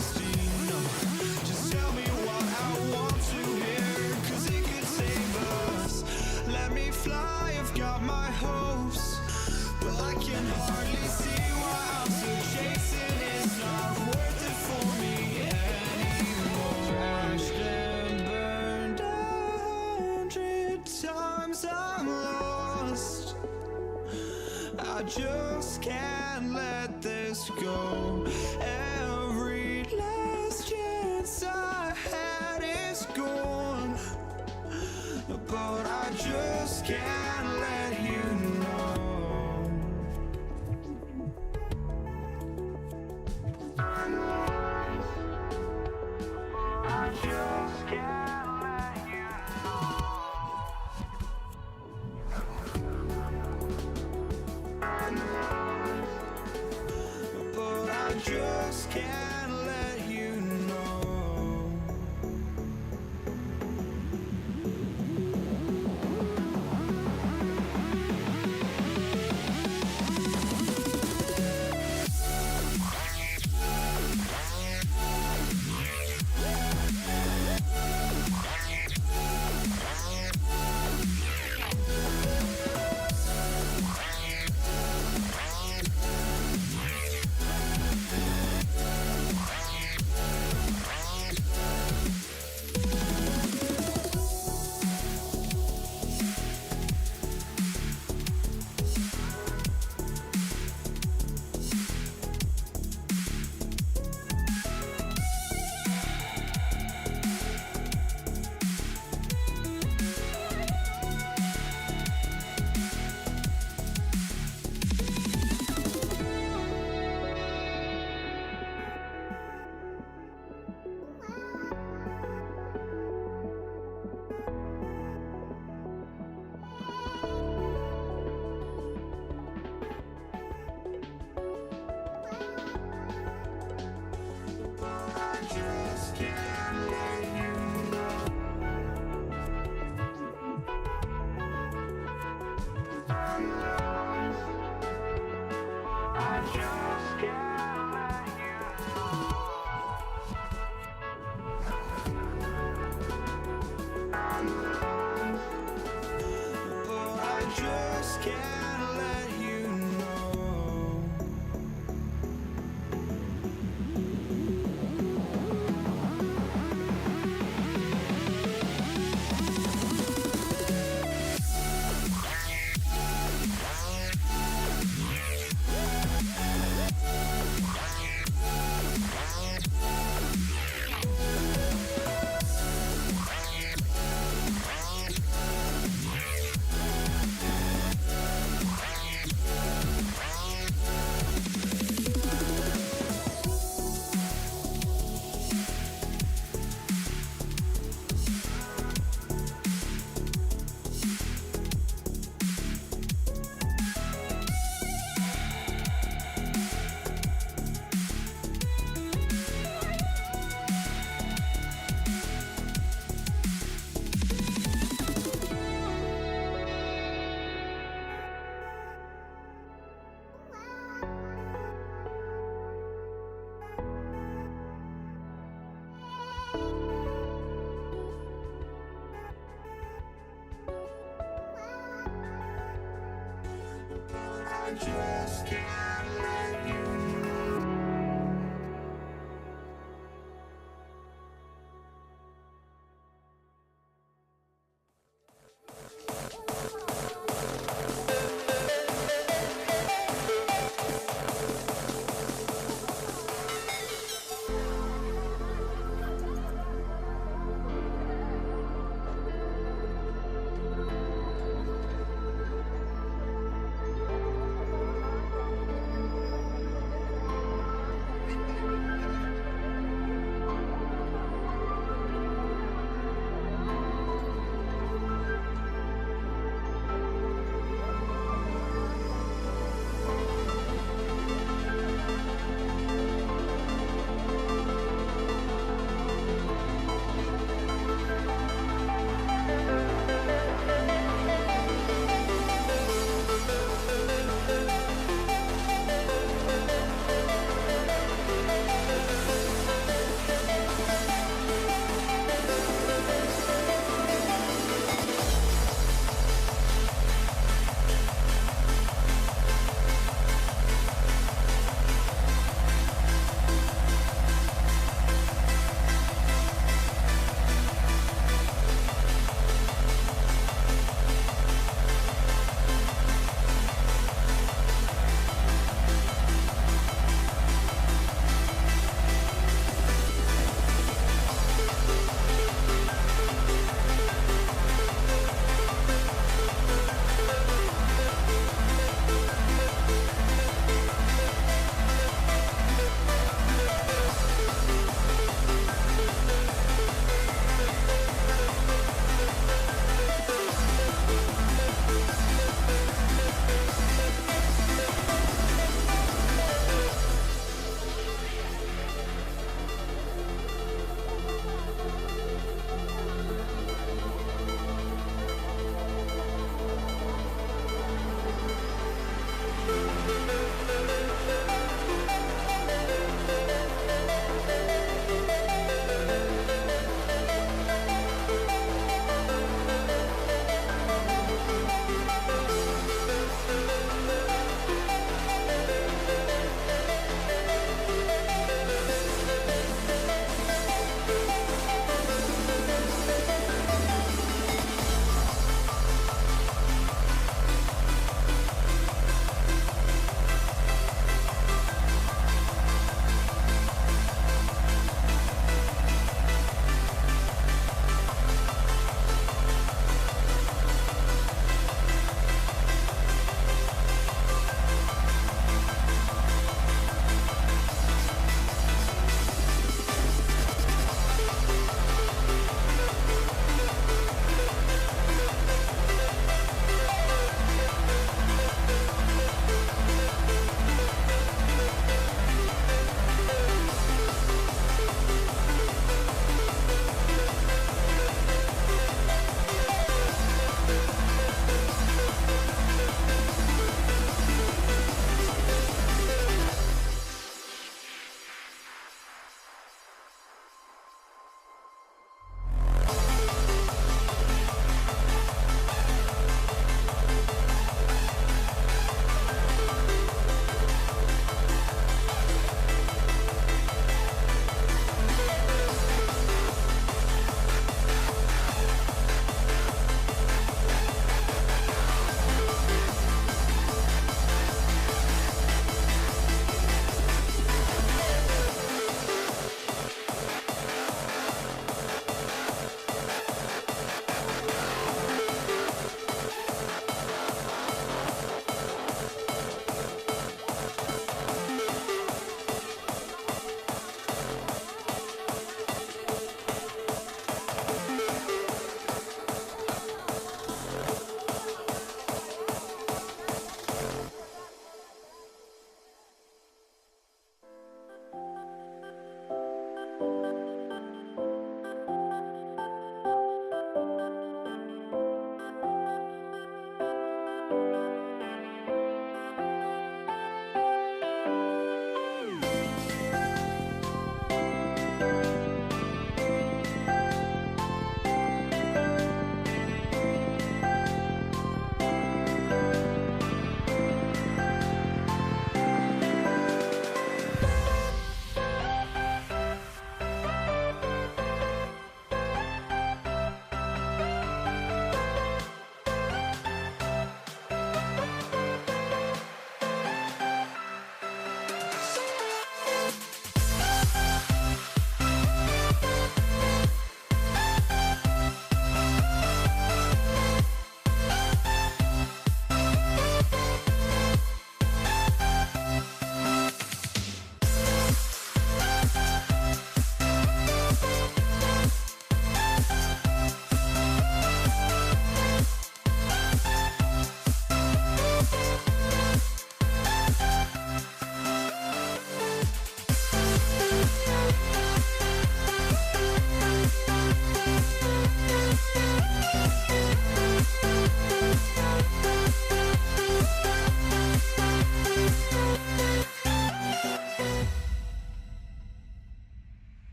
honesty. No, just tell me what I want to hear, 'cause it could save us. Let me fly, I've got my hopes, but I can hardly see why I'm still chasing. It's not worth it for me anymore. Crashed and burned 100 times, I'm lost. I just can't let this go. Every last chance I had is gone, but I just can't let you know. I just can't let you know. But I just can't let you know. just can't let you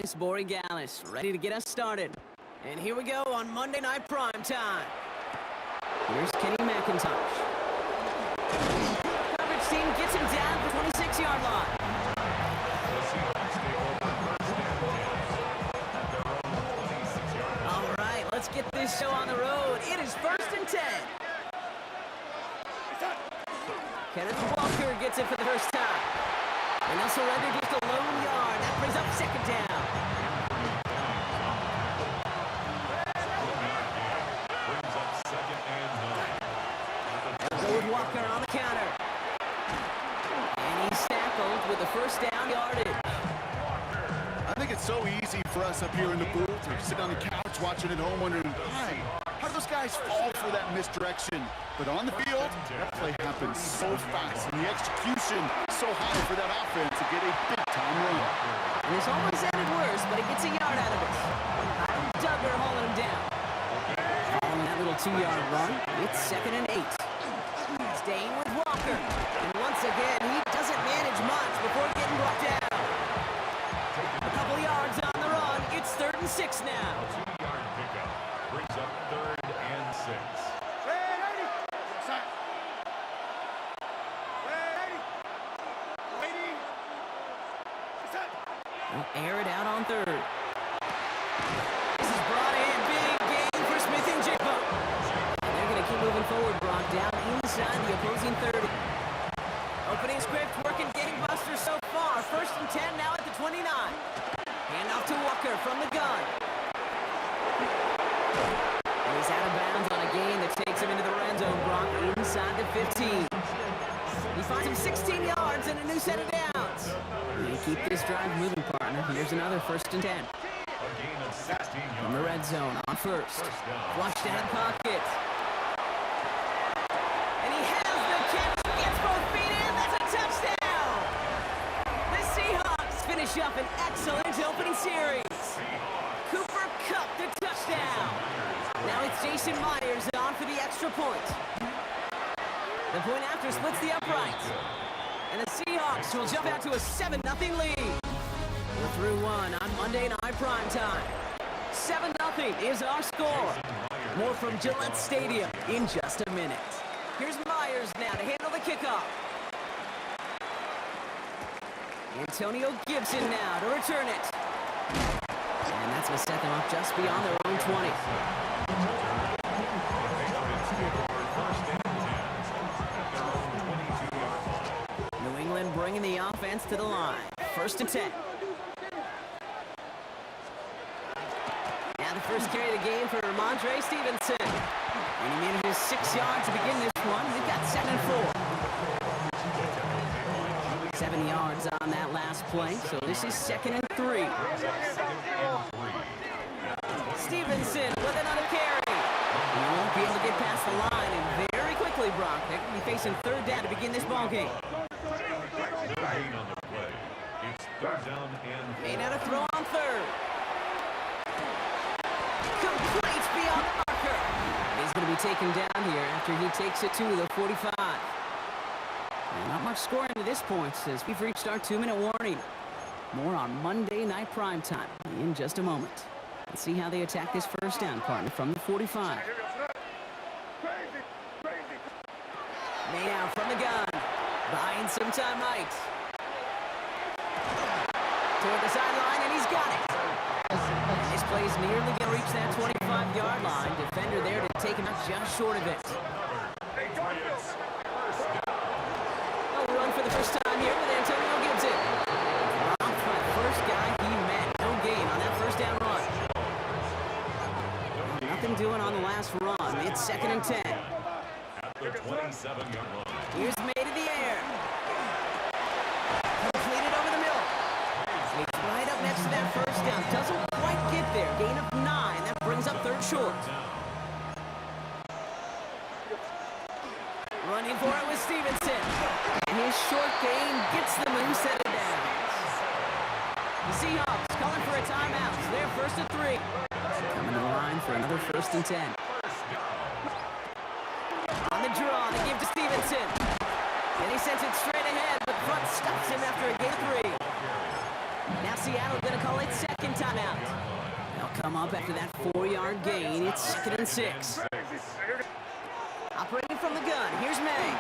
Chris Borregales, ready to get us started. And here we go on Monday Night Prime Time. Here's Kenny McIntosh. Coverage team gets him down at the 26-yard line. All right, let's get this show on the road. It is 1st and 10. Kenneth Walker gets it for the first time. And they'll surrender just a lone yard. That brings up 2nd down. They'll go with Walker on the counter. And he's tackled with the first down yardage. I think it's so easy for us up here in the booth or sitting on the couch watching at home wondering, hey, how do those guys fall for that misdirection? But on the field, that play happens so fast, and the execution so high for that offense to get a big-time run. And it's almost ended worse, but he gets a yard out of it. Duggar hauling him down. Following that little 2-yard run, it's 2nd and 8. Staying with Walker. And once again, he doesn't manage much before getting brought down. A couple yards on the run. It's 3rd and 6 now. 2-yard pickup brings up 3rd and 6. We'll air it out on 3rd. This is brought in. Big gain for Smith and Jigba. And they're going to keep moving forward. Brought down inside the opposing 30. Opening script working gangbusters so far. 1st and 10 now at the 29. Hand off to Walker from the gun. And he's out of bounds on a gain that takes him into the red zone. Brock inside the 15. He finds him 16 yards and a new set of downs. They keep this drive moving, partner. Here's another 1st and 10. From the red zone on 1st. Flushed out of the pocket. And he has the catch. Gets both feet in. That's a touchdown. The Seahawks finish up an excellent opening series. Cooper Kupp the touchdown. Now it's Jason Myers on for the extra point. The point after splits the upright. And the Seahawks will jump out to a 7-0 lead. We're through one on Monday Night Prime Time. 7-0 is our score. More from Gillette Stadium in just a minute. Here's Myers now to handle the kickoff. Antonio Gibson now to return it. And that's going to set them up just beyond their own 20. New England bringing the offense to the line. 1st and 10. Now the first carry of the game for Ramondre Stevenson. And he manages 6 yards to begin this one. We've got 2nd and 4. 7 yards on that last play, so this is 2nd and 3. Stevenson with another carry. He won't be able to get past the line, and very quickly, Brock, they're going to be facing 3rd down to begin this ballgame. Made out a throw on 3rd. Complete beyond the marker. He's going to be taken down here after he takes it to the 45. And not much scoring to this point as we've reached our 2-minute warning. More on Monday Night Prime Time in just a moment. Let's see how they attack this 1st down, partner, from the 45. Made out from the gun. Buying some time right. Toward the sideline, and he's got it. This play is nearly going to reach that 25-yard line. Defender there to take him out just short of it. A run for the first time here with Antonio Gibson. Dropped by the first guy he met. No gain on that 1st down run. Nothing doing on the last run. It's 2nd and 10. Here's made in the air. Completed over the middle. It's right up next to that 1st down. Doesn't quite get there. Gain of 9. That brings up 3rd short. Running for it with Stevenson. And his short gain gets them a new set of downs. The Seahawks calling for a timeout. So they're 1st and 3. Coming to the line for another 1st and 10. On the draw to give to Stevenson. And he sends it straight ahead, but front stops him after a gain of 3. Now Seattle going to call it 2nd time. up after that 4-yard gain. It's 2nd and 6. Operating from the gun, here's May.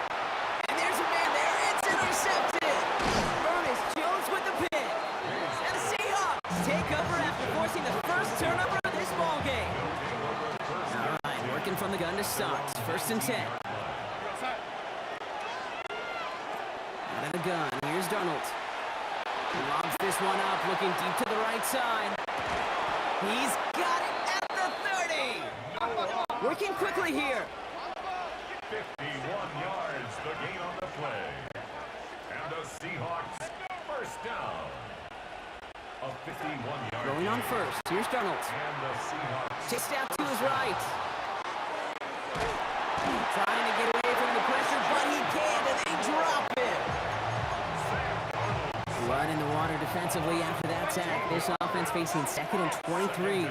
And there's a man there, it's intercepted! Ernest Jones with the pick. And the Seahawks take over after forcing the first turnover of this ball game. All right, working from the gun to start. 1st and 10. Out of the gun, here's Darnold. He lobs this one up, looking deep to the right side. He's got it at the 30! Working quickly here. 51 yards, the gain on the play. And the Seahawks, first down. A 51-yard Going on first, here's Darnold. And the Seahawks Chased out to his right. Trying to get away from the pressure, but he can't, and they drop it. Blood in the water defensively after that sack. This offense facing 2nd and 23.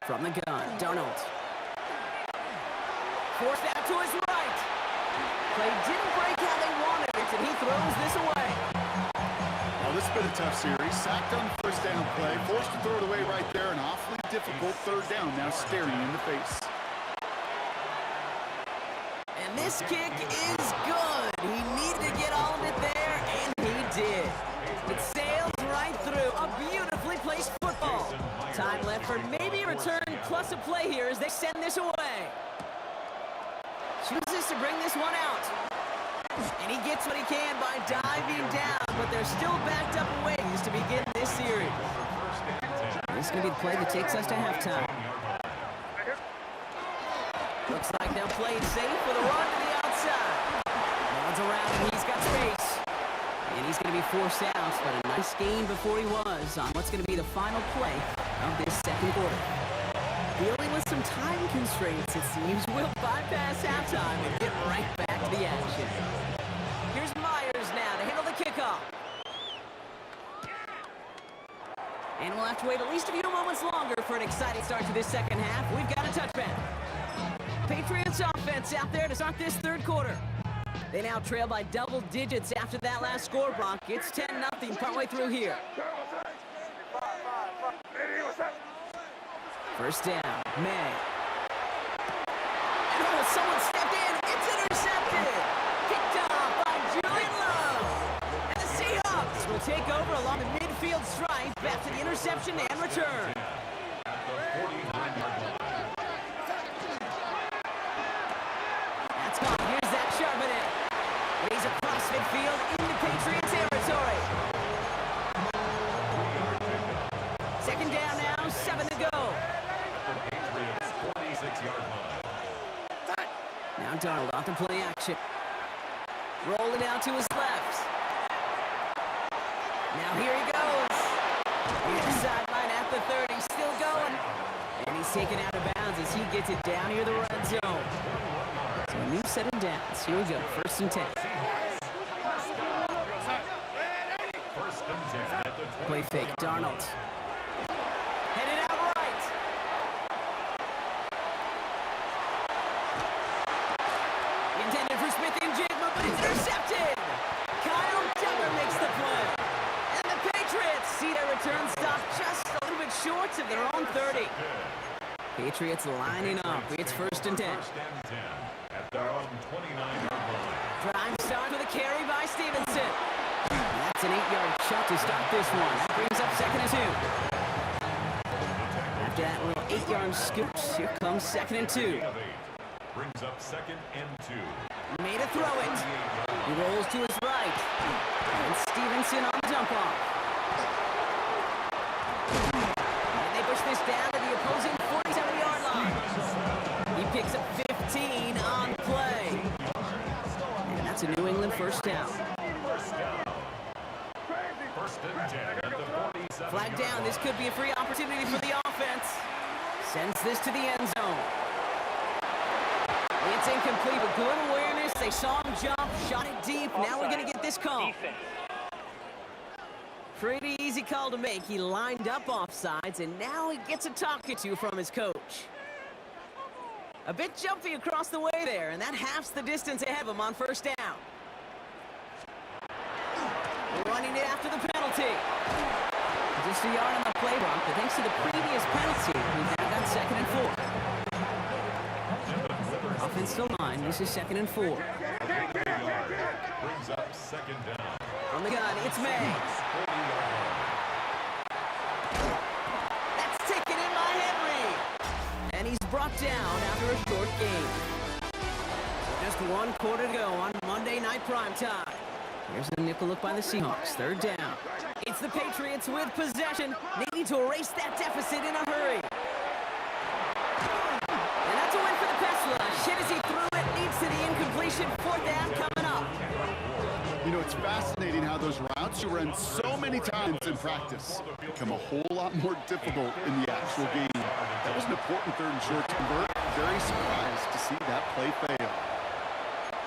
From the gun, Darnold. Forced out to his right. Play didn't break how they wanted it, and he throws this away. Well, this has been a tough series. Sacked on the first down play, forced to throw it away right there. An awfully difficult 3rd down now staring in the face. And this kick is good. He needed to get all of it there, and he did. It sails right through a beautifully placed football. Time left for maybe a return plus a play here as they send this away. Chooses to bring this one out. And he gets what he can by diving down, but they're still backed up a ways to begin this series. This is going to be the play that takes us to halftime. Looks like they'll play it safe with a run to the outside. Runs around and he's got space. And he's going to be forced out, but a nice gain before he was on what's going to be the final play of this 2nd quarter. Dealing with some time constraints, it seems, we'll bypass halftime and get right back to the action. Here's Myers now to handle the kickoff. And we'll have to wait at least a few moments longer for an exciting start to this 2nd half. We've got a touchback. Patriots offense out there to start this 3rd quarter. They now trail by double digits after that last score, Brock. It's 10-0 partway through here. 1st down, May. And oh, someone stepped in. It's intercepted. Picked up by Julian Love. And the Seahawks will take over along the midfield stripe after the interception and return. That's gone. Here's Zach Charbonnet. He's across midfield into Patriot territory. 2nd down now, 7 to go. Now Darnold off the play action. Rolling out to his left. Now here he goes. Here's the sideline at the 30, still going. And he's taken out of bounds as he gets it down here the red zone. So a new set of downs. Here we go, 1st and 10. Play fake, Darnold. Headed out right. Intended for Smith and Jigma, but it's intercepted. Kyle Duggar makes the play. And the Patriots see their return stop just a little bit short of their own 30. Patriots lining up. It's 1st and 10. At their own 29-yard line. Prime start with a carry by Stevenson. That's an 8-yard shot to start this one. That brings up 2nd and 2. After that little 8-yard scoop, here comes 2nd and 2. Brings up 2nd and 2. Made a throw it. He rolls to his right. And Stevenson on the dump off. And they push this down to the opposing 47-yard line. He picks up 15 on play. And that's a New England 1st down. Flag down. This could be a free opportunity for the offense. Sends this to the end zone. It's incomplete, but good awareness. They saw him jump, shot it deep. Now we're going to get this call. Pretty easy call to make. He lined up offsides, and now he gets a talking to from his coach. A bit jumpy across the way there, and that halves the distance ahead of him on first down. Running it after the penalty. Just a yard on the play block, but thanks to the previous penalty, we've now got 2nd and 4. Offensive line, this is 2nd and 4. Brings up 2nd down. On the gun, it's May. That's taken in by Henry. And he's brought down after a short game. Just 1 quarter to go on Monday Night Primetime. Here's the nickel look by the Seahawks. 3rd down. It's the Patriots with possession, needing to erase that deficit in a hurry. And that's a win for the pass rush. Hit as he threw it, leads to the incompletion. 4th down coming up. You know, it's fascinating how those routes you run so many times in practice become a whole lot more difficult in the actual game. That was an important 3rd and short to convert. Very surprised to see that play fail.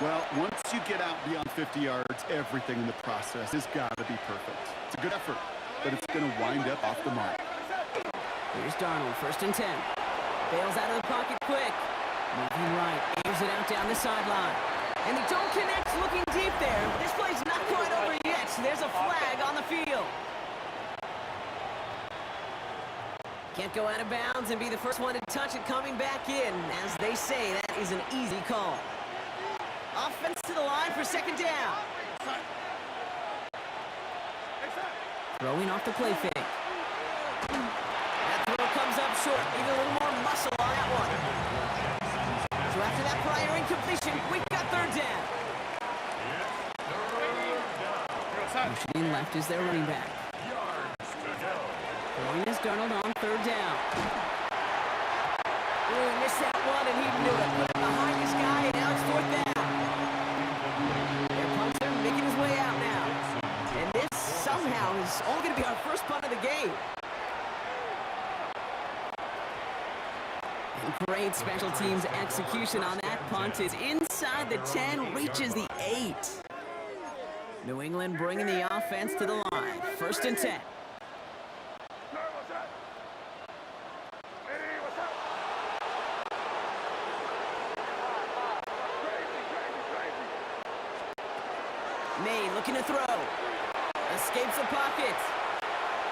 Well, once you get out beyond 50 yards, everything in the process has got to be perfect. It's a good effort, but it's going to wind up off the mark. Here's Darnold, 1st and 10. Bails out of the pocket quick. Moving right, airs it out down the sideline. And they don't connect, looking deep there. This play's not quite over yet. There's a flag on the field. Can't go out of bounds and be the first one to touch it coming back in. As they say, that is an easy call. Offense to the line for 2nd down. Throwing off the play fake. That throw comes up short. Need a little more muscle on that one. So after that prior incompletion, we've got 3rd down. Motioning left is their running back. Throwing is Darnold on 3rd down. Ooh, he missed that one, and he knew it. Put it behind his guy, and now it's 4th down. Their punter making his way out now. And this somehow is only going to be our first punt of the game. Great special teams execution on that punt. Is inside the 10, reaches the 8. New England bringing the offense to the line. 1st and 10. May looking to throw. Escapes the pocket.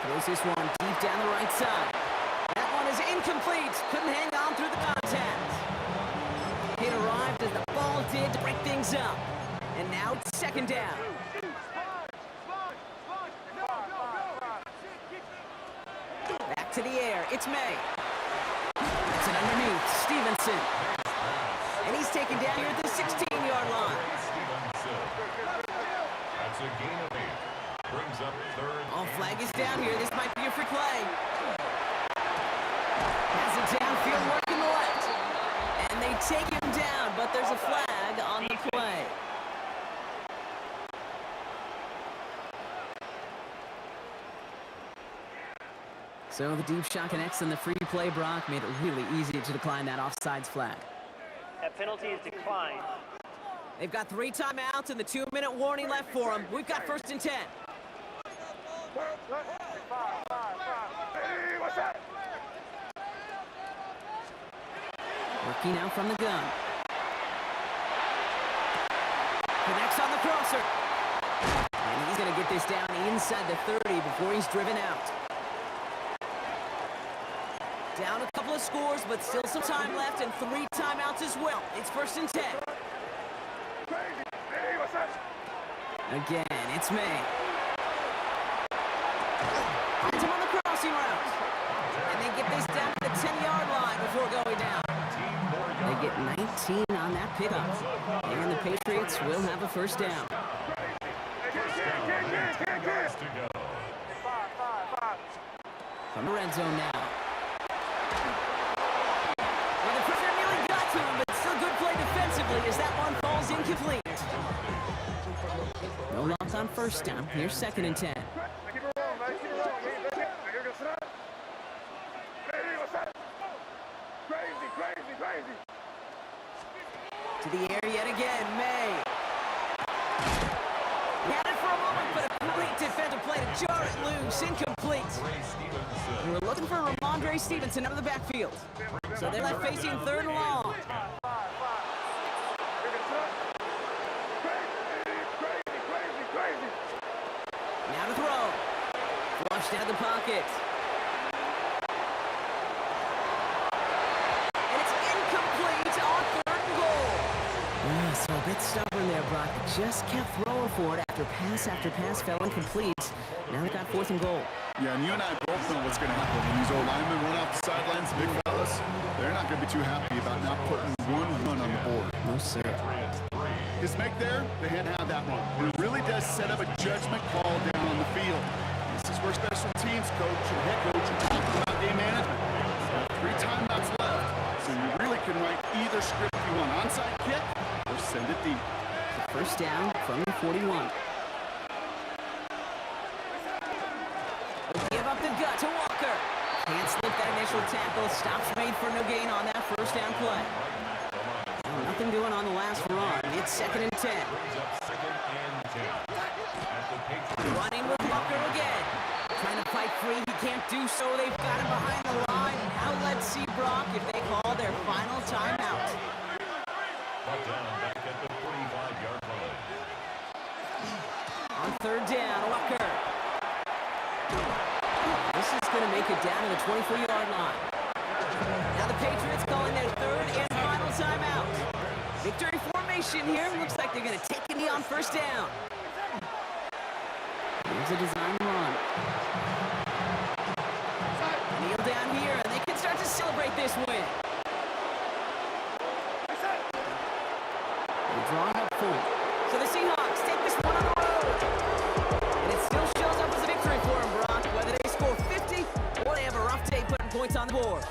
Throws this one deep down the right side. That one is incomplete. Couldn't hang on through the contact. It arrived as the ball did to break things up. And now it's 2nd down. Back to the air. It's May. It's an underneath. Stevenson. And he's taken down here at the 16-yard line. That's a gain of 8. Brings up 3rd. Oh, flag is down here. This might be a free play. Has it downfield, working the left. And they take him down, but there's a flag on the play. So the deep shot connects, and the free play, Brock, made it really easy to decline that offsides flag. That penalty is declined. They've got 3 timeouts and the 2-minute warning left for them. We've got 1st and 10. Working out from the gun. Connects on the crosser. And he's going to get this down inside the 30 before he's driven out. Down a couple of scores, but still some time left and 3 timeouts as well. It's 1st and 10. Again, it's May. Finds him on the crossing route. And they get this down to the 10-yard line before going down. They get 19 on that pickup. And the Patriots will have a 1st down. From the red zone now. Well, the pressure nearly got to him, but still good play defensively as that one falls incomplete. No luck on 1st down. Here's 2nd and 10. To the air yet again, May. He had it for a moment, but a great defensive play to jar it loose, incomplete. And we're looking for Ramondre Stevenson out of the backfield. So they're left facing 3rd and long. Now to throw. Flushed out of the pocket. And it's incomplete on 3rd and goal. Yeah, so a bit stubborn there, Brock. Just kept throwing for it after pass fell incomplete. Now they got 4th and goal. Yeah, and you and I both know what's going to happen when these old linemen run off the sidelines, big fellas. They're not going to be too happy about not putting one run on the board. No, sir. His make there, they had to have that one. It really does set up a judgment call down on the field. This is where special teams coach and head coach are talking about game management. 3 timeouts left, so you really can write either script you want. Onside kick or send it deep. The 1st down from the 41. Give up the gut to Walker. Can't slip that initial tackle. Stops made for no gain on that 1st down play. Nothing doing on the last run. It's 2nd and 10. Running with Walker again. Trying to fight free. He can't do so. They've got him behind the line. Now let's see, Brock, if they call their final timeout. Back at the 45-yard line. On 3rd down, Walker. This is going to make it down to the 24-yard line. Now the Patriots calling their 3rd and final timeout. Victory formation here. Looks like they're going to take a knee on 1st down. Here's a design run. Kneel down here, and they can start to celebrate this win. They draw up full. So the Seahawks take this one on the road. And it still shows up as a victory for them, Brock, whether they score 50 or they have a rough day putting points on the board.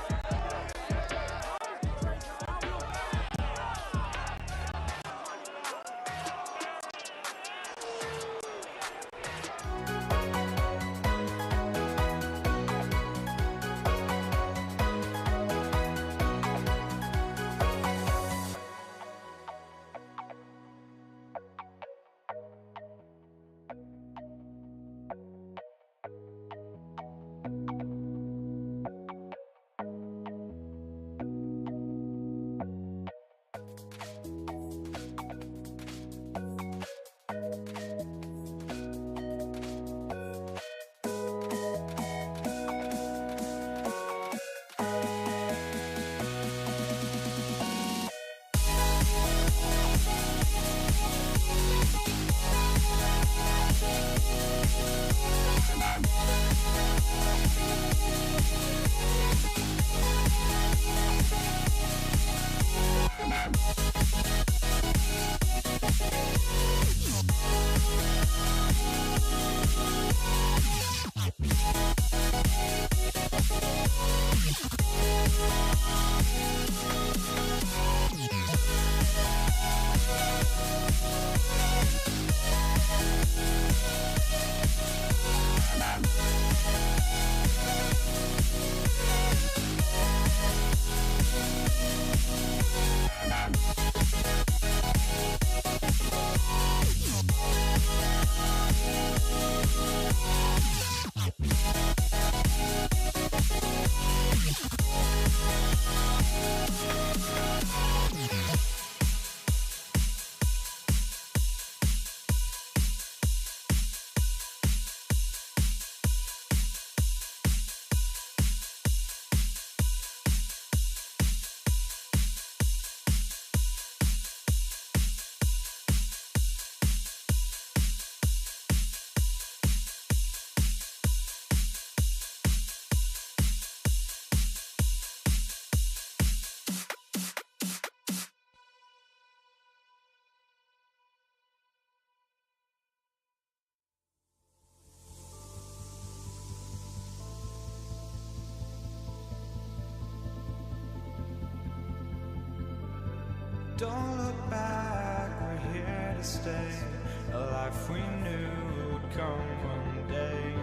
Don't look back, we're here to stay. A life we knew would come one day.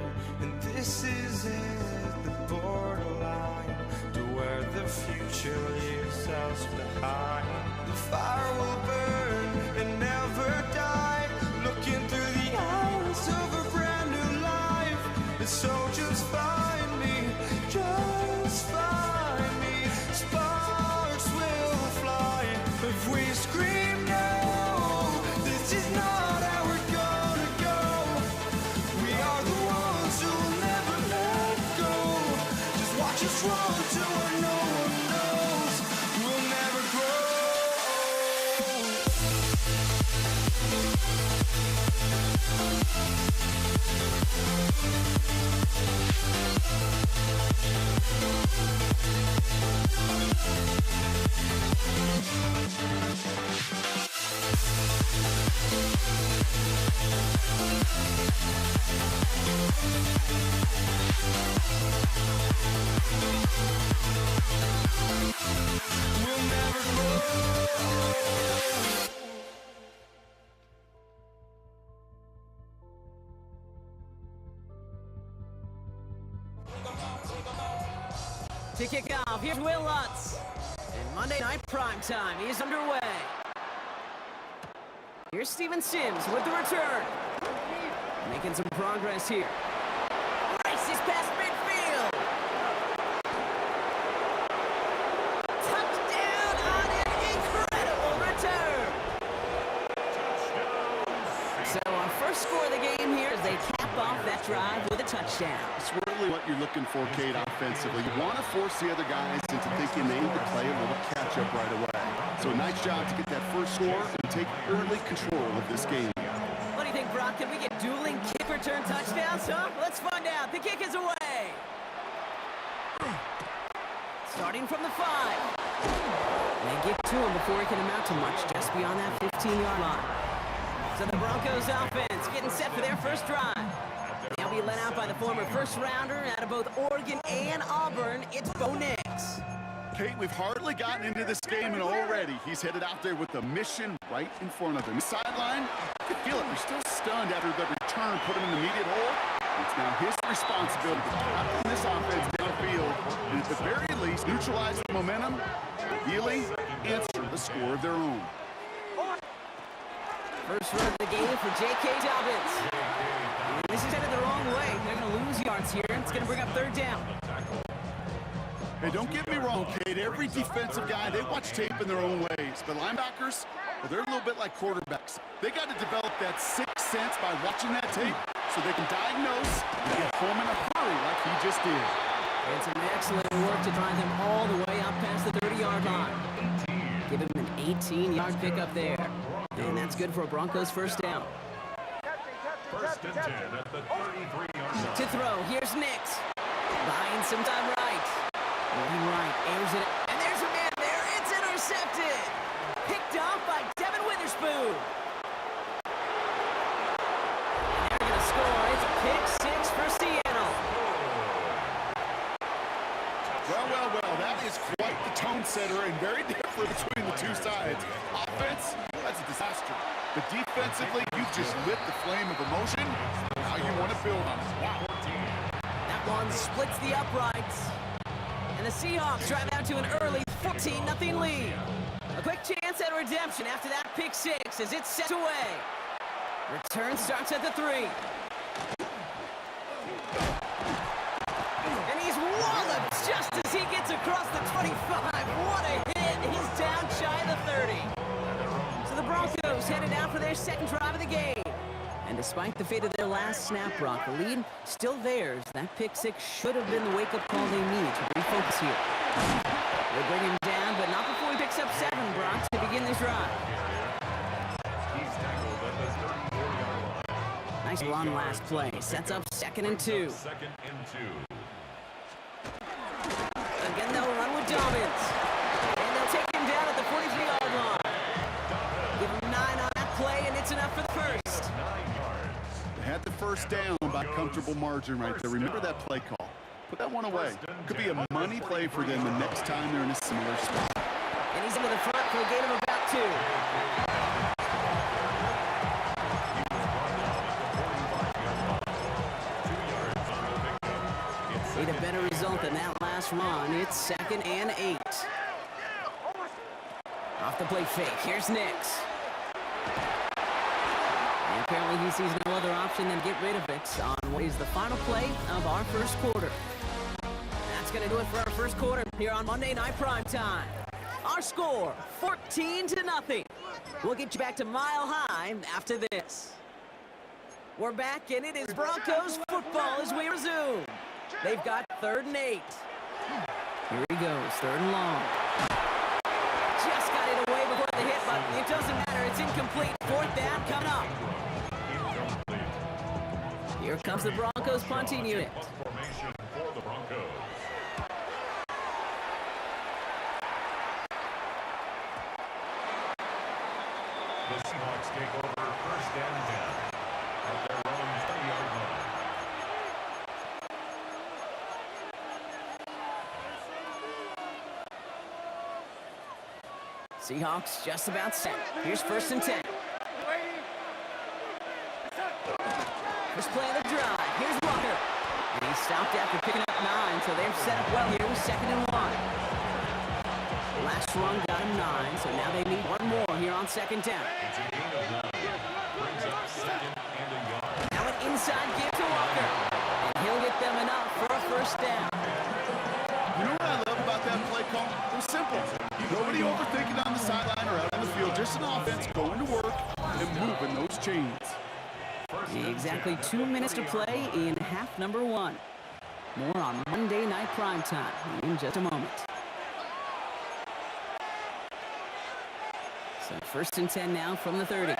And this is it, the borderline to where the future leaves us behind. The fire will burn and never die, looking through the eyes of a brand new life. So just find me, just find me. Sparks will fly if we scream no. This is not how we're gonna go. We are the ones who will never let go. Just watch us run to where no one knows. We'll never grow. We'll never grow. To kick off, here's Will Lutz. And Monday Night Primetime is underway. Here's Steven Sims with the return. Making some progress here. Races past midfield. Touchdown on an incredible return. So our first score of the game here as they cap off that drive with a touchdown. It's really what you're looking for, Kate, offensively. You want to force the other guys into thinking they need to play a little catch-up right away. So a nice job to get that first score and take early control of this game. What do you think, Brock? Can we get dueling kick return touchdowns, huh? Let's find out. The kick is away. Starting from the 5. They get to him before he can amount to much, just beyond that 15-yard line. So the Broncos offense getting set for their first drive. They'll be led out by the former first-rounder out of both Oregon and Auburn. It's Bo Nix. Kate, we've hardly gotten into this game, and already he's headed out there with the mission right in front of him. The sideline, you can feel it. They're still stunned after the return put him in the immediate hole. It's now his responsibility to captain this offense downfield, and at the very least, neutralize the momentum, ideally answer the score of their own. First run of the game for J.K. Dobbins. And this is headed the wrong way. They're going to lose yards here. It's going to bring up third down. Hey, don't get me wrong, Kate. Every defensive guy, they watch tape in their own ways. But linebackers, well, they're a little bit like quarterbacks. They got to develop that sixth sense by watching that tape so they can diagnose and get home in a hurry like he just did. And some excellent work to drive them all the way up past the 30-yard line. Give him an 18-yard pickup there. And that's good for a Broncos first down. First and 10 at the 33-yard line. To throw, here's Nix. Buying some time right. Moving right, airs it. And there's a man there. It's intercepted. Picked off by Devin Witherspoon. And they're going to score. It's a pick 6 for Seattle. Well, that is quite the tone setter and very different between the two sides. Offense, that's a disaster. But defensively, you've just lit the flame of emotion. Now you want to build on it. Wow. That one splits the uprights. And the Seahawks drive out to an early 14-0 lead. A quick chance at redemption after that pick 6 as it's set away. Return starts at the 3. And he's walloped just as he gets across the 25. What a hit. He's down shy of the 30. So the Broncos headed out for their second drive of the game. And despite the fate of their last snap, Brock, the lead still theirs. That pick 6 should have been the wake-up call they need to refocus here. They bring him down, but not before he picks up 7, Brock, to begin this drive. He's tackled at the 34-yard line. Nice run last play. Sets up 2nd and 2. Second and 2. Again, they'll run with Dobbins. And they'll take him down at the 43-yard line. Give him 9 on that play, and it's enough for the first. They had the first down by a comfortable margin right there. Remember that play call. Put that one away. Could be a money play for them the next time they're in a similar spot. And he's into the front for a gain of about 2. Need a better result than that last run. It's 2nd and 8. Off the play fake. Here's Nix. And apparently he sees no other option than get rid of it on what is the final play of our first quarter. That's going to do it for our first quarter here on Monday Night Primetime. Our score, 14-0. We'll get you back to Mile High after this. We're back, and it is Broncos football as we resume. They've got 3rd and 8. Here he goes, 3rd and long. Just got it away before the hit, but it doesn't matter. It's incomplete. 4th down coming up. Here comes the Broncos punting unit. Formation for the Broncos. The Seahawks take over 1st and 10 at their own 30-yard line. Seahawks just about set. Here's 1st and 10. First play of the drive. Here's Walker. And he stopped after picking up 9, so they're set up well here with 2nd and 1. Last run got him 9, so now they need one more here on 2nd down. It's a gain of 9. Brings up 2nd and a yard. Now an inside give to Walker. And he'll get them enough for a 1st down. You know what I love about that play call? It was simple. Nobody overthinking on the sideline or out on the field. Just an offense going to work and moving those chains. Exactly 2 minutes to play in half number 1. More on Monday Night Primetime in just a moment. So 1st and 10 now from the 30.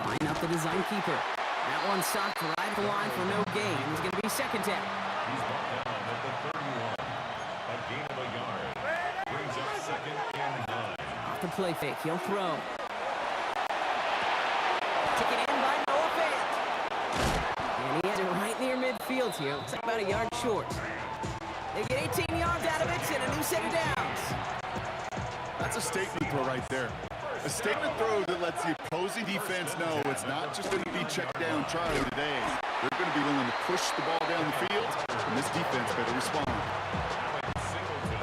Line up the design keeper. That one stopped right at the line for no gain. It's going to be 2nd down. He's brought down at the 31. A gain of a yard. Brings up 2nd and 9. Off the play fake, he'll throw. Taken in by Noah Fant. And he has it right near midfield here. Looks like about a yard short. They get 18 yards out of it and a new set of downs. That's a statement throw right there. A statement throw that lets the opposing defense know it's not just going to be check down Charlie today. They're going to be willing to push the ball down the field, and this defense better respond.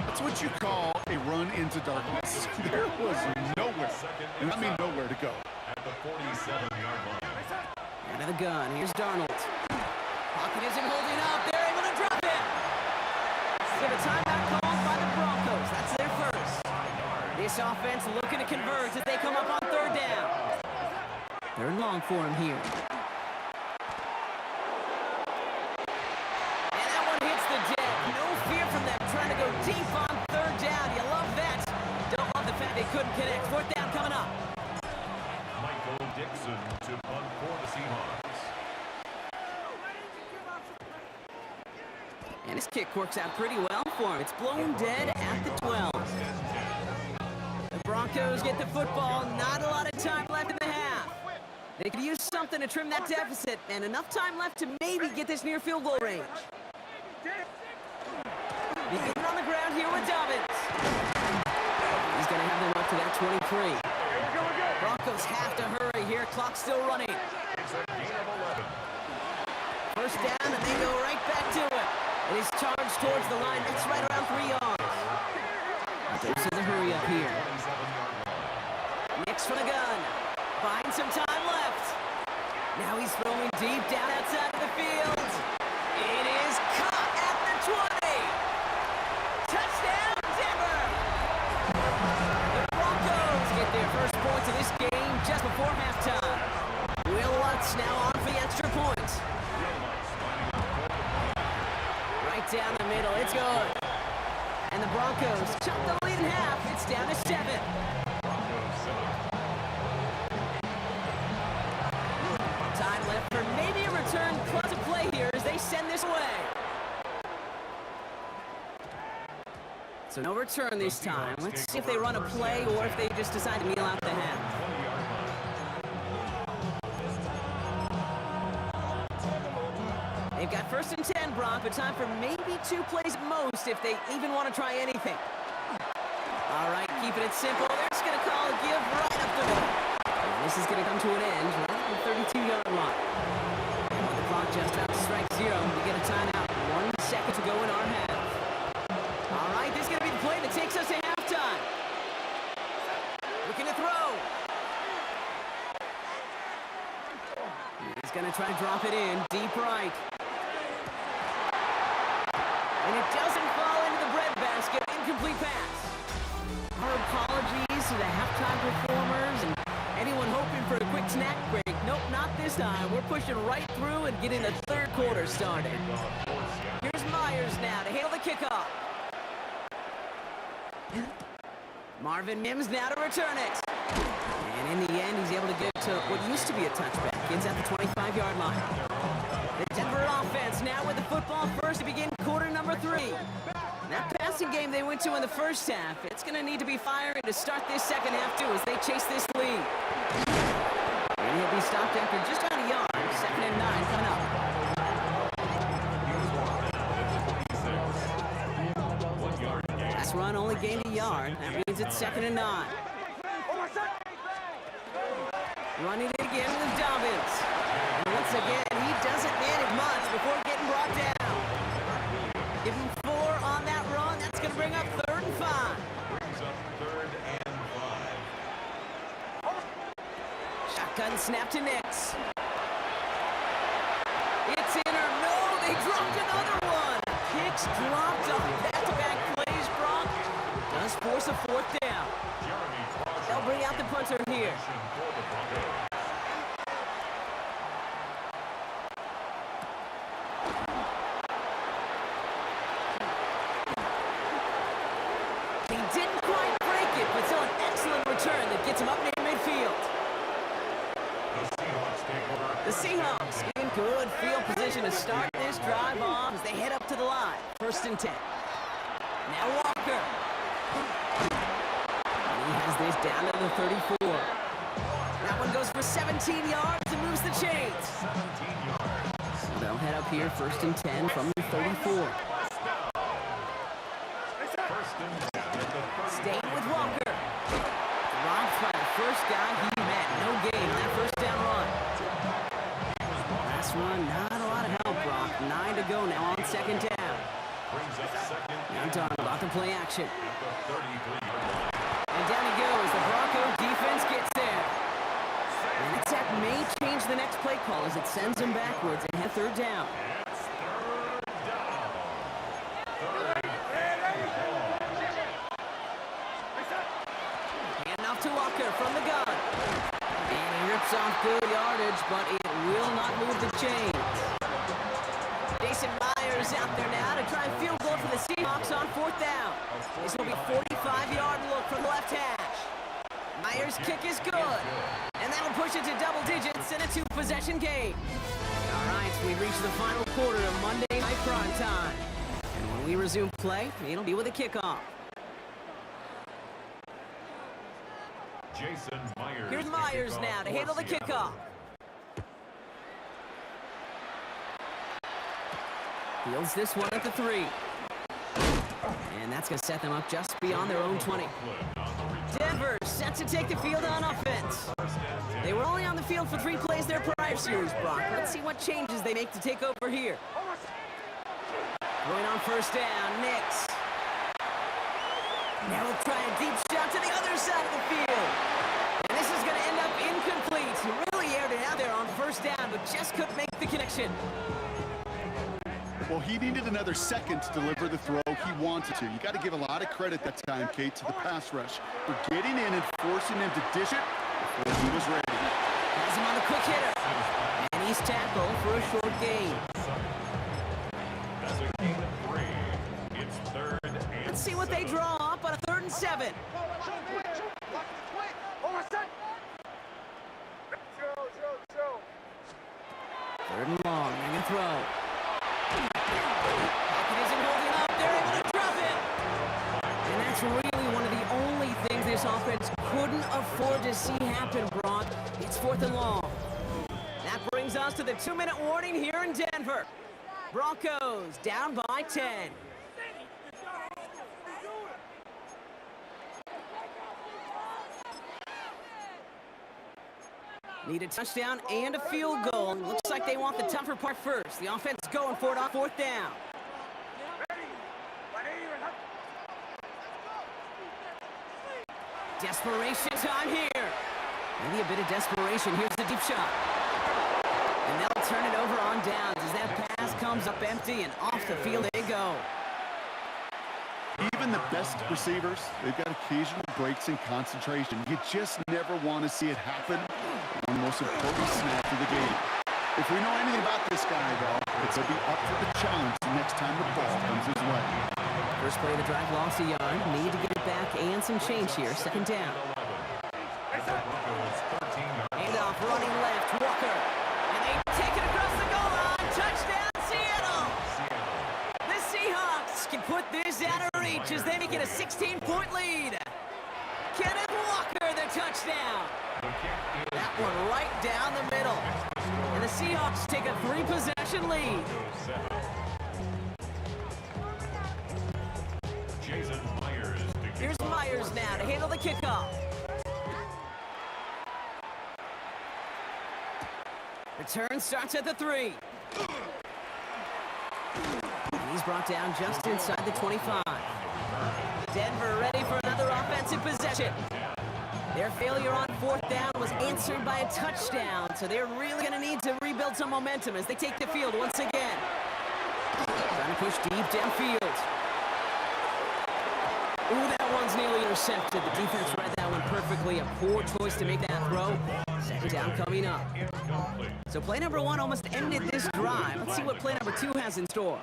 That's what you call a run into darkness. There was nowhere, and I mean nowhere to go. At the 47-yard line. Out of the gun, here's Darnold. Pocket isn't holding up, they're able to drop it. So the timeout called by the Broncos, that's their first. This offense looking to convert as they come up on 3rd down. 3rd and long for him here. And that one hits the deck. No fear from them trying to go deep on 3rd down. You love that. Don't love the fact they couldn't connect. 4th down coming up. Michael Dixon to punt for the Seahawks. And his kick works out pretty well for him. It's blown dead at the 12. The Broncos get the football. Not a lot of time left in the half. They could use something to trim that deficit, and enough time left to maybe get this near field goal range. Beginning on the ground here with Dobbins. He's going to have them up to that 23. Broncos have to hurry here. Clock's still running. It's a gain of 11. 1st down, and they go right back to it. And he's charged towards the line. It's right around 3 yards. Goes to the hurry up here. Nix for the gun. Finds some time left. Now he's throwing deep down outside of the field. It is caught at the 20. Touchdown, Denver. The Broncos get their first points of this game just before halftime. Will Lutz now on for the extra point. Right down the middle. It's good. And the Broncos chop the lead in half. It's down to 7. Time left for maybe a return plus a play here as they send this away. So no return this time. Let's see if they run a play or if they just decide to kneel out the half. They've got 1st and 10, Brock, but time for maybe 2 plays at most if they even want to try anything. All right, keeping it simple. They're just going to call a give right up the middle. And this is going to come to an end right at the 32-yard line. And when the clock just about to strike 0, we get a timeout. 1 second to go in our half. All right, this is going to be the play that takes us to halftime. looking to throw. He's going to try to drop it in deep right. And it doesn't fall into the breadbasket. Incomplete pass. Our apologies to the halftime performers and anyone hoping for a quick snack break. Nope, not this time. We're pushing right through and getting the third quarter started. Here's Myers now to handle the kickoff. Marvin Mims now to return it. And in the end, he's able to get to what used to be a touchback. It's at the 25-yard line. The Denver offense now with the football first to begin quarter number 3. That passing game they went to in the first half, it's going to need to be firing to start this second half, too, as they chase this lead. And he'll be stopped after just out a yard. 2nd and 9 coming up. Last run only gained a yard. That means it's 2nd and 9. Running it again with Dobbins. And once again, he doesn't manage much before getting brought down. Give him 4 on that run. That's going to bring up 3rd and 5. Brings up 3rd and 5. Shotgun snap to Nix. It's in or no, they dropped another one. Kicks dropped on back-to-back plays, Brock. Does force a 4th down. They'll bring out the punter here. He didn't quite break it, but still an excellent return that gets him up near midfield. The Seahawks in good field position to start this drive off as they head up to the line. 1st and 10. Now Walker. And he has this down to the 34. That one goes for 17 yards and moves the chains. So they'll head up here 1st and 10 from the 34. Staying with Walker. Dropped by the first guy he met. No gain on that 1st down run. Last run, not a lot of help, Brock. 9 to go now on 2nd down. Now talking about the play action. And down he goes. The Bronco defense gets there. And that sack may change the next play call as it sends him backwards and have 3rd down. To Walker from the gun. And he rips off good yardage, but it will not move the chains. Jason Myers out there now to try and field goal for the Seahawks on 4th down. This will be a 45-yard look from the left hash. Myers' kick is good. And that'll push it to double digits in a 2-possession game. All right, we've reached the final quarter of Monday Night Prime Time. And when we resume play, it'll be with a kickoff. Jason Myers. Here's Myers now to handle the kickoff. Fields this one at the 3. And that's going to set them up just beyond their own 20. Denver set to take the field on offense. They were only on the field for 3 plays their prior series, Brock. Let's see what changes they make to take over here. Going on 1st down, Nix. Now we'll try a deep shot to the other side of the field. And this is going to end up incomplete. He really aired it out there on 1st down, but just couldn't make the connection. Well, he needed another second to deliver the throw he wanted to. You got to give a lot of credit that time, Kate, to the pass rush for getting in and forcing him to dish it before he was ready. Has him on the quick hitter. And he's tackled for a short gain. That's a gain of 3. It's 3rd and Let's see what they draw up on a 3rd and 7. 3rd and long, they can throw. Pocket isn't holding up, they're able to drop it. And that's really one of the only things this offense couldn't afford to see happen, Brock. It's 4th and long. That brings us to the 2-minute warning here in Denver. Broncos down by 10. Need a touchdown and a field goal. Looks like they want the tougher part first. The offense is going for it on 4th down. Desperation time here. Maybe a bit of desperation. Here's the deep shot. And they'll turn it over on downs as that pass comes up empty and off the field they go. Even the best receivers, they've got occasional breaks in concentration. You just never want to see it happen on the most important snap of the game. If we know anything about this guy, though, it's he'll be up for the challenge the next time the ball comes his way. First play of the drive, lost a yard. Need to get it back and some change here. Second down. Handoff, running left, Walker. And they take it across the goal line. Touchdown, Seattle! The Seahawks can put this out of reach as they make it a 16-point lead. Kenneth Walker, the touchdown. That one right down the middle. And the Seahawks take a 3-possession lead. Here's Myers now to handle the kickoff. Return starts at the 3. He's brought down just inside the 25. Denver ready for another offensive possession. Their failure on 4th down was answered by a touchdown, so they're really going to need to rebuild some momentum as they take the field once again. Trying to push deep downfield. Ooh, that one's nearly intercepted. The defense read that one perfectly. A poor choice to make that throw. Second down coming up. So play number 1 almost ended this drive. Let's see what play number 2 has in store.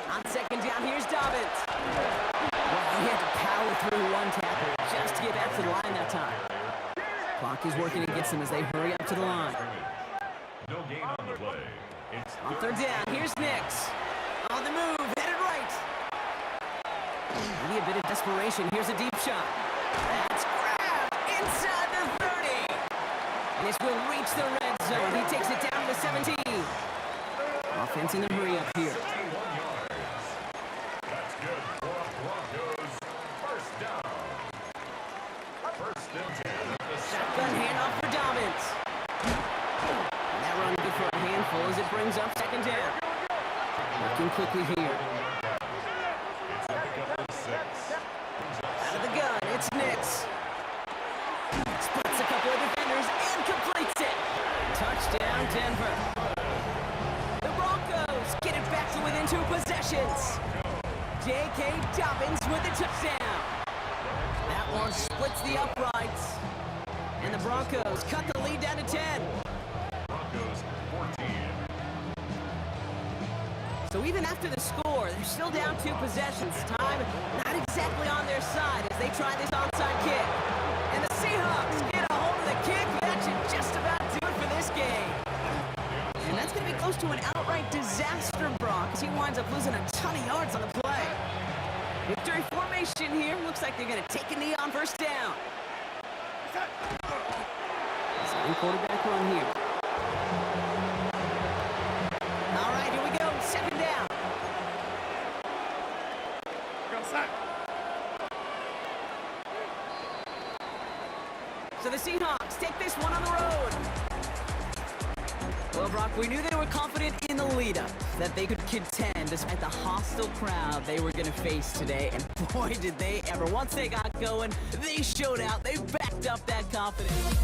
On second down, here's Dobbins. Well, he had to power through one tackle just to get back to the line that time. Clock is working against them as they hurry up to the line. No gain on the play. On 3rd down, here's Nix. On the move, headed right. Maybe a bit of desperation. Here's a deep shot. That's grabbed inside the 30. And this will reach the red zone. He takes it down to the 17. Offense in the hurry up here. That's good for Broncos. First down. First and 10 at the Shotgun handoff for Dobbins. And that run good for a handful as it brings up second down. Working quickly here. Out of the gun, it's Nix. Splits a couple of defenders and completes it. Touchdown, Denver. The Broncos get it back to within 2 possessions. J.K. Dobbins with the touchdown. That one splits the uprights. And the Broncos cut the lead down to 10. Broncos 14. So even after the score, they're still down 2 possessions. Time not exactly on their side as they try this onside kick. And the Seahawks get a hold of the kick. That should just about do it for this game. And that's going to be close to an outright disaster, Brock, as he winds up losing a ton of yards on the play. Victory formation here. Looks like they're going to take a knee on first down. Second quarterback run here. All right, here we go. Second down. So the Seahawks take this one on the road. Well, Brock, we knew they were confident in the lead-up that they could contend despite the hostile crowd they were going to face today. And boy, did they ever. Once they got going, they showed out. They backed up that confidence.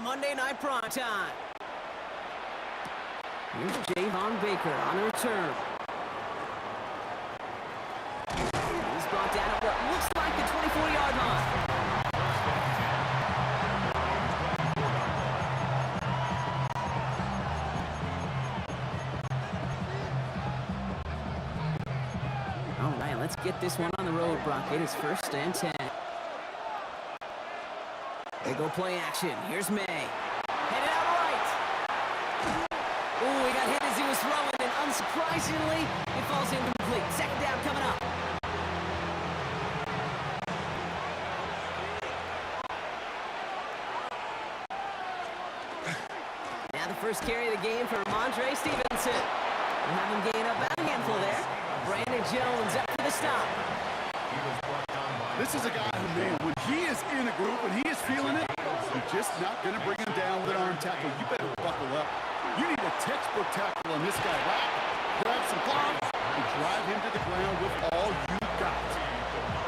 Monday Night Prime Time. Here's Javon Baker on the return. He's brought down at what looks like the 24-yard line. All right, let's get this one on the road, Brock. It is 1st and 10. They go play action. Here's May. Headed out right. Ooh, he got hit as he was throwing, and unsurprisingly, it falls incomplete. 2nd down coming up. Now the first carry of the game for Ramondre Stevenson. We'll have him gain up about a handful there. Brandon Jones up for the stop. This is a guy who, man, when he is in a group, when he is feeling it, you're just not going to bring him down with an arm tackle. You better buckle up. You need a textbook tackle on this guy. Grab some blocks and drive him to the ground with all you got.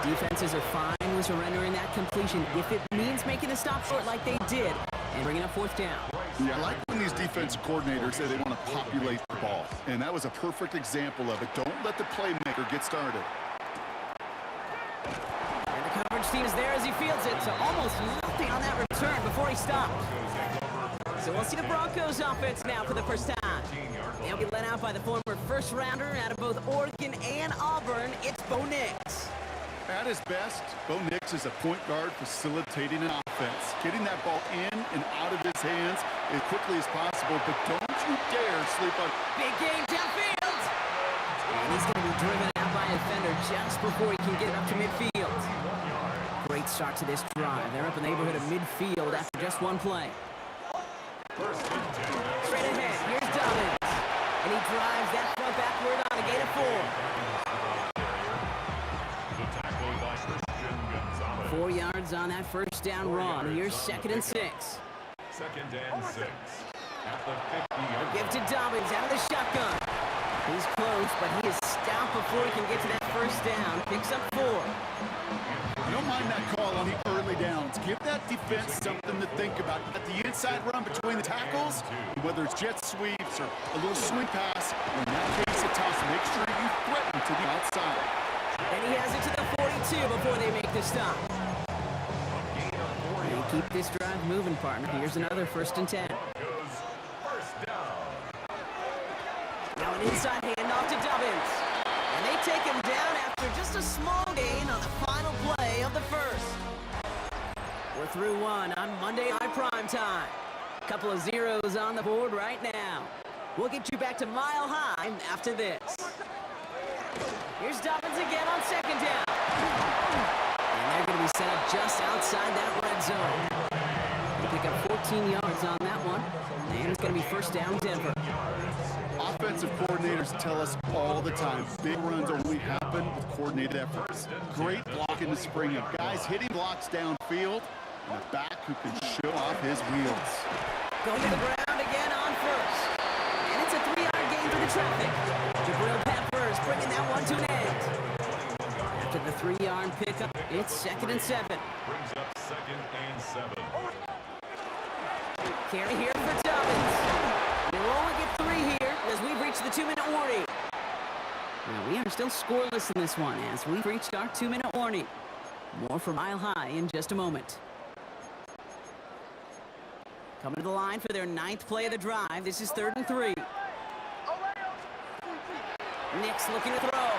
Defenses are fine with surrendering that completion if it means making the stop short like they did and bringing up 4th down. Yeah, I like when these defensive coordinators say they want to populate the ball. And that was a perfect example of it. Don't let the playmaker get started. Coverage team is there as he fields it, so almost nothing on that return before he stopped. So we'll see the Broncos offense now for the first time. They'll be led out by the former first-rounder out of both Oregon and Auburn. It's Bo Nix. At his best, Bo Nix is a point guard facilitating an offense, getting that ball in and out of his hands as quickly as possible, but don't you dare sleep on... Big game downfield! And he's going to be driven out by a defender just before he can get up to midfield. Great start to this drive. They're up in the neighborhood of midfield after just one play. Straight ahead, here's Dobbins. And he drives that throw backward on a gain of 4. 4 yards on that first down run. Here's 2nd and 6. 2nd and 6. At the 50-yard Give to Dobbins out of the shotgun. He's close, but he is stopped before he can get to that first down. Picks up 4. I don't mind that call on the early downs. Give that defense something to think about. At the inside run between the tackles, whether it's jet sweeps or a little swing pass, in that case, it's toss. Make sure you threaten to the outside. And he has it to the 42 before they make the stop. They keep this drive moving, partner. Here's another 1st and 10. Now an inside handoff to Dobbins. And they take him down after just a small gain on the final play of the first. We're through one on Monday Night Prime Time. Couple of zeros on the board right now. We'll get you back to Mile High after this. Here's Dobbins again on 2nd down. And they're going to be set up just outside that red zone. They pick up 14 14 yards on that one. And it's going to be first down, Denver. Offensive coordinators tell us all the time, big runs only happen with coordinated efforts. Great block in the spring of guys hitting blocks downfield, and a back who can show off his wheels. Going to the ground again on first. And it's a 3-yard gain for the traffic. Jabril Peppers bringing that one to an end. After the 3-yard pickup, it's 2nd and 7. Brings up 2nd and 7. Carry here for Dobbins. We'll only get 3 here as we've reached the 2-minute warning. Now, we are still scoreless in this one as we've reached our 2-minute warning. More from Mile High in just a moment. Coming to the line for their 9th play of the drive. This is 3rd and 3. Nick's looking to throw.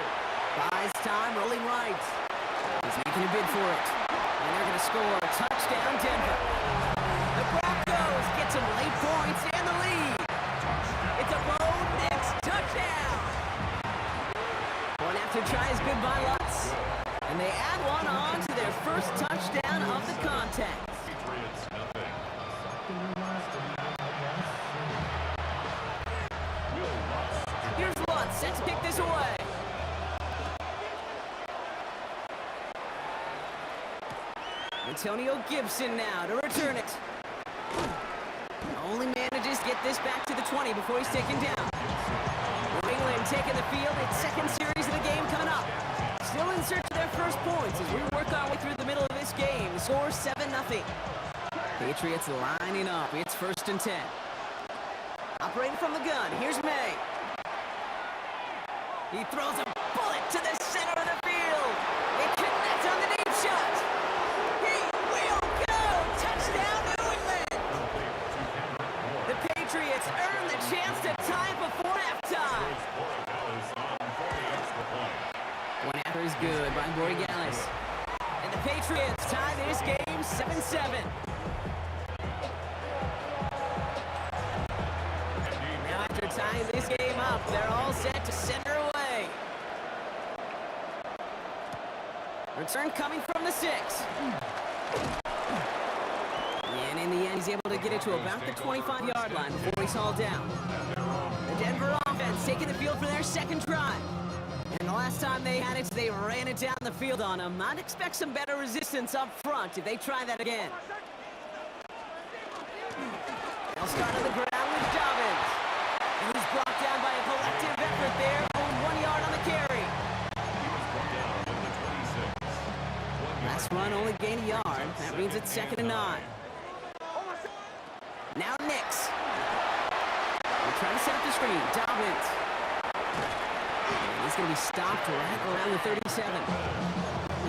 Buys time, rolling right. He's making a bid for it. And they're going to score. Touchdown, Denver. The Broncos get some late points and the lead. It's a Bo Nix touchdown. One after tries good by Lutz. And they add one on to their first touchdown of the contest. Patriots nothing. Here's Lutz set to kick this away. Antonio Gibson now to return it. Only manages to get this back to the 20 before he's taken down. New England taking the field. Its 2nd series of the game coming up. Still in search of their first points as we work our way through the middle of this game. The score 7-0. Patriots lining up. It's 1st and 10. Operating from the gun. Here's May. He throws a bullet to the center of the field. It connects on the deep shot. He will go. Touchdown, New England. The Patriots earn the chance to tie before halftime. One after is good by Borregales. And the Patriots tie this game 7-7. Now after tying this game up, they're all set to send her away. Return coming from the 6. And in the end, he's able to get it to about the 25-yard line before he's hauled down. The Denver offense taking the field for their 2nd drive. And the last time they had it, they ran it down the field on them. I'd expect some better resistance up front if they try that again. They'll start on the ground with Dobbins. And he's brought down by a collective effort there. Only 1 yard on the carry. Last run only gained a yard. That means it's 2nd and 9. Now Nix. They're trying to set up the screen. Dobbins. And he's going to be stopped right around the 37.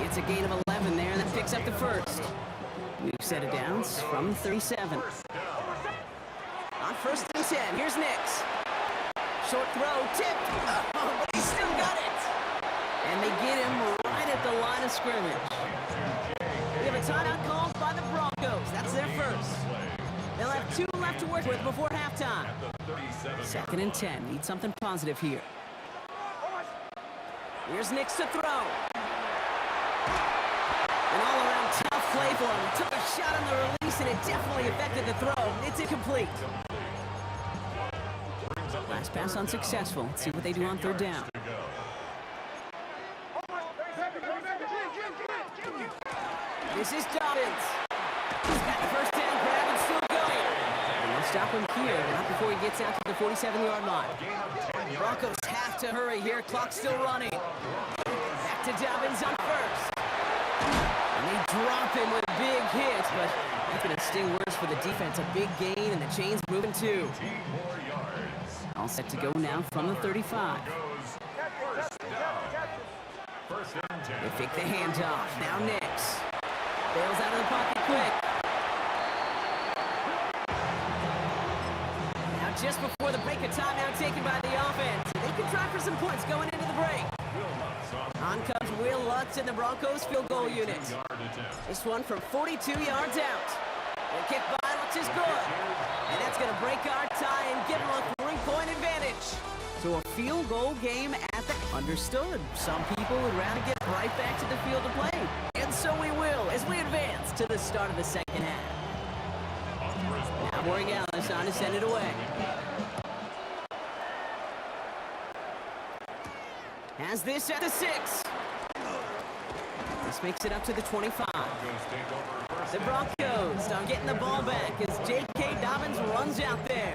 It's a gain of 11 there, and that picks up the 1st. New set of downs from 37. On 1st and 10, here's Nix. Short throw, tipped. Oh, but he's still got it. And they get him right at the line of scrimmage. We have a timeout called by the Broncos. That's their 1st. They'll have 2 left to work with before halftime. 2nd and 10. Need something positive here. Here's Nix to throw. An all-around tough play for him. He took a shot on the release, and it definitely affected the throw. It's incomplete. Last pass unsuccessful. Let's see what they do on 3rd down. This is Dobbins. He's got the 1st down grab and still going. And they'll stop him here, not before he gets out to the 47-yard line. Broncos have to hurry here. Clock's still running. Back to Dobbins on 1st. And they drop him with big hits, but that's going to sting worse for the defense. A big gain, and the chain's moving too. All set to go now from the 35. They fake the handoff. Now Nix. Bails out of the pocket quick. Now just before the break, a timeout taken by the offense. They can try for some points going into the break. On comes Will Lutz in the Broncos field goal unit. This one from 42 yards out. The kick by Lutz is good. And that's going to break our tie and give them a 3-point advantage. So a field goal game at the... Understood. Some people would rather get right back to the field to play. And so we will as we advance to the start of the 2nd half. Borregales on to send it away. Has this at the 6. This makes it up to the 25. The Broncos are getting the ball back as J.K. Dobbins runs out there.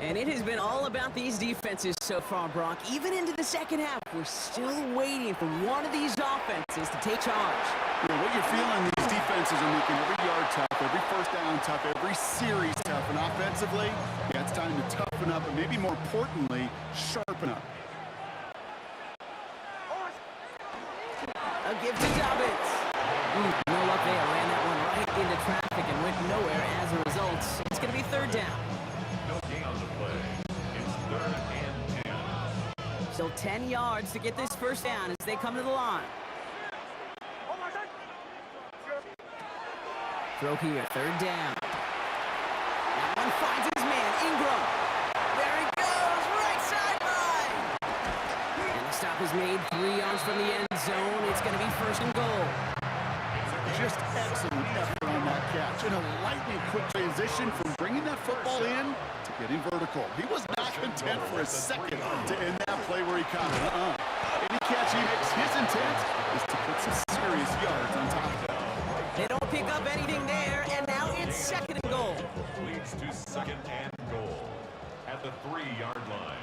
And it has been all about these defenses so far, Brock. Even into the second half, we're still waiting for one of these offenses to take charge. Yeah, what you're feeling, these defenses are making every yard tough, every first down tough, every series tough. And offensively, yeah, it's time to toughen up, and maybe more importantly, sharpen up. A give to Dobbins. No luck there. Ran that one right into traffic and went nowhere as a result. It's going to be third down. No gain on the play. It's 3rd and 10. Still 10 yards to get this first down as they come to the line. Throw here, 3rd down. That one finds his man, Ingram. There he goes, right sideline. And the stop is made 3 yards from the end zone. It's going to be 1st and goal. Just excellent effort on that catch. And a lightning quick transition from bringing that football in to getting vertical. He was not content for a second to end that play where he caught it. Any catch he makes, his intent is to put some serious yards on top of it. They don't pick up anything there, and now it's 2nd and goal. Leads to 2nd and goal at the 3-yard line.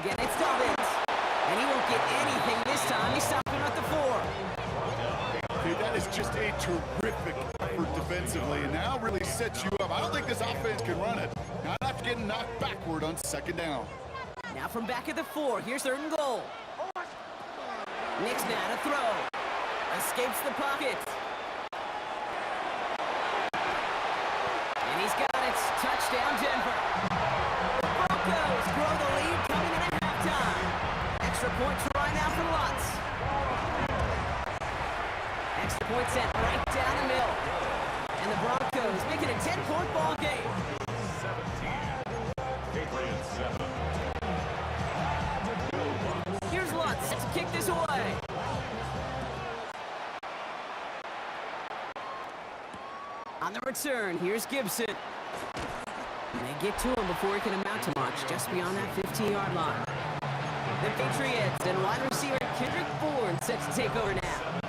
Again, it's Dobbins. And he won't get anything this time. He stopped him at the 4. Okay, that is just a terrific effort defensively, and now really sets you up. I don't think this offense can run it. Not after getting knocked backward on 2nd down. Now from back at the 4, here's 3rd and goal. Nick's now to throw. Escapes the pocket. And he's got it. Touchdown, Denver. The Broncos grow the lead coming in at halftime. Extra point try now for Lutz. Extra point sent right down the middle. And the Broncos make it a 10-point ball game. 17. Patriots 7. Here's Lutz to kick this away. On the return, here's Gibson. And they get to him before he can amount to much, just beyond that 15-yard line. The Patriots and wide receiver Kendrick Bourne set to take over now.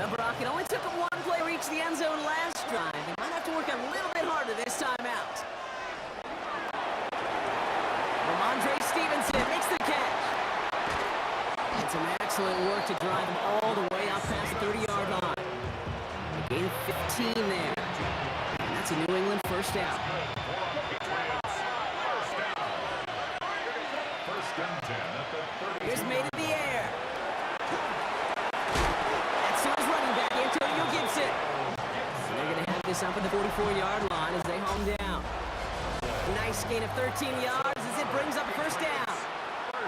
The Brock, it only took them one play to reach the end zone last drive. They might have to work a little bit harder this time out. Ramondre Stevenson makes the catch. And some excellent work to drive him all the way out past the 30-yard line. A gain of 15 there. And that's a New England first down. Here's made in the air. That's to his running back, Antonio Gibson. And they're going to have this up at the 44-yard line as they home down. Nice gain of 13 yards as it brings up first down.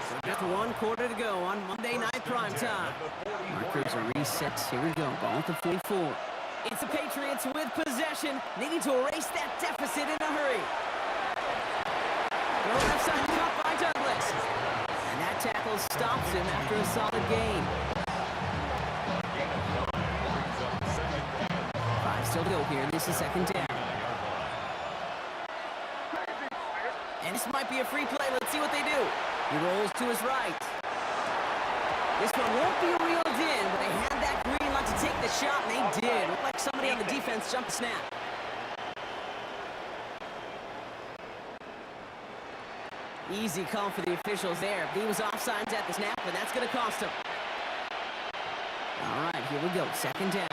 So just 1 quarter to go on Monday Night Primetime. Markers are reset. Here we go. Ball at the 44. It's the Patriots with possession, needing to erase that deficit in a hurry. Throw left side caught by Douglas. And that tackle stops him after a solid gain. 5 still to go here. This is 2nd down. And this might be a free play. Let's see what they do. He rolls to his right. This one won't be reeled in, but they had that green light to take the shot, and they did. Looked like somebody on the defense jumped the snap. Easy call for the officials there. He was offsides at the snap, and that's going to cost him. All right, here we go. 2nd down.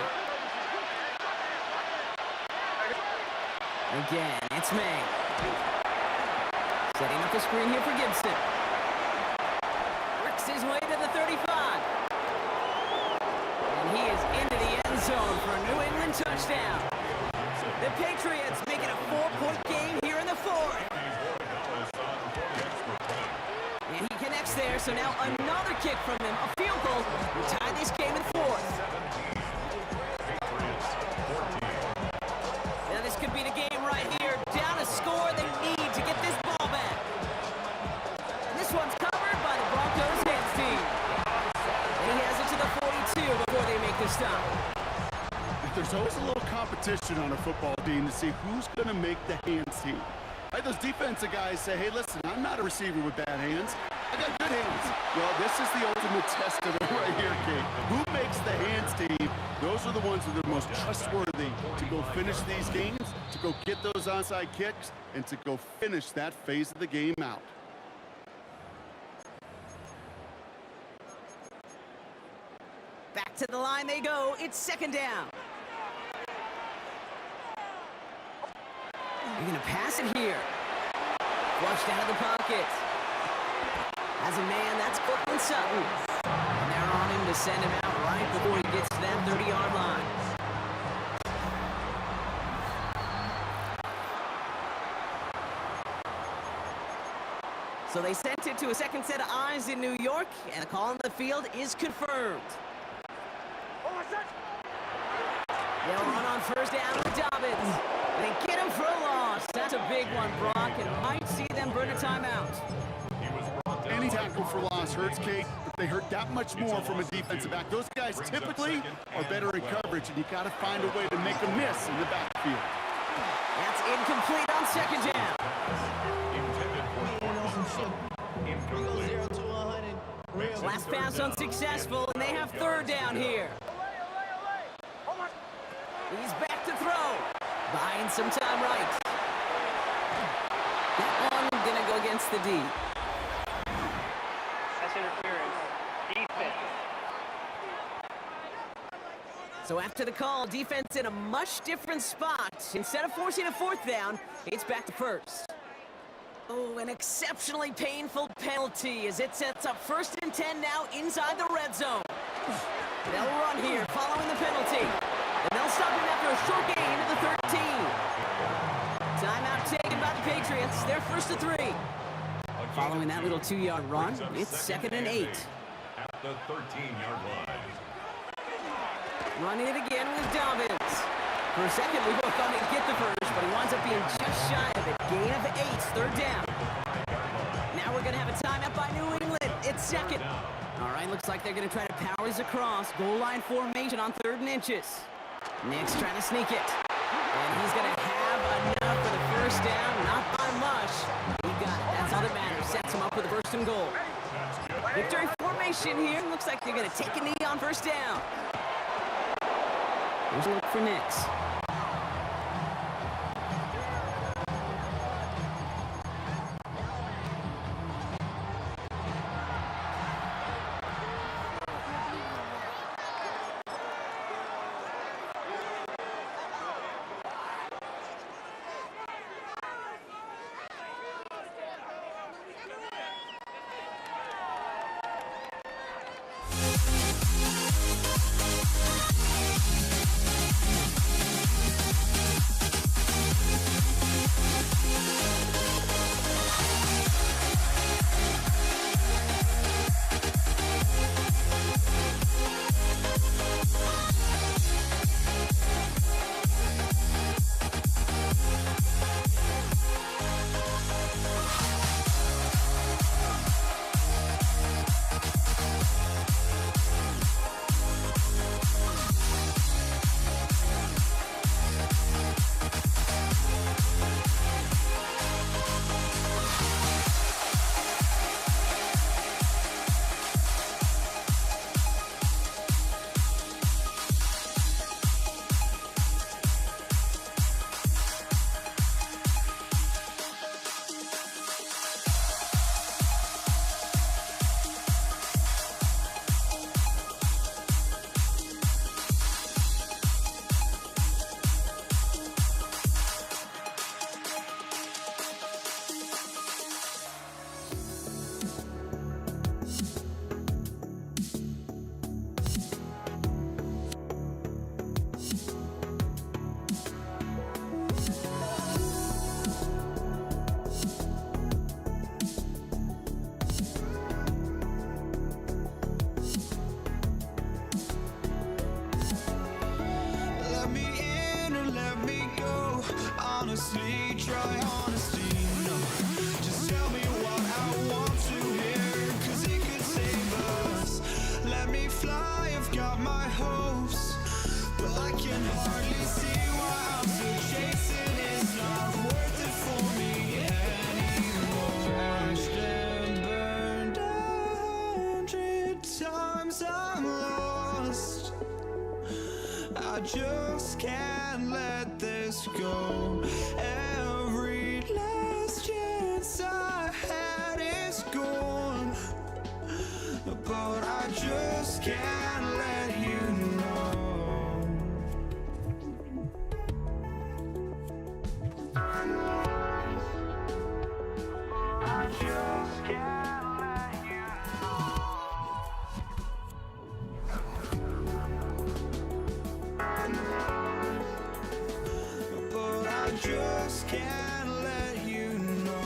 Again, it's May. Setting up the screen here for Gibson. Works his way to the 35. And he is into the end zone for a New England touchdown. The Patriots make it a 4-point game here in the 4th. And he connects there, so now another kick from him, a field goal, to tie this game in 4th. Now this could be the game right here. Down a score, they need to get this ball back. And this one's covered by the Broncos hands team. And he has it to the 42 before they make the stop. there's always a little competition on a football team to see who's going to make the hands team. Right, those defensive guys say, hey, listen, I'm not a receiver with bad hands. I got good hands. Well, this is the ultimate test of it right here, Kate. Who makes the hands team? Those are the ones that are the most trustworthy to go finish these games, to go get those onside kicks, and to go finish that phase of the game out. Back to the line they go. It's second down. You're going to pass it here. Flushed out of the pocket. As a man, that's Courtland Sutton. And they're on him to send him out right before he gets to that 30-yard line. So they sent it to a second set of eyes in New York, and the call on the field is confirmed. They'll run on first down with Dobbins. They get him for a loss. That's a big one, Brock, and might see them burn a timeout. Any tackle for loss hurts, Kate, but they hurt that much more from a defensive back. Those guys typically are better in coverage, and you got to find a way to make a miss in the backfield. That's incomplete on second down. Last pass unsuccessful, and they have third down here. He's back to throw. Buying some time right. That one gonna go against the D. That's interference. Defense. So after the call, defense in a much different spot. Instead of forcing a fourth down, it's back to first. Oh, an exceptionally painful penalty as it sets up 1st and 10 now inside the red zone. They'll run here following the penalty. And they'll stop him after a short gain to the 13. Timeout taken by the Patriots. They're 1st and 3. Following that little 2-yard run, it's 2nd and 8. At the 13-yard line. Running it again with Dobbins. For a second, we both thought he'd get the first, but he winds up being just shy of it. Gain of 8, third down. Now we're going to have a timeout by New England. It's second. All right, looks like they're going to try to power this across. Goal line formation on 3rd and inches. Nick's trying to sneak it. And he's going to have enough for the first down. Not by much. He got it. That's all that matters. Sets him up with a 1st and goal. Victory formation here. Looks like they're going to take a knee on 1st down. Here's a look for Nix. just can't let this go. Every last chance I had is gone, but I just can't let you know. I just can't let you know. But I just can't let you know.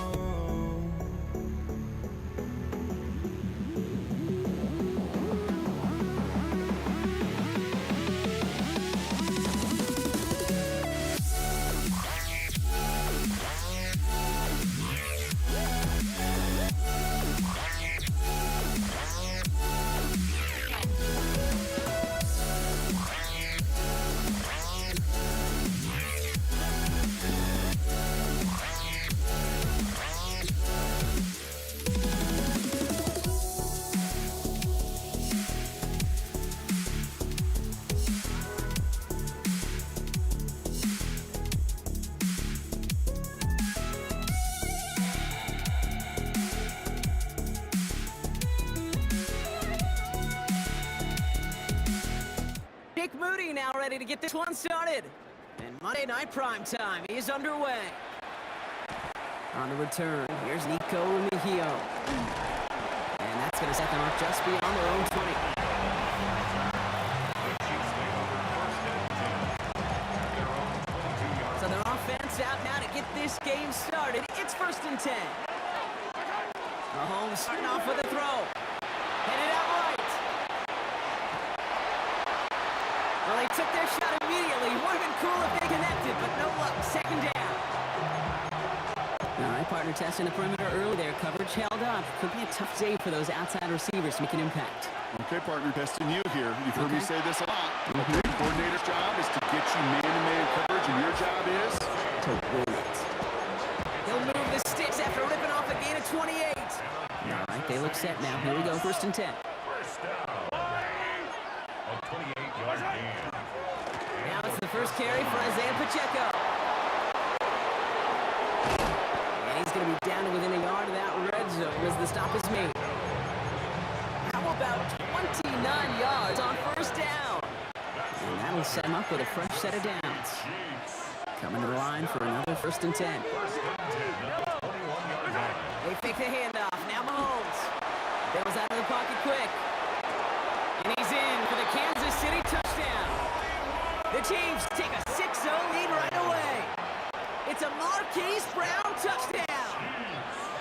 Nick Moody now ready to get this one started. And Monday Night Primetime is underway. On the return, here's Nico Mejio. And that's going to set them up just beyond their own 20. So their offense out now to get this game started. It's 1st and 10. Mahomes starting off with a throw. Headed out right. Well, they took their shot immediately. Would have been cool if they connected, but no luck. 2nd down. All right, partner testing the perimeter early there. Coverage held up. Could be a tough day for those outside receivers to make an impact. Okay, partner, testing you here. You've heard me say this a lot. Okay, coordinator's job is to get you man-to-man coverage, and your job is To win it. They'll move the sticks after ripping off a gain of 28. All right, they look set now. Here we go, 1st and 10. First down. A 28-yard gain. Now it's the first carry for Isaiah Pacheco. And he's going to be down to within a yard of that red zone as the stop is made. How about 29 yards on 1st down? And that'll set him up with a fresh set of downs. Coming to the line for another 1st and 10. They fake the handoff. Now Mahomes. Bails out of the pocket quick. And he's in for the Kansas City touchdown. The Chiefs take a 6-0 lead right away. It's a Marquise Brown touchdown.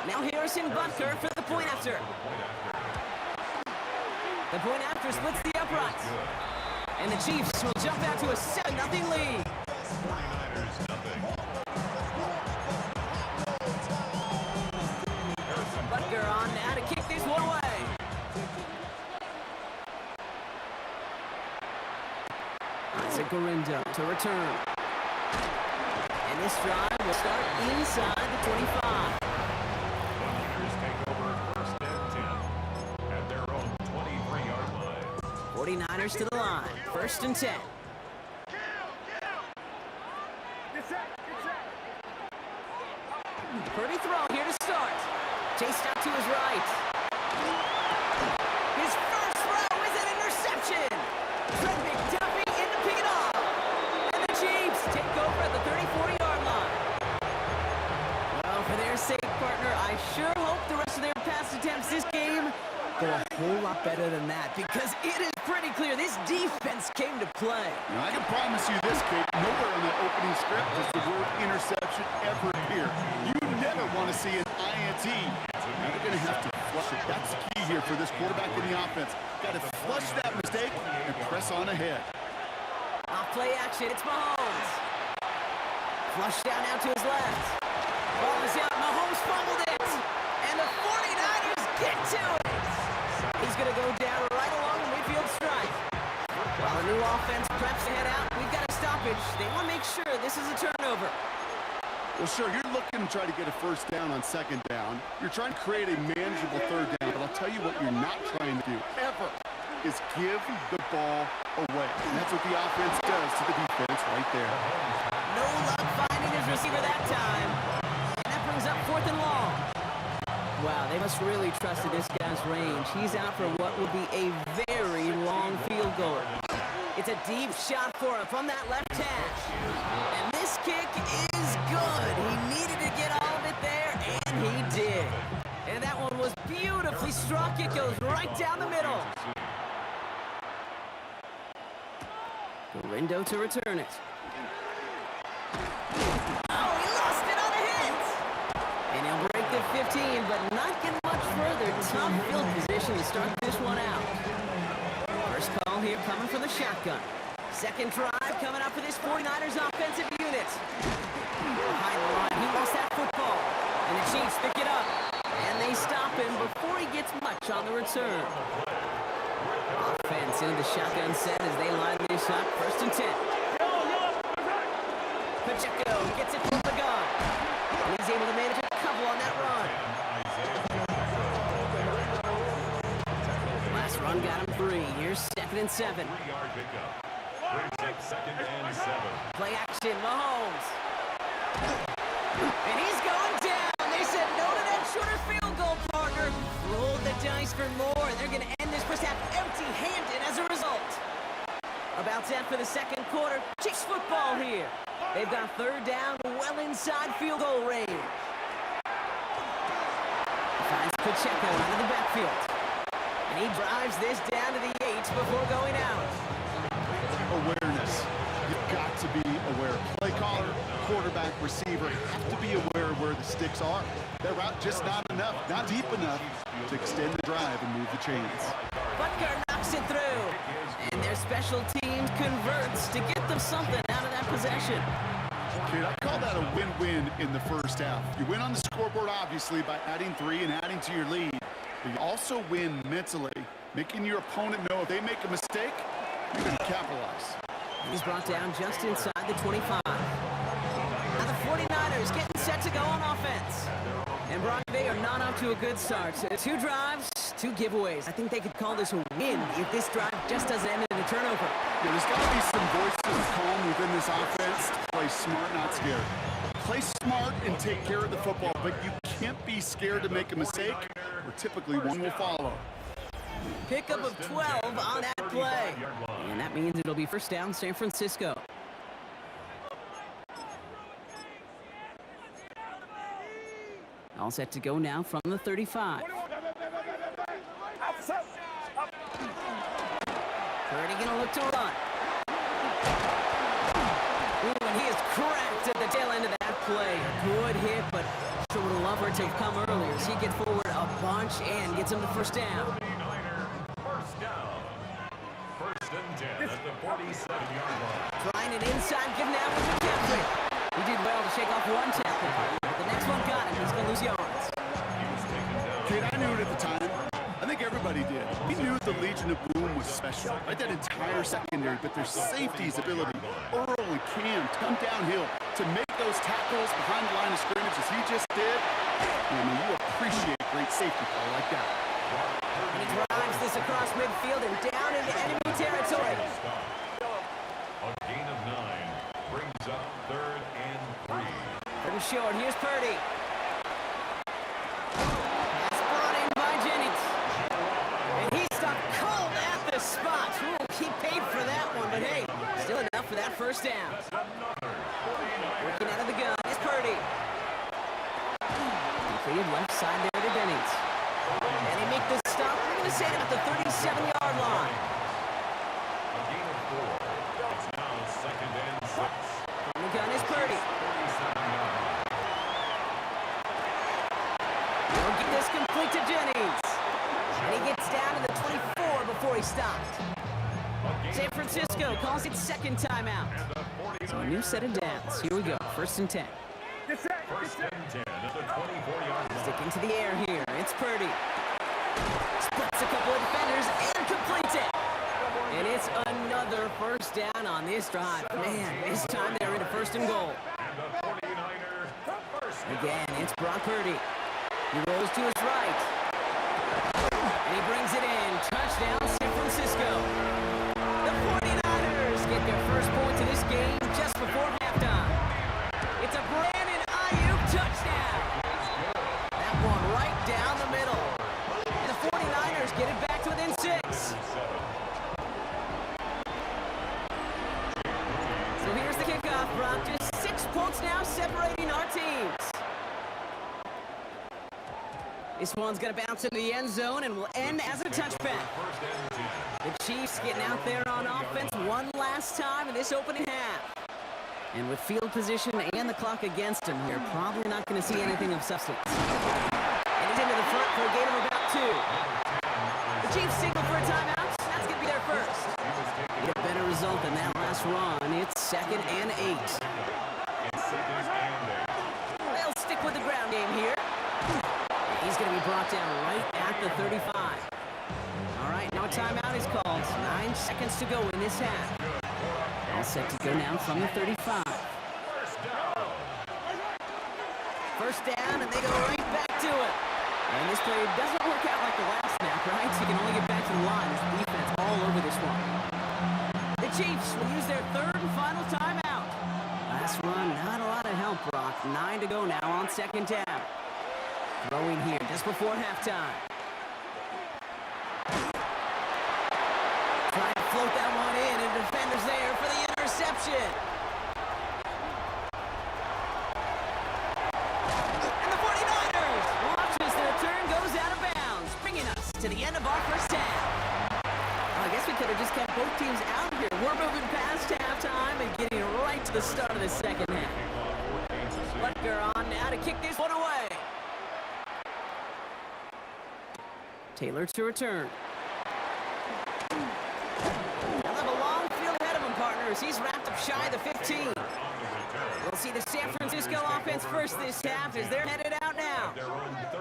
Now Harrison Butker for the point after. The point after splits the uprights. And the Chiefs will jump out to a 7-0 lead. 49ers nothing. Butker on now to kick this one away. Isaac Gorindo to return. And this drive will start inside the 25. Buccaneers take over 1st and 10 at their own 23-yard line. 49ers to the line. 1st and 10. Purdy throw here to start. Chased out to his right. His first throw is an interception. Fred McDuffie in to pick it off. And the Chiefs take over at the 34-yard line. Well, for their sake, partner, I sure hope the rest of their pass attempts this game go a whole lot better than that, because it is pretty clear this defense came to play. Now, I can promise you this, Kate, nowhere in that opening script does the word interception ever appear. You never want to see an INT. Now they're going to have to flush it. That's the key here for this quarterback in the offense. Got to flush that mistake and press on ahead. Off play action, it's Mahomes. Flush down now to his left. Ball is out, Mahomes fumbled it. And the 49ers get to it. He's going to go down right along the midfield stripe. While the new offense preps to head out, we've got a stoppage. They want to make sure this is a turnover. Well, sure, you're looking to try to get a 1st down on 2nd down. You're trying to create a manageable 3rd down, but I'll tell you what you're not trying to do, ever, is give the ball away. And that's what the offense does to the defense right there. No luck finding his receiver that time. And that brings up 4th and long. Wow, they must really trusted this guy's range. He's out for what will be a very long field goal. It's a deep shot for him from that left hash. And this kick is good. He needed to get all of it there, and he did. And that one was beautifully struck. It goes right down the middle. Galindo to return it. Oh, he lost it on a hit. And he'll break the 15, but not get much further. Tough field position to start this one out. First call here coming from the shotgun. Second drive coming up for this 49ers offensive unit. Behind the line, he lost that football. And the Chiefs pick it up. And they stop him before he gets much on the return. Offense into the shotgun set as they line this up. 1st and 10. Pacheco gets it from the gun. And he's able to manage a couple on that run. Last run got him 3. Here's 2nd and 7. 3-yard pickup. Brings up 2nd and 7. Play action, Mahomes. And he's going down. They said no to that shorter field goal, partner. Rolled the dice for more, and they're going to end this first half empty-handed as a result. About set for the second quarter. Chiefs football here. They've got 3rd down, well inside field goal range. Finds Pacheco out of the backfield. And he drives this down to the 8 before going out. Awareness. You've got to be aware. Play caller, quarterback, receiver have to be aware of where the sticks are. That route just not enough, not deep enough to extend the drive and move the chains. Butker knocks it through. And their special teams converts to get them something out of that possession. Kid, I call that a win-win in the first half. You win on the scoreboard, obviously, by adding 3 and adding to your lead. But you also win mentally, making your opponent know if they make a mistake, you're going to capitalize. He's brought down just inside the 25. Now the 49ers getting set to go on offense. And Brock, they are not off to a good start. So 2 drives, 2 giveaways. I think they could call this a win if this drive just doesn't end in a turnover. Yeah, there's got to be some voices of calm within this offense. Play smart, not scared. Play smart and take care of the football, but you can't be scared to make a mistake, or typically one will follow. Pickup of 12 on that play. And that means it'll be 1st down, San Francisco. All set to go now from the 35. Purdy gonna look to run. Ooh, and he is cracked at the tail end of that play. Good hit, but sure would have loved for it to have come earlier as he gets forward a bunch and gets him the 1st down. 1st down. 1st and 10 at the 47-yard line. Trying it inside, giving out with McCaffrey. He did well to shake off 1 tackle. The next one got him. He's going to lose yards. Kid, I knew it at the time. I think everybody did. We knew the Legion of Boom was special. Right, that entire secondary, but their safety's ability, Earl and Cam, to come downhill to make those tackles behind the line of scrimmage as he just did. I mean, you appreciate great safety play like that. And he drives this across midfield and down into enemy territory. A gain of 9 brings up 3rd and 3. 3rd and short. Here's Purdy. Pass brought in by Jennings. And he stopped cold at the spot. Ooh, he paid for that one, but hey, still enough for that 1st down. Working out of the gun is Purdy. Completed left side there to Jennings. And they make the stop. We're going to say it at the 37-yard line. A gain of 4. It's now 2nd and 6. From the gun is Purdy. 37-yard line. He'll get this complete to Jennings. And he gets down to the 24 before he stopped. San Francisco calls it 2nd timeout. So a new set of downs. Here we go. 1st and 10. 1st and 10 at the 24-yard line. Stick into the air here. It's Purdy. Splits a couple of defenders and completes it. And it's another 1st down on this drive. Man, this time they're into 1st and goal. And the 49er first. Again, it's Brock Purdy. He rolls to his right. And he brings it in. Touchdown, San Francisco. This one's going to bounce into the end zone and will end as a touchback. The Chiefs getting out there on offense one last time in this opening half. And with field position and the clock against him, you're probably not going to see anything of substance. And he's into the front for a gain of about 2. The Chiefs signal for a timeout. That's going to be their first. Get a better result than that last run. It's 2nd and 8. They'll stick with the ground game here. He's going to be brought down right at the 35. All right, now a timeout is called. 9 seconds to go in this half. All set to go now from the 35. First down, and they go right back to it. And this play doesn't work out like the last snap, right? So you can only get back to the line as the defense all over this one. The Chiefs will use their 3rd and final timeout. Last run, not a lot of help, Brock. 9 to go now on 2nd down. Throwing here just before halftime. Trying to float that one in, and the defender's there for the interception. And the 49ers watch as the return goes out of bounds, bringing us to the end of our first half. I guess we could have just kept both teams out here. We're moving past halftime and getting right to the start of the second half. Butker on now to kick this one away. Taylor to return. They'll have a long field ahead of him, partners. He's wrapped up shy of the 15. We'll see the San Francisco offense first this half as they're headed out now.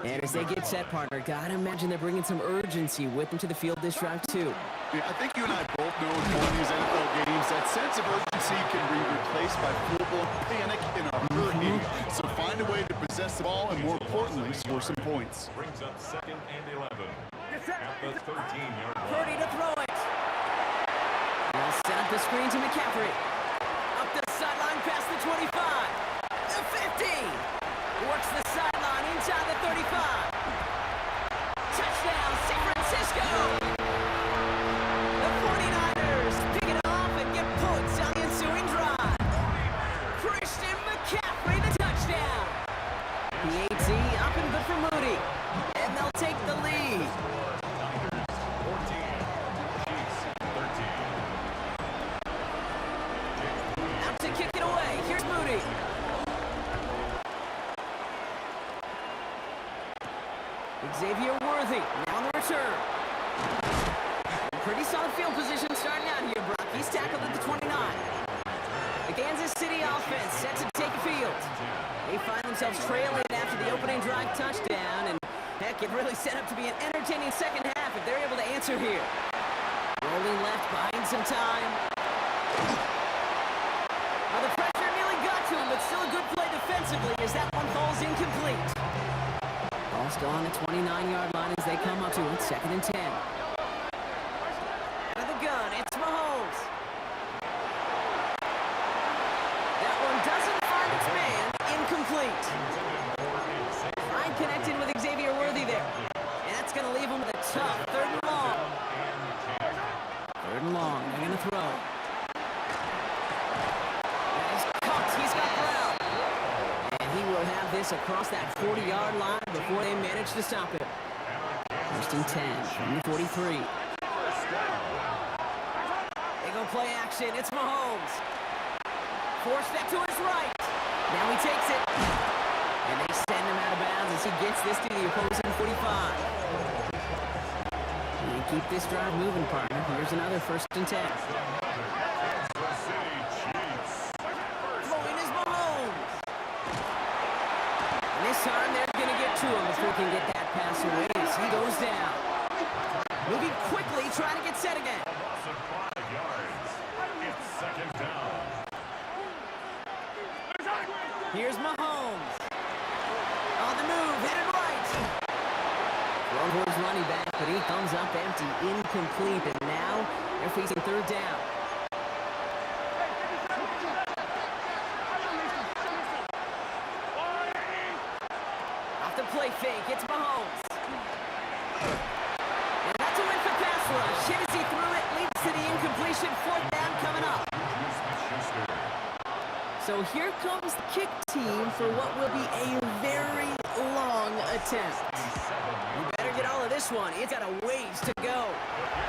And as they get set, partner, gotta imagine they're bringing some urgency with them to the field this drive, too. Yeah, I think you and I both know in playing these NFL games that sense of urgency can be replaced by full-blown panic in a hurry. So find a way to possess the ball and, more importantly, score some points. Brings up 2nd and 11 at the 13-yard line. Purdy to throw it. They'll set up the screen to McCaffrey. Up the sideline past the 25. The 50. Works the sideline inside the 35. Touchdown, San Francisco. The 49ers pick it off and get points on the ensuing drive. Christian McCaffrey, the touchdown. The AT up and good for Moody. And they'll take the lead. 14, Chiefs 13. Out to kick it away. Here's Moody. Xavier Worthy now on the return. Pretty solid field position starting out here, Brock. He's tackled at the 29. The Kansas City offense set to take the field. They find themselves trailing after the opening drive touchdown, and heck, it really set up to be an entertaining second half if they're able to answer here. Rolling left, buying some time. Well, the pressure nearly got to him, but still a good play defensively as that one falls incomplete. Ball still on the 29-yard line as they come up to it, 2nd and 10. Out of the gun, it's Mahomes. That one doesn't find its man, incomplete. Fine connected with Xavier Worthy there. And that's going to leave him with a tough 3rd and long. 3rd and long, they're going to throw. He's caught, he's got ground. And he will have this across that 40-yard line before they manage to stop it. 1st and 10 from the 43. They go play action. It's Mahomes. 4-step to his right. Now he takes it. And they send him out of bounds as he gets this to the opposing 45. And keep this drive moving, partner. Here's another 1st and 10. Throwing is Mahomes. And this time they're going to get to him before he can get that pass away as he goes down. Moving quickly, trying to get set again. Loss of 5 yards. It's 2nd down. Here's Mahomes. On the move, headed right. Thrown for his running back, but he comes up empty, incomplete, and now they're facing 3rd down. Off the play fake, it's Mahomes. And that's a win for pass rush. Hit as he threw it, leads to the incompletion. 4th down coming up. So here comes the kick team for what will be a very long attempt. You better get all of this one. It's got a ways to go.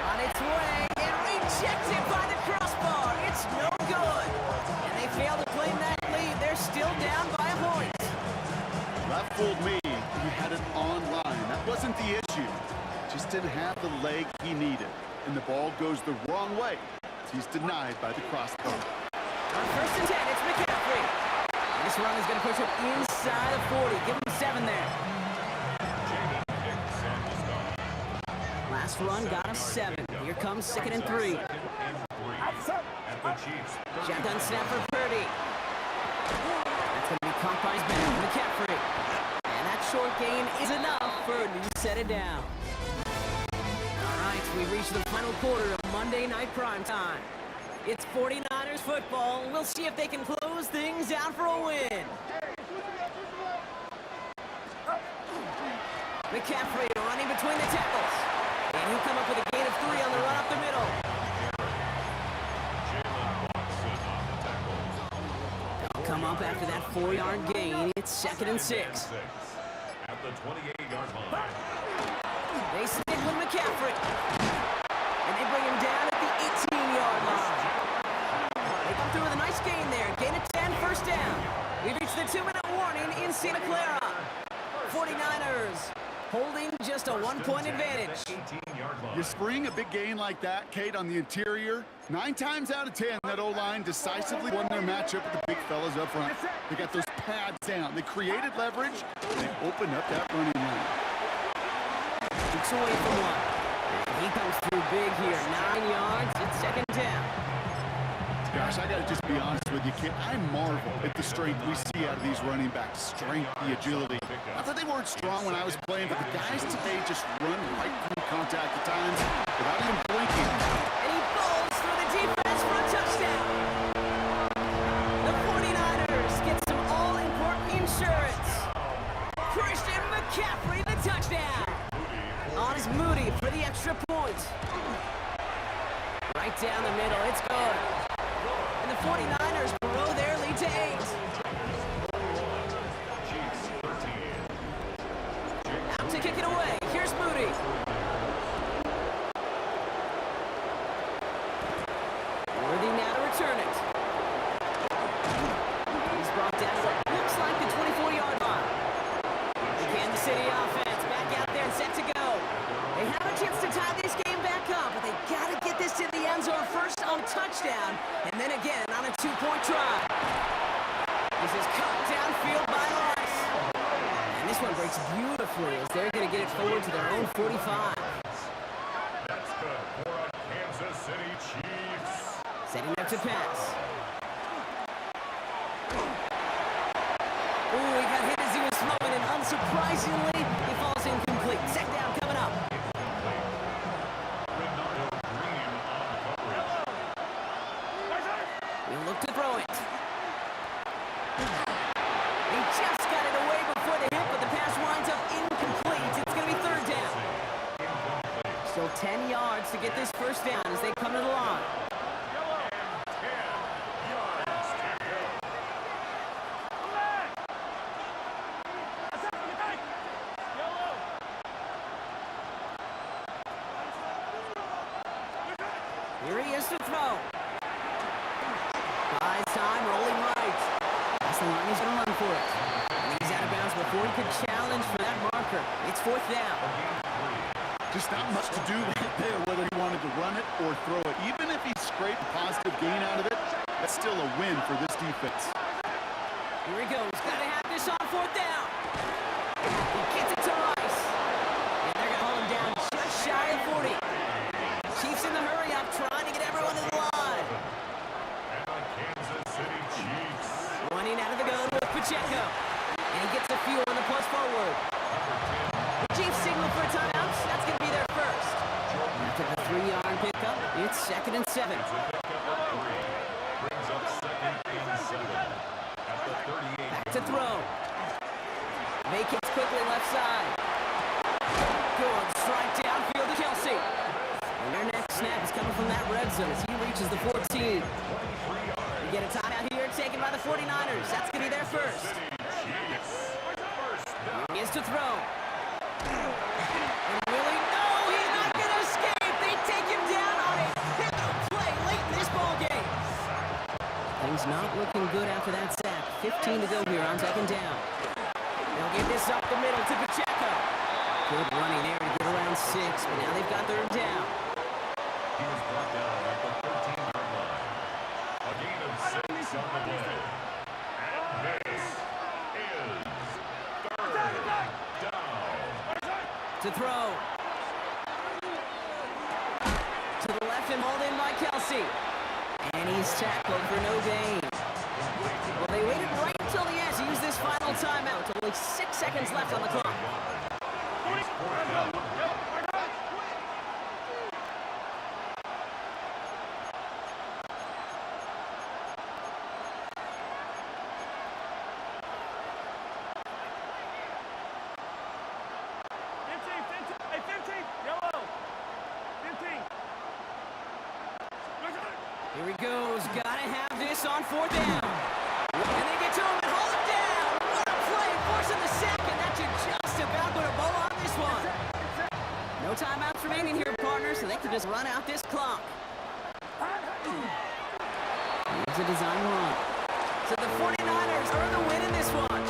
On its way, and rejected by the crossbar. It's no good. And they fail to claim that lead. They're still down by a point. That fooled me. He had it online. That wasn't the issue. Just didn't have the leg he needed. And the ball goes the wrong way. He's denied by the crossbar. On 1st and 10, it's McCaffrey. This run is going to push him inside of 40. Give him 7 there. Last run got him 7. Here comes 2nd and 3. Shotgun snap for Purdy. That's going to be caught by McCaffrey. And that short gain is enough for a new set it down. All right, we reach the final quarter of Monday Night Primetime. It's 49ers football. We'll see if they can close things out for a win. McCaffrey running between the tackles. And he'll come up with a gain of 3 on the run up the middle. They'll come up after that 4-yard gain. It's 2nd and 6. At the 28-yard line. They stick with McCaffrey. And they bring him down at the 18-yard line. They come through with a nice gain there. Gain of 10, 1st down. We've reached the 2-minute warning in Santa Clara. 49ers holding just a 1-point advantage. You spring a big gain like that, Kate, on the interior. 9 times out of 10, that O-line decisively won their matchup with the big fellas up front. They got those pads down. They created leverage, and they opened up that running lane. It's away from 1. He comes through big here. 9 yards. It's 2nd down. Gosh, I got to just be honest with you, kid. I marvel at the strength we see out of these running backs. Strength, the agility. I thought they weren't strong when I was playing, but the guys today just run right through contact at times without even blinking. And he falls through the defense for a touchdown. The 49ers get some all-important insurance. Christian McCaffrey, the touchdown. On is Moody for the extra point. Right down the middle, it's good. And the 49ers grow their lead to 8. Out to kick it away. Here's Moody. Worthy now to return it. He's brought down what looks like the 24-yard line. The Kansas City offense back out there and set to go. They have a chance to tie this game back up, but they got to get this to the end zone first on touchdown, and then again on a 2-point try. This is cut downfield by Rice. And this one breaks beautifully as they're going to get it forward to their own 45. That's good for a Kansas City Chiefs. Setting up to pass. Ooh, he got hit as he was throwing, and unsurprisingly, he falls incomplete. Second down coming up. He'll look to throw it. He just got it away before the hit, but the pass winds up incomplete. It's going to be 3rd down. Still 10 yards to get this 1st down as they come to the line. Here he is to throw. Buys time, rolling right. That's the line, he's going to run for it. And he's out of bounds before he could challenge for that marker. It's 4th down. Just not much to do right there, whether he wanted to run it or throw it. Even if he scraped a positive gain out of it, that's still a win for this defense. Here he goes. Got to have this on 4th down. He gets it to Rice. And they're going to hold him down just shy of 40. Chiefs in the hurry up, trying to get everyone to the line. And the Kansas City Chiefs. Running out of the gun with Pacheco. And he gets a few on the push forward. The Chiefs signal for a timeout. That's going to be their first. After the 3-yard pickup, it's 2nd and 7. Brings up 2nd and 7. At the 38. Back to throw. Vacates quickly left side. Good strike downfield to Kelsey. And their next snap is coming from that red zone as he reaches the 14. We get a timeout here taken by the 49ers. That's going to be their first. Here He is to throw. And really, no, he's not going to escape. They take him down on a pivotal play late in this ballgame. Things not looking good after that sack. 15 to go here on second down. They'll get this up the middle to Pacheco. Good running there to get around 6, but now they've got third down. He was brought down at the 13-yard line. A gain of 6 on the play. And this is third down. To throw. To the left and hauled in by Kelsey. And he's tackled for no gain. Well, they waited right until the end to use this final timeout. With only 6 seconds left on the clock. He's fourth down. Here he goes. Gotta have this on fourth down. And they get to him and hold him down. What a play. Forcing the sack, and that should just about put a bow on this one. No timeouts remaining here, partners, so they can just run out this clock. Here's a design run. So the 49ers earn the win in this one.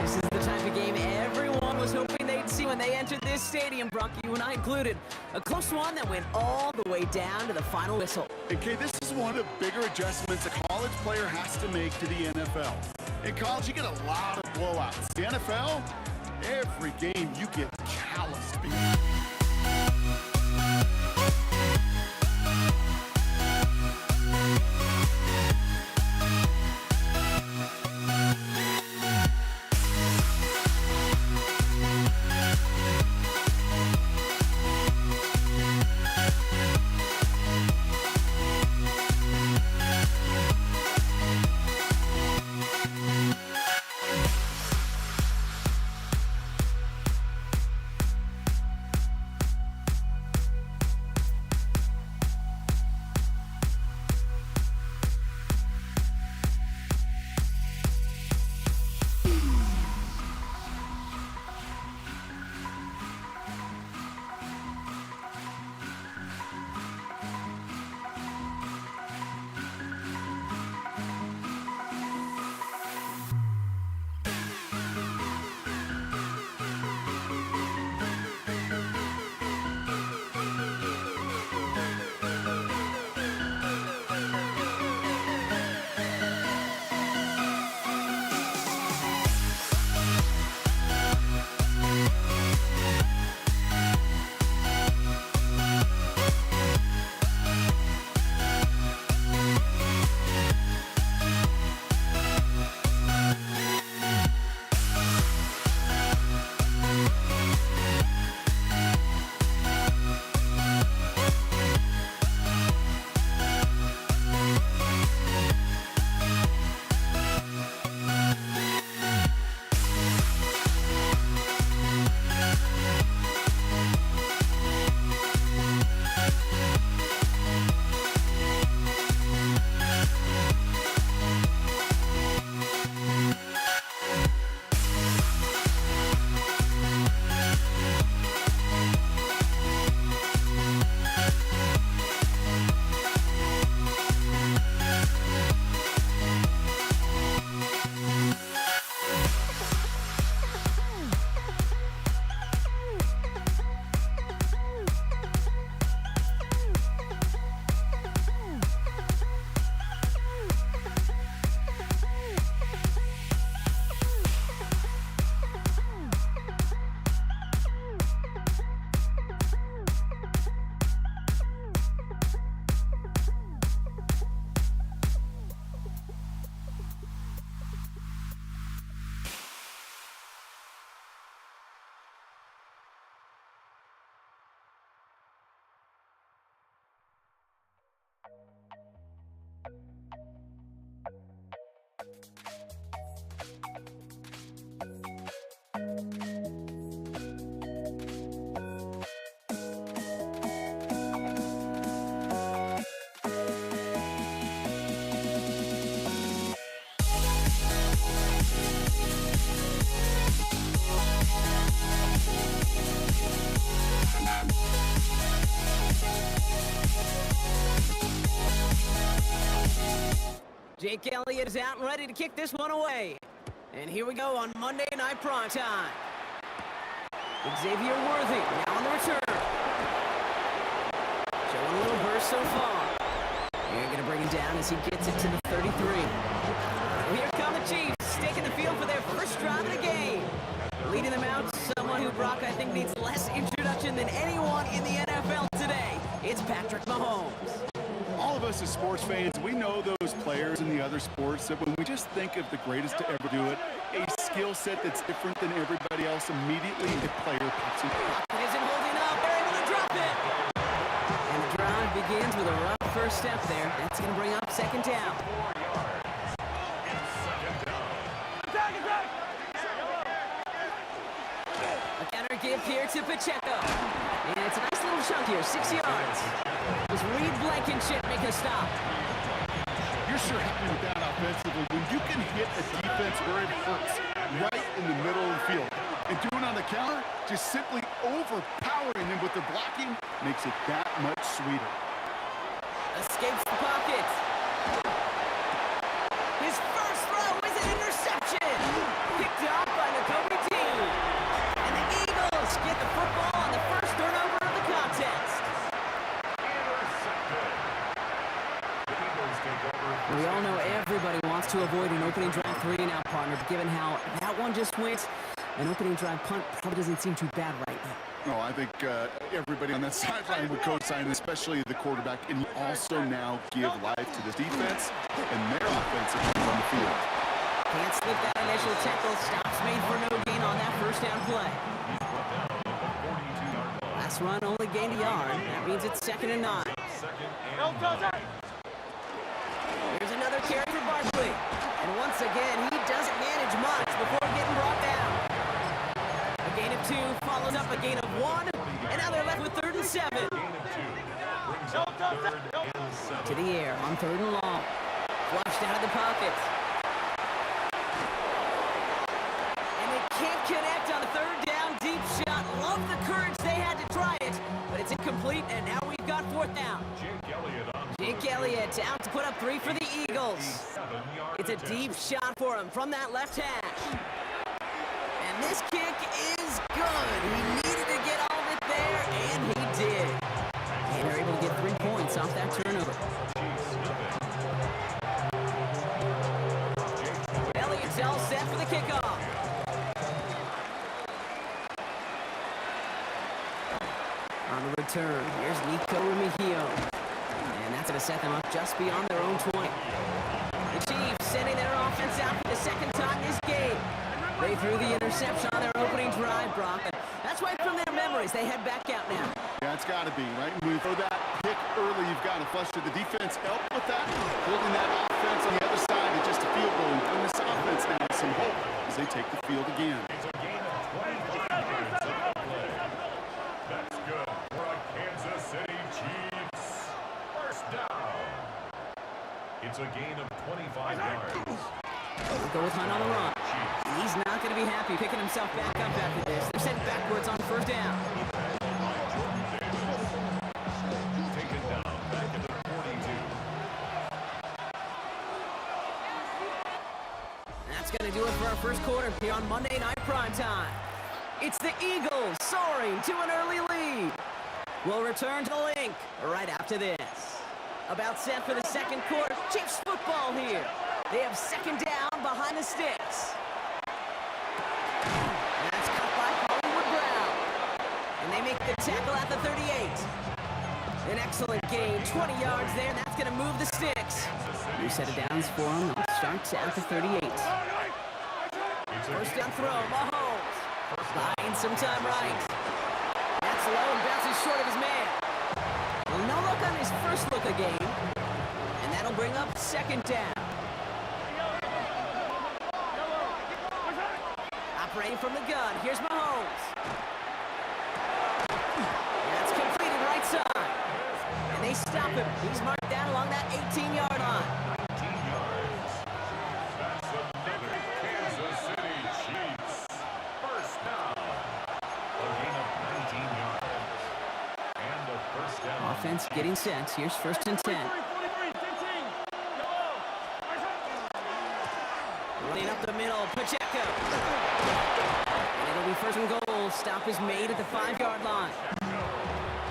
This is the type of game everyone was hoping they'd see when they entered this stadium, Brock, you and I included. A close one that went all the way down to the final whistle. And Kay, this is one of the bigger adjustments a college player has to make to the NFL. In college, you get a lot of blowouts. The NFL, every game you get calloused. Jake Elliott is out and ready to kick this one away. And here we go on Monday Night Primetime. Xavier Worthy now on the return. Showing a little burst so far. They're going to bring him down as he gets it to the 33. Here come the Chiefs, taking the field for their first drive of the game. Leading them out, someone who, Brock, I think needs less introduction than anyone in the NFL today. It's Patrick Mahomes. All of us as sports fans, we know those players in the other sports that when we just think of the greatest to ever do it, a skill set that's different than everybody else, immediately the player pops in. It isn't holding up. They're able to drop it. And the drive begins with a rough first step there. That's going to bring up second down. A counter give here to Pacheco. And it's a nice little chunk here, 6 yards. It was Reed Blankenship making a stop. You're sure happy with that offensively when you can hit a defense where it hurts, right in the middle of the field. And doing on the counter, just simply overpowering them with their blocking makes it that much sweeter. Escapes the pocket. His first throw is an interception. Picked up by Nakobe Dean. And the Eagles get the football on the first turnover of the contest. We all know everybody wants to avoid an opening drive 3-and-out, partner, but given how that one just went, an opening drive punt probably doesn't seem too bad right now. No, I think everybody on that sideline would co-sign, especially the quarterback, and also now give life to this defense and their offensive on the field. Can't slip that initial tackle. Stops made for no gain on that first down play. Last run only gained a yard. That means it's 2nd and 9. Here's another carry for Barkley. And once again, he doesn't manage much before getting brought down. A gain of 2 follows up a gain of 1. And now they're left with 3rd and 7. To the air on 3rd and long. Flushed out of the pocket. And they can't connect on the 3rd down deep shot. Love the courage they had to try it. But it's incomplete, and now we've got 4th down. Jake Elliott out to put up 3 for the Eagles. It's a deep shot for him from that left hash. And this kick is good. He needed to get all of it there, and he did. And they're able to get 3 points off that turnover. Elliott's all set for the kickoff. On the return, here's Nico Remigio. And that's going to set them up just beyond their own 20. The Chiefs sending their offense out for the 2nd time this game. They threw the interception on their opening drive, Brock. That's right from their memories. They head back out now. Yeah, it's got to be, right? When you throw that pick early, you've got to fluster the defense. Help with that. Holding that offense on the other side and just a field goal. And this offense now some hope as they take the field again. That's good for a Kansas City Chiefs. First down. It's a gain of 25 yards. We'll go with Hunt on the run. He's not going to be happy picking himself back up after this. They're sent backwards on 1st down. Taken down back at the 42. That's going to do it for our first quarter here on Monday Night Primetime. It's the Eagles soaring to an early lead. We'll return to the link right after this. About set for the 2nd quarter. Chiefs football here. They have 2nd down behind the sticks. And that's cut by Hollywood Brown. And they make the tackle at the 38. An excellent gain, 20 yards there, and that's going to move the sticks. New set of downs for them. Starts at the 38. First down throw, Mahomes. Buying some time right. That's low and bounces short of his man. Well, no look on his first look of game. And that'll bring up 2nd down. Operating from the gun, here's Mahomes. That's completed right side. And they stop him. He's marked down along that 18-yard line. 19 yards. That's another Kansas City Chiefs. First down. A gain of 19 yards. And a first down. Offense getting set. Here's 1st and 10. up the middle. Pacheco. And it'll be first and goal. Stop is made at the 5-yard line.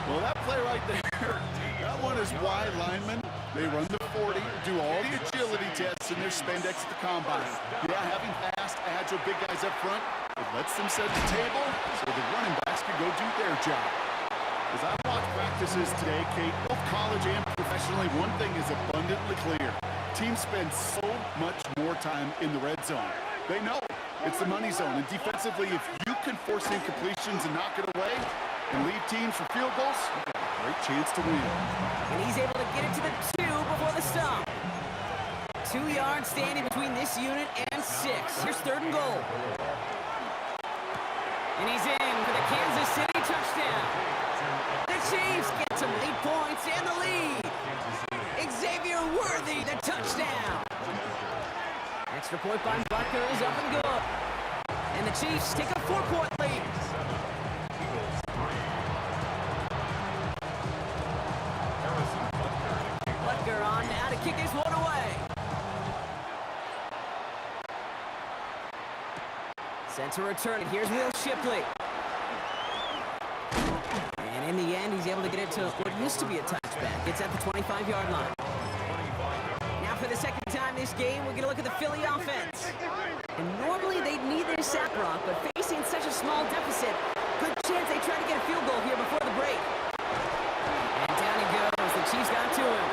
Well, that play right there, that one is wide linemen. They run the 40, do all the agility tests in their spandex at the combine. Yeah, having fast, agile, big guys up front, it lets them set the table so the running backs can go do their job. As I watch practices today, Kate, both college and professionally, one thing is abundantly clear. Teams spend so much more time in the red zone. They know it's the money zone, and defensively, if you can force incompletions and knock it away and leave teams for field goals, you've got a great chance to win. And he's able to get it to the 2 before the stop. 2 yards standing between this unit and 6. Here's third and goal. And he's in for the Kansas City touchdown. The Chiefs get some 8 points and the lead. Xavier Worthy, the touchdown. Extra point by Butker is up and good. And the Chiefs take a 4-point lead. Butker on now to kick this one away. Sent to return it. Here's Will Shipley. And in the end, he's able to get it to what used to be a touchback. It's at the 25-yard line. Now for the second time this game, we're going to look at the Philly offense. And normally they'd need their sack rock, but facing such a small deficit, good chance they try to get a field goal here before the break. And down he goes. The Chiefs got to him.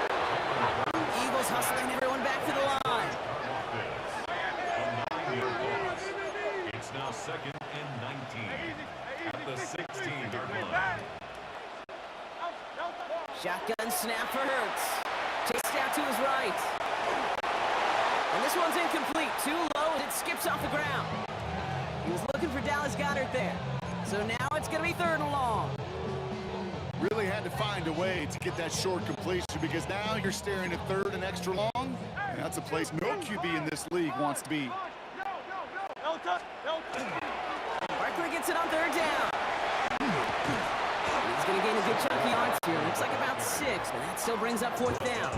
Eagles hustling everyone back to the line. It's now 2nd and 19 at the 16-yard line. Shotgun snap for Hurts. Chased out to his right. And this one's incomplete. Too low as it skips off the ground. He was looking for Dallas Goedert there. So now it's going to be 3rd and long. Really had to find a way to get that short completion because now you're staring at 3rd and extra long. And that's a place no QB in this league wants to be. Barkley gets it on 3rd down. He's going to gain a good chunk of yards here. Looks like about 6, but that still brings up 4th down.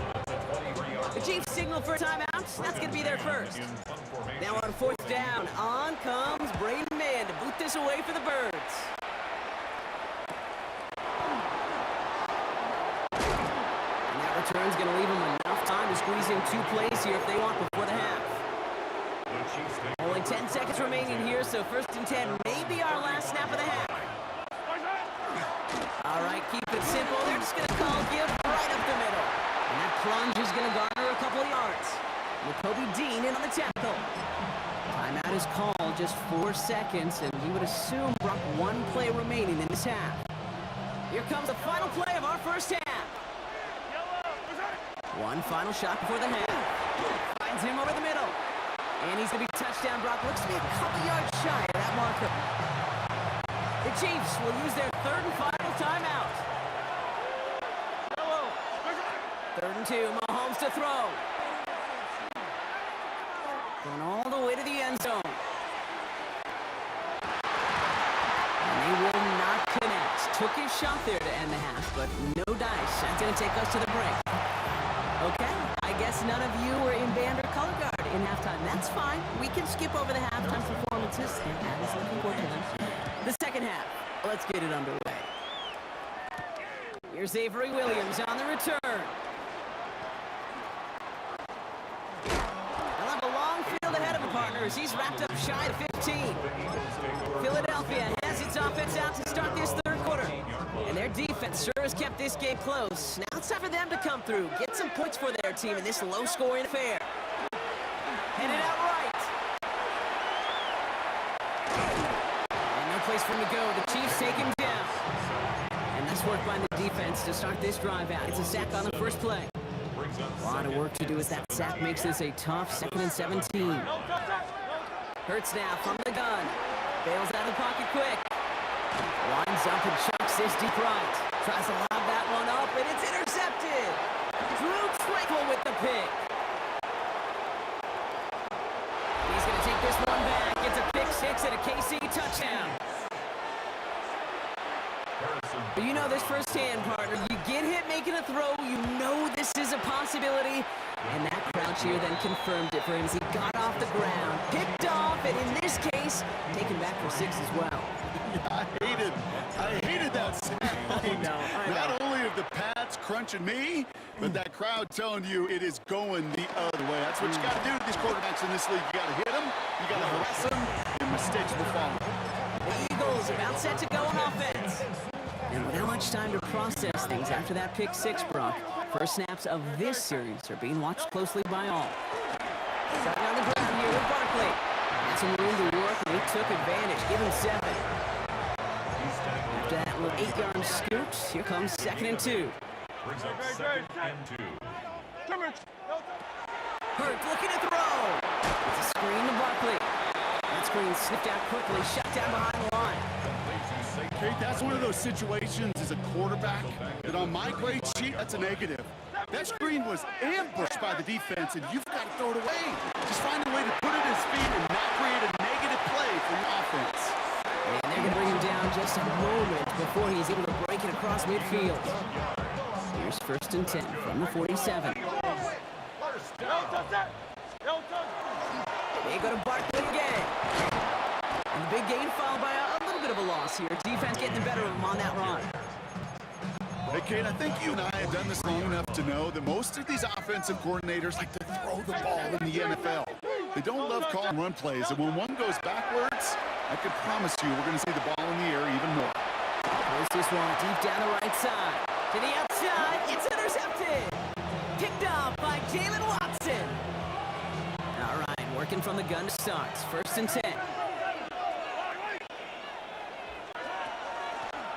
The Chiefs signal for a timeout. That's going to be their first. Now on 4th down, on comes Braden Mann to boot this away for the Birds. And that return's going to leave them enough time to squeeze in 2 plays here if they want before the half. Only 10 seconds remaining here, so 1st and 10 may be our last snap of the half. All right, keep it simple. They're just going to call give right up the middle. And that plunge is going to garner a couple of yards. Kobe Dean in on the tackle. Timeout is called, just 4 seconds, and we would assume Brock 1 play remaining in this half. Here comes the final play of our first half. One final shot before the half. Finds him over the middle. And he's going to be touchdown. Brock looks to be a couple yards shy of that marker. The Chiefs will use their 3rd and final timeout. 3rd and 2, Mahomes to throw. Going all the way to the end zone. And they will not connect. Took his shot there to end the half, but no dice. That's going to take us to the break. Okay, I guess none of you were in band or color guard in halftime. That's fine. We can skip over the halftime performances, and that is looking forward to them. The second half, let's get it underway. Here's Avery Williams on the return. He'll have a long field ahead of him, partners. He's wrapped up shy of 15. Philadelphia has its offense out to start this 3rd quarter. And their defense sure has kept this game close. Now it's time for them to come through, get some points for their team in this low-scoring affair. Headed out right. And no place for him to go. The Chiefs take him down. And nice work by the defense to start this drive out. It's a sack on the first play. A lot of work to do as that sack makes this a tough 2nd and 17. Hurts now from the gun. Bails out of the pocket quick. Lines up and chucks this deep right. Tries to lob that one up, and it's intercepted. Drew Tranquill with the pick. He's going to take this one back. It's a pick 6 and a KC touchdown. But you know this firsthand, partner. You get hit making a throw, you know this is a possibility, and that crowd cheer then confirmed it for him as he got off the ground, picked off, and in this case, taken back for 6 as well. I hated that sound. I know. Not only of the pads crunching me, but that crowd telling you it is going the other way. That's what you got to do to these quarterbacks in this league. You got to hit them, you got to harass them, and mistakes will follow. The Eagles about set to go on offense. And without much time to process things after that pick 6, Brock, first snaps of this series are being watched closely by all. Starting on the ground here with Barkley. Had some room to work, and he took advantage. Give him 7. After that little 8-yard scoot, here comes 2nd and 2. Brings up 2nd and 2. Hurts looking to throw. It's a screen to Barkley. That screen sniffed out quickly, shut down behind the line. Kate, that's one of those situations as a quarterback that on my grade sheet, that's a negative. That screen was ambushed by the defense, and you've got to throw it away. Just find a way to put it at his feet and not create a negative play for your offense. And they're going to bring him down just a moment before he's able to break it across midfield. Here's 1st and 10 from the 47. They go to Barkley again. And the big gain followed by a little bit of a loss here. Defense getting the better of him on that run. Hey, Kate, I think you and I have done this long enough to know that most of these offensive coordinators like to throw the ball in the NFL. They don't love calling run plays, and when one goes backwards, I can promise you we're going to see the ball in the air even more. There's this one deep down the right side. To the outside, it's intercepted. Picked off by Jalen Watson. All right, working from the gun starts. 1st and 10.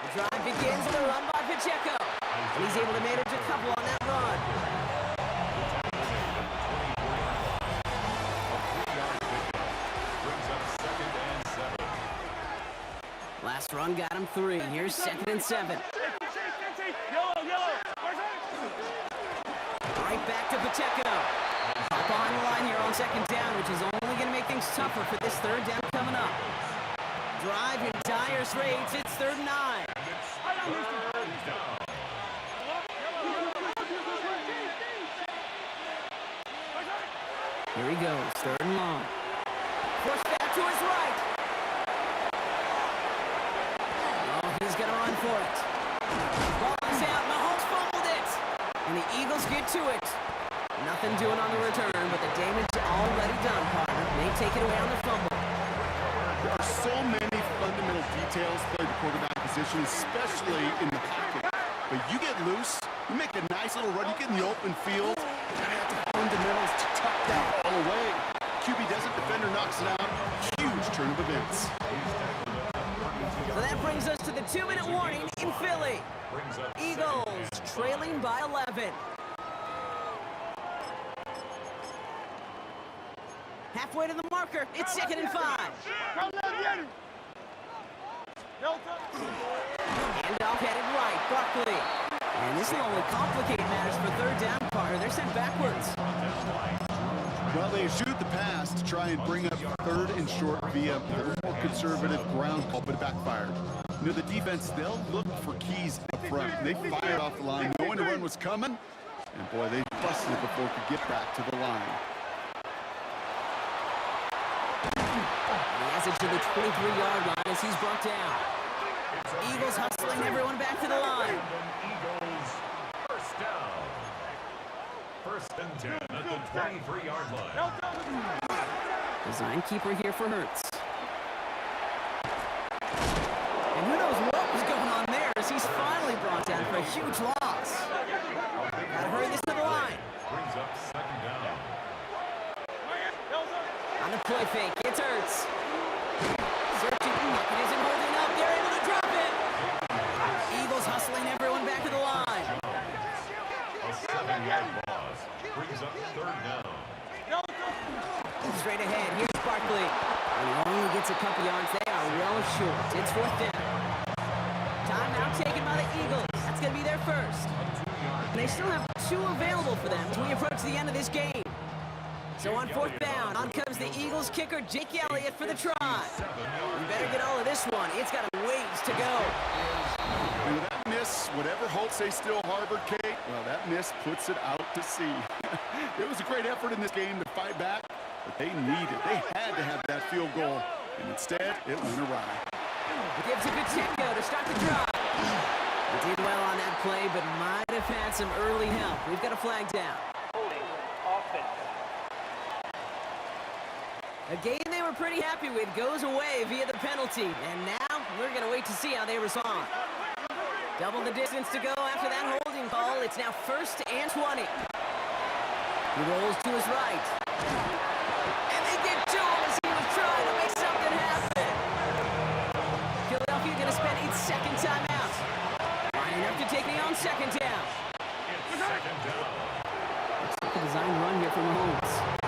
The drive begins with a run by Pacheco. And he's able to manage a couple on that run. Brings up 2nd and 7. Last run got him 3. Here's 2nd and 7. Right back to Pacheco. Up behind the line here on 2nd down, which is only going to make things tougher for this 3rd down coming up. Drive in dire straits. It's 3rd and 9. Here he goes, 3rd and long. Forced back to his right. Oh, he's going to run for it. Ball is out. Mahomes fumbled it. And the Eagles get to it. Nothing doing on the return, but the damage already done, partner. They take it away on the fumble. There are so many fundamental details play the quarterback position, especially in the pocket. But you get loose, you make a nice little run, you get in the open field, you gotta have the fundamentals to tuck that ball away. QB doesn't, defender knocks it out. Huge turn of events. So that brings us to the 2-minute warning in Philly. Eagles trailing by 11. Halfway to the marker, it's 2nd and 5. Handoff headed right, Barkley. And this will only complicate matters for 3rd down, partner. They're sent backwards. Well, they shoot the pass to try and bring up 3rd and short via a little more conservative ground call, but it backfired. You know, the defense, they'll look for keys up front. They fired off the line, knowing the run was coming, and boy, they busted it before it could get back to the line. He has it to the 23-yard line as he's brought down. Eagles hustling everyone back to the line. Eagles, 1st down. 1st and 10 at the 23-yard line. Design keeper here for Hurts. And who knows what was going on there as he's finally brought down for a huge loss. Gotta hurry this to the line. Brings up 2nd down. On the play fake, it's Hurts. Searching, it isn't holding up. They're able to drop it. Eagles hustling everyone back to the line. A 7-yard loss. Brings up 3rd down. Straight ahead, here's Barkley. And he only gets a couple yards. They are well short. It's 4th down. Timeout taken by the Eagles. That's going to be their first. And they still have 2 available for them as we approach the end of this game. So on 4th down, on comes the Eagles kicker, Jake Elliott, for the try. We better get all of this one. It's got a ways to go. And that miss, whatever hopes they still harbored, Kate, well, that miss puts it out to sea. It was a great effort in this game to fight back, but they had to have that field goal, and instead, it went awry. Gives it to Pacheco to start the drive. He did well on that play, but might have had some early help. We've got a flag down. Holding offense. A game they were pretty happy with goes away via the penalty. And now we're going to wait to see how they respond. Double the distance to go after that holding call. It's now 1st and 20. He rolls to his right. And they get to him as he was trying to make something happen. Philadelphia going to spend its second timeout. Lining up to take me on second down. It's second down. Looks like a designed run here from Mahomes.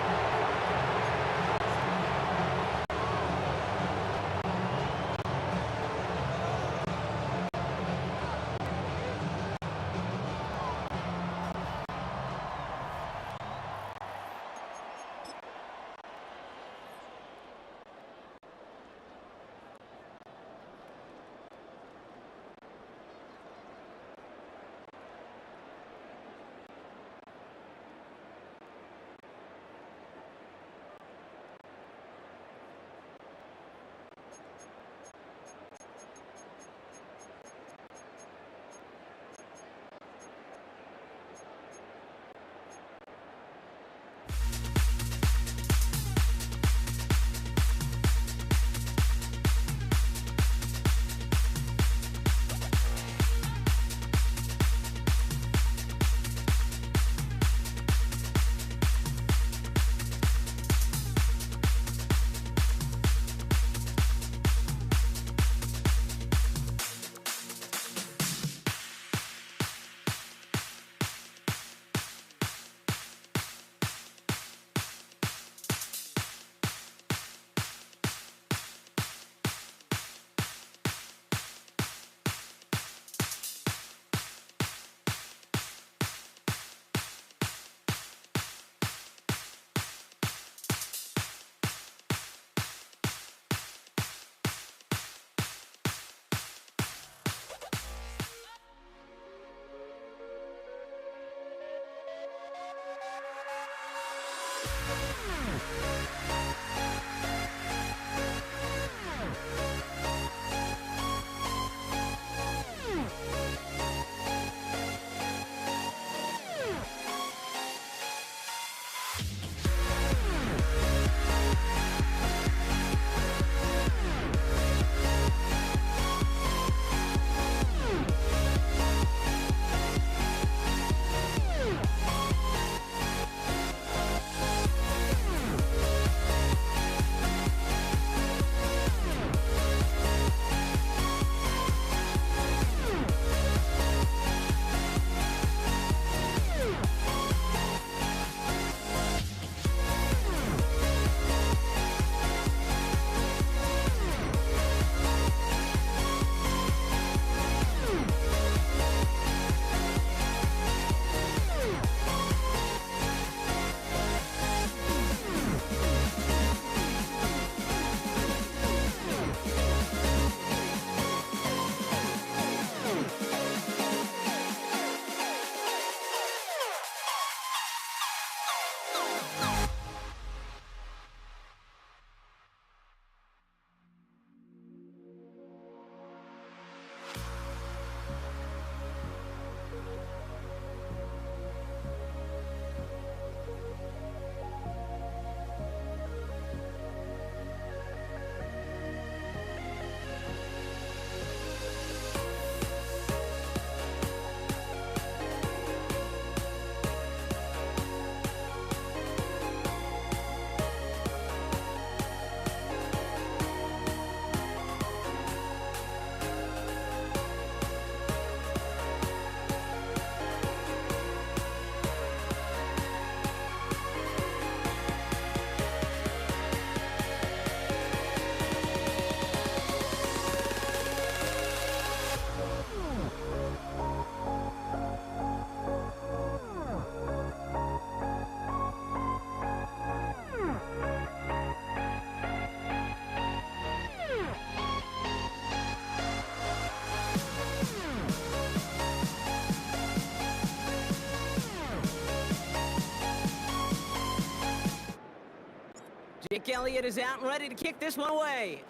Elliott is out and ready to kick this one away.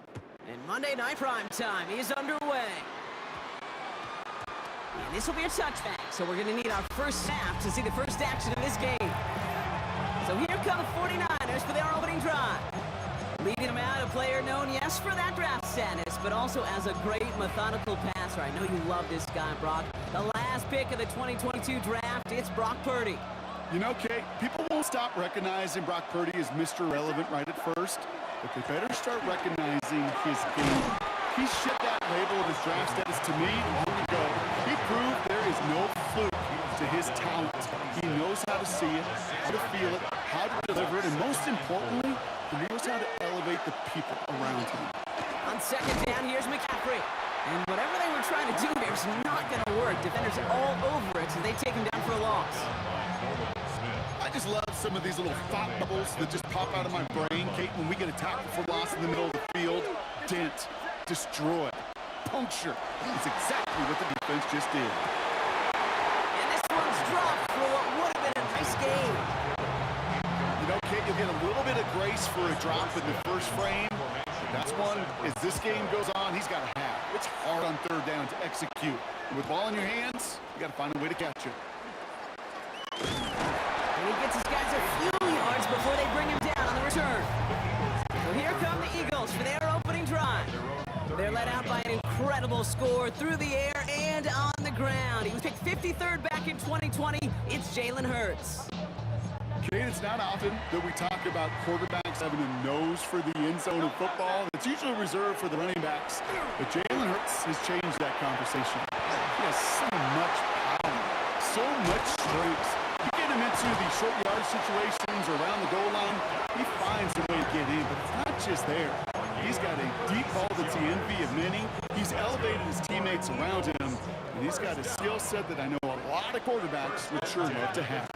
And Monday Night Prime Time is underway. And this will be a touchback, so we're going to need our first half to see the first action of this game. So here come the 49ers for their opening drive. Leading them out, a player known, yes, for that draft status, but also as a great methodical passer. I know you love this guy, Brock. The last pick of the 2022 draft, it's Brock Purdy. You know, Kate, people won't stop recognizing Brock Purdy as Mr. Relevant right at first, but they better start recognizing his game. He shipped that label of his draft status to me long ago. He proved there is no fluke to his talent. He knows how to see it, how to feel it, how to deliver it, and most importantly, he knows how to elevate the people around him. On second down, here's McCaffrey. And whatever they were trying to do here is not going to work. Defenders all over it, so they take him down for a loss. I just love some of these little thought bubbles that just pop out of my brain, Kate, when we get a tackle for loss in the middle of the field. Dent, destroy, puncture. It's exactly what the defense just did. And this one's dropped for what would have been a nice game. You know, Kate, you'll get a little bit of grace for a drop in the first frame. That's one, as this game goes on, he's got to have. It's hard on third down to execute. And with ball in your hands, you got to find a way to catch it. And he gets his guys a few yards before they bring him down on the return. So here come the Eagles for their opening drive. They're led out by an incredible score through the air and on the ground. He was picked 53rd back in 2020. It's Jalen Hurts. Kate, it's not often that we talk about quarterbacks having a nose for the end zone in football. It's usually reserved for the running backs. But Jalen Hurts has changed that conversation. He has so much power, so much strength. You get him into these short yard situations or around the goal line, he finds a way to get in. But it's not just there. He's got a deep ball that's the envy of many. He's elevated his teammates around him. And he's got a skill set that I know a lot of quarterbacks would sure love to have.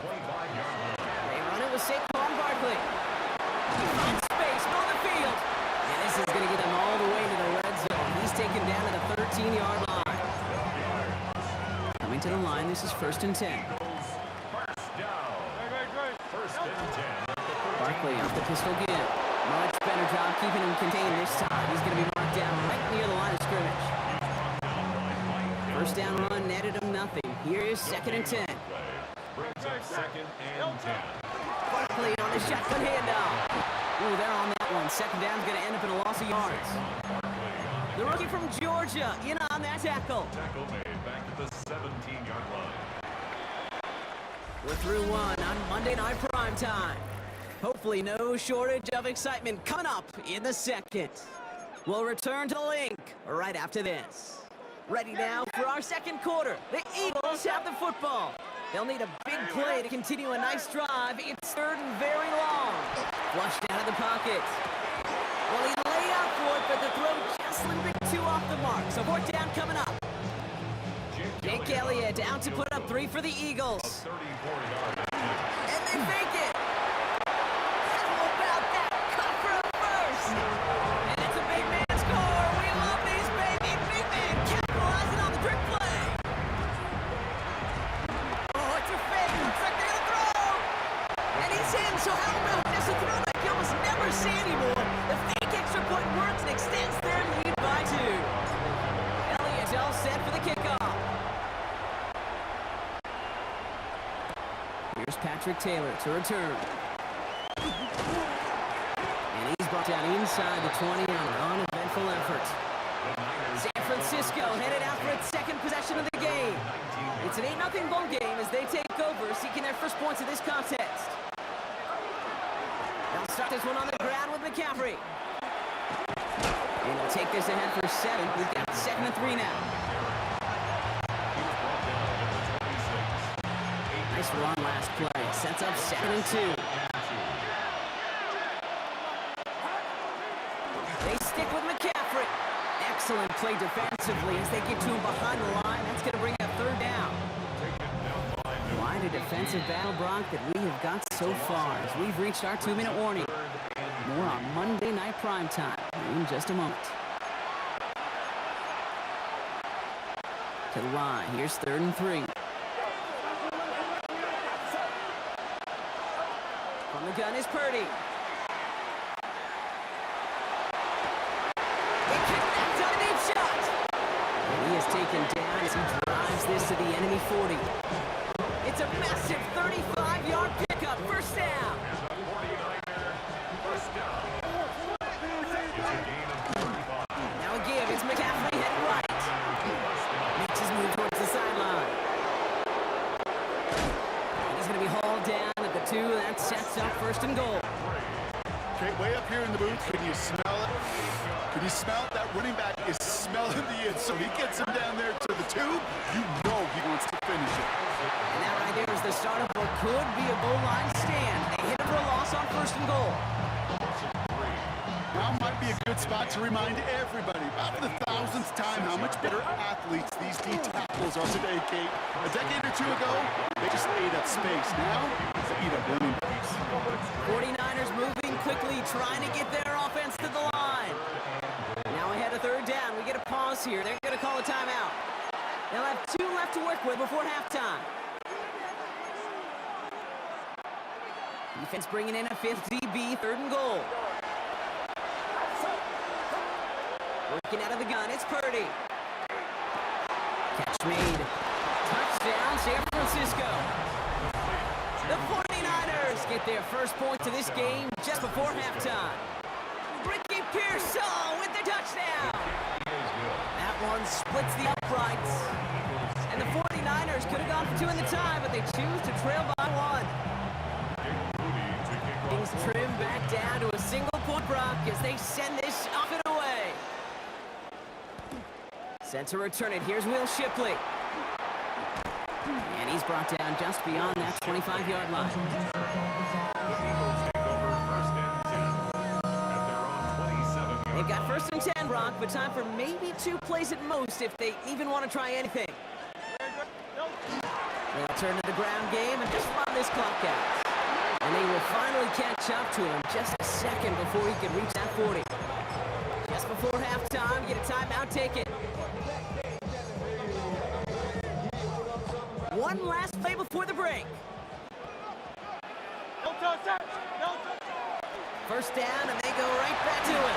With Saquon Barkley. He finds space on the field. And this is going to get him all the way to the red zone. He's taken down at the 13-yard line. Coming to the line, this is 1st and 10. Barkley off the pistol again. Much better job keeping him contained this time. He's going to be marked down right near the line of scrimmage. First down run netted him nothing. Here is 2nd and 10. Second and 10. Barkley on the shotgun handoff. Ooh, they're on that one. Second down's going to end up in a loss of yards. The rookie from Georgia in on that tackle. Tackle made back at the 17-yard line. We're through one on Monday Night Prime Time. Hopefully no shortage of excitement coming up in the second. We'll return to the link right after this. Ready now for our second quarter. The Eagles have the football. They'll need a big play to continue a nice drive. It's 3rd and very long. Flushed out of the pocket. Well, he laid out for it, but the throw just a little bit too off the mark. So 4th down coming up. Jake Elliott out to put up 3 for the Eagles. 34-yard. And they make it. How about that? Cut for a first. And it's a big man score. We love these, baby. Big man capitalizing on the trick play. Oh, it's a fake. Looks like they're going to throw. And he's in. So how about this? A throw like you almost never see anymore. The fake extra point works and extends their lead by 2. Elliott's all set for the kickoff. Here's Patrick Taylor to return. And he's brought down inside the 20 on an uneventful effort. San Francisco headed out for its second possession of the game. It's an 8-0 ball game as they take over, seeking their first points of this contest. They'll start this one on the ground with McCaffrey. And they'll take this ahead for 7. We've got 2nd and 3 now. Nice run last play. Sets up 2nd and 2. They stick with McCaffrey. Excellent play defensively as they get to him behind the line. That's going to bring up 3rd down. Quite a defensive battle, Brock, that we have got so far as we've reached our 2-minute warning. More on Monday Night Prime Time in just a moment. To the line. Here's 3rd and 3. From the gun is Purdy. this to the enemy 40. It's a massive 35-yard pickup. First down. Now a give. It's McCaffrey heading right. Makes his move towards the sideline. He's going to be hauled down at the 2. That sets up first and goal. Okay, way up here in the booth, can you smell it? Can you smell it? That running back is smelling the end, so he gets him down there to the 2. You know he wants to finish it. And that right there is the start of what could be a goal line stand. They hit him for a loss on first and goal. Now might be a good spot to remind everybody, about for the 1000th time, how much better athletes these D tackles are today, Kate. A decade or 2 ago, they just ate up space. Now, they eat up running backs. 49ers moving quickly, trying to get their offense to the line. Now ahead of third down. We get a pause here. They're going to call a timeout. They'll have 2 left to work with before halftime. Defense bringing in a 5th DB, third and goal. Working out of the gun, it's Purdy. Catch made. Touchdown, San Francisco. The 49ers get their first point to this game just before halftime. Ricky Pearsall with the touchdown. That one splits the uprights. And the 49ers could have gone for 2 in the tie, but they choose to trail by 1. Things trim back down to a single-point Brock as they send this off and away. Set to return it. Here's Will Shipley. And he's brought down just beyond that 25-yard line. They've got first and 10, Brock, but time for maybe 2 plays at most if they even want to try anything. They'll turn to the ground game and just run this clock out. And they will finally catch up to him just a second before he can reach that 40. Just before halftime, get a timeout taken. One last play before the break. First down, and they go right back to it.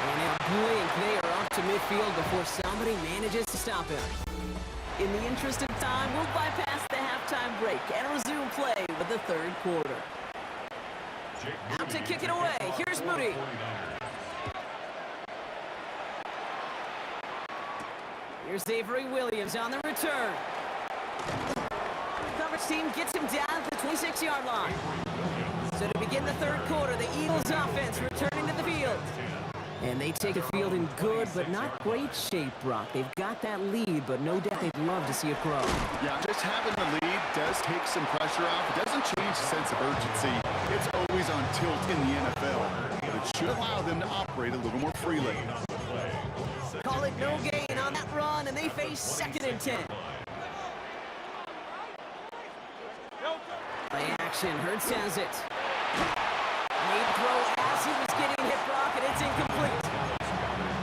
And in a blink, they are off to midfield before somebody manages to stop him. In the interest of time, we'll bypass the halftime break and resume play with the third quarter. Out to kick it away. Here's Moody. Here's Avery Williams on the return. Coverage team gets him down to the 26-yard line. So to begin the third quarter, the Eagles offense returning to the field. And they take a field in good but not great shape, Brock. They've got that lead, but no doubt they'd love to see it grow. Yeah, just having the lead does take some pressure off. It doesn't change the sense of urgency. It's always on tilt in the NFL, but it should allow them to operate a little more freely. Call it no gain on that run, and they face 2nd and 10. Play action, Hurts has it. Made throw as he was getting hit, Brock, and it's incomplete.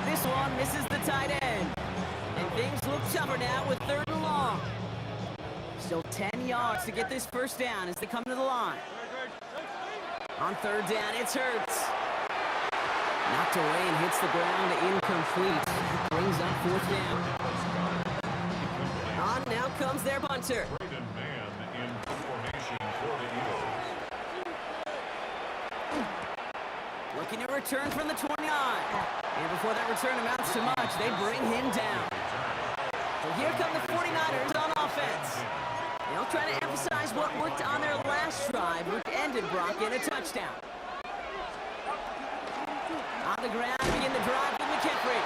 This one misses the tight end. And things look tougher now with 3rd and long. Still 10 yards to get this first down as they come to the line. On 3rd down, it's Hurts. Knocked away and hits the ground, incomplete. Brings up 4th down. On now comes their punter. Looking to return from the 29. And before that return amounts to much, they bring him down. So here come the 49ers on offense. They'll try to emphasize what worked on their last drive, which ended Brock in a touchdown. On the ground, begin the drive with McCaffrey.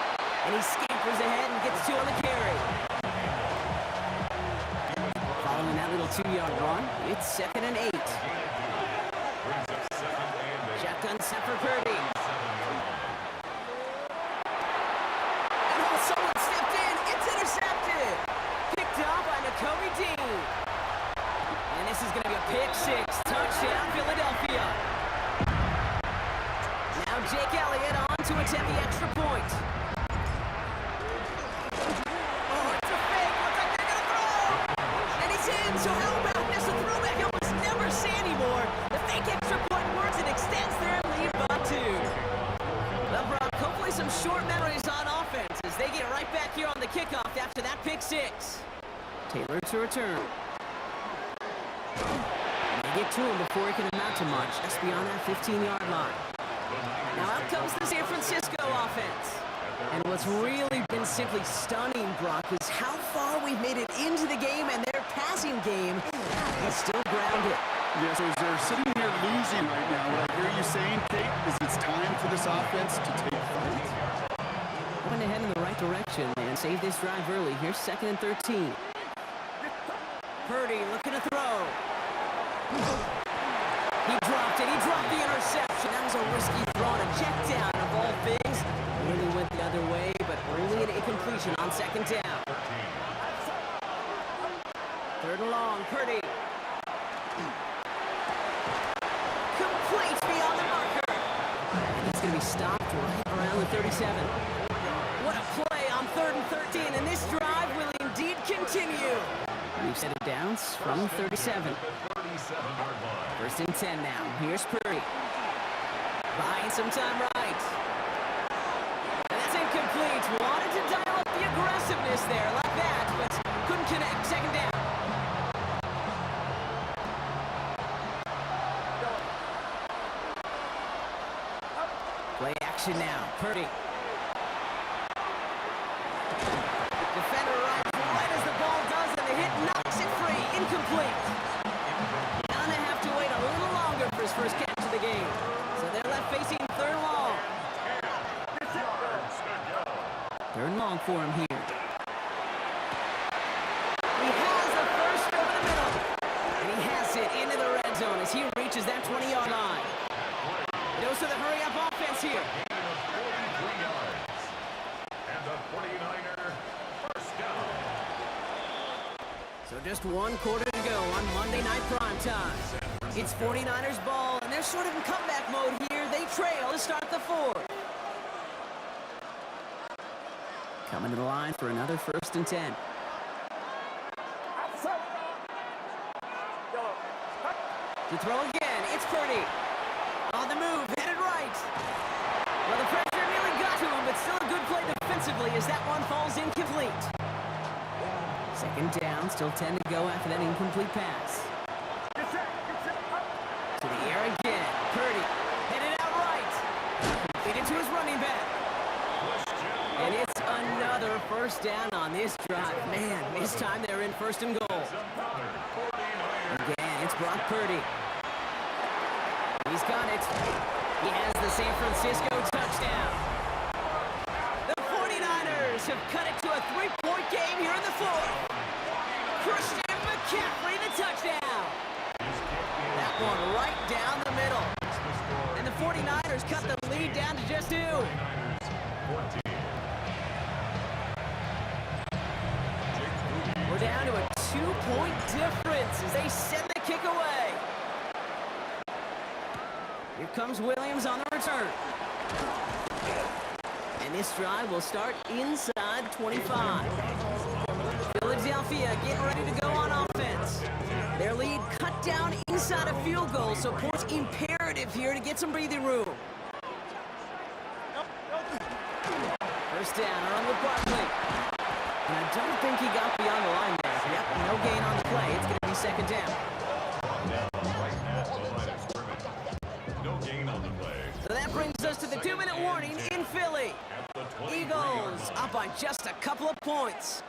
And he scampers ahead and gets 2 on the carry. Following that little 2-yard run, it's 2nd and 8. Shotgun set for Purdy. And oh, someone stepped in. It's intercepted. Picked up by Nakobe Dean. And this is going to be a pick 6. Touchdown, Philadelphia. Now Jake Elliott on to attempt the extra point. Oh, it's a fake. Looks like they're going to throw. And he's in. So how about this? A throwback you almost never see anymore. The fake extra point works and extends their lead by 2. Well, Brock, hopefully some short memories on offense as they get right back here on the kickoff after that pick 6. Taylor to return. They get to him before he can amount to much, just beyond that 15-yard line. Now out comes the San Francisco offense. And what's really been simply stunning, Brock, is how far we've made it into the game, and their passing game is still grounded. Yeah, so as they're sitting here losing right now, what I hear you saying, Kate, is it's time for this offense to take flight. Going ahead in the right direction and save this drive early. Here's 2nd and 13. Purdy looking to throw. He dropped it. He dropped the interception. That was a risky throw and a check down of all things. Really went the other way, but only an incompletion on 2nd down. 3rd and long. Purdy. Complete beyond the marker. And he's going to be stopped right around the 37. What a play on 3rd and 13, and this drive will indeed continue. We've set it down from 37. 1st and 10 now. Here's Purdy. Buying some time right. And that's incomplete. Wanted to dial up the aggressiveness there like that, but couldn't connect. 2nd down. Play action now. Purdy. Defender right as the ball does, and the hit knocks it free. Incomplete. Gonna have to wait a little longer for his first catch of the game. So they're left facing 3rd and long. 3rd and long for him here. He has the first over the middle. And he has it into the red zone as he reaches that 20-yard line. Goes to the hurry-up offense here. And the 49er first down. So just 1 quarter to go on Monday Night Primetime. It's 49ers ball, and they're sort of in comeback mode here. They trail to start the 4th. Coming to the line for another 1st and 10. To throw again, it's Purdy. On the move, headed right. Well, the pressure nearly got to him, but still a good play defensively as that one falls incomplete. 2nd down, still 10 to go after that incomplete pass. To the air again, Purdy headed out right. Completed to his running back. And it's another 1st down on this drive. Man, this time they're in 1st and goal. Again, it's Brock Purdy. He's got it. He has the San Francisco touchdown. The 49ers have cut it to a 3-point game here in the 4th. Christian McCaffrey, the touchdown. That one right down the middle. And the 49ers cut the lead down to just 2. We're down to a 2-point difference as they send the kick away. Here comes Williams on the return. And this drive will start inside 25. Philadelphia getting ready to go on offense. Their lead cut down inside a field goal, so points imperative here to get some breathing room. 1st down, Earl with Barkley. And I don't think he got beyond the line there. Yep, no gain on the play. It's going to be 2nd down. No gain on the play. So that brings us to the 2-minute warning in Philly. Eagles up by just a couple of points.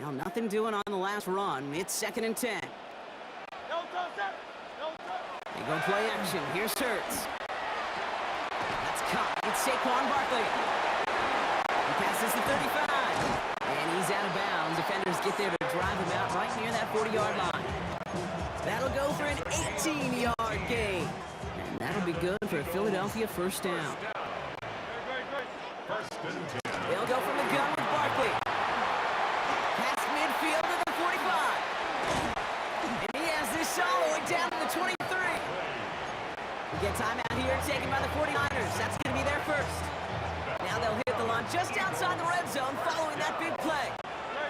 Now nothing doing on the last run. It's 2nd and 10. They go play action. Here's Hurts. That's caught. It's Saquon Barkley. He passes the 35. And he's out of bounds. Defenders get there to drive him out right near that 40-yard line. That'll go for an 18-yard gain. And that'll be good for a Philadelphia 1st down. They'll go from the gun with Barkley. Past midfield to the 45. And he has this all the way down to the 23. We get timeout here taken by the 49ers. That's going to be their 1st. Now they'll hit the line just outside the red zone following that big play.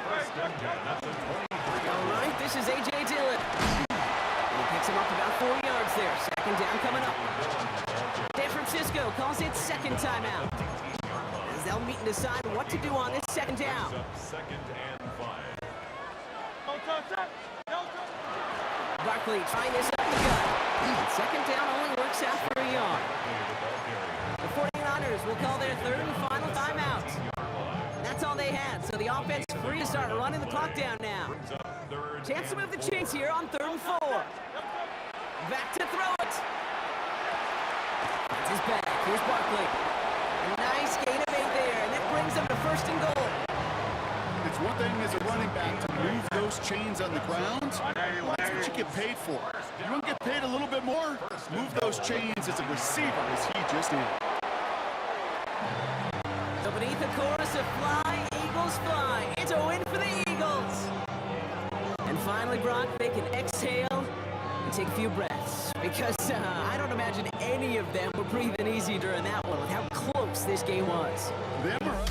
All right, this is A.J. Dillon. And he picks him up about 4 yards there. 2nd down coming up. San Francisco calls it 2nd timeout. As they'll They'll meet and decide what to do on this second down. Up 2nd and 5. Barkley trying this up the gut. Second down only works out for a yard. The 49ers will call their third and final timeout. That's all they had, so the offense free to start running the clock down now. Chance to move the chains here on 3rd and 4. Back to throw it. That's his back. Here's Barkley. A nice gain of 8 there, and that brings them to 1st and goal. It's one thing as a running back to move those chains on the ground. Well, that's what you get paid for. You want to get paid a little bit more? Move those chains as a receiver, as he just did. So beneath the chorus of Fly, Eagles Fly, it's a win for the Eagles. And finally, Brock, they can exhale and take a few breaths. Because I don't imagine any of them were breathing easy during that one with how close this game was. Them are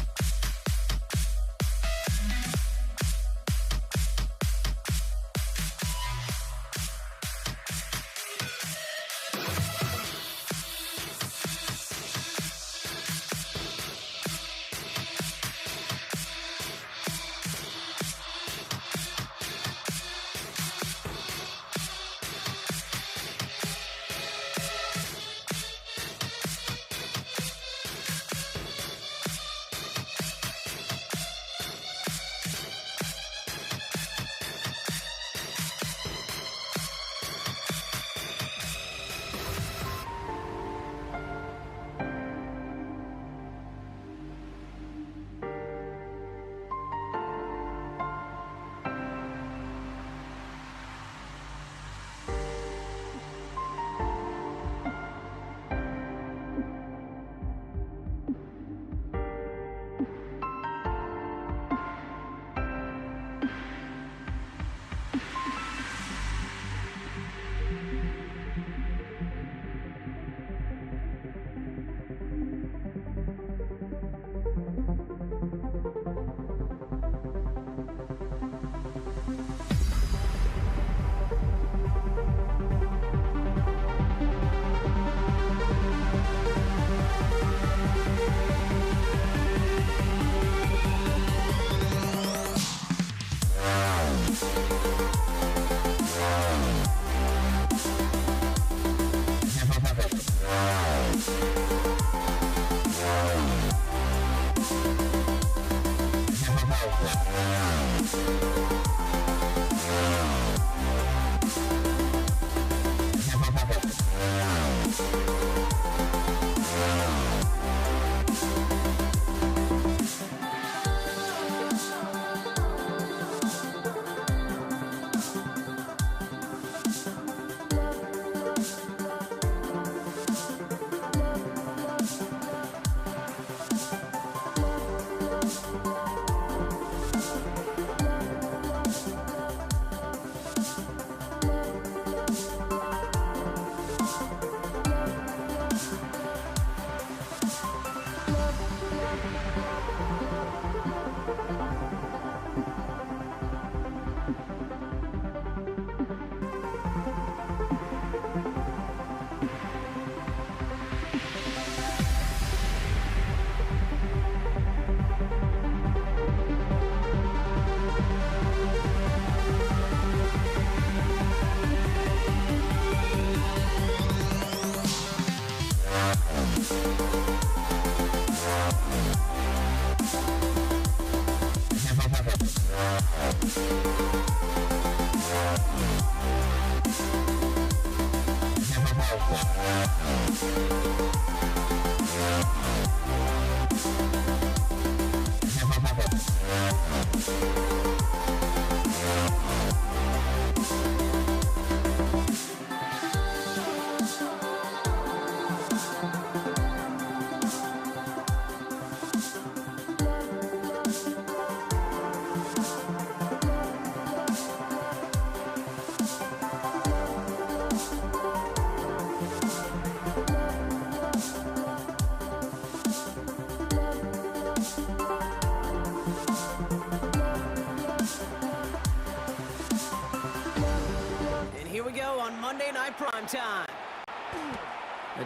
Monday Night Primetime.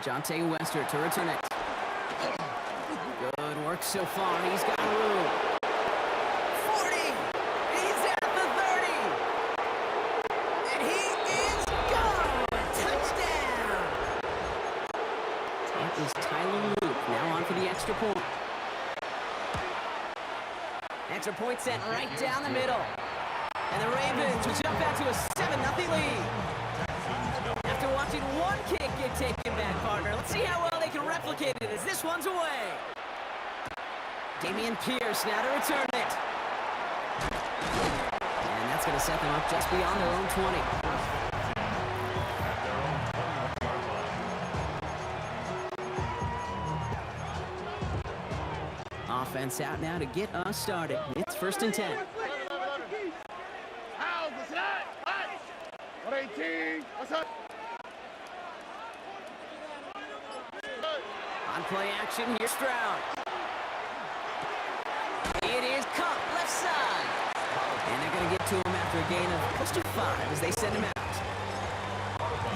Jonte Wester to return it. Good work works so far. He's got room. 40. He's at the 30. And he is gone. Touchdown. That is Tyler Luke. Now on for the extra point. Extra point sent right down the middle. And the Ravens will jump out to a 7-0 lead. After watching one kick get taken back, partner, let's see how well they can replicate it as this one's away. Dameon Pierce now to return it. And that's going to set them up just beyond their own 20. Offense out now to get us started. It's 1st and 10. 118. What's up? On play action, here's Stroud. It is Cup, left side. And they're going to get to him after a gain of close to 5 as they send him out.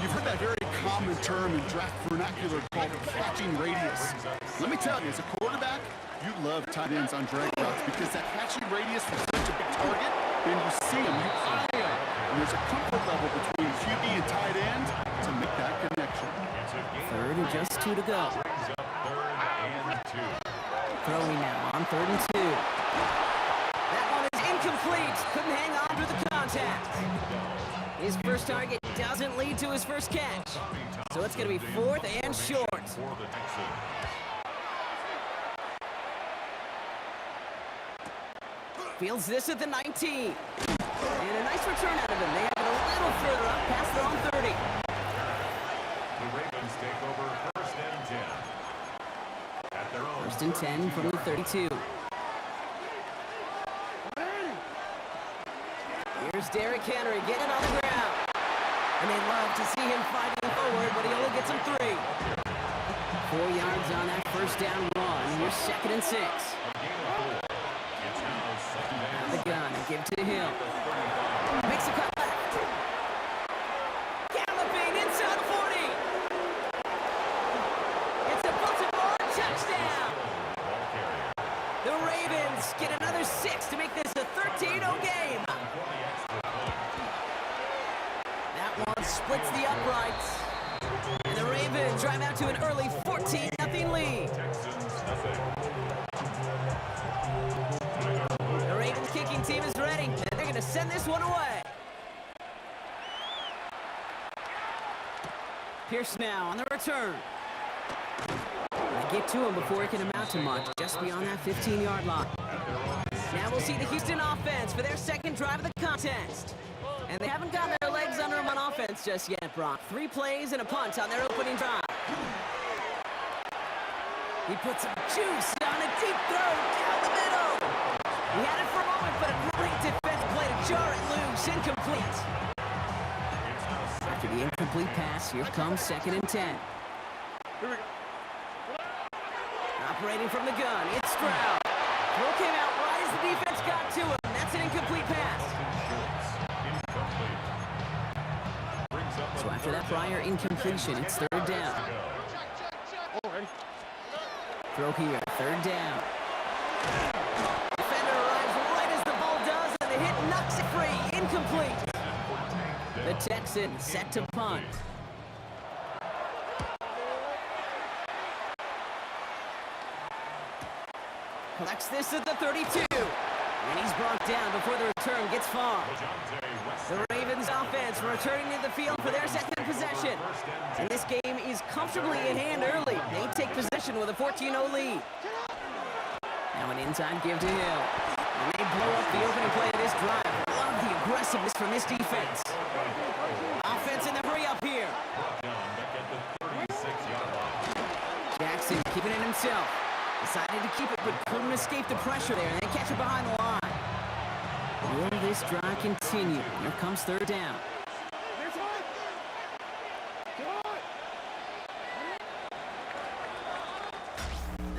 You've heard that very common term in draft vernacular called catching radius. Let me tell you, as a quarterback, you love tight ends on drag routes because that catching radius for such a big target, and you see him, you eye him. And there's a comfort level between QB and tight end to make that connection. 3rd and just 2 to go. Throwing now on 3rd and 2. That one is incomplete. Couldn't hang on to the contact. His first target doesn't lead to his first catch. So it's going to be 4th and short. Fields this at the 19. And a nice return out of him. They have it a little further up past their own 30. The Ravens take over 1st and 10. At their own 1st and 10 from the 32. Here's Derrick Henry getting on the ground. And they love to see him fighting forward, but he only gets him 3. 4 yards on that first down run. Here's 2nd and 6. Out of the gun and give to Hill. Makes a cut left. Galloping inside the 40. It's a Baltimore touchdown. The Ravens get another 6 to make this a 13-0 game. That one splits the uprights. And the Ravens drive out to an early 14-0 lead. The Ravens kicking team is ready, and they're going to send this one away. Pierce now on the return. They get to him before he can amount to much, just beyond that 15-yard line. Now we'll see the Houston offense for their second drive of the contest. And they haven't gotten their legs under them on offense just yet, Brock. 3 plays and a punt on their opening drive. He puts some juice on a deep throw down the middle. He had it for a moment, but a great defense play to jar it loose. Incomplete. After the incomplete pass, here comes 2nd and 10. Operating from the gun, it's Stroud. Throw came out right as the defense got to him. That's an incomplete pass. So after that prior incompletion, it's 3rd down. Throw here, 3rd down. Defender arrives right as the ball does, and the hit knocks it free. Incomplete. The Texans set to punt. Collects this at the 32. And he's brought down before the return gets far. The Ravens offense returning to the field for their second possession. And this game is comfortably in hand early. They take possession with a 14-0 lead. Now an inside give to Hill. And they blow up the opening play of this drive. Love the aggressiveness from this defense. Offense in the hurry up here. Jackson keeping it himself. Decided to keep it, but couldn't escape the pressure there, and they catch it behind the line. Will this drive continue? Here comes 3rd down.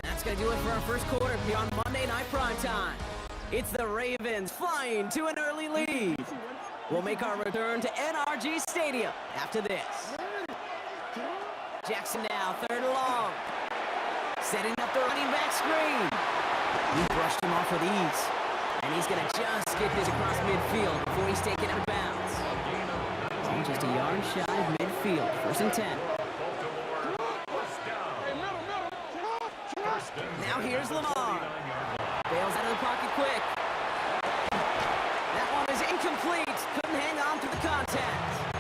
That's going to do it for our first quarter here on Monday Night Primetime. It's the Ravens flying to an early lead. We'll make our return to NRG Stadium after this. Jackson now, 3rd and long. Setting up the running back screen. He brushed him off with ease. And he's going to just get this across midfield before he's taken out of bounds. Oh, just a yard shy of midfield. 1st and 10. Now here's Lamar. Bails out of the pocket quick. That one is incomplete. Couldn't hang on to the contact.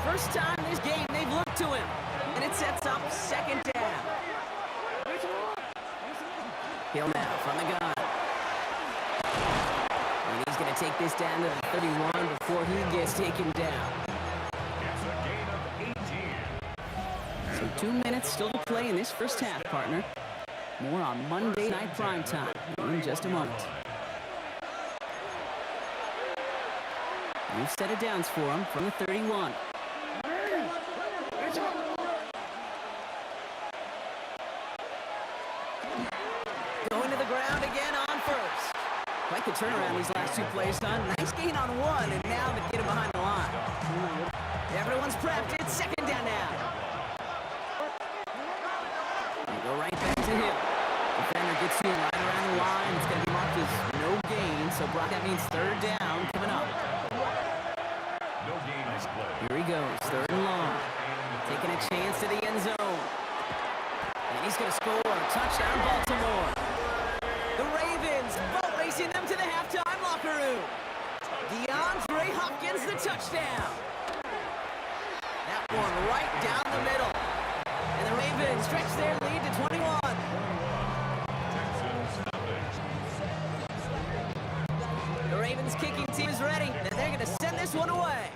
First time this game they've looked to him. And it sets up 2nd down. Hill now from the gun. And he's going to take this down to the 31 before he gets taken down. It's a gain of 18. So 2 minutes still to play in this first half, partner. More on Monday Night Primetime in just a moment. New set of downs for him from the 31. Going to the ground again on first. Quite the turnaround these last 2 plays, son. Nice gain on 1, and now to get him behind the line. Everyone's prepped. It's 2nd down now. They go right back to him. Defender gets to him right around the line. It's going to be marked as no gain, so Brock, that means 3rd down coming up. No gain is played. Here he goes, 3rd and long. Taking a chance to the end zone. And he's going to score. Touchdown, Baltimore. The Ravens boat racing them to the halftime locker room. DeAndre Hopkins, the touchdown. That one right down the middle. And the Ravens stretch their lead to 21. Texans nothing. The Ravens kicking team is ready, and they're going to send this one away.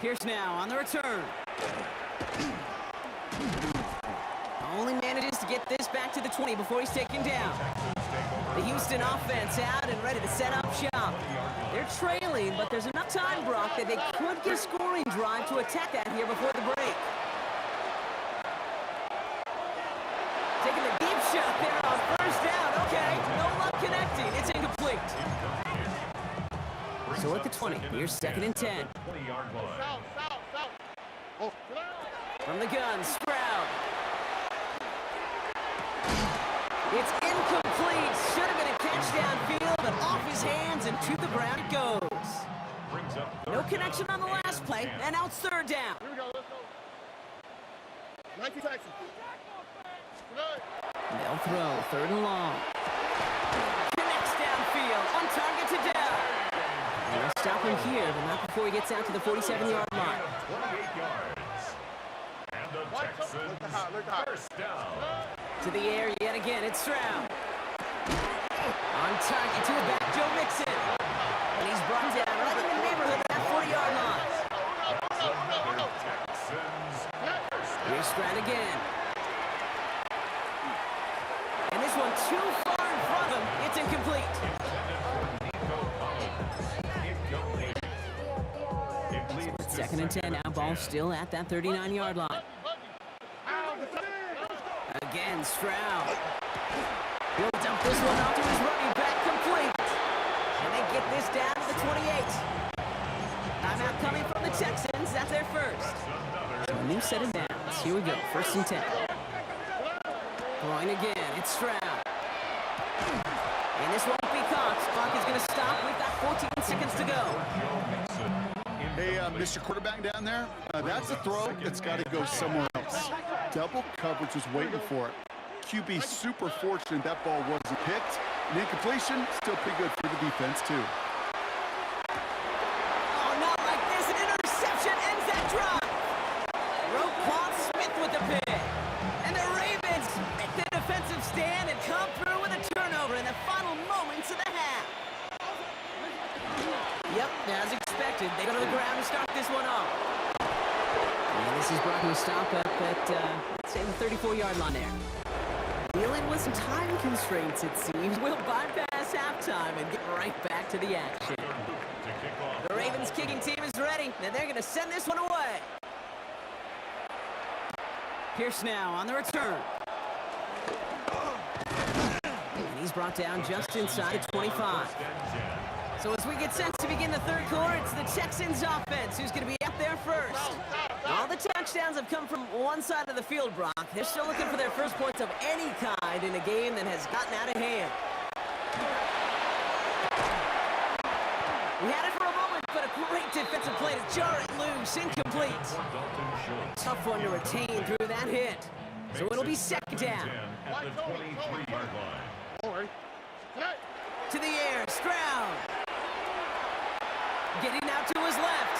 Pierce now on the return. Only manages to get this back to the 20 before he's taken down. The Houston offense out and ready to set up shop. They're trailing, but there's enough time, Brock, that they could get a scoring drive to attack that here before the break. Taking the deep shot there on 1st down. Okay, no luck connecting. It's incomplete. So at the 20, here's 2nd and 10. 20-yard line. From the gun, Stroud. It's incomplete. Should have been a catch downfield, but off his hands and to the ground it goes. Brings up No connection on the last play, and now it's 3rd down. Here we go, let's go. 19 seconds. They'll throw, 3rd and long. Connects downfield, on target to Dell. And they'll stop him here, but not before he gets out to the 47-yard line. 28 yards. And the Texans 1st down. To the air yet again, it's Stroud. On target to the back, Joe Mixon. And he's brought down right in the neighborhood of that 40-yard line. Texans Here's Stroud again. And this one too far in front of him. It's incomplete. It leads to 2nd and 10, now ball still at that 39-yard line. Again, Stroud. He'll dump this one off to his running back, complete. And they get this down to the 28. Timeout coming from the Texans. That's their first. So a new set of downs. Here we go, 1st and 10. Throwing again, it's Stroud. And this won't be caught. Clock is going to stop. We've got 14 seconds to go. Hey, Mr. Quarterback down there, that's a throw that's got to go somewhere else. Double coverage was waiting for it. QB super fortunate that ball wasn't picked. And incompletion, still pretty good for the defense, too. Oh, not like this. An interception ends that drive. Roquan Smith with the pick. And the Ravens make the defensive stand and come through with a turnover in the final moments of the half. Yep, as expected, they go to the ground to start this one off. And this is brought to a stop up at, let's say, the 34-yard line there. Dealing with some time constraints, it seems. We'll bypass halftime and get right back to the action. The Ravens kicking team is ready, and they're going to send this one away. Pierce now on the return. And he's brought down just inside of 25. So as we get set to begin the 3rd quarter, it's the Texans offense who's going to be out there first. All the touchdowns have come from one side of the field, Brock. They're still looking for their first points of any kind in a game that has gotten out of hand. We had it for a moment, but a great defensive play to jar it loose, incomplete. Tough one to retain through that hit. So it'll be second down. At the 23-yard line. Don't worry. Tonight. To the air, Stroud. Getting out to his left.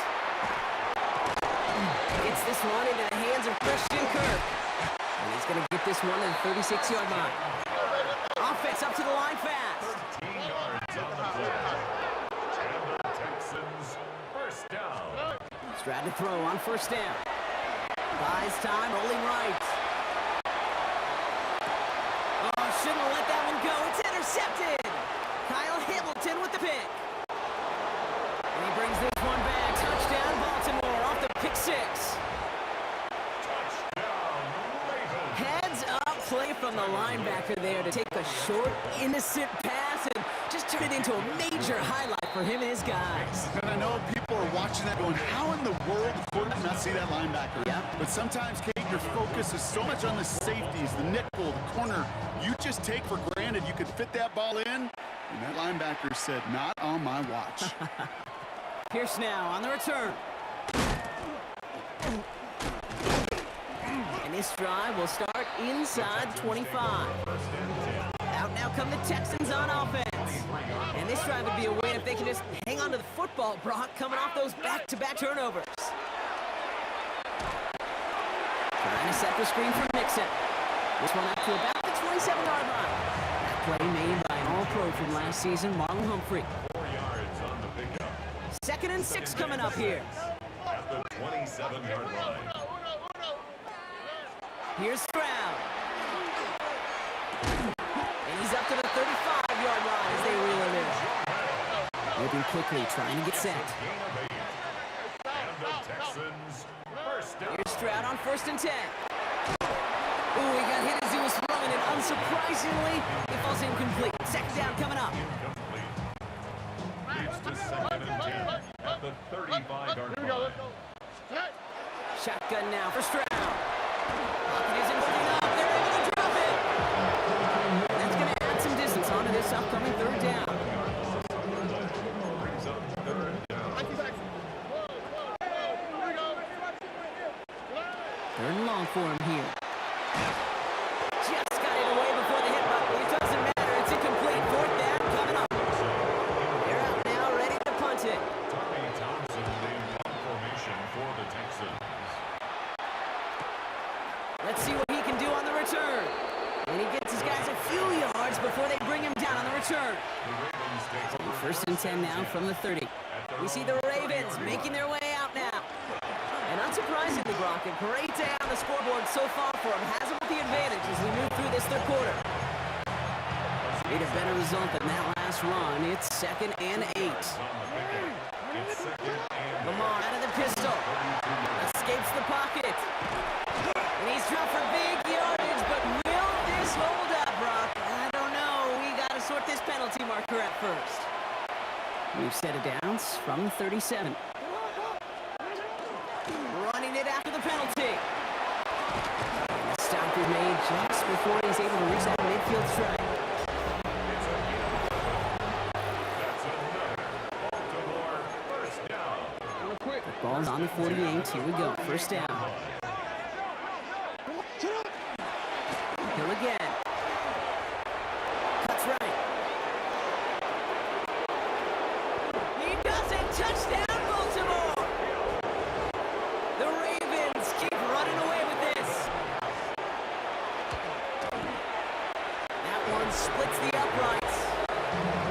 Gets this one into the hands of Christian Kirk. And he's going to get this one to the 36-yard line. Offense up to the line fast. 13 yards on the play. And the Texans first down. Stroud to throw on first down. Buys time, rolling right. Oh, shouldn't have let that one go. It's intercepted. Kyle Hamilton with the pick. And he brings this one back. Touchdown, Baltimore off the pick six. Touchdown, Ravens. Heads up play from the linebacker there to take a short, innocent pass and just turn it into a major highlight for him and his guys. And I know people are watching that going, how in the world the quarterback not see that linebacker? Yep. But sometimes, Kate, your focus is so much on the safeties, the nickel, the corner. You just take for granted you could fit that ball in. And that linebacker said, not on my watch. Pierce now on the return. And this drive will start inside 25. Out now come the Texans on offense. And this drive would be a win if they can just hang on to the football, Brock, coming off those back-to-back turnovers. Trying to set the screen for Mixon. This one up to about the 27-yard line. That play made by an All-Pro from last season, Marlon Humphrey. 4 yards on the pickup. 2nd and 6 coming up here. At the 27-yard line. Here's Stroud. And he's up to the 35-yard line as they reel it in. Moving quickly, trying to get set. Gain of 8. And the Texans first down. Here's Stroud on 1st and 10. Ooh, he got hit as he was throwing it. Unsurprisingly, it falls incomplete. 2nd down coming up. Incomplete. Leads to 2nd and 10 at the 35-yard line. Shotgun now for Stroud. Pocket isn't looking up. They're able to drop it. That's going to add some distance onto this upcoming 3rd down. Brings up 3rd down. 3rd and long for him here. Just got it away before the hit, but it doesn't matter. It's incomplete. 4th down coming up. They're out now, ready to punt it. Tommy Thompson in punt formation for the Texans. Let's see what he can do on the return. And he gets his guys a few yards before they bring him down on the return. The Ravens take over 1st and 10 now from the 30. We see the Ravens making their way out now. And unsurprisingly, Brock, a great day on the scoreboard so far for him. Has him with the advantage as we move through this 3rd quarter. Need a better result than that last run. It's 2nd and 8. on the pickup. It's 2nd and Lamar out of the pistol. Escapes the pocket. And he's dropped for big yardage, but will this hold up, Brock? I don't know. We got to sort this penalty marker at first. We've set it down from the 37. Running it after the penalty. And the stop is made just before he's able to reach that midfield strike. that's another Baltimore first down. The ball's on the 48. Here we go. 1st down. Hill again. Cuts right. He does it. Touchdown, Baltimore. The Ravens keep running away with this. That one splits the uprights.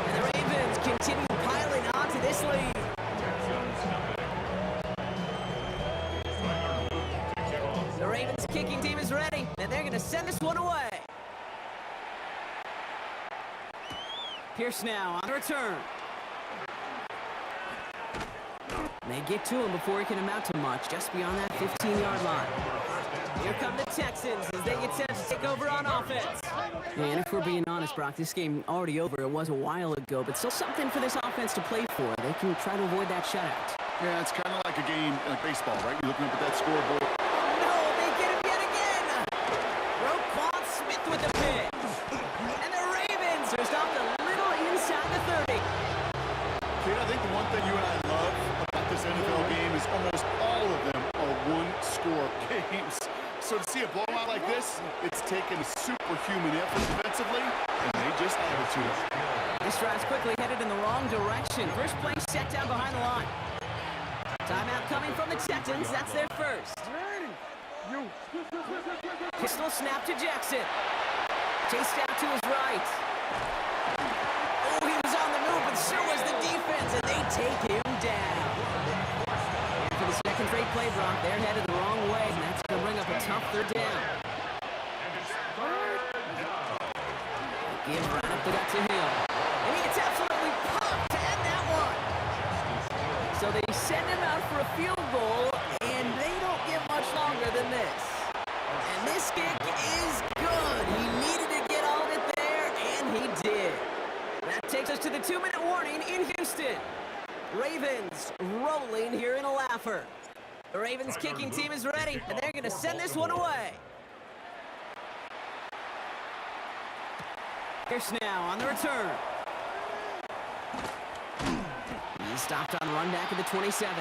And the Ravens continue piling on to this lead. The Ravens kicking team is ready, and they're going to send this one away. Pierce now on the return. They get to him before he can amount to much, just beyond that 15-yard line. Here come the Texans as they get set to take over on offense. And if we're being honest, Brock, this game already over. It was a while ago, but still something for this offense to play for. They can try to avoid that shutout. Yeah, it's kind of like a game, like baseball, right? You're looking up at that scoreboard. No, they get him yet again. Roquan Smith with the pick. And the Ravens are stopped a little inside the 30. Kid, I think the one thing you and I love about this NFL game is almost all of them are one-score games. So to see a blowout like this, it's taken a superhuman effort defensively, and they just added to it. This drive's quickly headed in the wrong direction. First play set down behind the line. Timeout coming from the Texans. That's their first. Pistol snap to Jackson. Chased out to his right. Oh, he was on the move, but so was the defense, and they take him down. And for the second straight play, Brock, they're headed the wrong way, and that's going to bring up a tough third down. Give right up the gut to Hill. And he gets absolutely pumped to end that one. So they send him out for a field goal, and they don't get much longer than this. And this kick is good. He needed to get all of it there, and he did. That takes us to the 2-minute warning in Houston. Ravens rolling here in a laugher. The Ravens kicking team is ready, and they're going to send this one away. Here's now on the return. He's stopped on run back at the 27.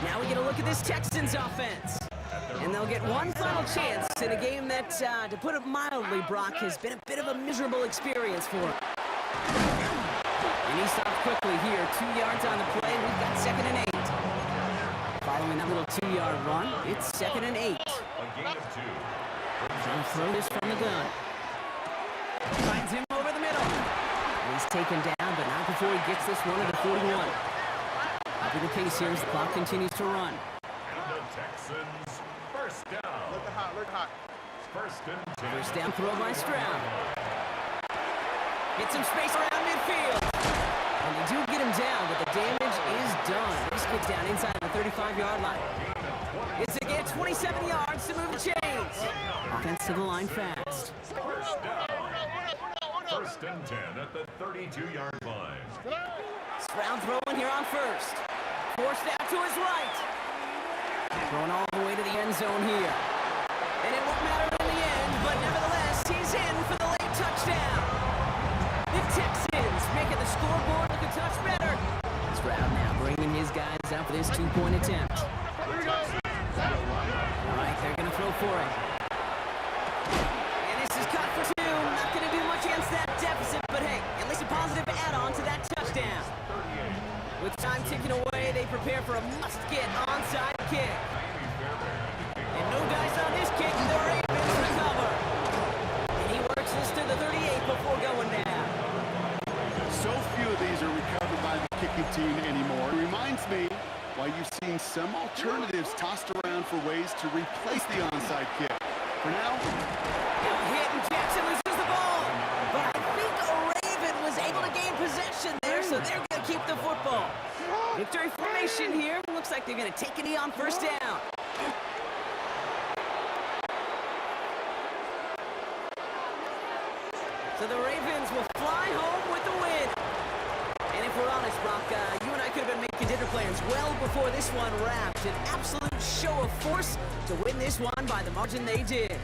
Now we get a look at this Texans offense. And they'll get one final chance in a game that, to put it mildly, Brock, has been a bit of a miserable experience for him. And he stopped quickly here. 2 yards on the play. We've got 2nd and 8. Following that little 2-yard run, it's 2nd and 8. Trying to throw this from the gun. Finds him over the middle. And he's taken down, but not before he gets this one at the 41. I'll be the case here as the clock continues to run. And the Texans first down. Look hot. First and 10. First down throw by Stroud. Get some space around midfield. And they do get him down, but the damage is done. This gets down inside the 35-yard line. It's again 27 yards to move the chains. Offense to the line fast. First down. First and 10 at the 32-yard line. Stroud throwing here on first. Forced out to his right. Throwing all the way to the end zone here. And it won't matter in the end, but nevertheless, he's in for the late touchdown. The Texans making the scoreboard look a touch better. Stroud now bringing his guys out for this 2-point attempt. All right, they're going to throw for it. And this is cut for 2. Not going to do much against that deficit, but hey, at least a positive add-on to that touchdown. With time ticking away, they prepare for a must-get onside kick. And no dice on this kick, the Ravens recover. And he works this to the 38 before going down. So few of these are recovered by the kicking team anymore. It reminds me why you're seeing some alternatives tossed around for ways to replace the onside kick. For now, Hit and Jackson loses the ball. But I think a Raven was able to gain possession there, so they're going to keep the football. Victory formation here. Looks like they're going to take a knee on first down. So the Ravens will fly home with the win. And if we're honest, Brock, you and I could have been making dinner plans well before this one wrapped. An absolute show of force to win this one by the margin they did.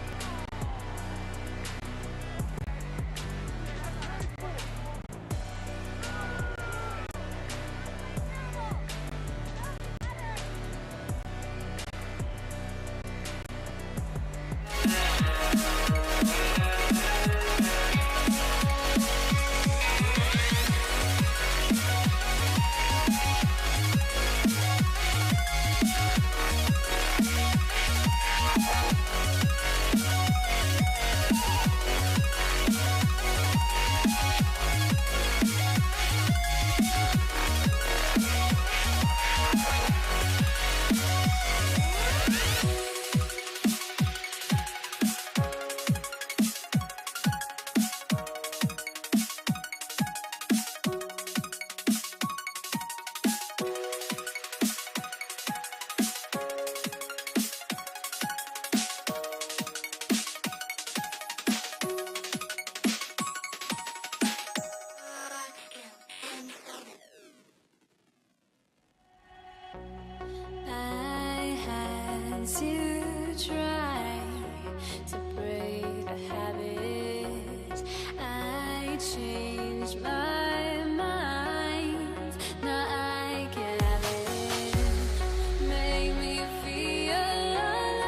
changed my mind. Now I can have it. Make me feel alive.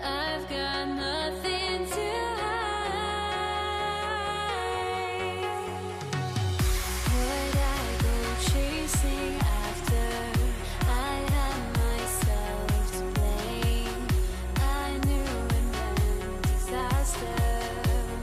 I've got nothing to hide. Would I go chasing after? I had myself to blame. I knew it meant disaster.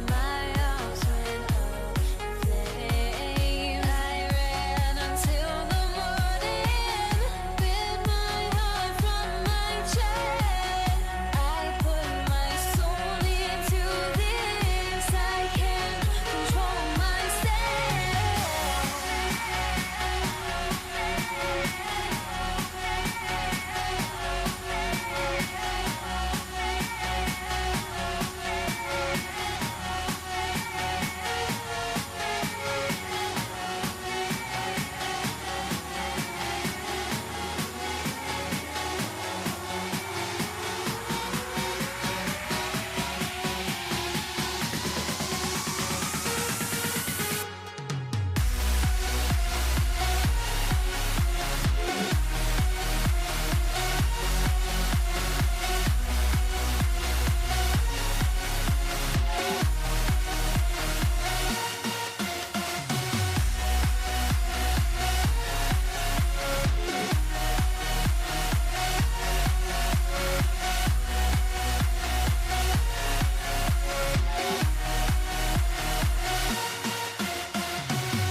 My arms went up in flames. I ran until the morning, bit my heart from my chest. I put my soul into this. I can't control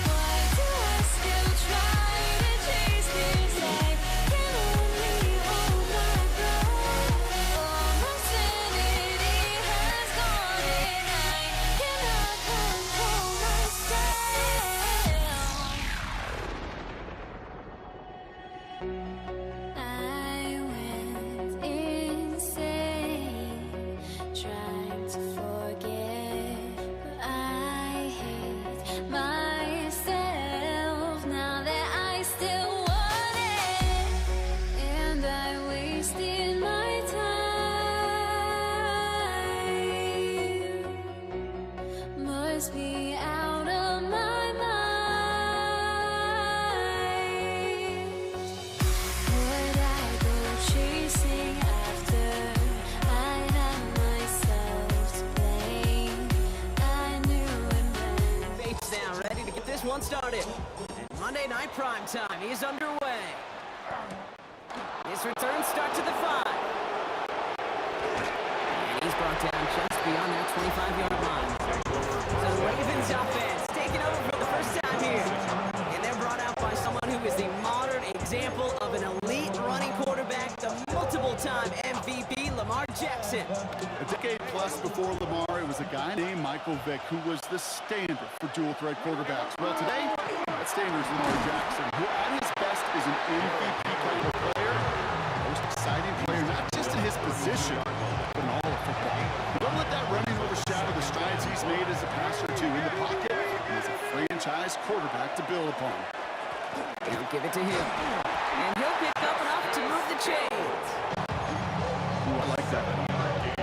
Why do I still try to chase this? I can only hold my breath. All my sanity has gone, and I cannot control myself. I went insane, trying to forget, but I hate myself now that I still want it, and I wasted my time. Must be out of my mind. Would I go chasing after? I had myself to blame. I knew it meant Bates now ready to get this one started. And Monday Night Prime Time is underway. His return start to the 5. And he's brought down just beyond that 25-yard line. So the Ravens offense taking over for the first time here. And they're brought out by someone who is the modern example of an elite running quarterback, the multiple-time MVP, Lamar Jackson. A decade plus before Lamar, it was a guy named Michael Vick who was the standard for dual-threat quarterbacks. Well, today, that standard is Lamar Jackson, who at his best is an MVP kind of player, most exciting player, not just in his position, but in all of football. Don't let that running overshadow the strides he's made as a passer, too, in the pocket, and as a franchise quarterback to build upon. He'll give it to him. And he'll pick up enough to move the chains. Ooh, I like that. I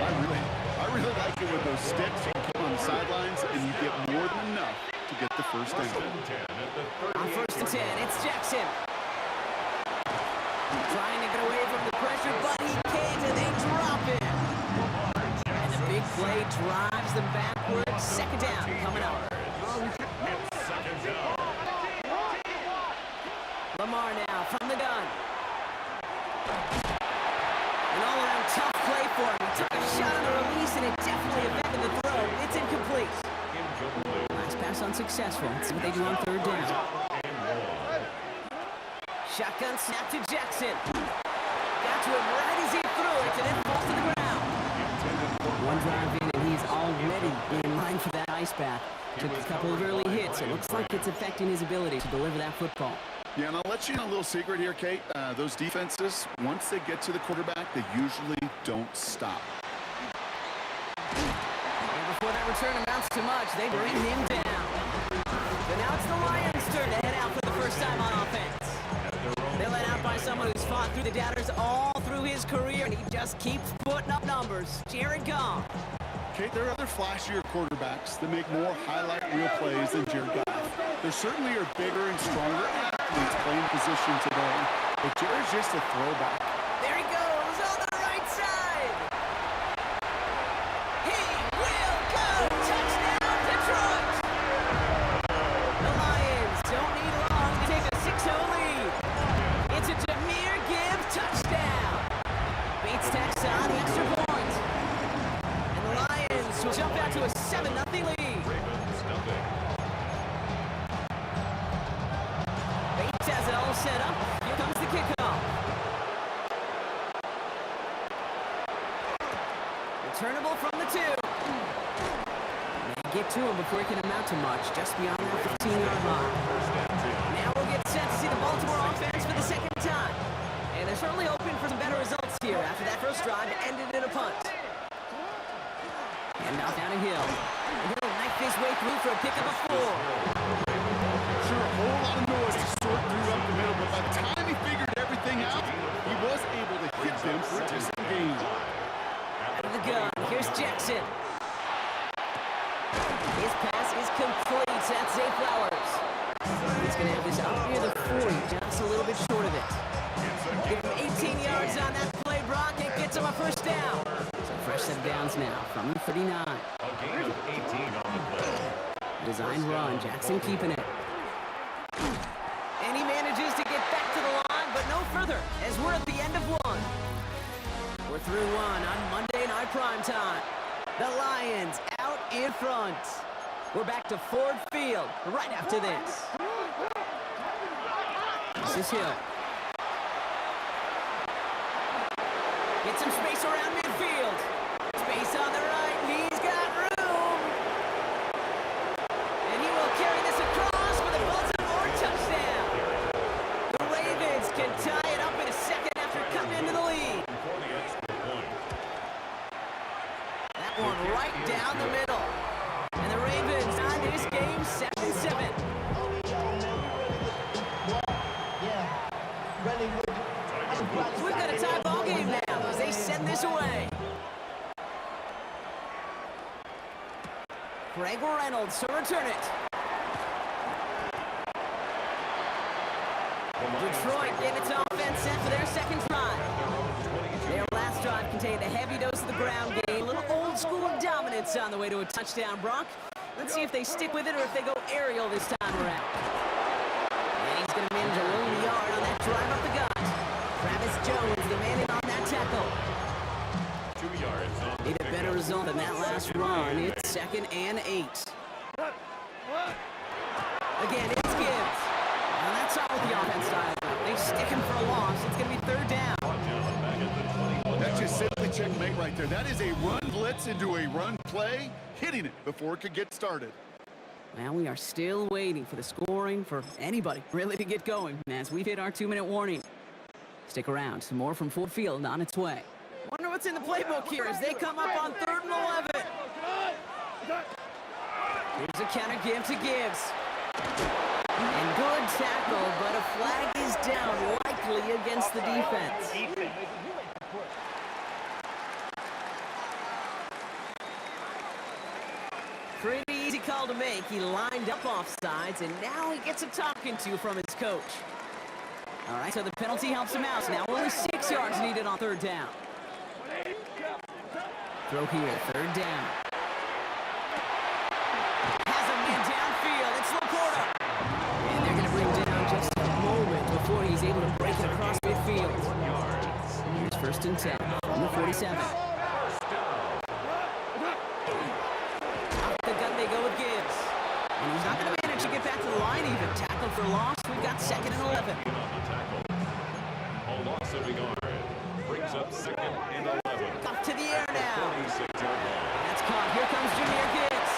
really like it with those steps you come on the sidelines and you get more than enough to get the first down. On 1st and 10, it's Jackson. Trying to get away from the pressure, but he can't, and they drop him. And the big play drives them backwards. 2nd down coming up. Lamar now from the gun. An all-around tough play for him. He took a shot on the release, and it definitely affected the throw. It's incomplete. Last pass unsuccessful. Let's see what they do on 3rd down. Shotgun snap to Jackson. Got to him right as he threw it, and it falls to the ground. One drive in, and he's already in line for that ice bath. Took a couple of early hits. It looks like it's affecting his ability to deliver that football. Yeah, and I'll let you in a little secret here, Kate. Those defenses, once they get to the quarterback, they usually don't stop. And before that return amounts to much, they bring him down. But now it's the Lions' turn to head out for the first time on offense. They're led out by someone who's fought through the doubters all through his career, and he just keeps putting up numbers. Jared Goff. Okay, there are other flashier quarterbacks that make more highlight reel plays than Jared Goff. There certainly are bigger and stronger athletes playing position today, but Jared's just a throwback. There he goes on the right side. He will go. Touchdown, Detroit. The Lions don't need long to take a 6-0 lead. It's a Jahmyr Gibbs touchdown. Bates tacks on the extra point. And the Lions will jump out to a 7-0 lead. Ravens nothing. Bates has it all set up. Here comes the kickoff. Returnable from the 2. They get to him before he can amount to much, just beyond that 15-yard line. First and 10. Now we'll get set to see the Baltimore offense for the second time. And they're certainly hoping for some better results here after that first drive ended in a punt. And now down a hill. And he'll knife his way through for a pickup of 4. Sure, a whole lot of noise to sort through up the middle, but by the time he figured everything out, he was able to hit them for a decent gain. Out of the gun, here's Jackson. His pass is complete. That's Zay Flowers. He's going to have this out near the 40, just a little bit short of it. Give him 18 yards on that play, Brock. It gets him a first down. So fresh set of downs now from the 39. A gain of 18 on the play. Design run, Jackson keeping it. And he manages to get back to the line, but no further, as we're at the end of 1. We're through 1 on Monday Night Primetime. The Lions out in front. We're back to Ford Field right after this. This is Hill. Get some space around midfield. Space on the right. He's got room. And he will carry this across for the Baltimore touchdown. The Ravens can tie it up in a second after cutting into the lead. For the extra point. That one right down the middle. And the Ravens tie this game 7-7. We've got a tie ball game now as they send this away. Greg Reynolds to return it. Detroit gave its offense set for their second drive. Their last drive contained a heavy dose of the ground game, a little old school dominance on the way to a touchdown, Brock. Let's see if they stick with it or if they go aerial this time around. And he's going to manage a lone yard on that drive up the gut. Travis Jones, the man in on that tackle. 2 yards on the Need a better result than that last run. It's 2nd and 8. Again, it's Gibbs. And that's all with the offense side. They stick him for a loss. It's going to be 3rd down. back at the 20. That's just simply checkmate right there. That is a run blitz into a run play, hitting it before it could get started. Well, we are still waiting for the scoring for anybody really to get going as we've hit our 2-minute warning. Stick around. Some more from Ford Field on its way. Wonder what's in the playbook here as they come up on 3rd and 11. Here's a counter give to Gibbs. And good tackle, but a flag is down, likely against the defense. Pretty easy call to make. He lined up offsides, and now he gets a talking to from his coach. All right, so the penalty helps him out. Now only 6 yards needed on 3rd down. Throw here, 3rd down. Has a man downfield. It's Laporta. And they're going to bring down just a moment before he's able to break it across midfield. Here's 1st and 10 from the 47. Off the gun they go with Gibbs. And he's not going to manage to get back to the line even. Tackled for loss. We've got 2nd and 11. A loss of a yard. Brings up 2nd and 11. Up to the air now. 46-yard line. That's caught. Here comes Jahmyr Gibbs.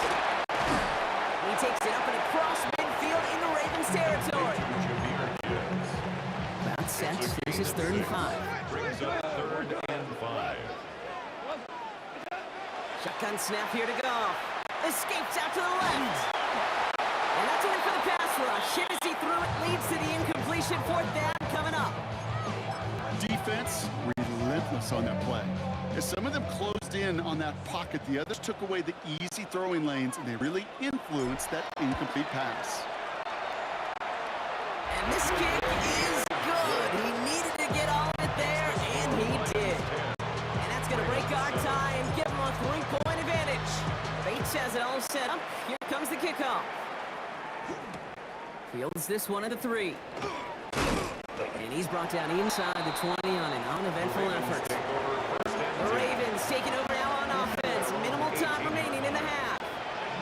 He takes it up and across midfield into Ravens territory. Jahmyr Gibbs. About set. This is 3rd and 5. Brings up 3rd and 5. Shotgun snap here to go. Escapes out to the left. And that's in for the pass rush. Hit as he threw it. Leads to the incompletion. 4th down coming up. Defense relentless on that play. As some of them close closed in on that pocket. The others took away the easy throwing lanes, and they really influenced that incomplete pass. And this kick is good. He needed to get all of it there, and he did. And that's going to break our tie and give him a 3-point advantage. Bates has it all set up. Here comes the kickoff. Fields this one at the 3. And he's brought down inside the 20 on an uneventful effort. The Ravens taking over now on offense. Minimal time remaining in the half.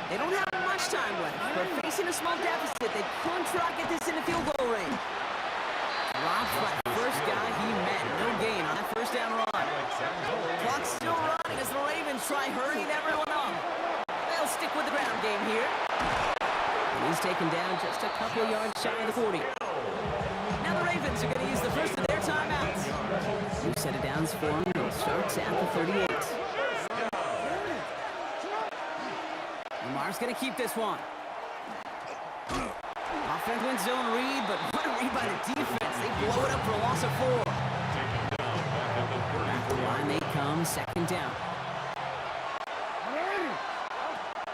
They don't have much time left, but facing a small deficit, they could try to get this in the field goal range. Dropped by the first guy he met. No gain on that first down run. Clock's still running as the Ravens try hurrying everyone up. They'll stick with the ground game here. And he's taken down just a couple of yards shy of the 40. Now the Ravens are going to use the first of their timeouts. New set of downs for him. It starts at the 38. Lamar's going to keep this one. Offense wins zone read, but what a read by the defense. They blow it up for a loss of 4. Back to the line they come, second down.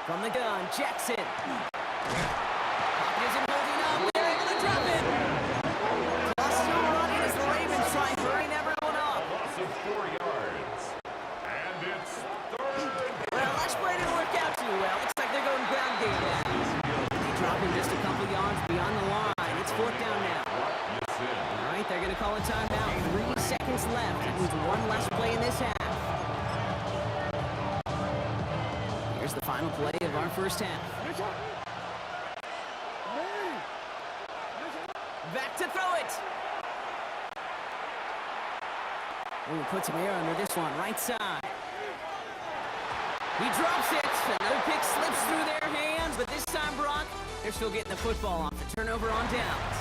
From the gun, Jackson. Pocket isn't holding up. They're able to drop it. Clock still running as the Ravens try hurrying everyone up. Loss of 4 yards. And it's third. Well, that play didn't work out too well. Looks like they're going ground game now. They drop him just a couple yards beyond the line. It's 4th down now. All right, they're going to call a timeout. 3 seconds left. That means one less play in this half. Here's the final play of our first half. Back to throw it. Ooh, put some air under this one, right side. He drops it. Another pick slips through their hands, but this time, Brock, they're still getting the football off the turnover on downs.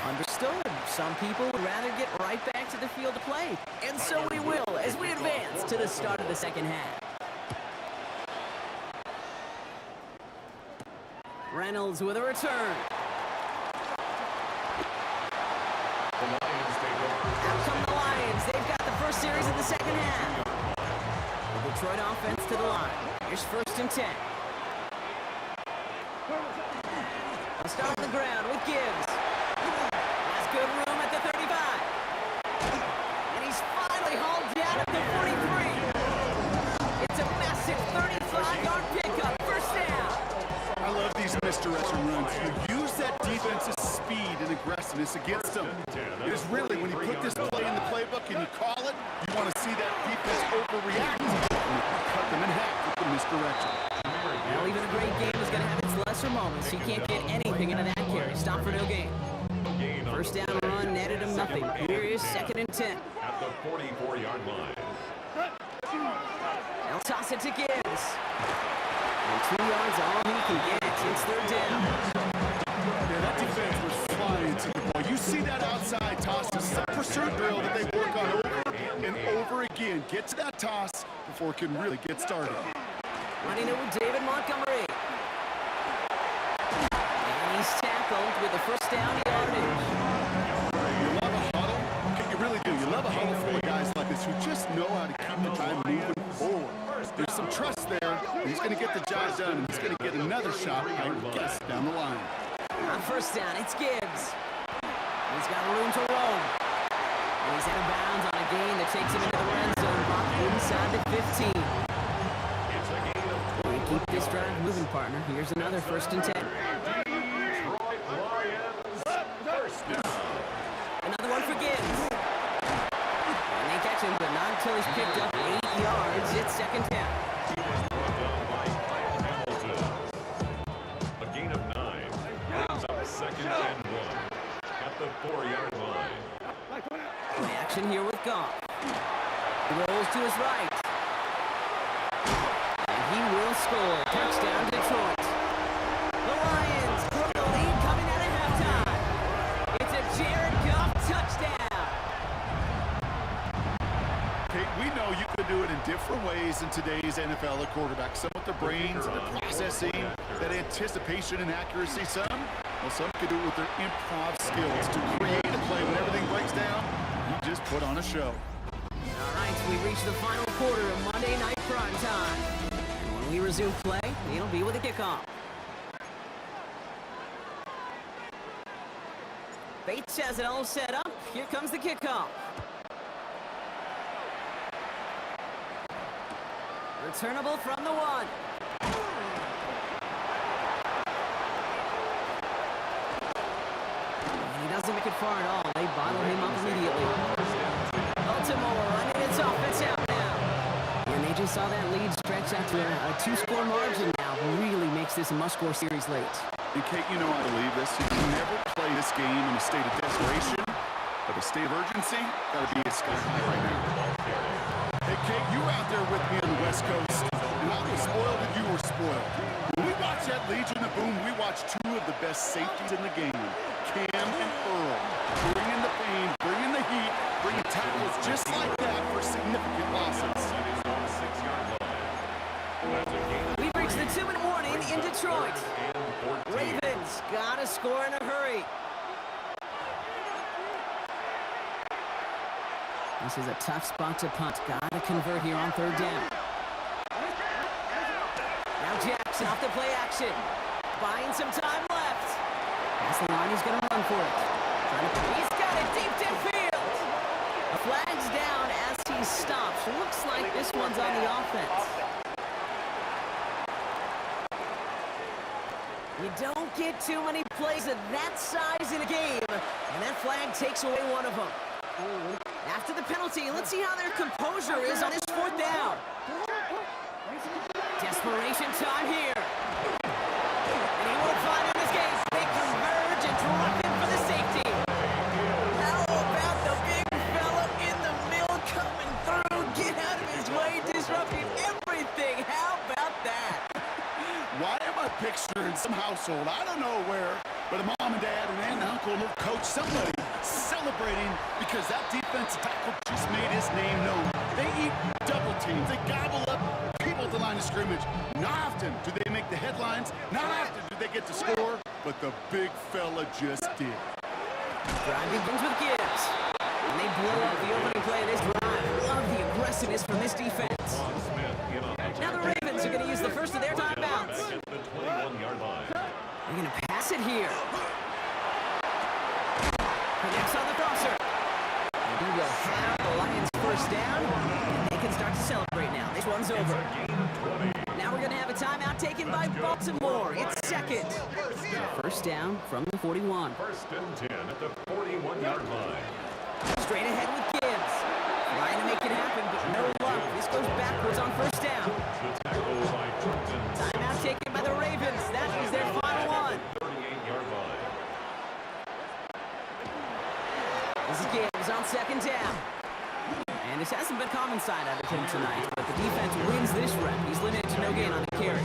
Understood. Some people would rather get right back to the field to play. And so we will as we advance to the start of the second half. Reynolds with a return. Out come the Lions. They've got the first series of the second half. The Detroit offense to the line. Here's 1st and 10. They'll start on the ground with Gibbs. Has good room at the 35. And he's finally hauled down at the 43. It's a massive 35-yard pickup. First down. I love these misdirection runs. You use that defense's speed and aggressiveness against them. It is really, when you put this play in the playbook and you call it, you want to see that defense overreact. And you cut them in half with the misdirection. Well, even a great game is going to have its lesser moments. You can't get anything into that carry. Stop for no gain. First down run, netted him nothing. Here is 2nd and 10. At the 44-yard line. They'll toss it to Gibbs. And 2 yards all he can get. It's 3rd down. Yeah, that defense was flying to the ball. You see that outside toss, the set pursuit drill that they work on over and over again. Get to that toss before it can really get started. Running it with David Montgomery. And he's tackled with the first down yardage. You love a huddle? Okay, you really do. You love a huddle full of guys like this who just know how to keep the time moving forward. There's some trust there. He's going to get the job done, and he's going to get another shot, I guess, down the line. On first down, it's Gibbs. He's got room to roam. And he's out of bounds on a gain that takes him into the red zone, brought inside the 15. We keep this drive moving, partner. Here's another 1st and 10. Another one for Gibbs. And they catch him, but not until he's picked up 8 yards. It's 2nd down. A gain of 9. Brings up 2nd and 1. At the 4-yard line. Play action here with Goff. He rolls to his right. And he will score. Touchdown, Detroit. The Lions grow the lead coming out of halftime. It's a Jared Goff touchdown. Okay, we know you could do it in different ways in today's NFL at quarterback. Some with the brains and the processing, that anticipation and accuracy. Some could do it with their improv skills to create a play when everything breaks down. You just put on a show. All right, we we reach the final quarter of Monday Night Prime Time. And when we resume play, it'll be with a kickoff. Bates has it all set up. Here comes the kickoff. Returnable from the 1. And he doesn't make it far at all. They bottle him up immediately. Baltimore running its offense out now. And they just saw that lead stretch out to a 2-score margin now. Really makes this a must-score series late. And Kate, you know I believe this. You can never play this game in a state of desperation, but a state of urgency got to be sky high right now. Hey, Kate, you were out there with me on the West Coast, and I was spoiled and you were spoiled. When we watched that Legion of Boom, we watched 2 of the best safeties in the game, Cam and Earl, bringing the pain, bringing the heat, bringing tackles just like that for significant losses. We reach the 2-minute warning in Detroit. Ravens gotta score in a hurry. This is a tough spot to punt. Gotta convert here on 3rd down. Now Jackson off the play action. Buying some time left. That's the line, he's gonna run for it. He's got it deep downfield. A flag's down as he stops. Looks like this one's on the offense. You don't get too many plays of that size in a game, and that flag takes away one of them. After the penalty, let's see how their composure is on this 4th down. Desperation time here. And he won't find in this game. They converge and drop in for the safety. How about the big fella in the middle coming through? Get out of his way, disrupting everything. How about that? Why am I picturing some household, I don't know where, but a mom and dad and aunt and uncle, little coach, somebody celebrating because that defensive tackle just made his name known. They eat double teams. They gobble up people at the line of scrimmage. Not often do they make the headlines. Not often do they get to score, but the big fella just did. Drive begins with Gibbs. And they blow up the opening play of this drive. Love the aggressiveness from this defense. Now the Ravens are going to use the first of their timeouts. They're going to pass it here. Connects on the crosser. Maybe we'll have the Lions first down. And they can start to celebrate now. This one's over. Now we're going to have a timeout taken by Baltimore. It's 2nd. First down from the 41. 1st and 10 at the 41-yard line. Straight ahead with Gibbs. Trying to make it happen, but no luck. This goes backwards on 1st down. The tackle by Trenton. Timeout taken by the Ravens. That is their final one. 38-yard line. This is Gibbs on 2nd down. And this hasn't been common side out of him tonight, but the defense wins this rep. He's limited to no gain on the carry.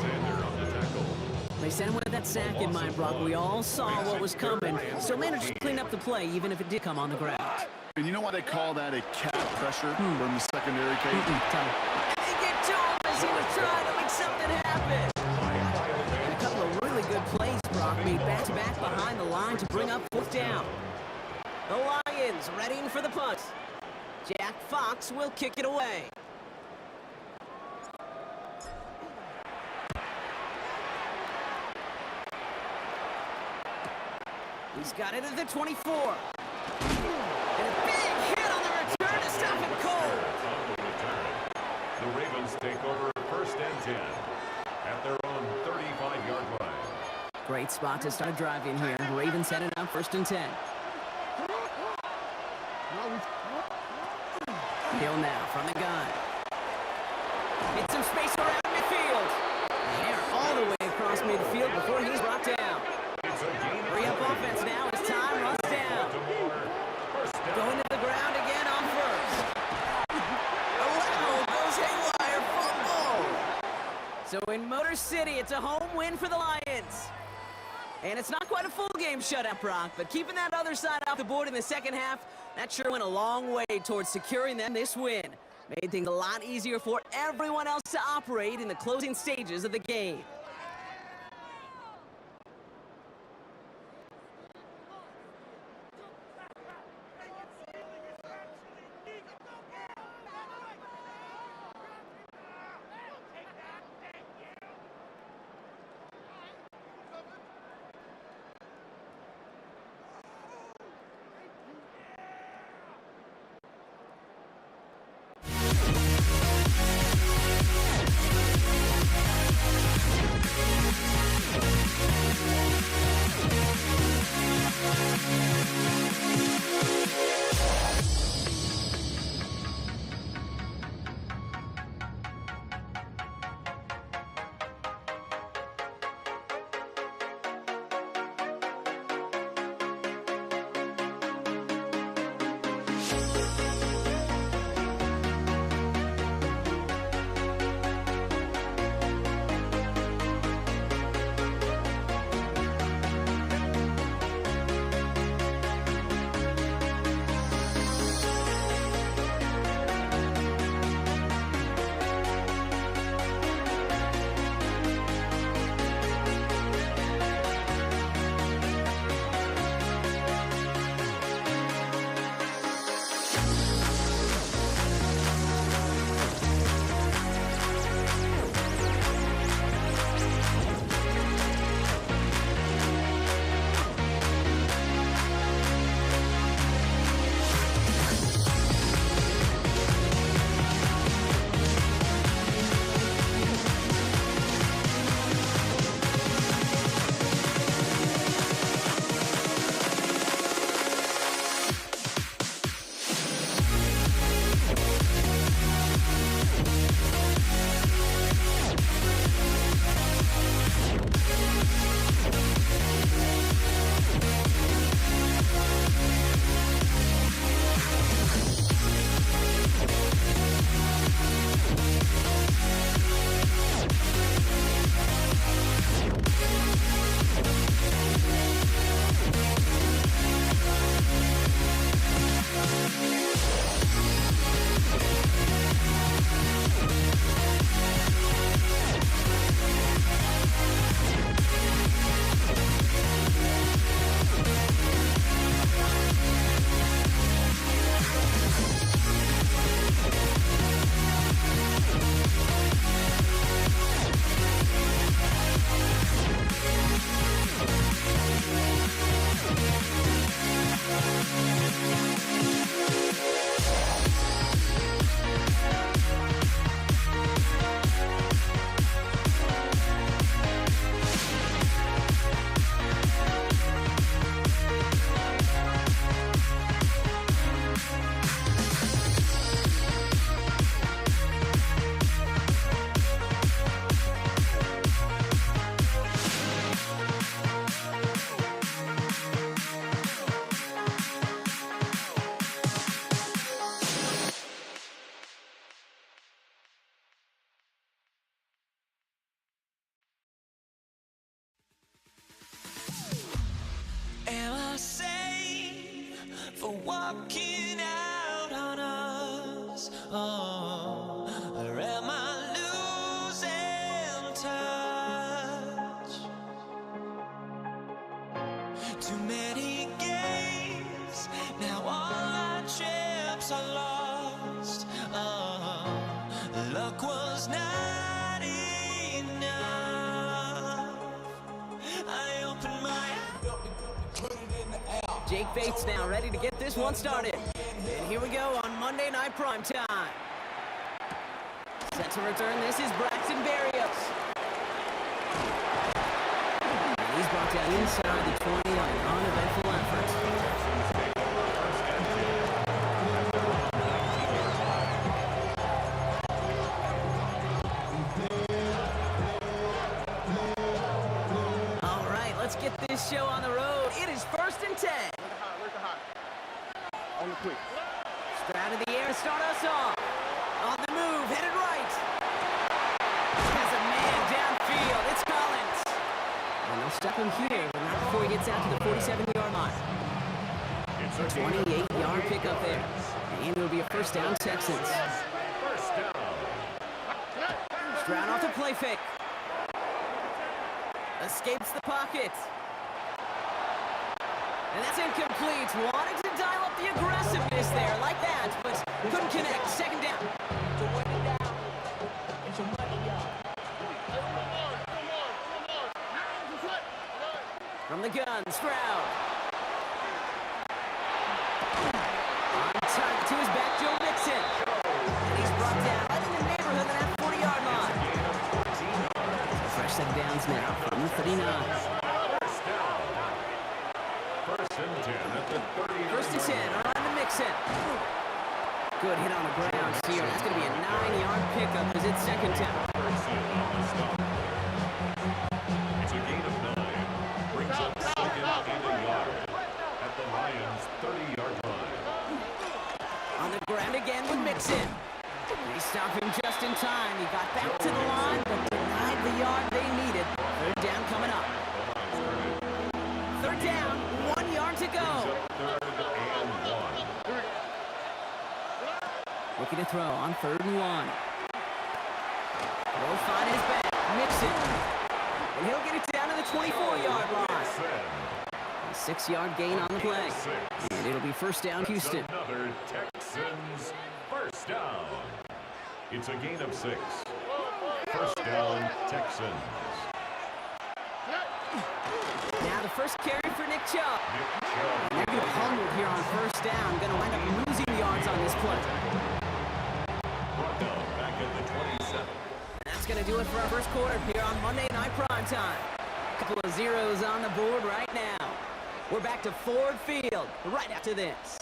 They sent him with that sack in mind, Brock. We all saw what was coming. Still managed to clean up the play, even if it did come on the ground. And you know why they call that a cat pressure from the secondary, Kate? Tell me. They get to him as he was trying to make something happen. And a couple of really good plays, Brock, made back-to-back behind the line to bring up 4th down. The Lions readying for the punt. Jack Fox will kick it away. He's got it at the 24. And a big hit on the return to stop him cold. The Ravens take over 1st and 10 at their own 35-yard line. Great spot to start driving here. Ravens headed up 1st and 10. Hill now from the gun. Hit some space around midfield. And they're all the way across midfield before he's brought down. Hurry up offense now as time runs down. Going to the ground again on 1st. Allow goes haywire, fumble. So in Motor City, it's a home win for the Lions. And it's not quite a full game shutout, Brock, but keeping that other side off the board in the 2nd half, that sure went a long way towards securing them this win. Made things a lot easier for everyone else to operate in the closing stages of the game. walking out on us? Oh, or am I losing touch? Too many games, now all our chips are lost. Oh, luck was not enough. I opened my Jake Bates now ready to get this one started. And here we go on Monday Night Primetime. Set to return, this is Braxton Berrios. And he's brought down inside the 20 on an uneventful effort. All right, let's get this show on the road. It is 1st and 10. Where's the hot? On the quick. Stroud in the air to start us off. On the move, headed right. Has a man downfield. It's Collins. And they'll stop him here, but not before he gets out to the 47-yard line. It's a 28-yard pickup there. And it'll be a first down, Texans. first down. Stroud off the play fake. Escapes the pocket. And that's incomplete. Wanted to dial up the aggressiveness there like that, but couldn't connect. Second down. From the gun, Stroud. On time to his back, Joe Mixon. And he's brought down right in the neighborhood of that 40-yard line. Fresh set of downs now from the 39. First down. First and 10 at the 30. First and 10, around to Mixon. Good hit on the ground here. That's going to be a 9-yard pickup as it's second down. It's a gain of 9. Brings up second and a yard at the Lions' 30-yard line. On the ground again with Mixon. They stop him just in time. He got back to the line, but denied the yard they needed. Third down coming up. Third down, 1 yard to go. Third and 1. Looking to throw on 3rd and 1. Will find his back. Mixon. And he'll get it down to the 24-yard line. A 6-yard gain on the play. And it'll be first down, Houston. Another Texans first down. It's a gain of 6. First down, Texans. Now the first carry for Nick Chubb. Nick Chubb. They're going to humbled here on first down. Going to wind up losing yards on this play. Brought down back at the 27. That's going to do it for our first quarter here on Monday Night Primetime. A couple of zeros on the board right now. We're back to Ford Field right after this.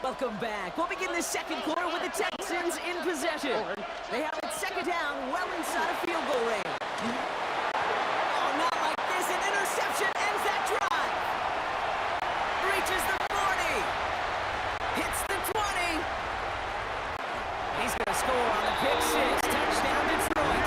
Welcome back. We'll begin the second quarter with the Texans in possession. They have it second down, well inside of field goal range. Oh, not like this. An interception ends that drive. Reaches the 40. Hits the 20. He's going to score on the pick six. Touchdown, Detroit.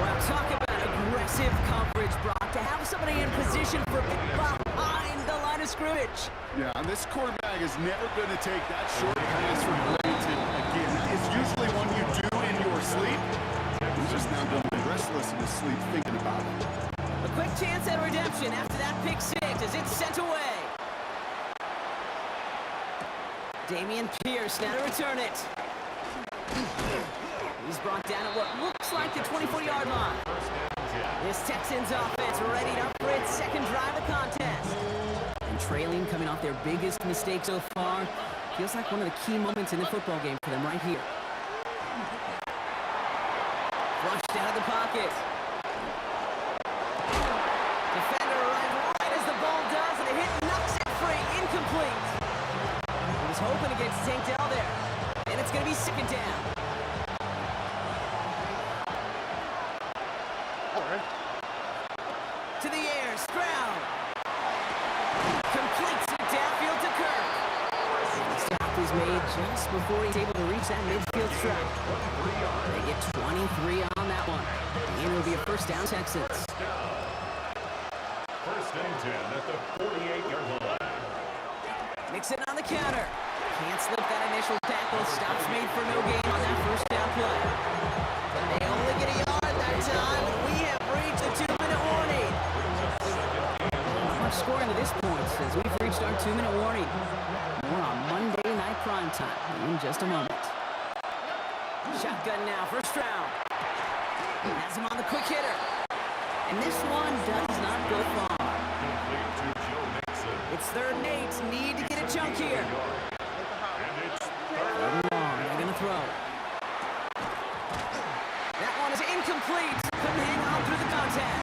Well, talk about aggressive coverage, Brock. To have somebody in position for behind the line of scrimmage. Yeah, and this quarterback is never going to take that short pass for granted again. That is usually one you do in your sleep. He's just now going to be restless in his sleep thinking about it. A quick chance at redemption after that pick six as it's sent away. Damian Pierce now to return it. He's brought down at what looks like the 24-yard line. This Texans offense ready up for its second drive of contest. And trailing, coming off their biggest mistake so far, feels like one of the key moments in the football game for them right here. Flushed out of the pocket. Defender arrives right as the ball does, and a hit knocks it free, incomplete. He was hoping to get Tank Dell there, and it's going to be second down. To the air, Stroud. Completes it downfield to Kirk. The stop is made just before he's able to reach that midfield strike. They get 23 on that one. And it'll be a first down, Texans. First and 10 at the 48-yard line. counter. Can't slip that initial tackle. Stops made for no gain on that first down play. But they only get a yard that time, and we have reached a 2-minute warning. Not much scoring to this point, as we've reached our 2-minute warning. More on Monday Night Primetime in just a moment. Shotgun now, first round. Has him on the quick hitter. And this one does not go far. Complete to Joe Mixon. It's 3rd and 8. Need to get a chunk here. And it's third. Third and long. They're going to throw. That one is incomplete. Couldn't hang on through the contact.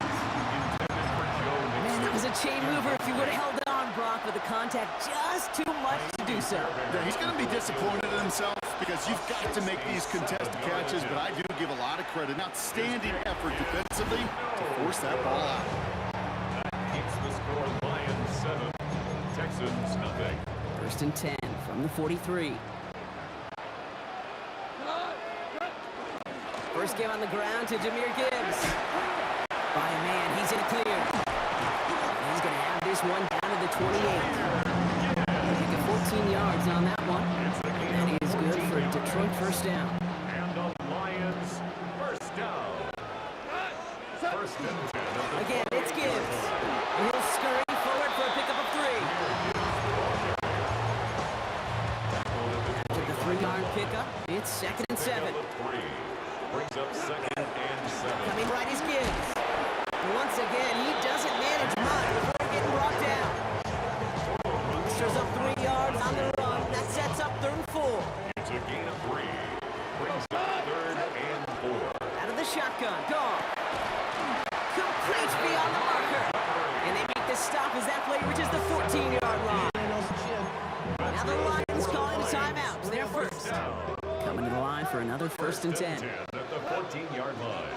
Intended for Joe Man, Mixon. that was a chain mover if you would have held on, Brock, but the contact just too much to do so. Yeah, he's going to be disappointed in himself because you've got to make these contested catches, but I do give a lot of credit. An outstanding effort defensively to force that ball out. Keeps the score Lions 7, Texans nothing. 1st and 10 from the 43. First game on the ground to Jahmyr Gibbs. By a man, he's in a clear. He's going to have this one down to the 28. Taking 14 yards on that one. That is good for a Detroit first down. And the Lions first down. First and 10. Again, it's Gibbs. And he'll scurry forward for a pickup of 3. After the 3-yard pickup, it's 2nd and 7. 3 brings up 2nd and 7. Coming right is Gibbs. And once again, he doesn't manage much before getting brought down. Extras up 3 yards on the run. That sets up 3rd and 4. It's a gain of 3. Brings up 3rd and 4. Out of the shotgun. Gone. Complete beyond the marker. And they make the stop as that play reaches the 14-yard line. Now the Lions calling a timeout. They're first. Coming to the line for another 1st and 10. 10 at the 14-yard line.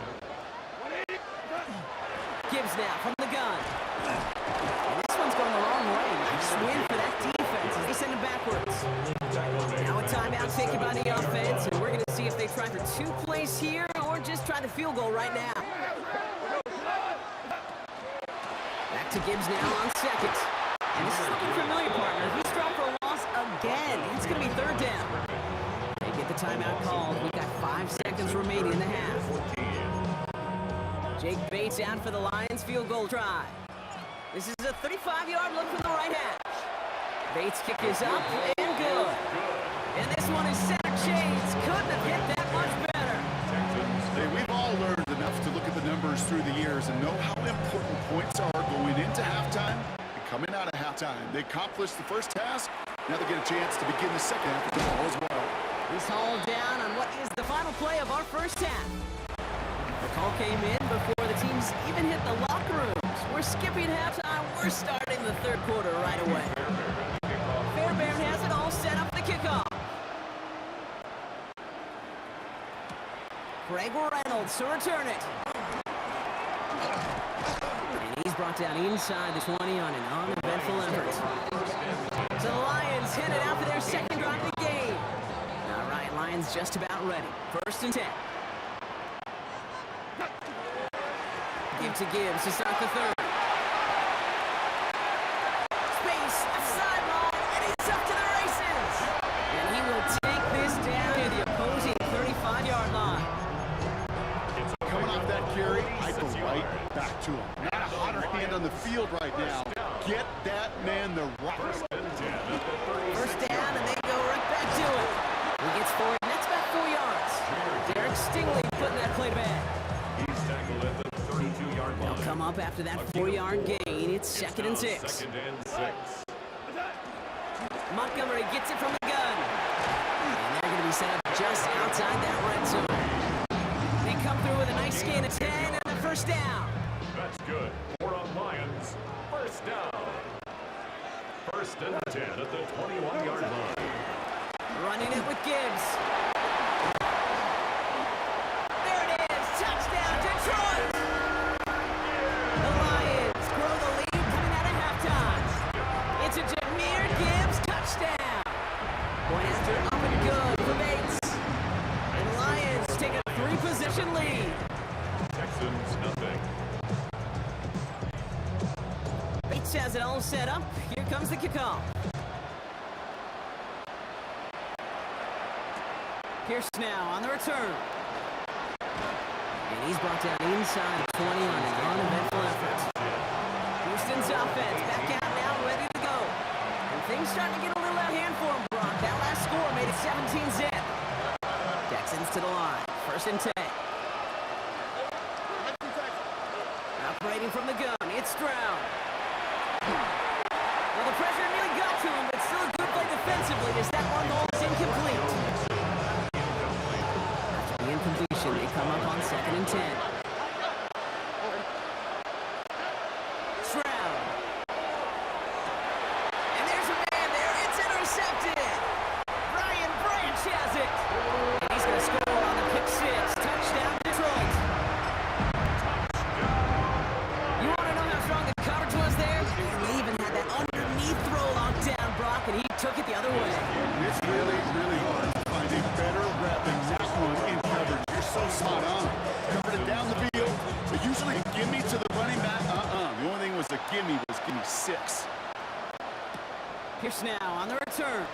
Gibbs now from the gun. And this one's going the wrong way. Nice win for that defense as they send him backwards. Now a timeout taken by the offense, and we're going to see if they try for 2 plays here or just try the field goal right now. Back to Gibbs now on 2nd. And this is looking familiar, partner. He's dropped for a loss again. It's going to be 3rd down. They get the timeout called. We got 5 seconds remaining in the half. Jake Bates out for the Lions field goal try. This is a 35-yard look from the right hash. Bates' kick is up and good. And this one is center chains. Couldn't have hit that much better. Hey, we've all learned enough to look at the numbers through the years and know how important points are going into halftime and coming out of halftime. They accomplished the first task. Now they get a chance to begin the second half of the ball as well. He's hauled down on what is the final play of our first half. The call came in before the teams even hit the locker rooms. We're skipping halftime. We're starting the 3rd quarter right away. Fairbairn has it all set up the kickoff. Greg Reynolds to return it. And he's brought down inside the 20 on an uneventful effort. So the Lions headed out for their 2nd drive of the game. All right, Lions just about ready. 1st and 10. Give to Gibbs to start the 3rd. Space, a sideline, and he's up to the races. And he will take this down to the opposing 35-yard line. Coming off that carry, I go right back to him. Not a hotter hand on the field right now. Get that man the rock. First down, and they go right back to it. He gets forward, and that's about 4 yards. Derek Stingley putting that play to bed. He's tackled at the 32-yard line. They'll come up after that 4-yard gain. It's 2nd and 6. 2nd and 6. Montgomery gets it from the gun. And they're going to be set up just outside that red zone. They come through with a nice gain of 10 and the first down. That's good. 4 on Lions. First down. 1st and 10 at the 21-yard line. Running it with Gibbs. There it is. Touchdown, Detroit. The Lions grow the lead coming out of halftime. It's a Jahmyr Gibbs touchdown. Point after up and good for Bates. And the Lions take a 3-position lead. Texans nothing. Bates has it all set up. Here comes the kickoff. Pierce now on the return. And he's brought down inside of 20 on an uneventful effort. Houston's offense back out now, ready to go. And things starting to get a little out of hand for him, Brock. That last score made it 17-zip. Texans to the line. First and 10. Operating from the gun, it's Stroud. Well, the pressure nearly got to him, but still a good play defensively as that one ball is incomplete. After the incompletion, they come up on 2nd and 10. Stroud. And there's a man there. It's intercepted. Brian Branch has it. And he's going to score on the pick six. Touchdown, Detroit. You want to know how strong the coverage was there? They even had that underneath throw locked down, Brock, and he took it the other way. It's really, really hard to find a better rep than that one in coverage. You're so spot on. Covered it down the field. But usually a gimme to the running back. The only thing was a gimme 6. Pierce now on the return.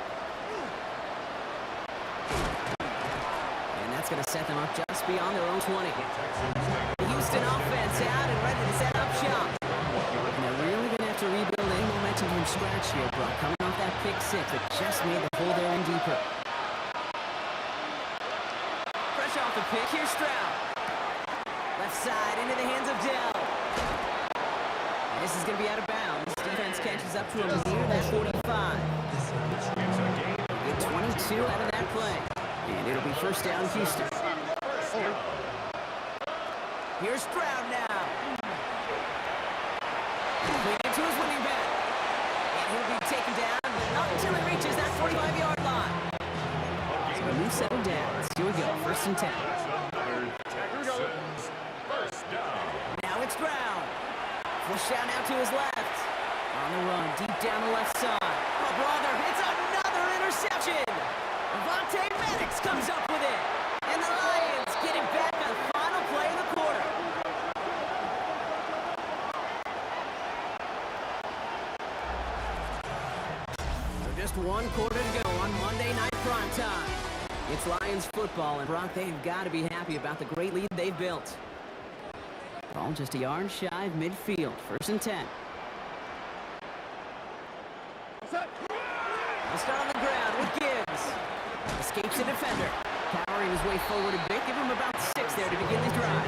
And that's going to set them up just beyond their own 20. The Houston offense out and ready to set up shop. And they're really going to have to rebuild any momentum from scratch here, Brock. Coming off that pick six that just made the hole there in deeper. Fresh off the pick, here's Stroud. Left side into the hands of Dell. And this is going to be out of bounds. Defense catches up to him near that 45. Get 22 out of that play. And it'll be first down, Houston. Here's Stroud now. Leading to his running back. And he'll be taken down, but not until he reaches that 45-yard line. So a new 7 downs. Here we go, first and 10. Now it's Stroud. Push out now to his left. On the run, deep down the left side. Oh, brother, it's another interception. Avonte Maddox comes up with it. And the Lions get it back on the final play of the quarter. So just one quarter to go on Monday Night Primetime. It's Lions football, and Brock, they've got to be happy about the great lead they've built. Ball just a yard shy of midfield. First and 10. They'll start on the ground with Gibbs. Escapes the defender. Powering his way forward a bit. Give him about 6 there to begin the drive.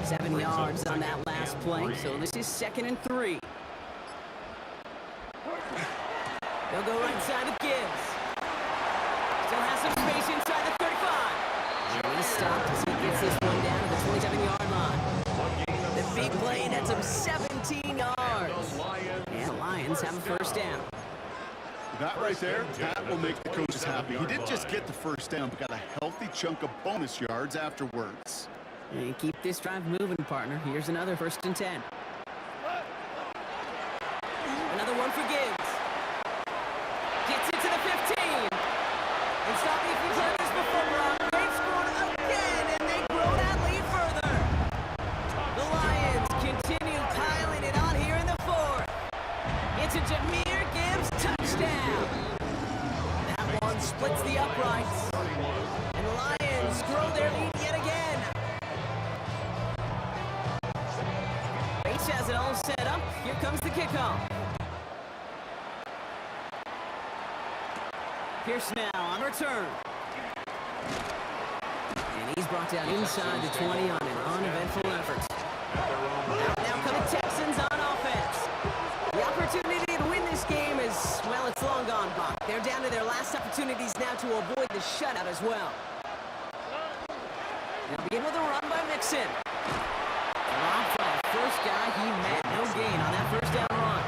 7 yards on that last play, so this is 2nd and 3. They'll go right side with Gibbs. Still has some space inside the 35. And he's stopped as he gets this one down to the 27-yard line. The big play nets him 17 yards. And the Lions have a first down. That right there, that will make the coaches happy. He didn't just get the first down, but got a healthy chunk of bonus yards afterwards. And keep this drive moving, partner. Here's another first and 10. Another one for Gibbs. Gets it to the 15. And stop me if you've heard this before, Brock. They've scored again, and they grow that lead further. The Lions continue piling it on here in the 4th. It's a Jahmyr Gibbs touchdown. That one splits the uprights. And the Lions grow their lead yet again. Bates has it all set up. Here comes the kickoff. Pierce now on return. And he's brought down inside the 20 on an uneventful effort. Now come the Texans on offense. The opportunity to win this game is, well, it's long gone, Buck. They're down to their last opportunities now to avoid the shutout as well. They'll begin with a run by Mixon. Rob for the first guy he met. No gain on that first down run.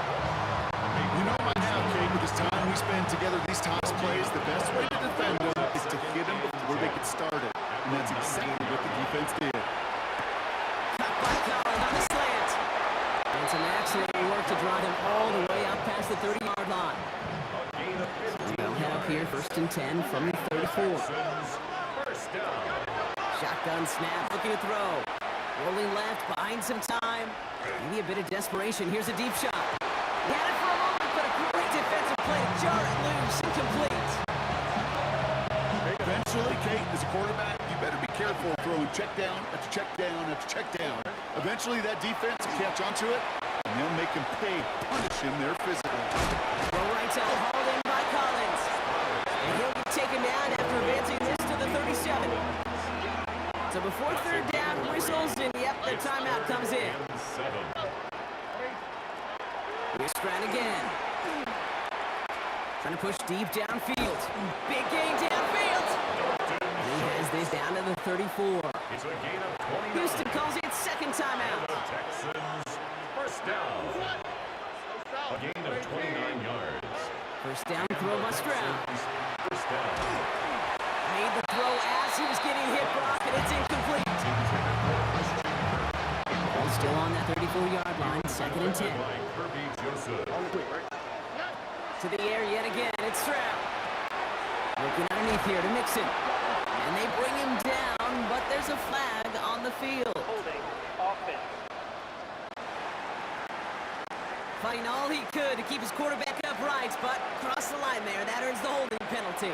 You know by now, Kate, with this time we spend together these toss plays, the best way to defend them is to hit them before they get started. And that's exactly what the defense did. Cut by Collins on the slant. And some excellent work to draw them all the way up past the 30-yard line. So they'll head up here, first and 10 from the 34. Shotgun snap, looking to throw. Rolling left, buying some time. Maybe a bit of desperation. Here's a deep shot. He had it for a moment, jar it loose, incomplete. Eventually, Kate, as a quarterback, you better be careful throwing check down after check down after check down. Eventually, that defense will catch onto it, and they'll make him pay, punish him there physically. Throw right side, hauled in by Collins. And he'll be taken down after advancing this to the 37. So before third down whistles, and yep, the timeout comes in. Here's Stroud again. Trying to push deep downfield. Big gain downfield. And he has this down to the 34. It's a gain of 29. Houston calls it second timeout. The Texans, first down. A gain of 29 yards. First down throw by Stroud. First down. Made the throw as he was getting hit, Brock, and it's incomplete. Ball still on that 34-yard line, second and 10. By Kirby Joseph. To the air yet again, it's Stroud. Looking underneath here to Mixon. And they bring him down, but there's a flag on the field. Holding. Offense. Fighting all he could to keep his quarterback upright, but crossed the line there. That earns the holding penalty.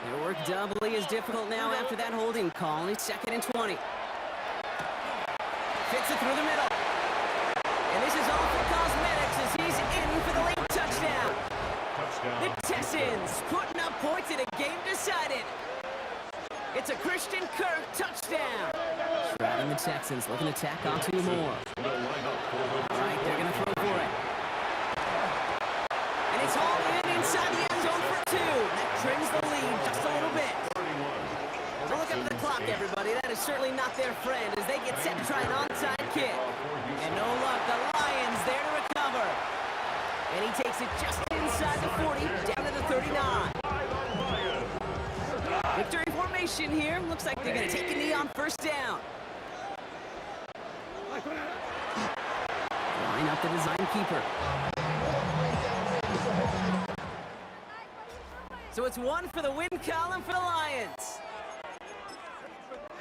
Their work doubly as difficult now after that holding call. It's second and 20. Fits it through the middle. And this is all for cosmetics as he's in for the late touchdown. The Texans putting up points in a game decided. It's a Christian Kirk touchdown. Stroud and the Texans looking to tack on 2 more. All right, they're going to throw for it. And it's hauled in inside the end zone for 2. That trims the lead just a little bit. So look up at the clock, everybody. That is certainly not their friend as they get set to try an onside kick. And no luck, the Lions there to recover. And he takes it just inside the 40, down to the 39. Victory formation here. Looks like they're going to take a knee on first down. Line up the design keeper. So it's 1 for the win column for the Lions.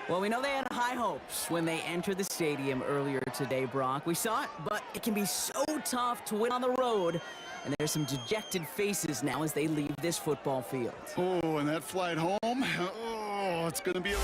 Well, we know they had high hopes when they entered the stadium earlier today, Brock. We saw it, but it can be so tough to win on the road. And there's some dejected faces now as they leave this football field. Oh, and that flight home, oh, it's going to be a...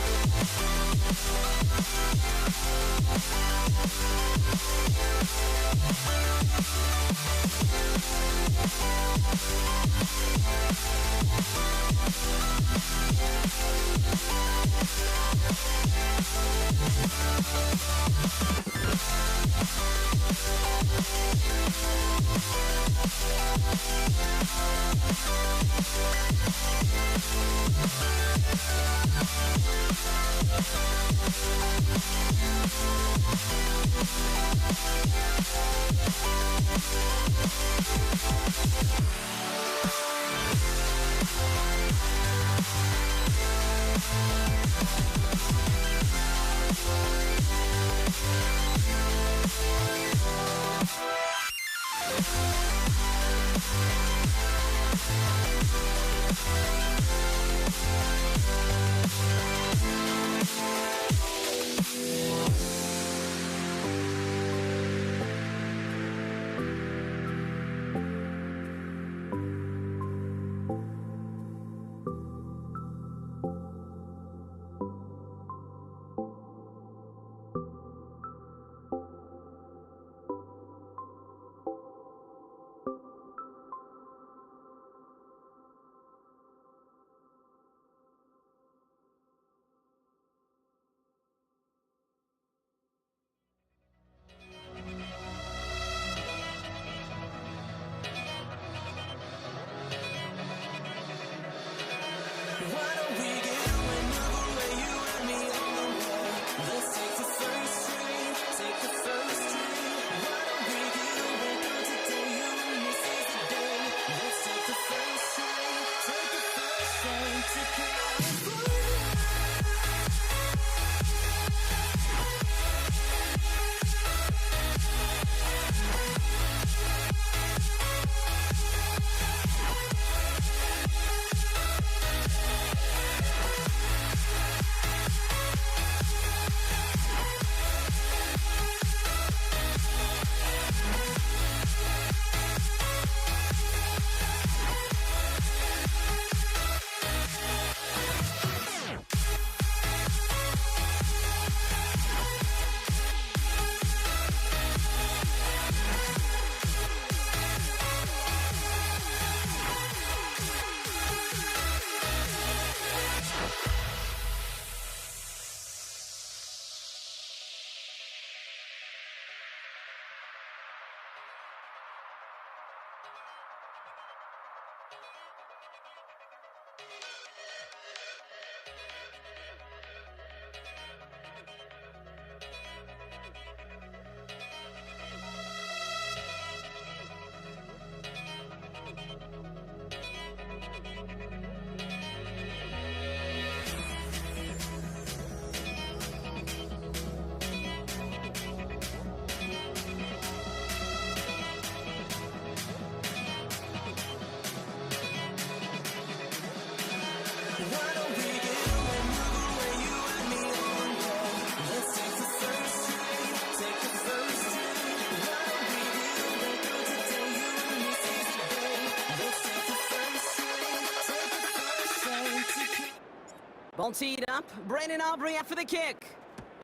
Ball teed up, Brandon Aubrey after the kick.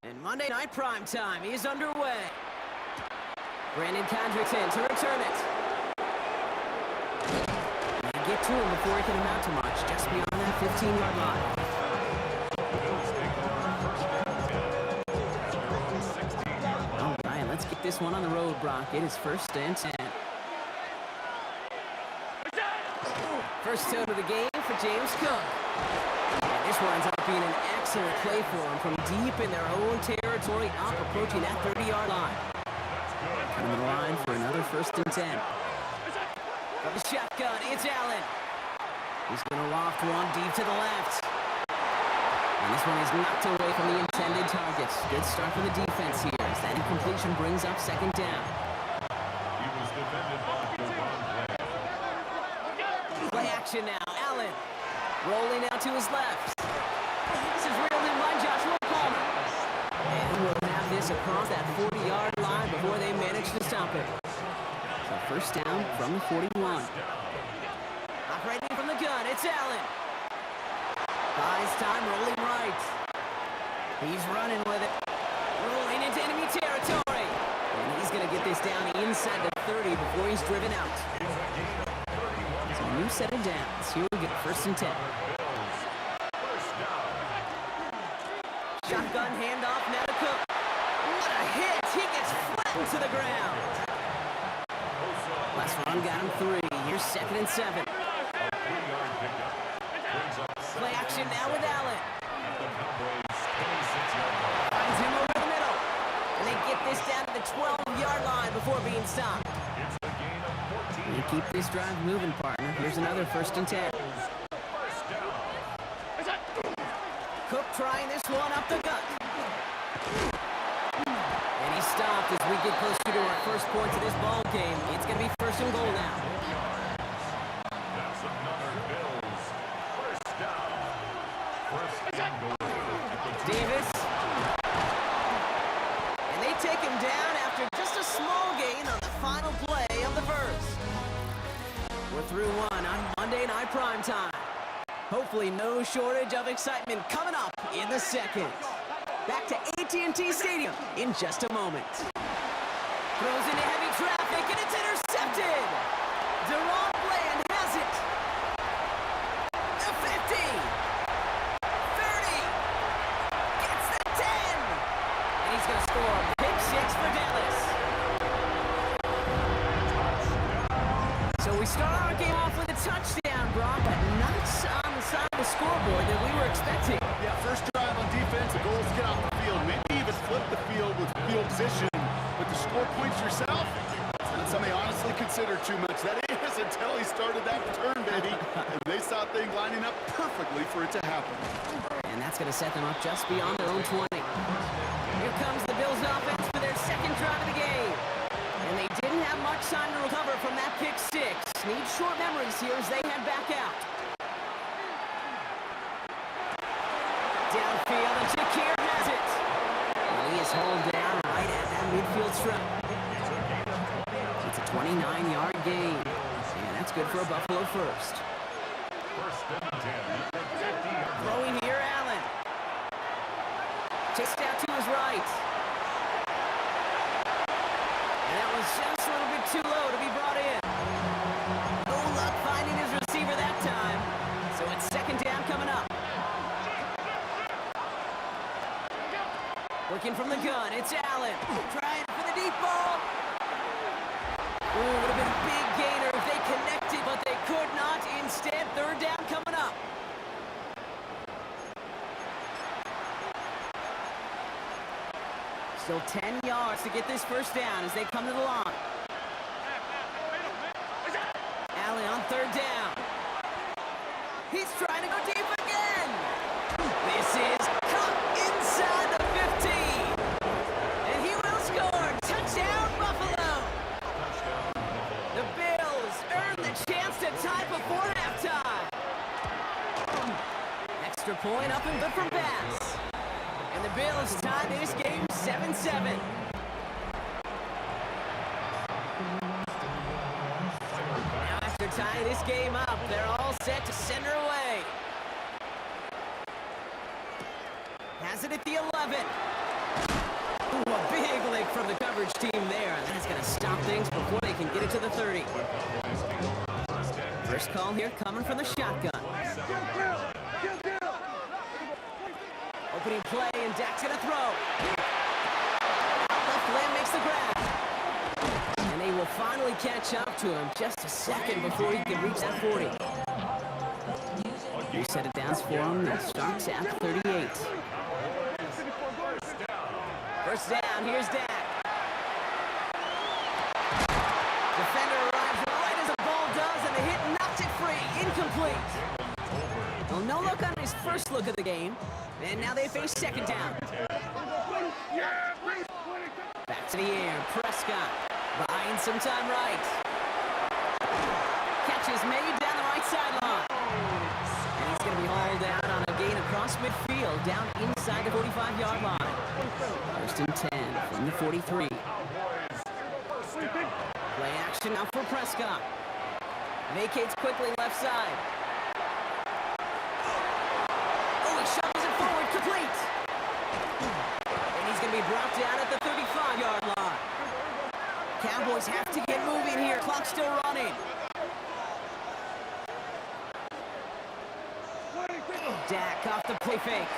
And Monday Night Primetime is underway. Brandon Condrickson to return it. They get to him before he can amount to much, just beyond that 15-yard line. All right, let's get this one on the road, Brock. It is first and 10. First out of the game for James Cook. And this winds up being an excellent play for him from deep in their own territory, up approaching that 30-yard line. Coming to the line for another first and 10. From the shotgun, it's Allen. He's going to loft one deep to the left. And this one is knocked away from the intended targets. Good start for the defense here as that incompletion brings up second down. He was defended by Devon Graham. Play action now. Allen rolling out to his left. This is reeled in by Joshua Palmer. And we'll have this across that 40-yard line before they manage to stop it. So first down from the 41. Operating from the gun, it's Allen. Buys time, rolling right. He's running with it. Rolling into enemy territory. And he's going to get this down inside the 30 before he's driven out. So a new set of downs. Here we go, first and 10. Shotgun handoff, now to Cook. What a hit! He gets flattened to the ground. Last run got him 3. Here's second and 7. Play action now with Allen. Finds him over the middle. And they get this down to the 12-yard line before being stopped. You keep this drive moving, partner. Here's another first and 10. Cook trying this one up the gut. And he's stopped as we get closer to our first points of this ball game. It's going to be first and goal now. That's another Bills first down. First and goal. Davis. And they take him down after just a small gain on the final play of the first. We're through one on Monday Night Primetime. Hopefully no shortage of excitement coming up in the second. Back to AT&T Stadium in just a moment. Throws into heavy traffic and it's intercepted. Deron Bland has it. The 50. 30. Gets the 10. And he's going to score a pick 6 for Dallas. So we start our game off with a touchdown, Brock, but not on the side of the scoreboard that we were expecting. Yeah, first drive on defense, the goal is to get off the field. Maybe even flip the field with field position. But to score points yourself, it's not something I honestly consider too much. That is until he started that return, baby. And they saw things lining up perfectly for it to happen. And that's going to set them up just beyond their own 20. Here comes the Bills offense for their second drive of the game. And they didn't have much time to recover from that pick 6. Need short memories here as they head back out. Downfield, and Shakir has it. And he is hauled down right at that midfield strip. It's a 29-yard gain. And that's good for a Buffalo first. First and 10. Throwing here, Allen. Chased out to his right. And that was just a little bit too low to be brought in. No luck finding his receiver that time. So it's second down coming up. Working from the gun, it's Allen. Trying for the deep ball. Ooh, would have been a big gainer if they connected, but they could not. Instead, third down coming up. Still 10 yards to get this first down as they come to the line. Allen on third down. He's trying to go deep again. This is caught inside the 15. And he will score. Touchdown, Buffalo. The Bills earn the chance to tie before halftime. Extra point up and good from Bass. And the Bills tie this game 7-7. Now after tying this game up, they're all set to send her away. Has it at the 11. Ooh, a big lick from the coverage team there. That's going to stop things before they can get it to the 30. First call here coming from the shotgun. Opening play, and Dak's going to throw. Left Lamb makes the grab. And they will finally catch up to him just a second before he can reach that 40. Reset it down for him. It starts at 38. First down, here's Dak. Defender arrives right as the ball does, and the hit knocks it free. Incomplete. Well, no look on his first look of the game. And now they face second down. Back to the air. Prescott buying some time right. Catch is made down the right sideline. And he's going to be hauled out on a gain across midfield, down inside the 45-yard line. First and 10 from the 43. Play action now for Prescott. Vacates quickly left side. Shovels it forward, complete. And he's going to be brought down at the 35-yard line. Cowboys have to get moving here. Clock still running. Dak off the play fake.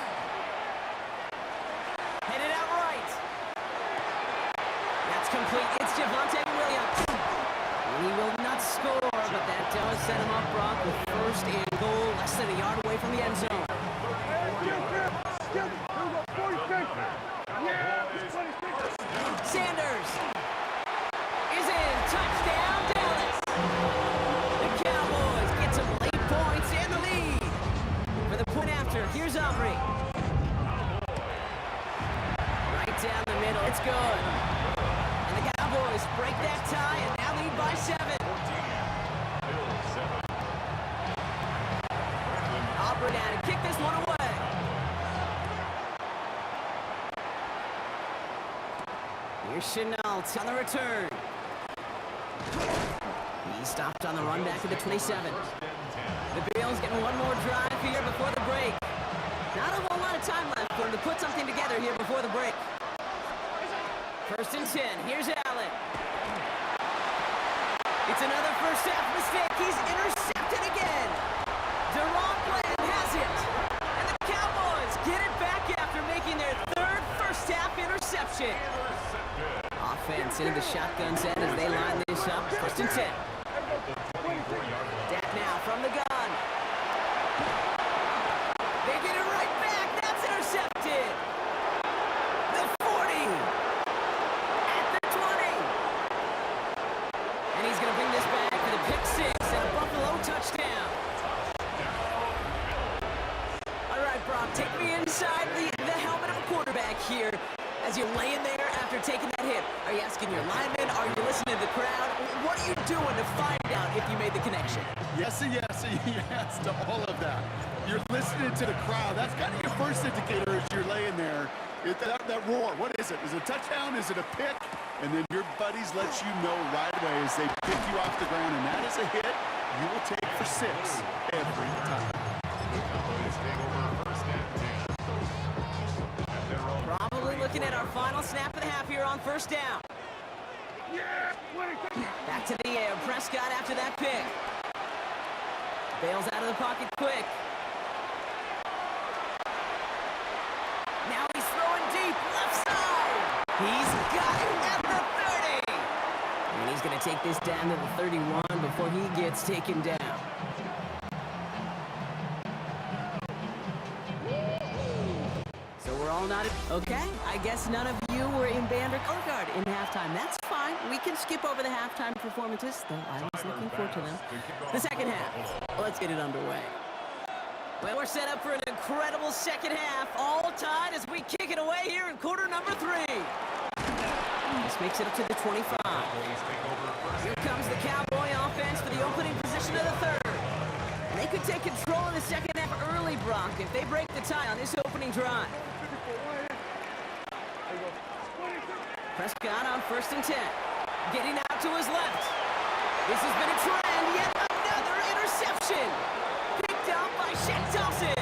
Headed out right. That's complete. It's Javonte Williams. And he will not score, but that does set him up, Brock, with first and goal, less than a yard away from the end zone. Sanders is in. Touchdown, Dallas. The Cowboys get some late points and the lead. For the point after, here's Aubrey. Right down the middle, it's good. And the Cowboys break that tie and now lead by 7. Aubrey down to kick this one away. Here's Chenault on the return. He stopped on the run back to the 27. The Bills getting one more drive here before the break. Not a whole lot of time left for him to put something together here before the break. First and 10. Here's Allen. It's another first half mistake. He's intercepted again. Deron Bland has it. And the Cowboys get it back after making their third first half interception. Offense into the shotgun set as they line this up. First and 10. Dak now from the gun. They get it right back. That's intercepted. The 40. At the 20. And he's going to bring this back for the pick 6 and a Buffalo touchdown. All right, Brock, take me inside the helmet of a quarterback here. As you're laying there after taking that hit, are you asking your lineman? Are you listening to the crowd? What are you doing to find out if you made the connection? Yes and yes and yes to all of that. You're listening to the crowd. That's kind of your first indicator as you're laying there. That roar, what is it? Is it a touchdown? Is it a pick? And then your buddies let you know right away as they pick you off the ground, and that is a hit you will take for 6 every time. Probably looking at our final snap of the half here on first down. Back to the air. Prescott after that pick. Bails out of the pocket quick. Now he's throwing deep left side. He's got it at the 30. And he's going to take this down to the 31 before he gets taken down. So we're all not... Okay, I guess none of you were Graham band or color guard in halftime. That's fine. We can skip over the halftime performances, though I was looking forward to them. The second half. Let's get it underway. Well, we're set up for an incredible second half. All tied as we kick it away here in quarter number 3. This makes it up to the 25. Here comes the Cowboy offense for the opening position of the third. They could take control in the second half early, Brock, if they break the tie on this opening drive. Prescott on 1st and 10. Getting out to his left. This has been a trend. Yet another interception. Picked up by Shaq Thompson.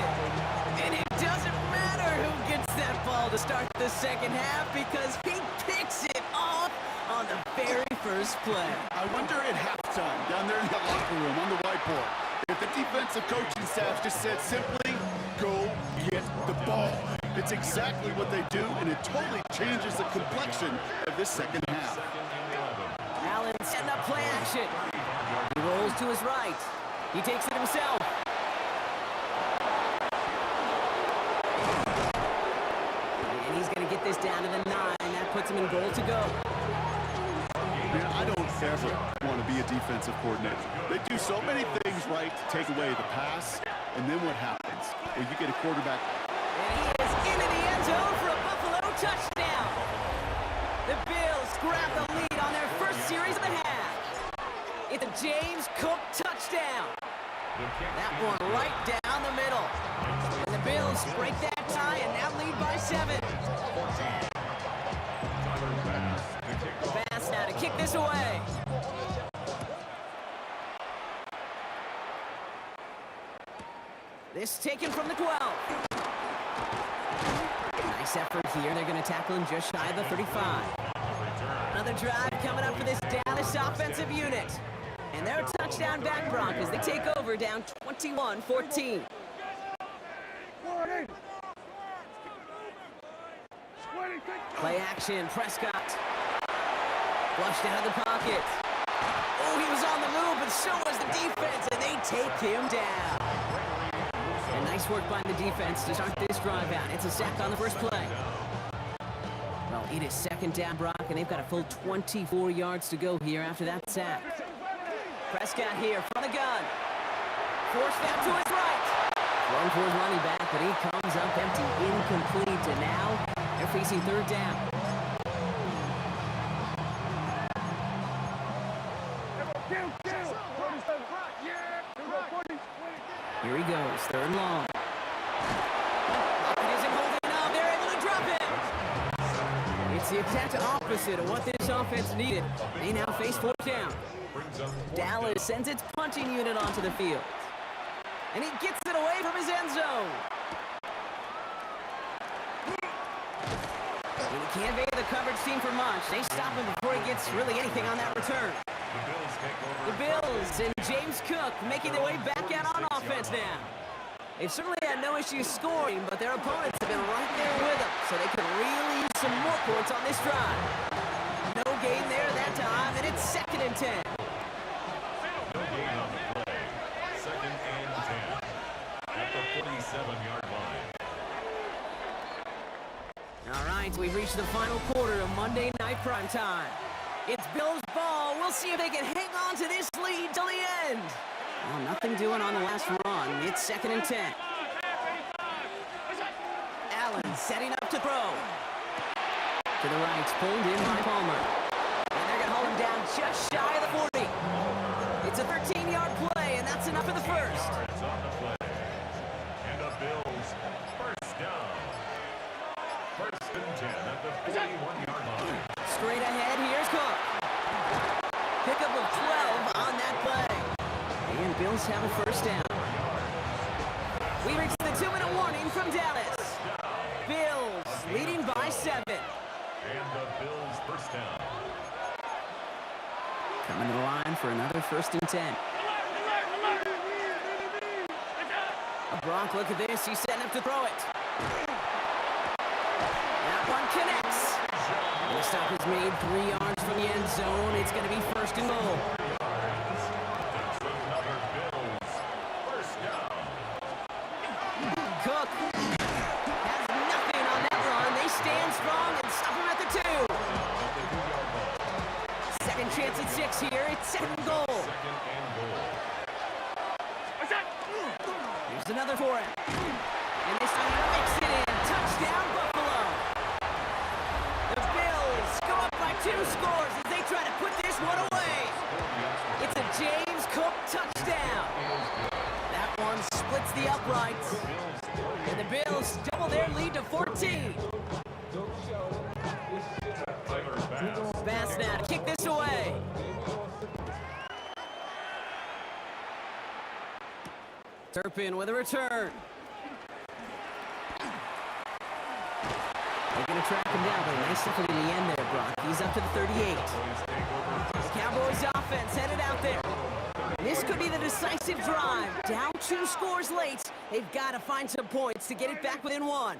And it doesn't matter who gets that ball to start the second half because he picks it off on the very first play. I wonder at halftime, down there in the locker room on the whiteboard, if the defensive coaching staff just said simply, go get the ball. It's exactly what they do, and it totally changes the complexion of this second half. Allen setting up play action. He rolls to his right. He takes it himself. And he's going to get this down to the 9. That puts him in goal to go. Man, I don't ever want to be a defensive coordinator. They do so many things right to take away the pass, and then what happens? Well, you get a quarterback. And he is into the end zone for a Buffalo touchdown. The Bills grab the lead on their first series of the half. It's a James Cook touchdown. That one right down the middle. And the Bills break that tie and now lead by 7. Pass now to kick this away. This taken from the 12. Nice effort here. They're going to tackle him just shy of the 35. Another drive coming up for this Dallas offensive unit. And they're a touchdown back, Brock, as they take over down 21-14. Play action, Prescott. Flushed out of the pocket. Oh, he was on the move, but so was the defense, and they take him down. And nice work by the defense to start this drive out. It's a sack on the first play. Well, it is second down, Brock, and they've got a full 24 yards to go here after that sack. Prescott here from the gun. Forced out to his right. One for his running back, but he comes up empty, incomplete, and now they're facing third down. Here he goes, third and long. It isn't holding up, they're able to drop it. It's the exact opposite of what this offense needed. They now face fourth down. Dallas sends its punting unit onto the field. And he gets it away from his end zone. And he can't evade the coverage team for much. They stop him before he gets really anything on that return. The Bills and James Cook making their way back out on offense now. They've certainly had no issue scoring, but their opponents have been right there with them, so they could really use some more points on this drive. No gain there that time, and it's 2nd and 10. No gain on the play. 2nd and 10 at the 47-yard line. All right, we've reached the final quarter of Monday Night Primetime. It's Bills ball. We'll see if they can hang on to this lead till the end. Well, nothing doing on the last run. It's 2nd and 10. Allen setting up to throw. To the right, pulled in by Palmer. And they're going to hold him down just shy of the 40. It's a 13-yard play, and that's enough for the first. Yards on the play. And the Bills first down. 1st and 10 at the 41-yard line. Straight ahead, here's Cook. Pickup of 12 on that play. And Bills have a first down. We reach the 2-minute warning from Dallas. Bills leading by 7. And the Bills first down. Coming to the line for another 1st and 10. Brock, look at this. He's setting up to throw it. That one connects. The stop is made 3 yards from the end zone. It's going to be 1st and goal. That's another Bills first down. Cook has nothing on that run. They stand strong and stop him at the 2. another for him. And this time he makes it in. Touchdown, Buffalo. The Bills go up by 2 scores as they try to put this one away. It's a James Cook touchdown. That one splits the uprights. And the Bills double their lead to 14. Bass now to kick this away. Turpin with a return. They're going to track him down, but a nice effort in the end there, Brock. He's up to the 38. Cowboys offense headed out there. This could be the decisive drive. Down 2 scores late. They've got to find some points to get it back within 1.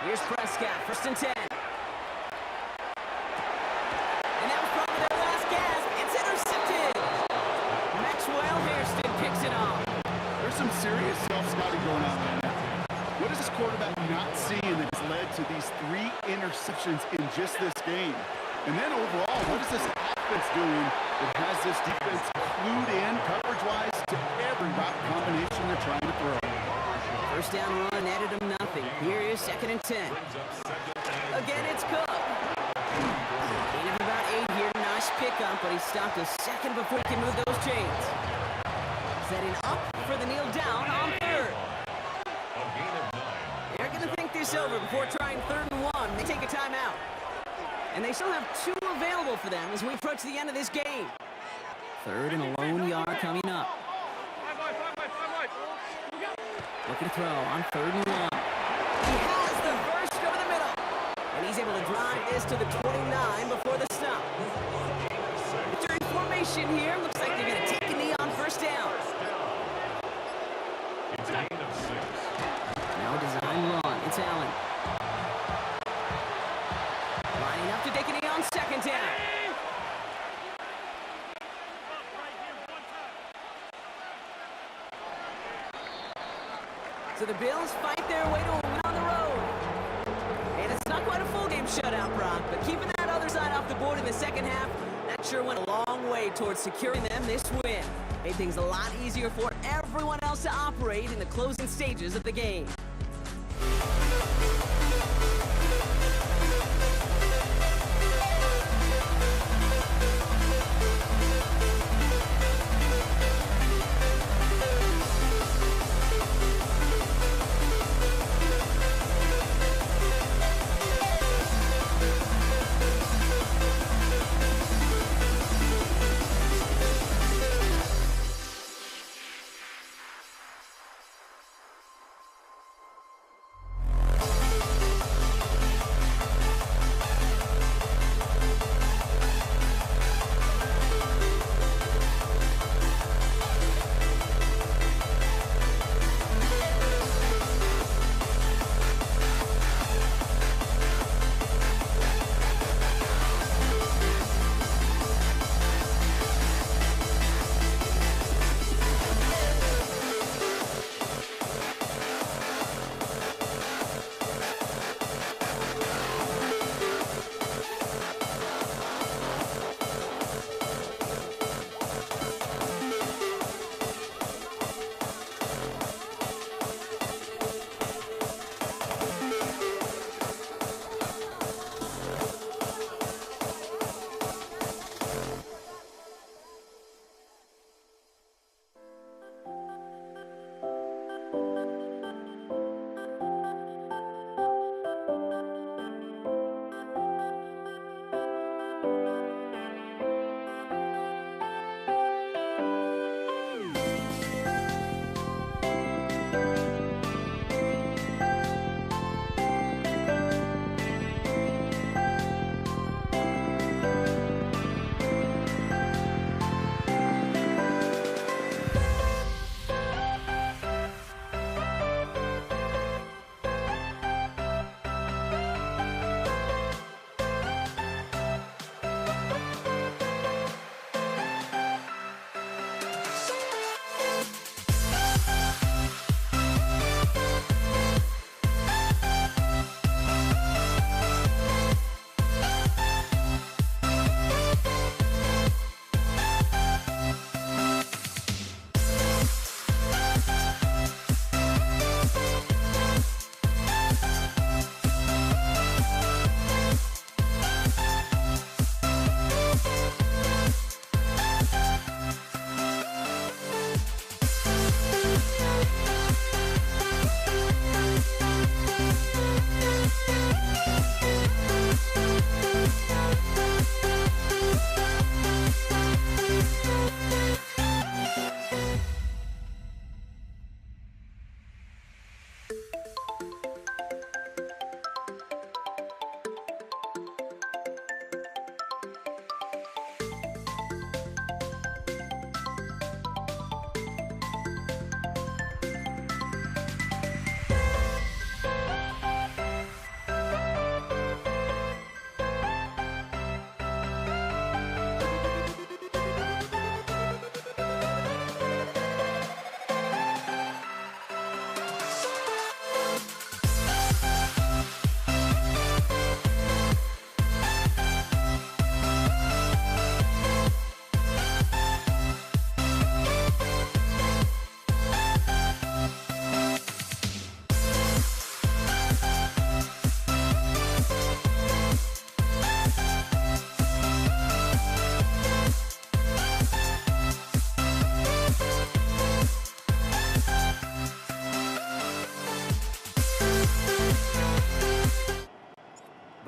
Here's Prescott, 1st and 10. And that was probably their last gasp. It's intercepted. Maxwell Hairston picks it off. There's some serious self-scouting going on right now. What is this quarterback not seeing that has led to these 3 interceptions in just this game? And then overall, what is this offense doing that has this defense clued in coverage-wise to every route combination they're trying to throw? First down run netted him nothing. Here is 2nd and 10. Again, it's Cook. Gain of about 8 here. Nice pickup, but he stopped a second before he can move those chains. Setting up for the kneel down on 3rd. They're going to think this over before trying 3rd and 1. They take a timeout. And they still have 2 available for them as we approach the end of this game. 3rd and a lone yard coming up. Looking to throw on 3rd and 1. He has the burst over the middle. And he's able to drive this to the 29 before the stop. Victory formation here. Looks like they're going to take a knee on 1st down. Now a design run. It's Allen. Lining up to take a knee on 2nd down. So the Bills fight their way to a win on the road. And it's not quite a full game shutout, Brock, but keeping that other side off the board in the second half, that sure went a long way towards securing them this win. Made things a lot easier for everyone else to operate in the closing stages of the game.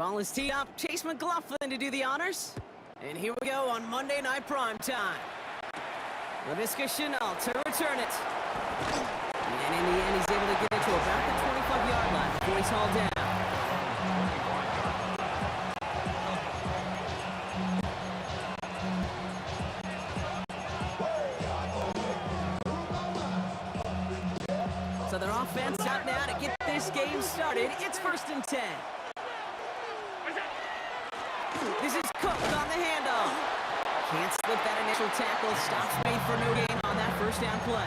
Ball is teed up. Chase McLaughlin to do the honors. And here we go on Monday Night Prime Time. LaVisca Chenault to return it. And in the end, he's able to get it to about the 25-yard line before he's hauled down. So their offense out now to get this game started. It's 1st and 10. This is Cook on the handoff. Can't slip that initial tackle. Stops made for no gain on that first down play.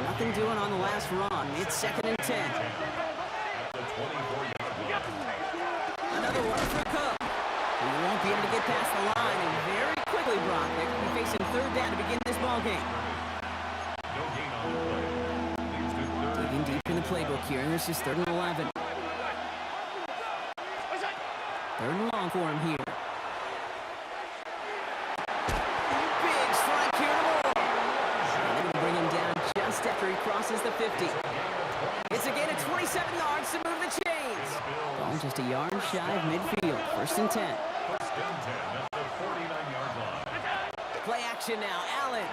Nothing doing on the last run. It's 2nd and 10. Another one for Cook. He won't be able to get past the line, and very quickly, Brock, they could be facing 3rd down to begin this ball game. Digging deep in the playbook here, and this is 3rd and 11. 3rd and long for him here. Big strike here to Moore. And they're going to bring him down just after he crosses the 50. It's a gain of 27 yards to move the chains. Ball just a yard shy of midfield. 1st and 10. Play action now, Allen.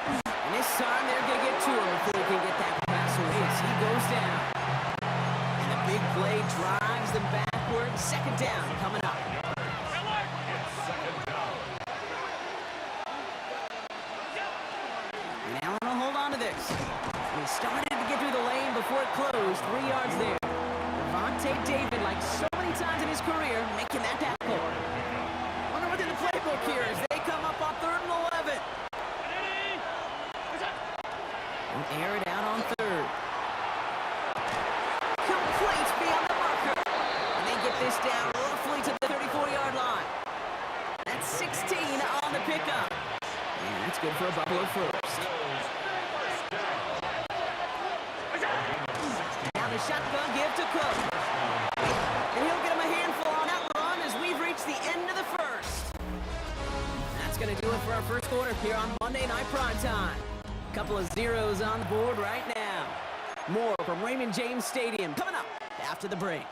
And this time they're going to get to him before he can get that pass away as he goes down. And a big play drives them backwards. 2nd down coming up. And Allen will hold on to this. And he started to get through the lane before it closed. 3 yards there. Devontae David, like so many times in his career, making that tackle. Wonder what's in the playbook here as they come up on 3rd and 11. And air it out on 3rd. Complete beyond the marker. And they get this down roughly to the 34-yard line. That's 16 on the pickup. And that's good for a Buffalo first. Now the shotgun give to Cook. And he'll get him a handful on that run as we've reached the end of the first. That's going to do it for our first quarter here on Monday Night Prime Time. Couple of zeros on the board right now. More from Raymond James Stadium coming up after the break.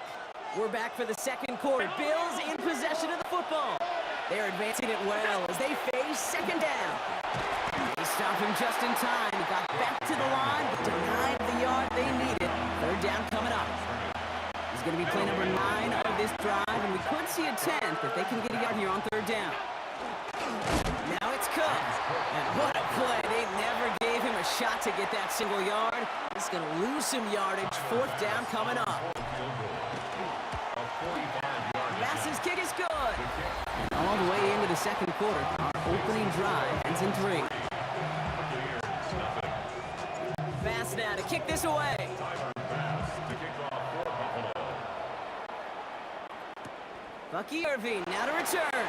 We're back for the 2nd quarter. Bills in possession of the football. They're advancing it well as they face 2nd down. They stop him just in time. He got back to the line, but denied the yard they needed. 3rd down coming up. He's going to be play number 9 of this drive, and we could see a 10th if they can get a yard here on 3rd down. Now it's Cook. And what a play. They never gave him a shot to get that single yard. He's going to lose some yardage. 4th down coming up. Bass's kick is good. And all the way into the 2nd quarter. Our opening drive ends in 3. Bass now to kick this away. Bucky Irving now to return.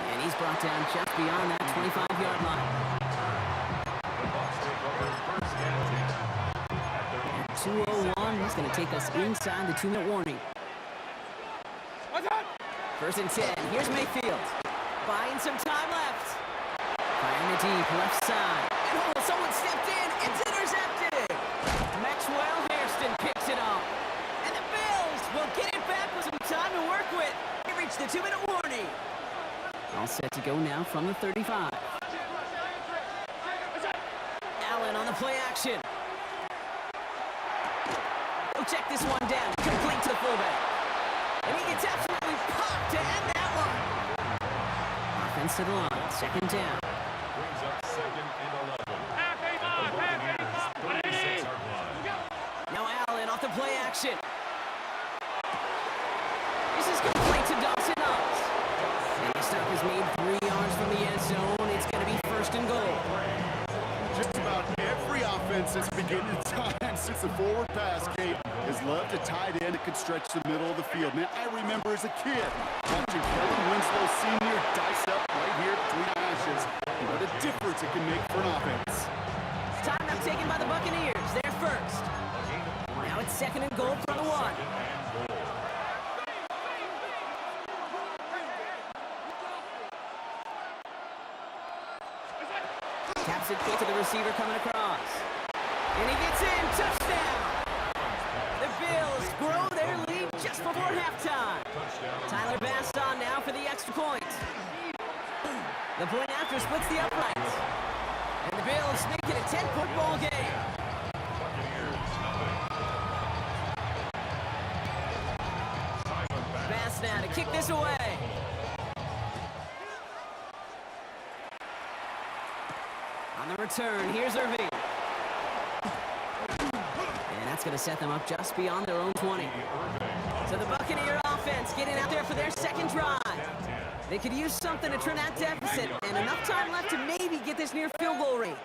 And he's brought down just beyond that 25-yard line. At 2:01, he's going to take us inside the 2-minute warning. 1st and 10. Here's Mayfield. Buying some time left. Firing it deep, left side. And oh, someone stepped in. It's intercepted. Maxwell Hairston picks it up. And the Bills will get it back with some time to work with. They reach the 2-minute warning. All set to go now from the 35. Allen on the play action. He'll check this one down. Complete to the fullback. And he gets absolutely popped to end that one. Offense to the line. 2nd down. Brings up 2nd and 11. Now Allen off the play action. This is complete to Dawson Knox. And the stop is made 3 yards from the end zone. It's going to be 1st and goal. Just about every offense has begun to time since the forward pass game has loved a tight end that could stretch the middle of the field. Man, I remember as a kid watching Kellen Winslow Sr. dice up right here between the ashes. What a difference it can make for an offense. Timeout taken by the Buccaneers. They're first. Now it's 2nd and goal from the 1. Taps it quick to the receiver coming across. And he gets in. Touchdown. The Bills grow their lead just before halftime. Tyler Bass on now for the extra point. The point after splits the uprights. And the Bills make it a 10-point ball game. Bass now to kick this away. On the return, here's Irving. And that's going to set them up just beyond their own 20. So the Buccaneer offense getting out there for their second drive. They could use something to turn that deficit, and enough time left to maybe get this near field goal range.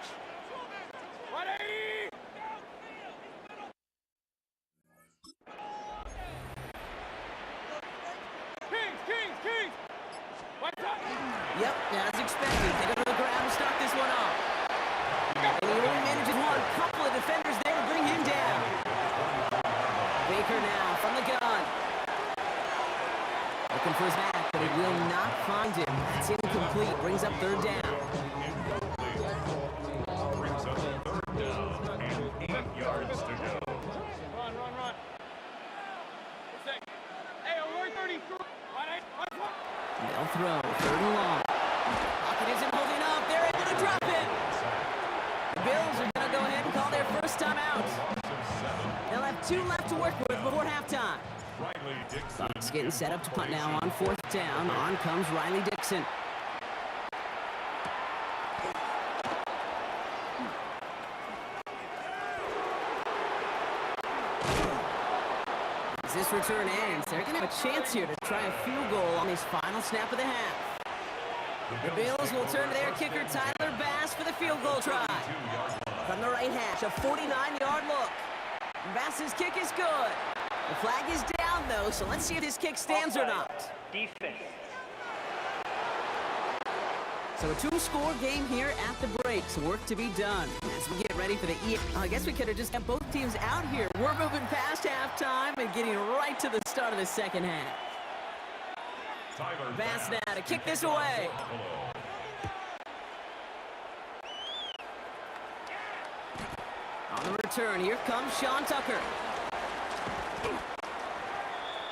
Kings! Yep, as expected. They go to the ground to start this one off. And he only manages one. Couple of defenders there to bring him down. Baker now from the gun. Looking for his back, but he will not find him. That's incomplete. Brings up third down. Brings up third down and 8 yards to go. Run. Hey, alert 33. They'll throw. Third and long. Pocket isn't holding up. They're able to drop it. The Bills are going to go ahead and call their first time out. They'll have 2 left to work with before halftime. Riley Dixon. Bucks getting set up to punt now on fourth down. On comes Riley Dixon. As this return ends, they're going to have a chance here to try a field goal on this final snap of the half. The Bills will turn to their kicker, Tyler Bass, for the field goal try. From the right hash, a 49-yard look. Bass's kick is good. The flag is down, though, so let's see if this kick stands or not. Defense. So a 2-score game here at the break, so work to be done as we get ready for the I guess we could have just got both teams out here. We're moving past halftime and getting right to the start of the second half. Tyler Bass now to kick this away. On the return, here comes Sean Tucker.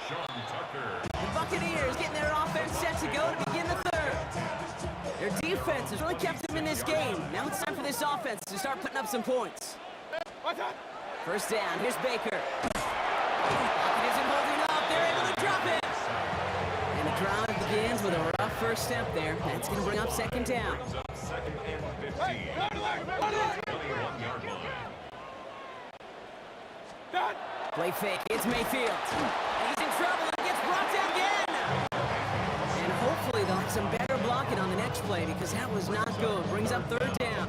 Sean Tucker. The Buccaneers getting their offense set to go to begin the third. Their defense has really kept them in this game. Now it's time for this offense to start putting up some points. First down, here's Baker. Pocket isn't holding up. They're able to drop it. And the drive begins with a rough first step there. That's going to bring up second down. Brings up second and 15. 21-yard line. Play fake, it's Mayfield. And he's in trouble and gets brought down again. And hopefully they'll have some better blocking on the next play because that was not good. Brings up third down.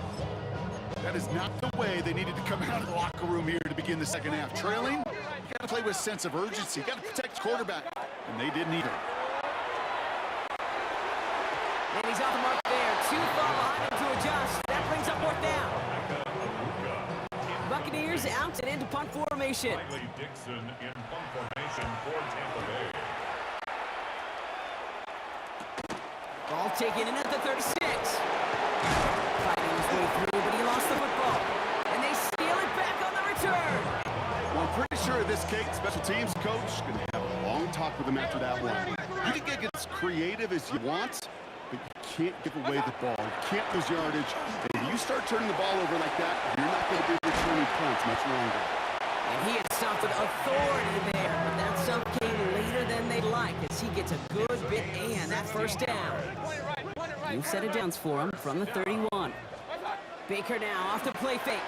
That is not the way they needed to come out of the locker room here to begin the second half. Trailing, you got to play with a sense of urgency. You got to protect the quarterback, and they didn't either. And he's off the mark there. Too far behind him to adjust. That brings up fourth down. Buccaneers out and into punt formation. Riley Dixon in punt formation for Tampa Bay. Ball taken in at the 36. Fighting his way through, but he lost the football. And they steal it back on the return. Well, I'm pretty sure this Cake special teams coach is going to have a long talk with him after that one. You can get as creative as you want, but you can't give away the ball. You can't lose yardage. And if you start turning the ball over like that, you're not going to be returning punts much longer. And he had stopped with authority there, but that stop came later than they'd like as he gets a good bit and that first down. New set of downs for him from the 31. Baker now off the play fake.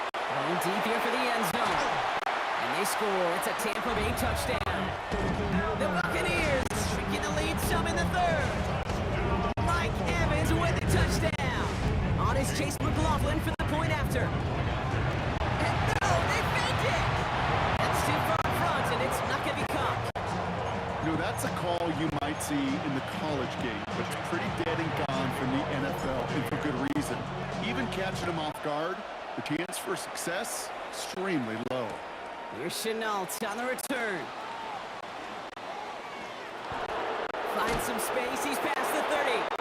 Going deep here for the end zone. And they score. It's a Tampa Bay touchdown. The Buccaneers shrinking the lead some in the third. Mike Evans with the touchdown. On his Chase McLaughlin for the point after. And no, they faked it. That's too far in front, and it's not going to be caught. You know, that's a call you might see in the college game, but it's pretty dead and gone from the NFL, and for good reason. Even catching them off guard, the chance for success, extremely low. Here's Chenault on the return. Finds some space, he's past the 30.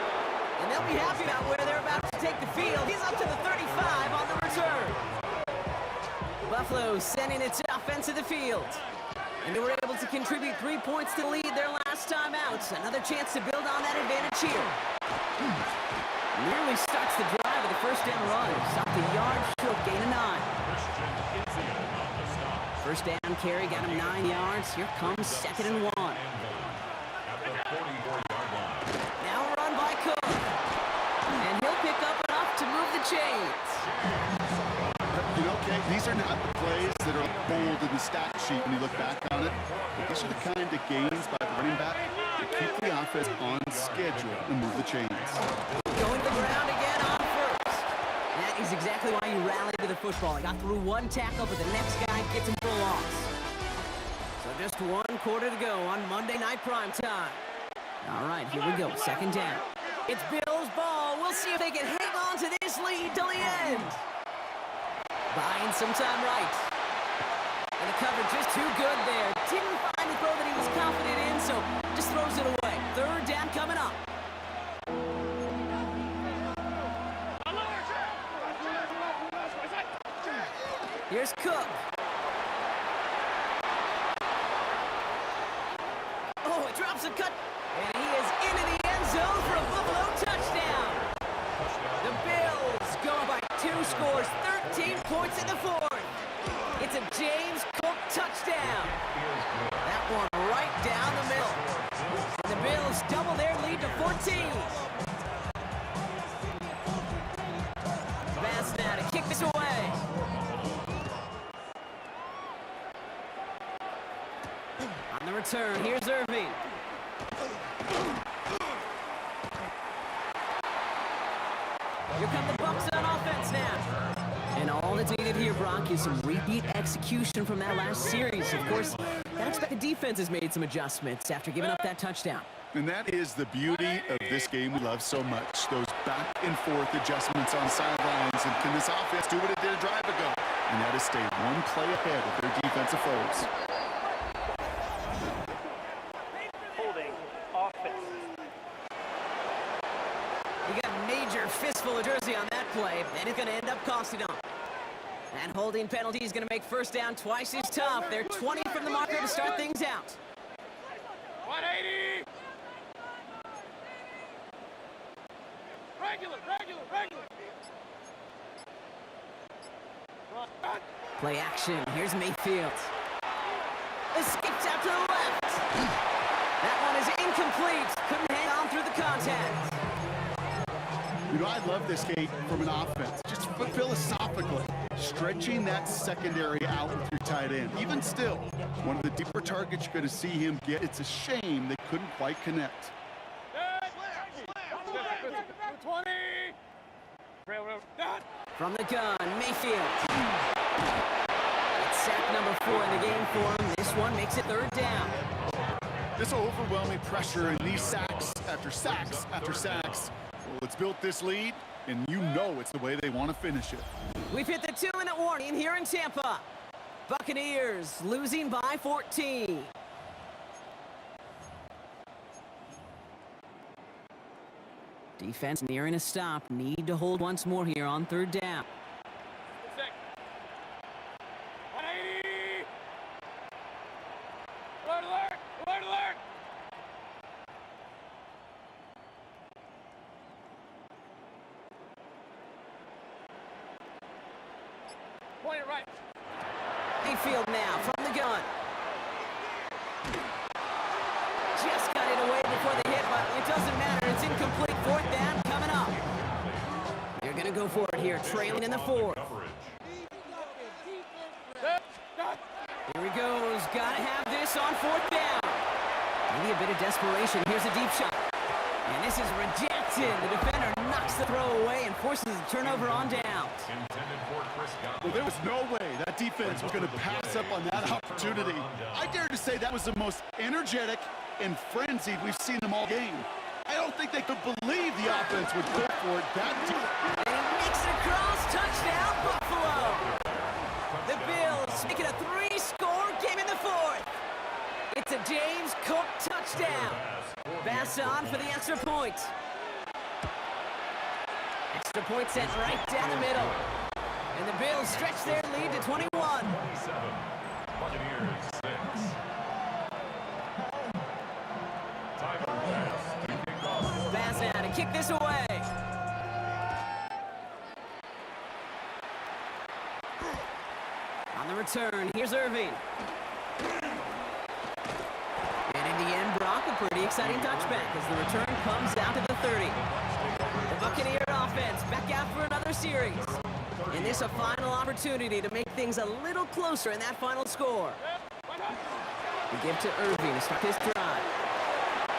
And they'll be happy about where they're about to take the field. He's up to the 35 on the return. close, sending its offense to the field. And they were able to contribute 3 points to the lead their last time out. Another chance to build on that advantage here. Nearly starts the drive with the first down run. Stopped the yard, short gain of 9. First down carry got him 9 yards. Here comes 2nd and 1. Now run by Cook. And he'll pick up enough to move the chains. You know, Kate, these are not the plays that are bold in the stat sheet when you look back on it. But these are the kind of gains by the running back to keep the offense on schedule and move the chains. Going to the ground again on first. That is exactly why you rallied to the football. He got through one tackle, but the next guy gets him for a loss. So just 1 quarter to go on Monday Night Primetime. All right, here we go. 2nd down. It's Bills' ball. We'll see if they can hang on to this lead till the end. Buying some time right. And the coverage is too good there. Didn't find the throw that he was confident in, so just throws it away. 3rd down coming up. Here's Cook. Oh, he drops a cut. And he is into the end zone for a Buffalo touchdown. The Bills go by 2 scores, 13 points in the 4th. It's a James Cook touchdown. That one right down the middle. And the Bills double their lead to 14. Pass now to kick this away. On the return, here's Irving. Here come the Bucs on offense now. And all that's needed here, Brock, is some repeat execution from that last series. Of course, gotta expect the defense has made some adjustments after giving up that touchdown. And that is the beauty of this game we love so much. Those back and forth adjustments on sidelines. And can this offense do what it did a drive ago? And that is stay 1 play ahead of their defensive foes. Holding offense. You got a major fistful of jersey on that play, and it's going to end up costing them. That holding penalty is going to make first down twice as tough. They're 20 from the marker to start things out. 180. Regular. Play action. Here's Mayfield. Escapes out to the left. That one is incomplete. Couldn't hang on through the contact. You know, I love this, Kate, from an offense. Just philosophically, stretching that secondary out with your tight end. Even still, one of the deeper targets you're going to see him get. It's a shame they couldn't quite connect. 20. Railroad. From the gun, Mayfield. It's sack number 4 in the game for him. This one makes it 3rd down. This overwhelming pressure and these sacks after sacks after sacks. Well, it's built this lead, and you know it's the way they want to finish it. We've hit the 2-minute warning here in Tampa. Buccaneers losing by 14. Defense nearing a stop. Need to hold once more here on 3rd down. 180. Alert! Point it right. Mayfield now from the gun. Just got it away before the hit, but it doesn't matter. It's incomplete. 4th down coming up. They're going to go for it here, trailing in the 4th. Here he goes. Got to have this on 4th down. Maybe a bit of desperation. Here's a deep shot. And this is rejected. The defender knocks the throw away and forces a turnover on down. Well, there was no way that defense was going to pass up on that opportunity. I dare to say that was the most energetic and frenzied we've seen them all game. I don't think they could believe the offense would go for it that deep. And he makes it across. Touchdown, Buffalo. The Bills make it a 3-score game in the 4th. It's a James Cook touchdown. Bass on for the extra point. Extra point sent right down the middle. And the Bills stretch their lead to 21. Buccaneers 6. Tyler Bass to kick off. Bass now to kick this away. On the return, here's Irving. And in the end, Brock, a pretty exciting touchback as the return comes out to the 30. The Buccaneer offense back out for another series. And this a final opportunity to make things a little closer in that final score. We give to Irving to start his drive.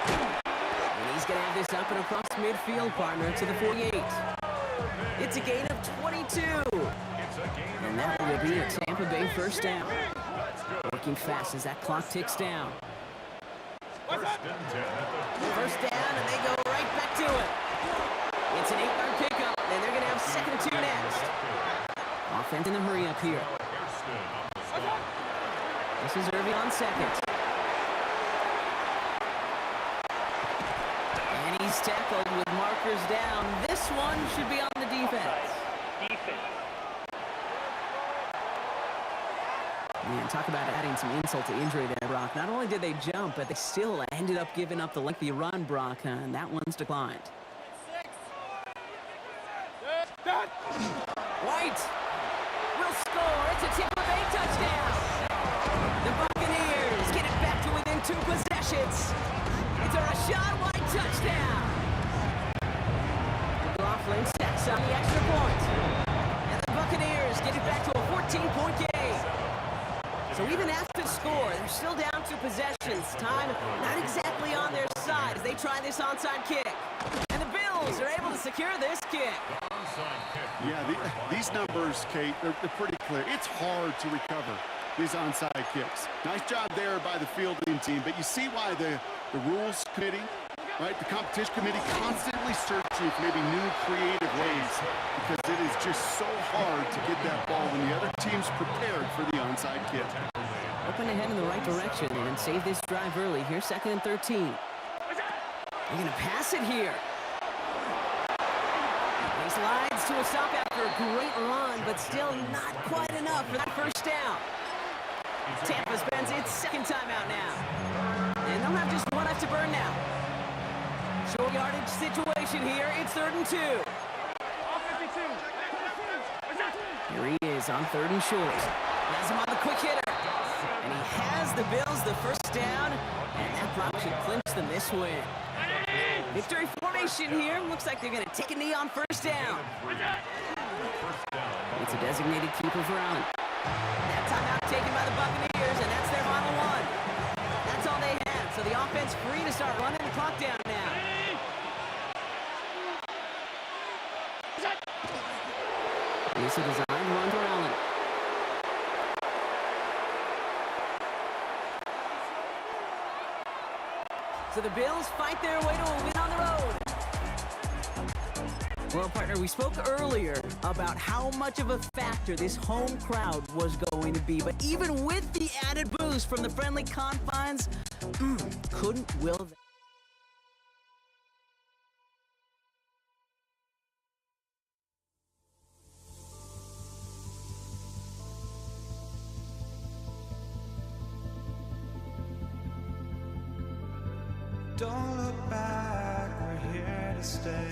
And he's going to have this up and across midfield, partner, to the 48. It's a gain of 22. And that will be a Tampa Bay first down. Working fast as that clock ticks down. First down, and they go right back to it. It's an 8-yard pickup, and they're going to have 2nd and 2 next. Offense in the hurry up here. This is Irving on 2nd. And he's tackled with markers down. This one should be on the defense. Defense. Man, talk about adding some insult to injury there, Brock. Not only did they jump, but they still ended up giving up the lengthy run, Brock, and that one's declined. White will score. It's a Tampa Bay touchdown. The Buccaneers get it back to within 2 possessions. It's a Rachaad White touchdown. McLaughlin stacks on the extra point. And the Buccaneers get it back to a 14-point game. So even after the score, they're still down 2 possessions. Time not exactly on their side as they try this onside kick. And the Bills are able to secure this kick. Yeah, these numbers, Kate, they're pretty clear. It's hard to recover these onside kicks. Nice job there by the fielding team, but you see why the rules committee, right, the competition committee constantly searching for maybe new creative ways because it is just so hard to get that ball when the other team's prepared for the onside kick. Open ahead in the right direction and save this drive early. Here's 2nd and 13. They're going to pass it here. He slides to a stop after a great run, but still not quite enough for that first down. Tampa spends its 2nd timeout now. And they'll have just 1 left to burn now. Short yardage situation here. It's 3rd and 2. Here he is on 3rd and short. Has him on the quick hitter. And he has the Bills the first down. And that drop should clinch them this win. Victory formation here. Looks like they're going to take a knee on first down. It's a designated keeper for Allen. That timeout taken by the Buccaneers, and that's their final one. That's all they had. So the offense free to start running the clock down now. It's a designed run for Allen. So the Bills fight their way to a win on the road. Well, partner, we spoke earlier about how much of a factor this home crowd was going to be. But even with the added boost from the friendly confines, couldn't will they? Don't look back, we're here to stay.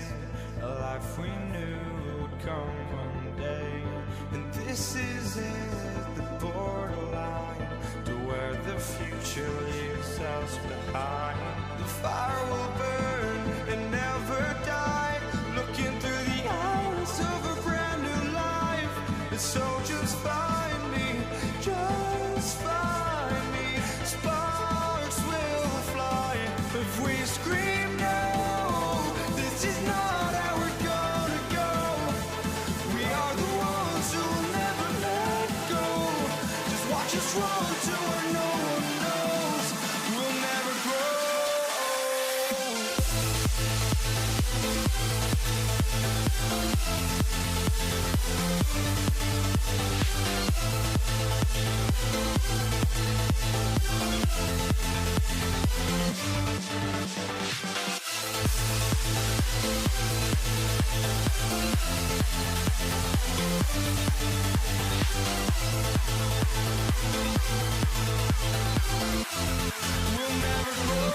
A life we knew would come one day. And this is it, the borderline to where the future leaves us behind. The fire will burn and never die. Looking through the eyes of a brand new life. And so just find me, just find me. Sparks will fly if we scream no. This is not how we're gonna go. We are the ones who will never let go. Just watch us run to where no one knows. We'll never grow. We'll never grow.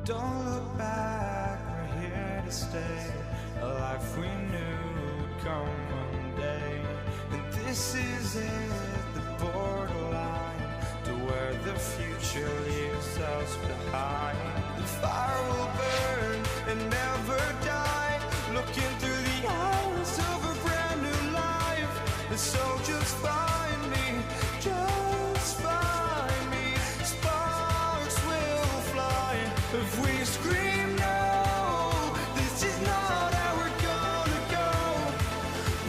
Don't look back, we're here to stay. A life we knew would come one day. And this is it, the borderline to where the future leaves us behind. The fire will burn and never die, looking through the eyes of a brand new life. And so just find me, just find me. Sparks will fly if we scream no. This is not how we're gonna go.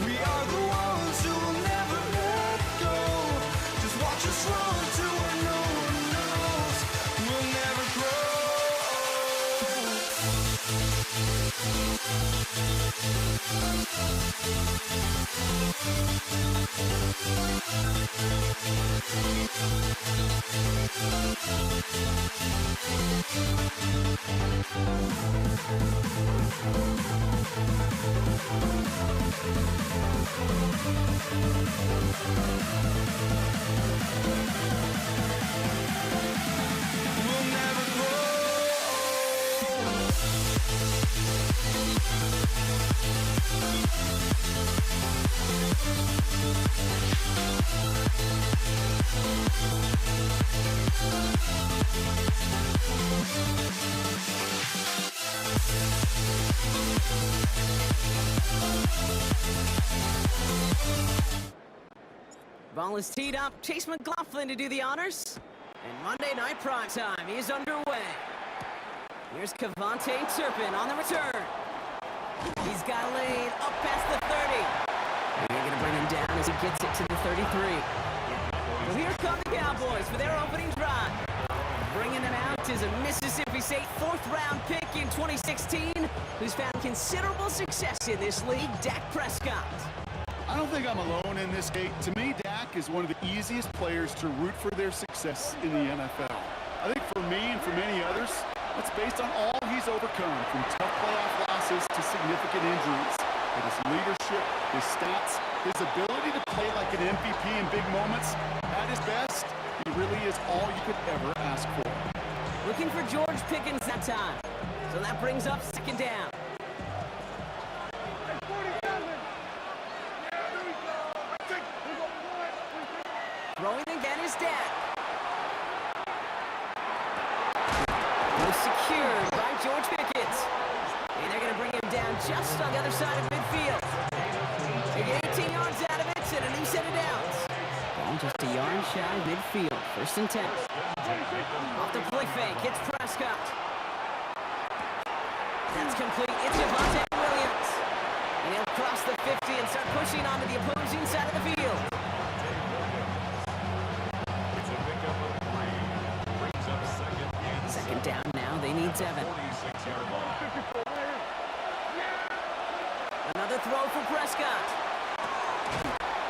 We are the ones who will never let go. Just watch us run to where no one knows. We'll never We'll never grow. Ball is teed up. Chase McLaughlin to do the honors. And Monday Night Primetime is underway. Here's Cavante Turpin on the return. He's got a lane up past the 30. And they're going to bring him down as he gets it to the 33. Well, here come the Cowboys for their opening drive. Bringing them out is a Mississippi State fourth-round pick in 2016 who's found considerable success in this league, Dak Prescott. I don't think I'm alone in this, Kate. To me, Dak is one of the easiest players to root for their success in the NFL. I think for me and for many others, that's based on all he's overcome, from tough playoff losses to significant injuries. But his leadership, his stats, his ability to play like an MVP in big moments, at his best, he really is all you could ever ask for. Looking for George Pickens that time. So that brings up second down. Throwing again is Dak. Was secured by George Pickens. And they're going to bring him down just on the other side of midfield. Taking 18 yards out of it and a new set of downs. Ball just a yard shy of midfield. First and 10. Off the play fake, it's Prescott. That's complete. It's Javonte Williams. And he'll cross the 50 and start pushing onto the opposing side of the field. Second down now, they need 7. Another throw for Prescott.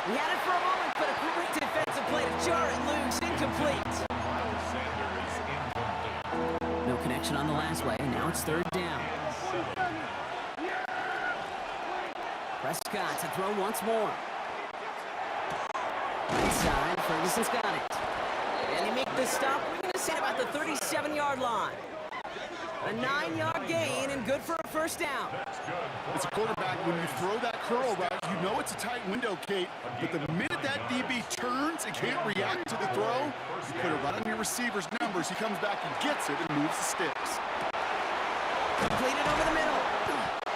He had it for a moment, but a great defensive play to jar it loose, incomplete. No connection on the last play, and now it's third down. Prescott to throw once more. Inside, Ferguson's got it. And they make the stop. We're going to sit about the 37-yard line. A 9-yard gain and good for a first down. As a quarterback, when you throw that curl route, you know it's a tight window, Kate. But the minute that DB turns and can't react to the throw, you put it right on your receiver's numbers. He comes back and gets it and moves the sticks. Completed over the middle.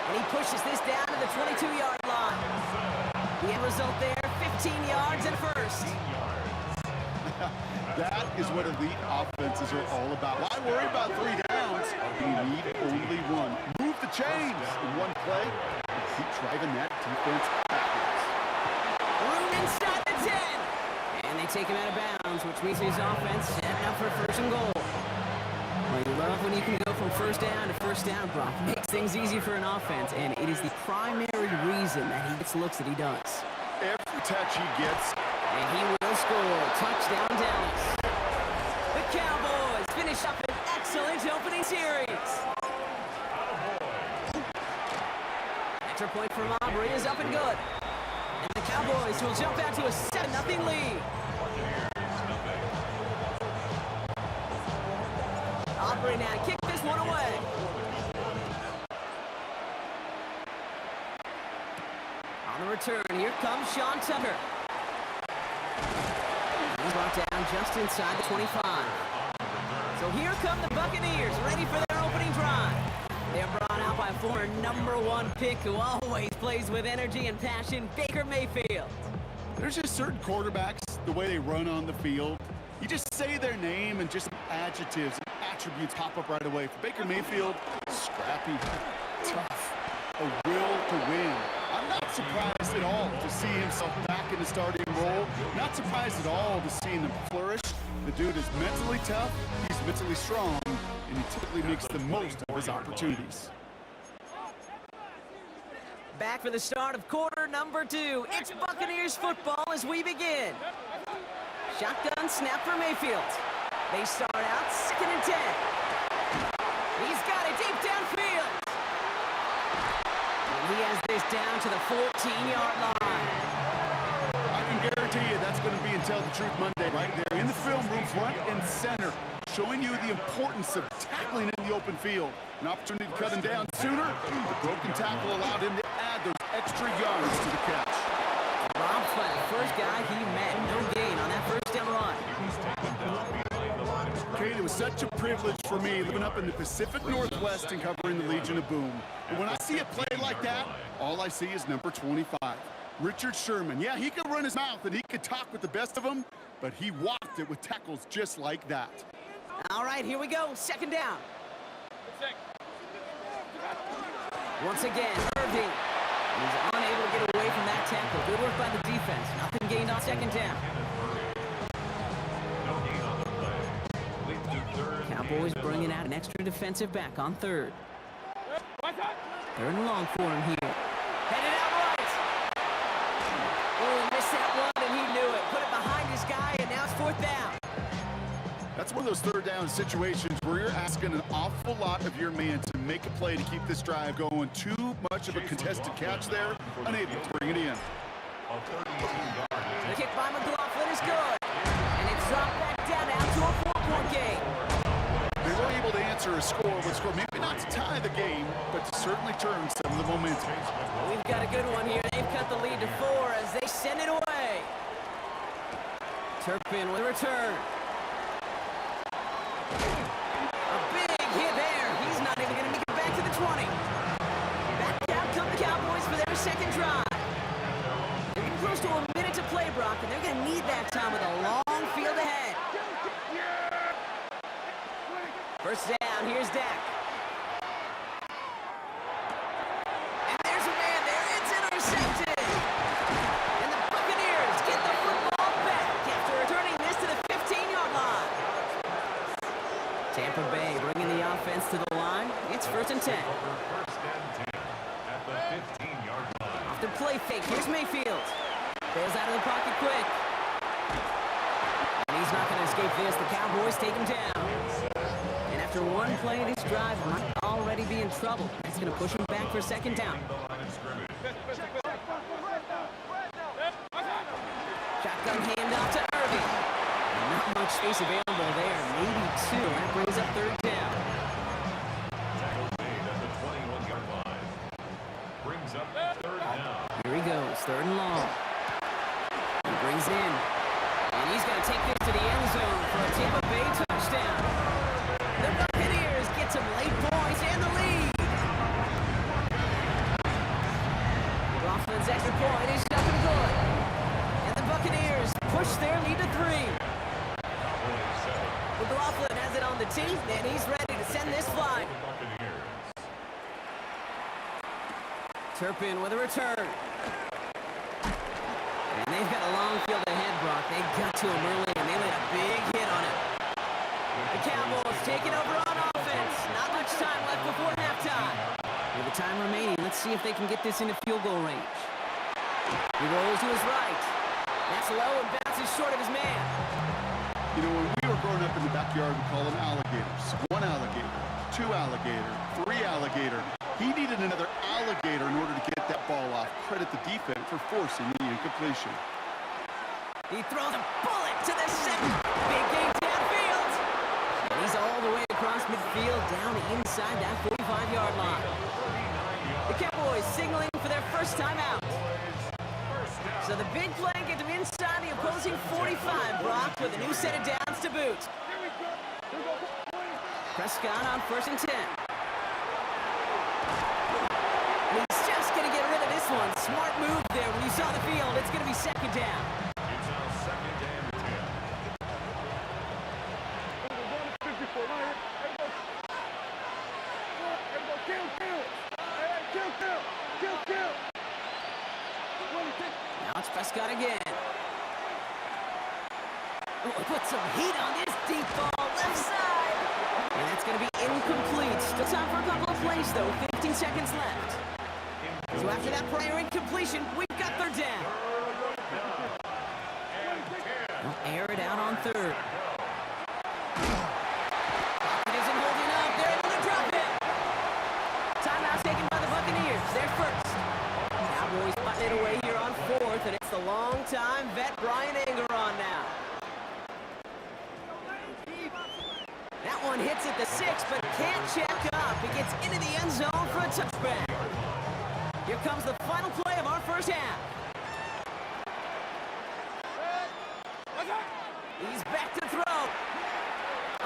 And he pushes this down to the 22-yard line. The end result there, 15 yards and a first. That is what elite offenses are all about. Why worry about 3 downs? You need only one. Move the chains in one play and keep driving that defense backwards. Room inside the 10. And they take him out of bounds, which means his offense setting up for first and goal. Well, you love when you can go from first down to first down, Brock. Makes makes things easy for an offense, and it is the primary reason that he gets looks that he does. Every touch he gets, And he will score. Touchdown, Dallas. The Cowboys finish up an excellent opening series. Extra point from Aubrey is up and good. And the Cowboys will jump out to a 7-0 lead. Aubrey now to kick this one away. On the return, here comes Sean Tucker. He's brought down just inside the 25. So here come the Buccaneers, ready for their opening drive. They're brought out by former #1 pick who always plays with energy and passion, Baker Mayfield. there's just certain quarterbacks, the way they run on the field. You just say their name and just adjectives and attributes pop up right away. For Baker Mayfield, scrappy, tough, a will to win. I'm not surprised at all to see himself back in the starting role. Not surprised at all to see him flourish. The dude is mentally tough, he's mentally strong, and he typically makes the most of his opportunities. Back for the start of quarter number 2. It's Buccaneers football as we begin. Shotgun snap for Mayfield. They start out 2nd and 10. He's got it deep downfield. And he has this down to the 14-yard line. I can guarantee you that's going to be Tell the Truth Monday right there in the film room, front and center, showing you the importance of tackling in the open field. An opportunity to cut him down sooner. The broken tackle allowed him to add those extra yards to the catch. Rob Flatt, first guy he met, no gain on that first down run. Kate, it was such a privilege for me living up in the Pacific Northwest and covering the Legion of Boom. And when I see a play like that, all I see is number 25, Richard Sherman. Yeah, he could run his mouth and he could talk with the best of them, but he walked it with tackles just like that. All right, here we go. 2nd down. Once again, Irving. He's unable to get away from that tackle. Good work by the defense. Nothing gained on 2nd down. Cowboys bringing out an extra defensive back on 3rd. 3rd and long for him here. Headed out right. Oh, missed that one, and he knew it. Put it behind his guy, and now it's 4th down. That's one of those 3rd down situations where you're asking an awful lot of your man to make a play to keep this drive going. Too much of a contested catch there, unable to bring it in. The kick by McLaughlin is good. And it's dropped back down now to a 4-point game. They were able to answer a score with score, maybe not to tie the game, but to certainly turn some of the momentum. We've got a good one here. They've cut the lead to 4 as they send it away. Turpin with a return. A big hit there. He's not even going to make it back to the 20. Back out come the Cowboys for their 2nd drive. They're getting close to a minute to play, Brock, and they're going to need that time with a long field ahead. First down, here's Dak. And there's a man there. It's intercepted. And the Buccaneers get the football back after returning this to the 15-yard line. Tampa Bay bringing the offense to the line. It's 1st and 10. Off the play fake, here's Mayfield. Bails out of the pocket quick. And he's not going to escape this. The Cowboys take him down. And after one play, this drive might already be in trouble. That's going to push him back for 2nd down. Shotgun handoff to Irving. Not much space available there. Maybe 2. That brings up 3rd down. Here he goes. 3rd and long. He brings it in. And he's going to take this to the end zone for a Tampa Bay touchdown. The Buccaneers get some late points and the lead. Coughlin's extra point is up and good. And the Buccaneers push their lead to 3. McLaughlin has it on the tee, and he's ready to send this flying. Turpin with a return. And they've got a long field ahead, Brock. They got to him early, and they laid a big hit on it. The Cowboys taking over on offense. Not much time left before halftime. With the time remaining, let's see if they can get this into field goal range. He rolls to his right. That's low and bounces short of his man. You know, when we were growing up in the backyard, we call them alligators. 1 alligator, 2 alligator, 3 alligator. He needed another alligator in order to get that ball off. Credit the defense for forcing the incompletion. He throws a bullet to the center. Big game downfield. And he's all the way across midfield, down inside that 45-yard line. The Cowboys signaling for their first time out. So the big play gets them inside the opposing 45, Brock, with a new set of downs to boot. Prescott on 1st and 10. He's just going to get rid of this one. Smart move there when you saw the field. It's going to be 2nd down. It's now 2nd and 10. Now it's Prescott again. Oh, put some heat on this deep ball, left side. And that's going to be incomplete. Still time for a couple of plays, though. 15 seconds left. So after that prior incompletion, we've got 3rd down. They'll air it out on 3rd. It isn't holding up. They're able to drop it. Timeout taken by the Buccaneers. They're first. Cowboys fighting it away here on 4th, and it's the long-time vet Brian Anger on now. That one hits at the 6, but can't check up. He gets into the end zone for a touchback. Here comes the final play of our first half. He's back to throw.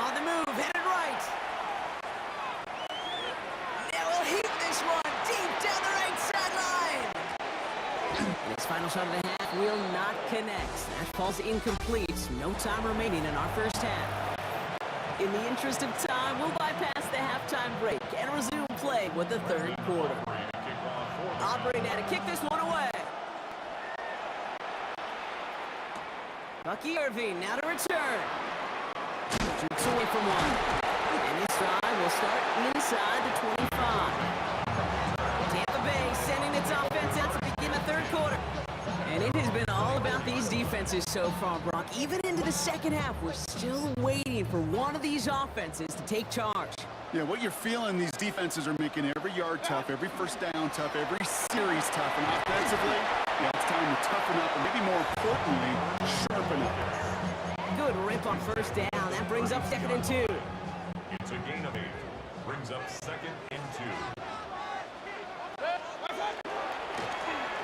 On the move, headed right. Now he'll heat this one deep down the right sideline. And his final shot of the half will not connect. That falls incomplete. No time remaining in our first half. In the interest of time, we'll bypass the halftime break and resume play with the 3rd quarter. Aubrey now to kick this one away. Bucky Irving now to return. Jukes away from one. And this drive will start inside the 25. Tampa Bay sending its offense out to begin the 3rd quarter. And it has been all about these defenses so far, Brock. Even into the 2nd half, we're still waiting for one of these offenses to take charge. Yeah, what you're feeling, these defenses are making every yard tough, every first down tough, every series tough. And offensively, yeah, it's time to toughen up and maybe more importantly, sharpen up. Good rip on 1st down. That brings up 2nd and 2. It's a gain of 8. Brings up 2nd and 2.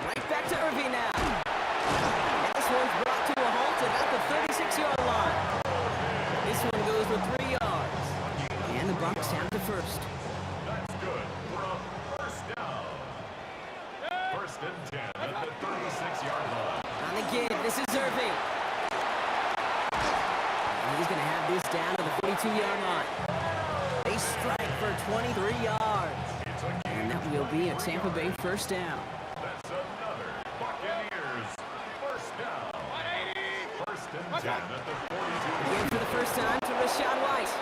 Right back to Irving now. And this one's brought to a halt at the 36-yard line. This one goes for 3 yards. And the Bucs down to 1st. That's good for a 1st down. 1st and 10 at the 36-yard line. On the give, this is Irving. And he's going to have this down to the 42-yard line. They strike for 23 yards. And that will be a Tampa Bay 1st down. That's another Buccaneers 1st down. 1st and 10 at the 42. Again for the first time to Rashad White.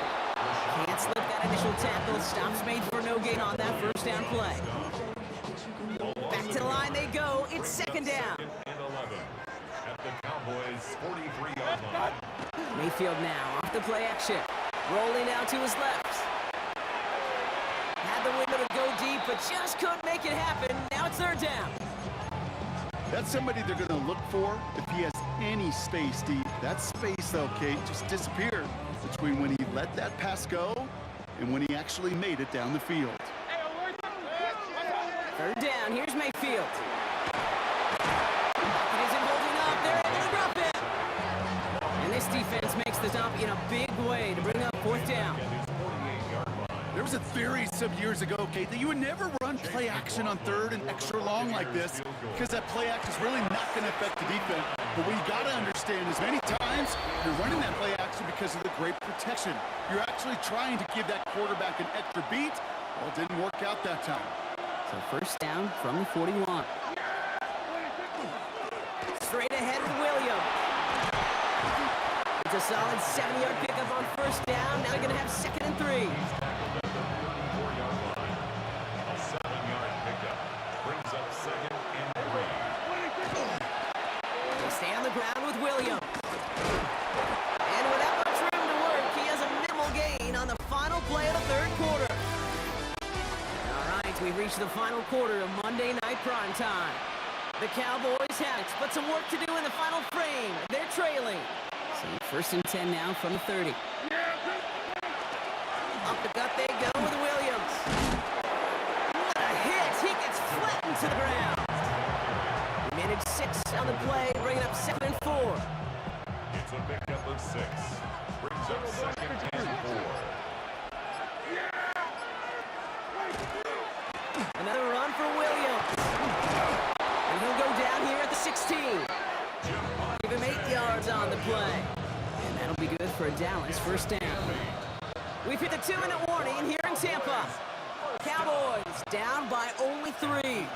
Can't slip that initial tackle. Stops made for no gain on that 1st down play. Back to the line they go. It's 2nd down. 2nd and 11 at the Cowboys 43-yard line. Mayfield now off the play action. Rolling out to his left. Had the window to go deep, but just couldn't make it happen. Now it's 3rd down. That's somebody they're going to look for if he has any space deep. That space, though, Kate, just disappeared between when he let that pass go and when he actually made it down the field. 3rd down. Here's Mayfield. It isn't holding up. They're able to drop it. And this defense makes the stop in a big way to bring up 4th down. There was a theory some years ago, Kate, that you would never run play action on 3rd and extra long like this because that play action is really not going to affect the defense. But what you got to understand is many times you're running that play action because of the great protection. You're actually trying to give that quarterback an extra beat. Well, it didn't work out that time. So 1st down from the 41. Straight ahead with Williams. It's a solid 7-yard pickup on 1st down. Now they're going to have 2nd and 3. reached the final quarter of Monday Night Primetime. The Cowboys have it, but some work to do in the final frame. They're trailing. So first and 10 now from the 30. Up the gut they go with Williams. What a hit! He gets flattened to the ground. He managed 6 on the play, bringing up 2nd and 4. It's a pickup of 6. Brings up 2nd and 4. Another run for Williams. And he'll go down here at the 16. Give him 8 yards on the play. And that'll be good for a Dallas first down. We've hit the 2-minute warning here in Tampa. Cowboys down by only 3.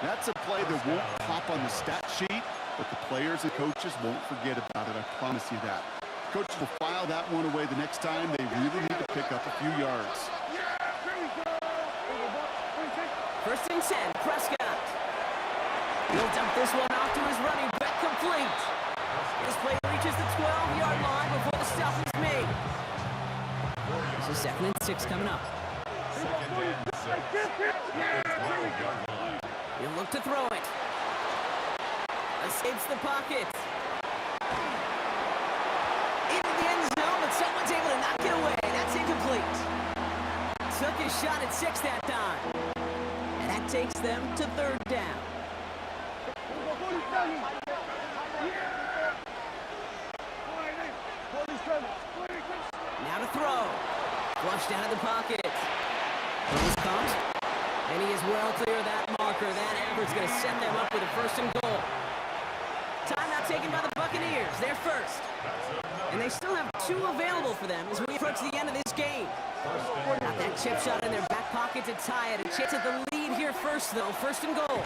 That's a play that won't pop on the stat sheet, but the players and coaches won't forget about it. I promise you that. Coaches will file that one away the next time they really need to pick up a few yards. First and 10, Prescott. He'll dump this one off to his running back, complete. This play reaches the 12-yard line before the stop is made. This is 2nd and 6 coming up. He'll look to throw it. Escapes the pocket. Into the end zone, but someone's able to knock it away. That's incomplete. Took his shot at 6 that time. And that takes them to 3rd down. Now to throw. Flushed out of the pocket. Throws comes. And he is well clear of that marker. That average going to set them up with a 1st and goal. Time now taken by the Buccaneers. They're first. And they still have 2 available for them as we approach the end of this game. Got that chip shot in their back pocket to tie it. A chance at the lead here first, though. 1st and goal.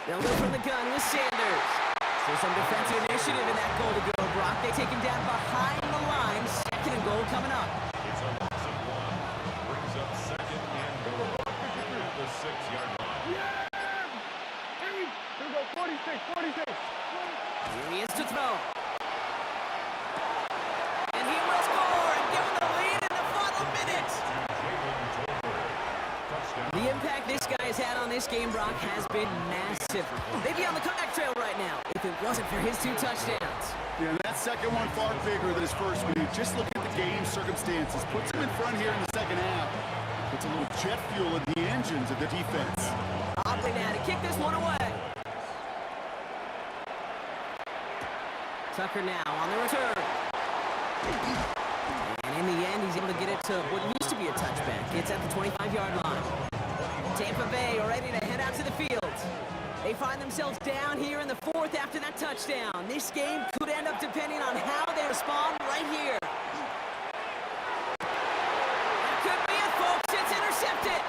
They'll go from the gun with Sanders. So some defensive initiative in that goal to go, Brock. They take him down behind the line. 2nd and goal coming up. It's a loss of 1. Brings up 2nd and goal. At the 6-yard line. Here we go, 46. Here he is to throw. And he will score and give them the lead in the final minute. The impact this guy has had on this game, Brock, has been massive. They'd be on the comeback trail right now if it wasn't for his 2 touchdowns. Yeah, that second one far bigger than his first one. Just look at the game circumstances. Puts him in front here in the second half. Puts a little jet fuel in the engines of the defense. Oddly now to kick this one away. Tucker now on the return. And in the end, he's able to get it to what used to be a touchback. It's at the 25-yard line. Tampa Bay are ready to head out to the field. They find themselves down here in the 4th after that touchdown. This game could end up depending on how they respond right here. That could be it, folks. It's intercepted.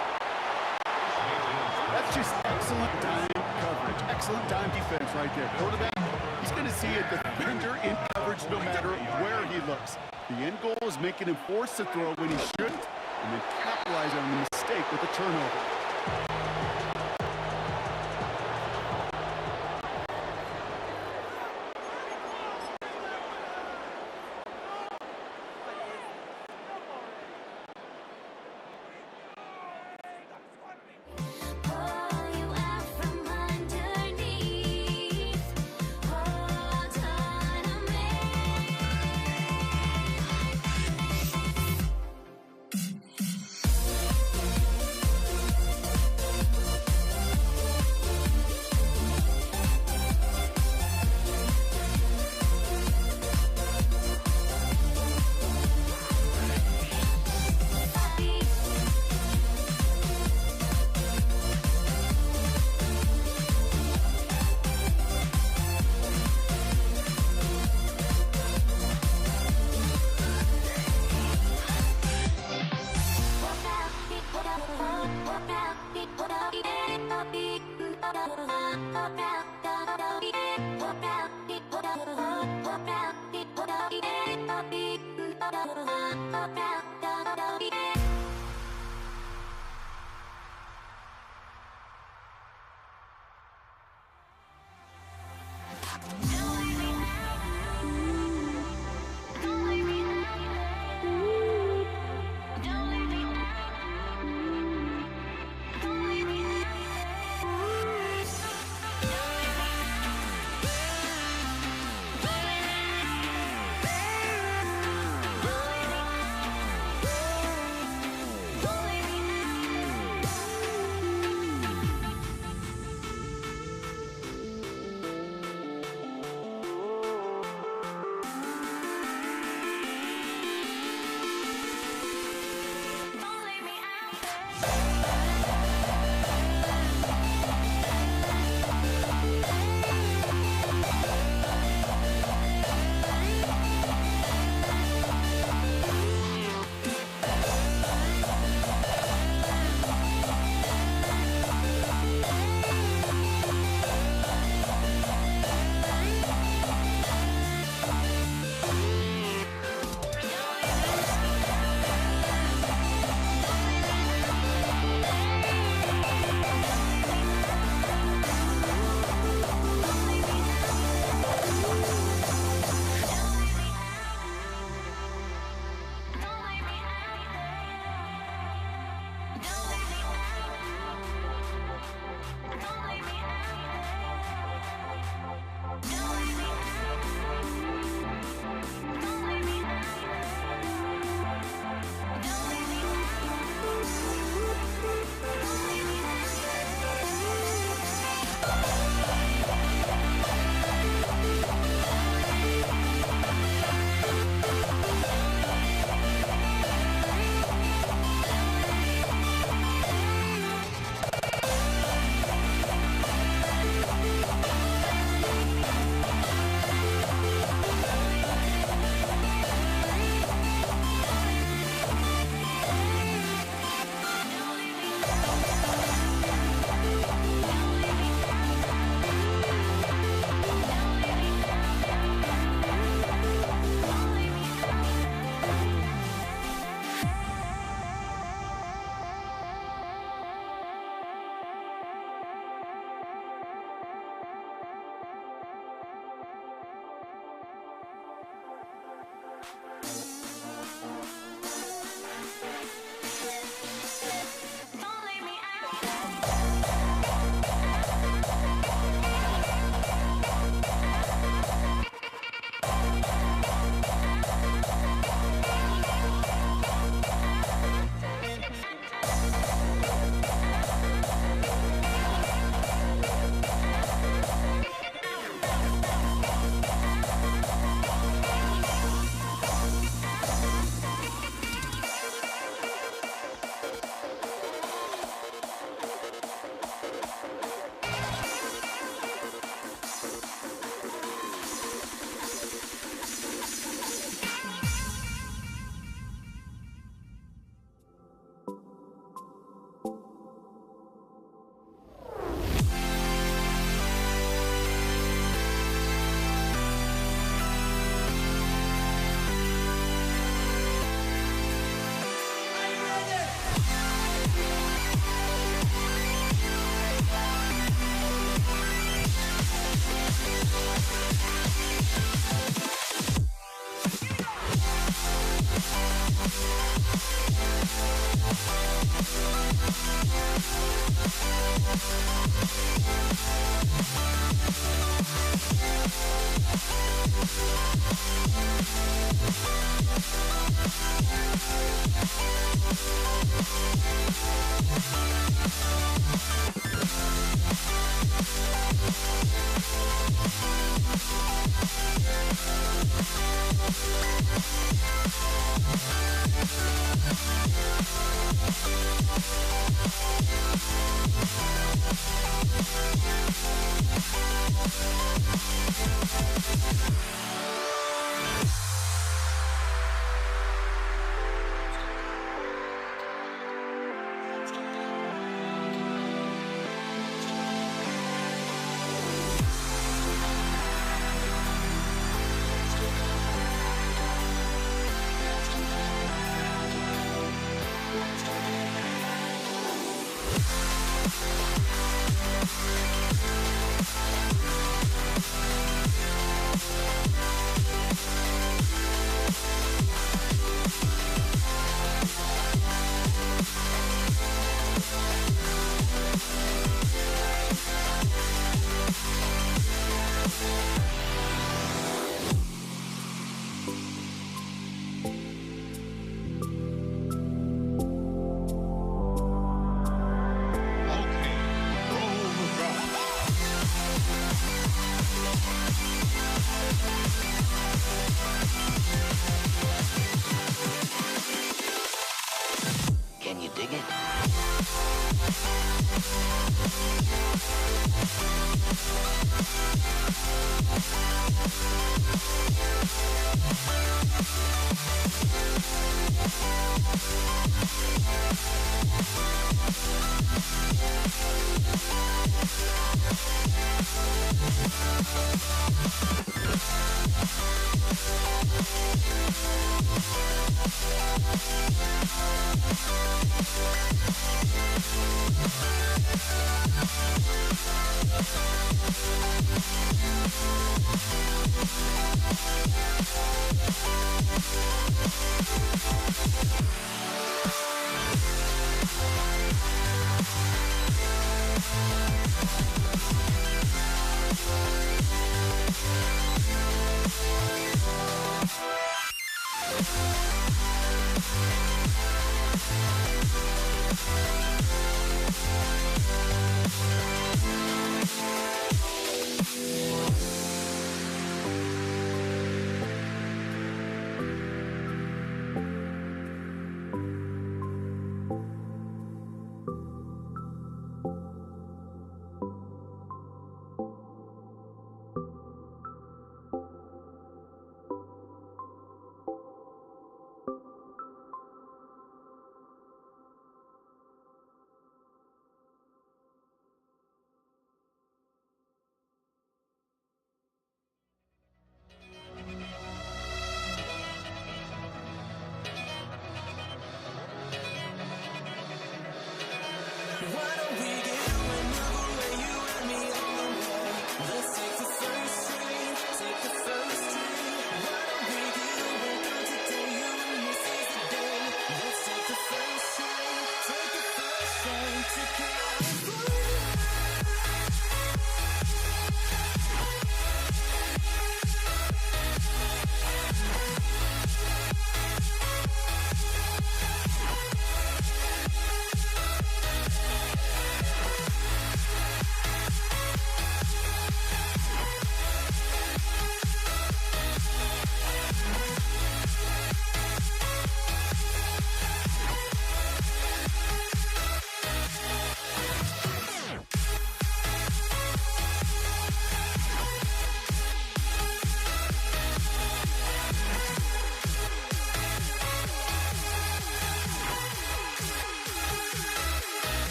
That's just excellent dime coverage. Excellent dime defense right there. Quarterback, he's going to see a defender in coverage no matter where he looks. The end goal is making him force a throw when he shouldn't, and then capitalize on the mistake with a turnover. Pull you out from underneath. Hold on to me. Don't leave me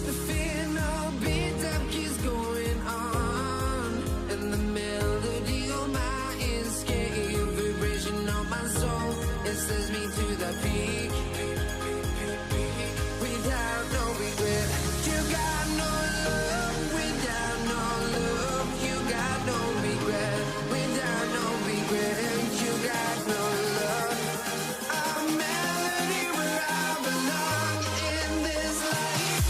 The fear no beat up keeps going on, and the melody on my escape, vibration on my soul, it sends me to the peak. Without no regret, you got no love. Without no love, you got no regret. Without no regret, you got no love. A melody where I belong in this life.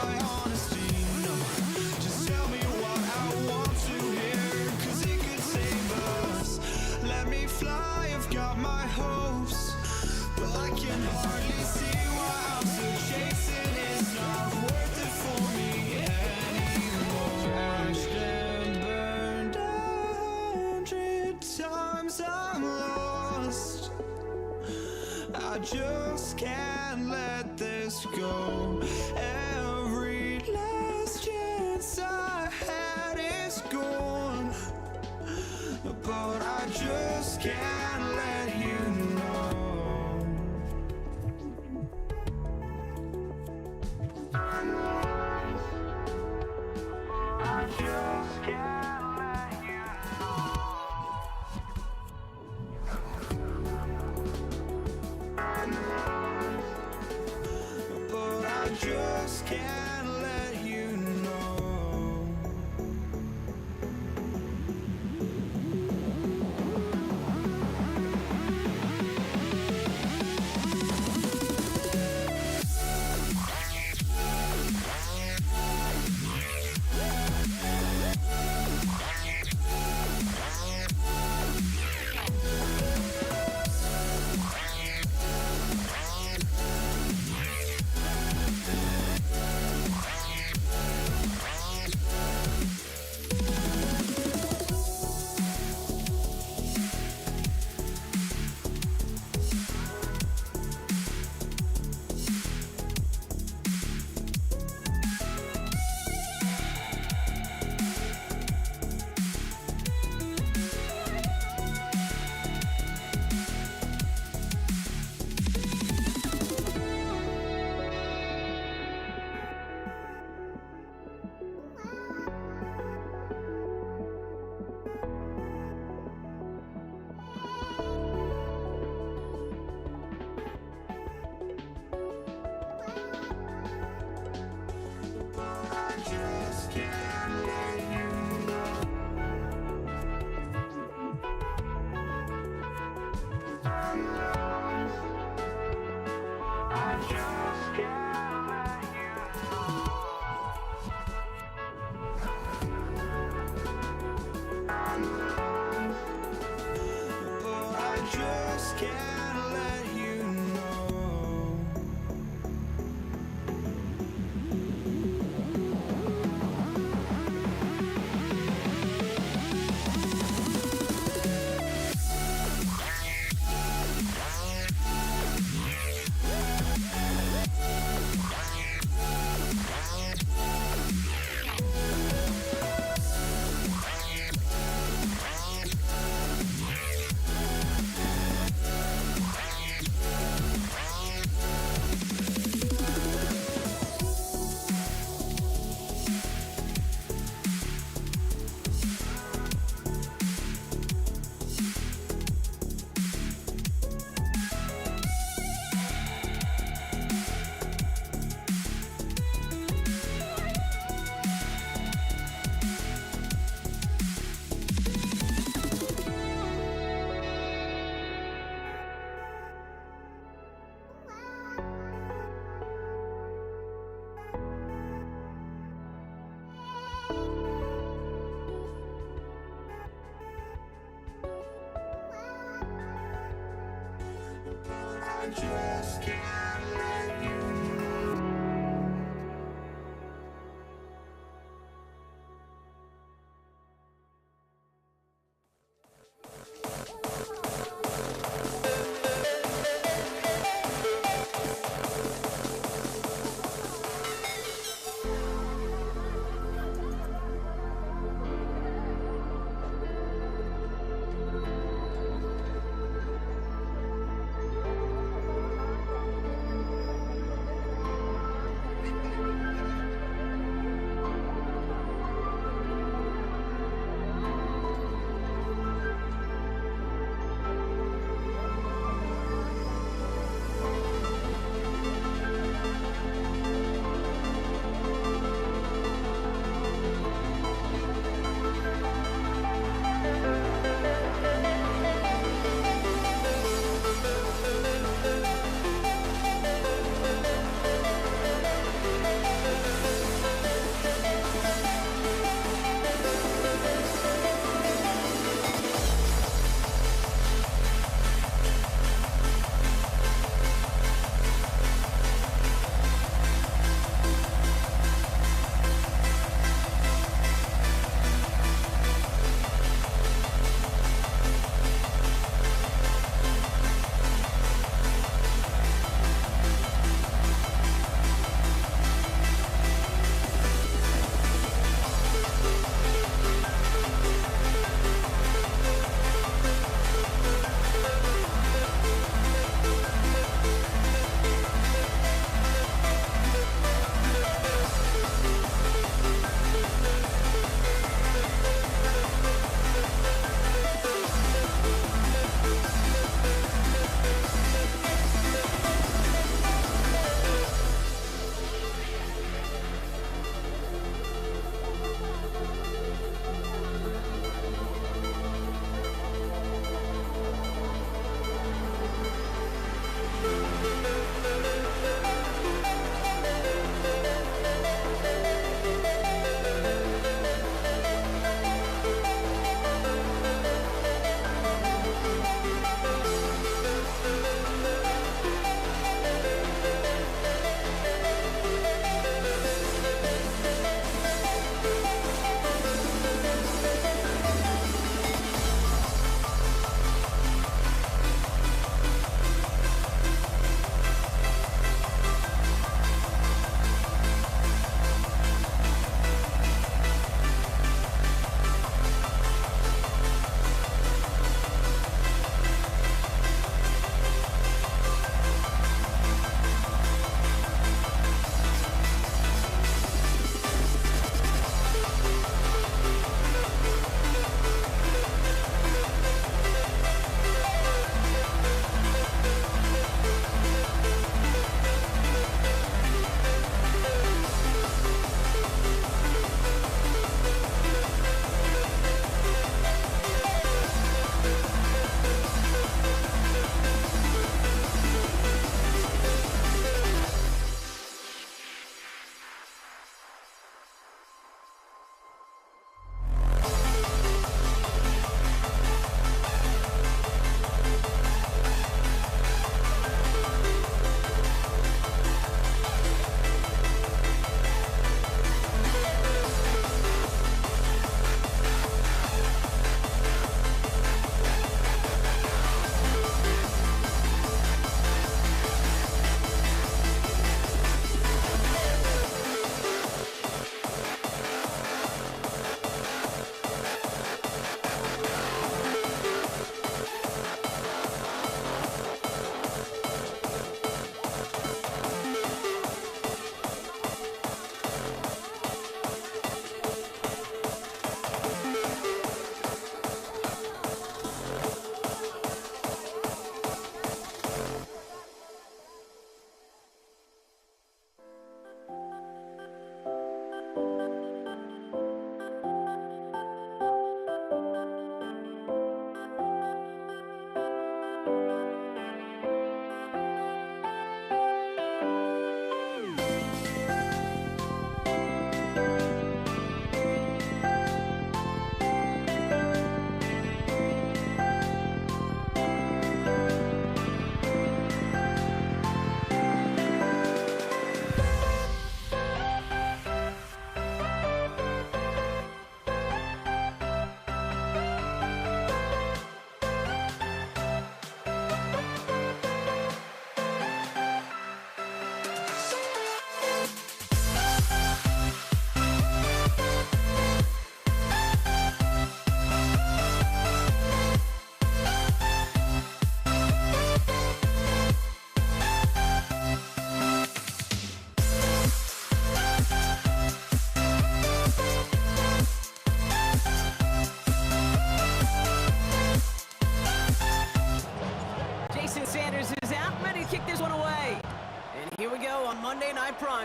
my honesty, no. Just tell me what I want to hear, 'cause it could save us. Let me fly, I've got my hopes, but I can hardly see why I'm still chasing. It's not worth it for me anymore. Crashed and burned 100 times, I'm lost. I just can't let this go. Every last chance I had is gone, but I just can't let you know. I just can't let you know. But I just can't let you know. just can't let you know.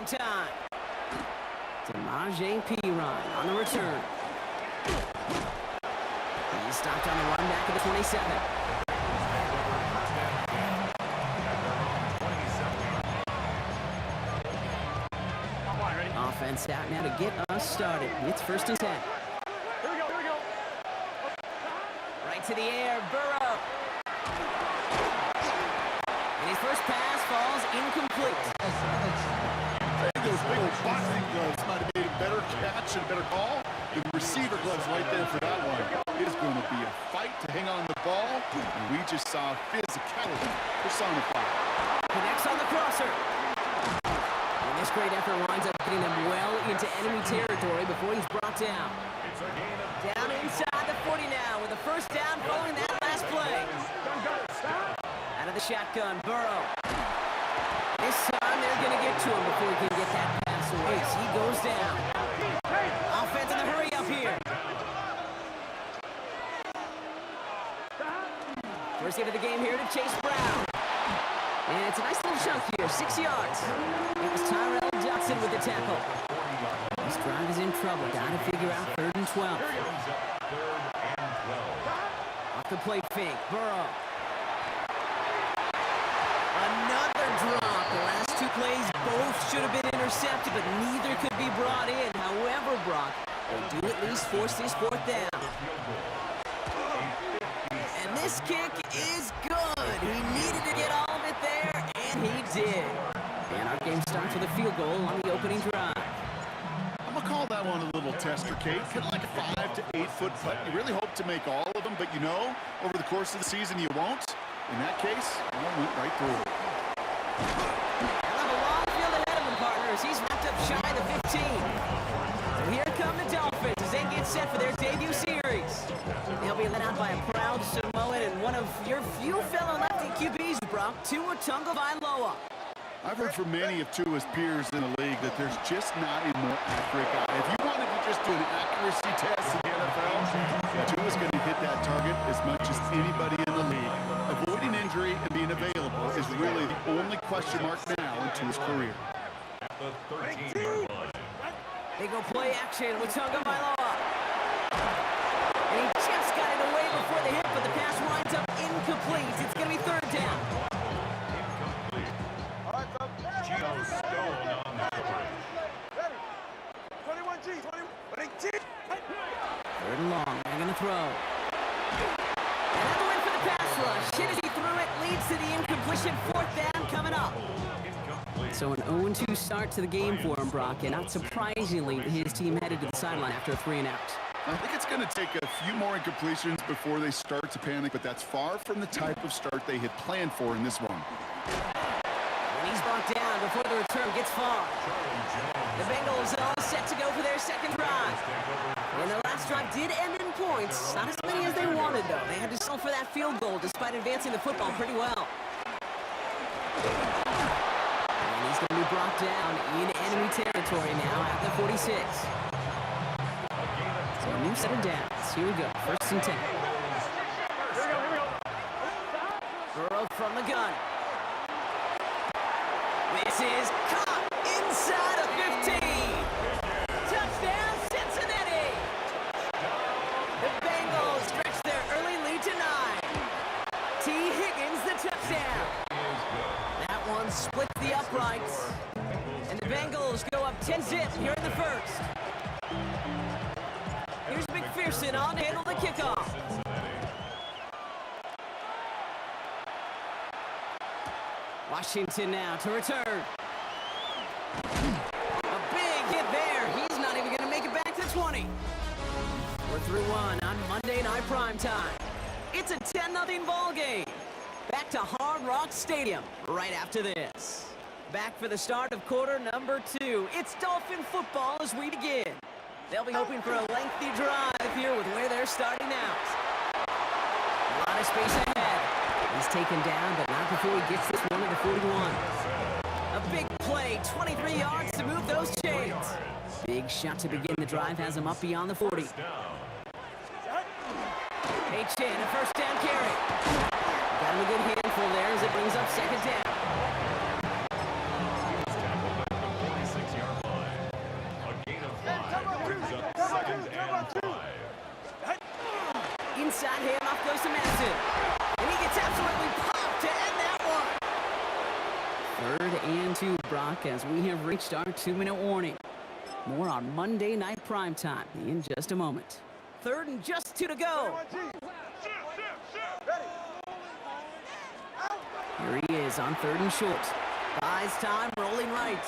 time. Samaje Perine on the return. He's stopped on the run back at the 27. Offense out now to get us started. It's 1st and 10. Here we go, here we go. Right to the air, Burrow. And his first pass falls incomplete. I think those big boxing gloves might have made a better catch and a better call. The receiver gloves right there for that one. It is going to be a fight to hang on the ball, and we just saw physicality personified. Connects on the crosser. And this great effort winds up getting them well into enemy territory before he's brought down. Down inside the 40 now with a first down following that last play. Out of the shotgun, Burrow. This time they're going to get to him before he can get that pass away. So he goes down. Offense in the hurry up here. First hit of the game here to Chase Brown. And it's a nice little chunk here, 6 yards. It was Tyrell Dodson with the tackle. This drive is in trouble. Got to figure out 3rd and 12. Off the play fake, Burrow. Another drop. The last 2 plays both should have been intercepted, but neither could be brought in. However, Brock, they do at least force this 4th down. And this kick is good. He needed to get all of it there, and he did. And our game starts with a field goal on the opening drive. I'm going to call that one a little tester, Kate. Kind of like a 5 to 8 foot putt. You really hope to make all of them, but you know, over the course of the season, you won't. In that case, one went right through. He'll have a long field ahead of him, partners. He's wrapped up shy of the 15. So here come the Dolphins as they get set for their debut series. They'll be led out by a proud Samoan and one of your few fellow lefty QBs, Brock, Tua Tagovailoa. I've heard from many of Tua's peers in the league that there's just not a more accurate guy. If you wanted to just do an accuracy test in the NFL, Tua's going to hit that target as much as anybody in the league. Avoiding injury and being available is really the only question mark now in Tua's career. They go play action with Tagovailoa. And he just got it away before the hit, but the pass winds up incomplete. It's going to be 3rd down. Gino Stone on the cover. 21G, 21G. 3rd and long. They're going to throw. Another win for the pass rush. Hit as he threw it. Leads to the incompletion. 4th down coming up. So an 0-2 start to the game for him, Brock. And not surprisingly, his team headed to the sideline after a 3 and out. I think it's going to take a few more incompletions before they start to panic, but that's far from the type of start they had planned for in this one. And he's brought down before the return gets far. The Bengals are all set to go for their 2nd drive. And the last drive did end in points. Not as many as they wanted, though. They had to settle for that field goal despite advancing the football pretty well. And he's going to be brought down in enemy territory now at the 46. So a new set of downs. Here we go. 1st and 10. Burrow from the gun. This is caught inside of 15. Touchdown, Cincinnati. The Bengals stretch their early lead to 9. T. Higgins, the touchdown. That one splits the uprights. And the Bengals go up 10-zip here in the 1st. Here's McPherson on to handle the kickoff. Washington now to return. A big hit there. He's not even going to make it back to 20. We're through 1 on Monday Night Primetime. It's a 10-0 ball game. Back to Hard Rock Stadium right after this. Back for the start of quarter number 2. It's Dolphin football as we begin. They'll be hoping for a lengthy drive here with where they're starting out. A lot of space ahead. He's taken down, but not before he gets this one to the 41. A big play, 23 yards to move those chains. Big shot to begin the drive has him up beyond the 40. H-Chan, a first down carry. Got him a good handful there as it brings up 2nd down. inside, handoff goes to Madison. And he gets absolutely popped to end that one. 3rd and 2, Brock, as we have reached our 2-minute warning. More on Monday Night Primetime in just a moment. 3rd and just 2 to go. Here he is on 3rd and short. Buys time, rolling right.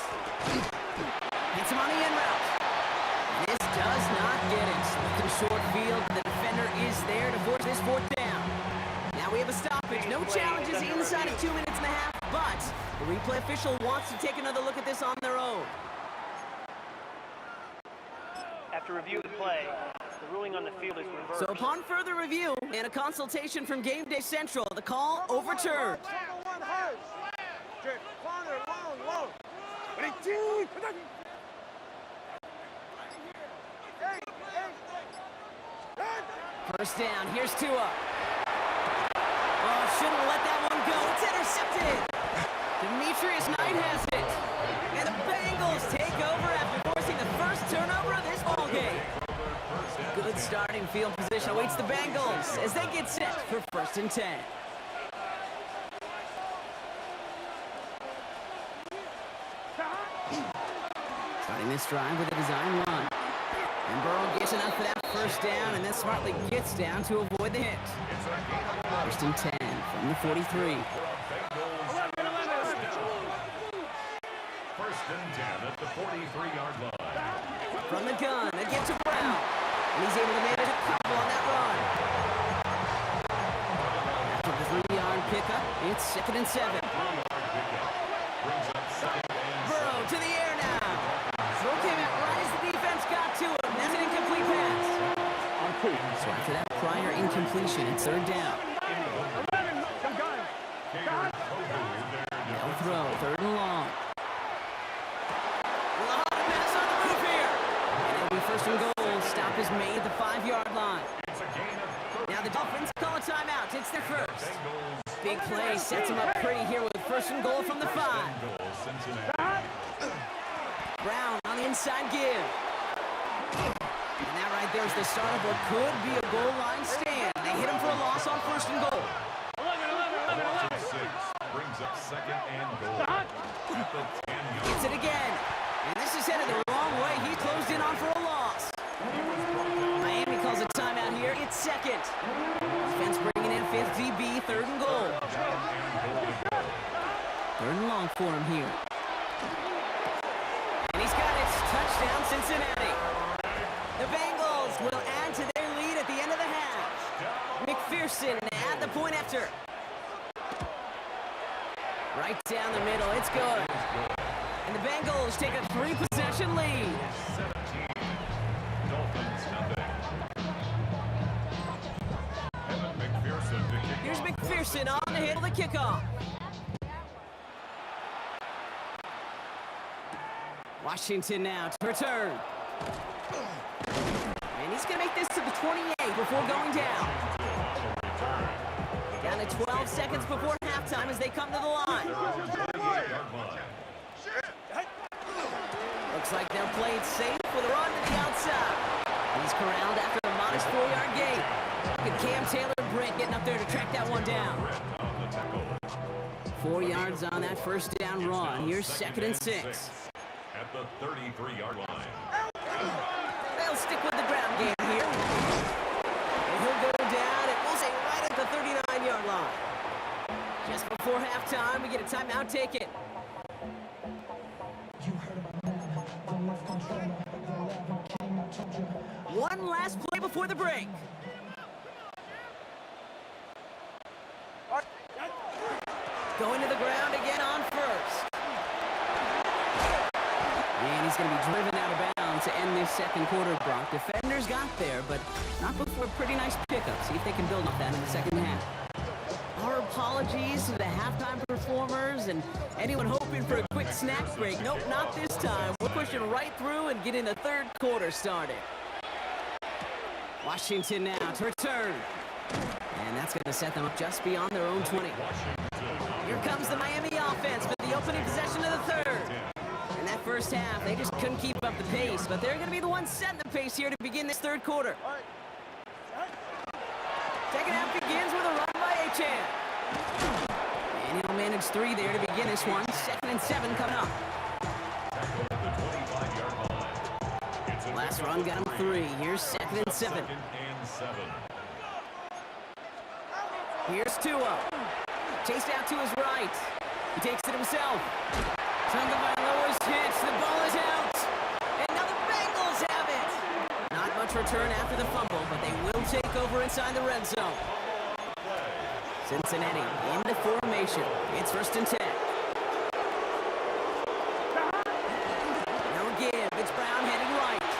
Hits him on the end route. This does not get it. Looking short field, the defender is there to force this 4th down. Now we have a stoppage. No challenges inside of 2 minutes and a half, but the replay official wants to take another look at this on their own. After review of the play, the ruling on the field is reversed. So upon further review and a consultation from Game Day Central, the call overturned. First down, here's Tua. Oh, shouldn't let that one go. It's intercepted. Demetrius Knight has it. And the Bengals take over after forcing the first turnover of this ballgame. Good starting field position awaits the Bengals as they get set for 1st and 10. Starting this drive with a design run. And Burrow gets enough for that first down and then smartly gets down to avoid the hit. 1st and 10 from the 43. 1st and 10 at the 43-yard line. From the gun, again to Brown. And he's able to manage a couple on that run. After the 3-yard pickup, it's 2nd and 7. Burrow to the air now. Throw came out right as the defense got to him. That's an incomplete pass. So after that prior incompletion, it's 3rd down. They'll throw, 3rd and long. Pass on the move here. And it'll be 1st and goal. Stop is made at the 5-yard line. Now the Dolphins call a timeout. It's their first. Big play sets them up pretty here with 1st and goal from the 5. Brown on the inside give. And that right there is the start of what could be a goal line stand. They hit him for a loss on 1st and goal. 6 brings up 2nd and goal. At the 10-yard. Gets it again. And this is headed the wrong way. He closed in on for a loss. Miami calls a timeout here. It's 2nd. Defense bringing in 5th DB, 3rd and goal. 3rd and long for him here. And he's got it. Touchdown, Cincinnati. The Bengals will add to their lead at the end of the half. McPherson at the point after. Right down the middle. It's good. And the Bengals take a 3-possession lead. 17. Dolphins nothing. Evan McPherson to kick Here's off. McPherson on to handle the kickoff. Washington now to return. And he's going to make this to the 28 before going down. Down to 12 seconds before halftime as they come to the line. Looks like they're played safe with a run to the outside. He's corralled after a modest 4-yard gain. And Cam Taylor-Britt getting up there to track that one down. 4 yards on that first down run. Here's 2nd and 6. At the 33-yard line. They'll stick with the ground game here. And he'll go down and we'll say right at the 39-yard line. Just before halftime, we get a timeout ticket. One last play before the break. Going to the ground again on 1st. And he's going to be driven out of bounds to end this 2nd quarter, Brock. Defenders got there, but not before a pretty nice pickup. See if they can build off that in the 2nd half. Our apologies to the halftime performers and anyone hoping for a quick snack break. Nope, not this time. We're pushing right through and getting the 3rd quarter started. Washington now to return. And that's going to set them up just beyond their own 20. Here comes the Miami offense for the opening possession of the 3rd. In that first half, they just couldn't keep up the pace, but they're going to be the ones setting the pace here to begin this 3rd quarter. Second half begins with a run by Achane. And he'll manage 3 there to begin this one. 2nd and 7 coming up. Tackle at the 25-yard line. It's a Last run got him 3. Here's 2nd and 7. 2nd and 7. Here's Tua. Chased out to his right. He takes it himself. Tagovailoa is hit. The ball is out. And now the Bengals have it. Not much return after the fumble, but they will take over inside the red zone. Cincinnati into formation. It's 1st and 10. No give. It's Brown heading right.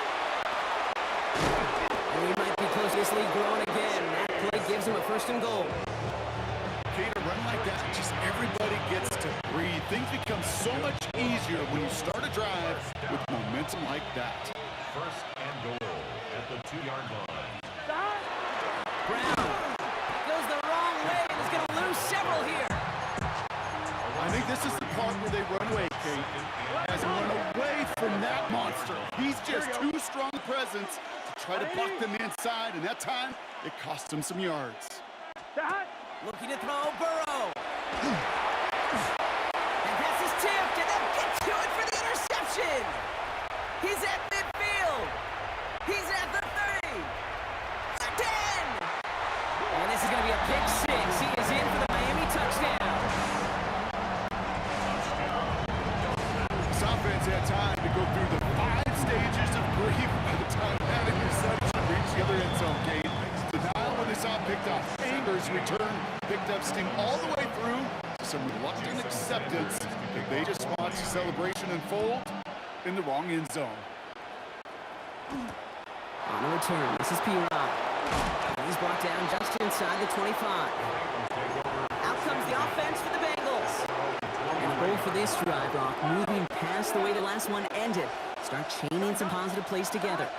And we might be close to this league growing again. That play gives him a 1st and goal. Okay, to run like that, just everybody gets to breathe. Things become so much easier when you start a drive with momentum like that. 1st and goal at the 2-yard line. Brown goes the wrong way and is going to lose several here. I think this is the part where they run away, Kate. As run away from that monster. He's just too strong a presence to try to block them inside, and that time, it cost him some yards. Looking to throw Burrow. And pass is tipped, and they'll get to it for the interception. He's at midfield. He's at the 30. The 10. And this is going to be a pick 6. He is in for the Miami touchdown. This offense had time to go through the 5 stages of grief by the time that interception reached the other end zone, Kate. Denial when they saw it picked off. Anger's return picked up steam all the way through to some reluctant acceptance that they just watched the celebration unfold in the wrong end zone. On the return, this is P-Rob. He's brought down just inside the 25. Out comes the offense for the Bengals. And the goal for this drive, Brock, moving past the way the last one ended. Start chaining some positive plays together.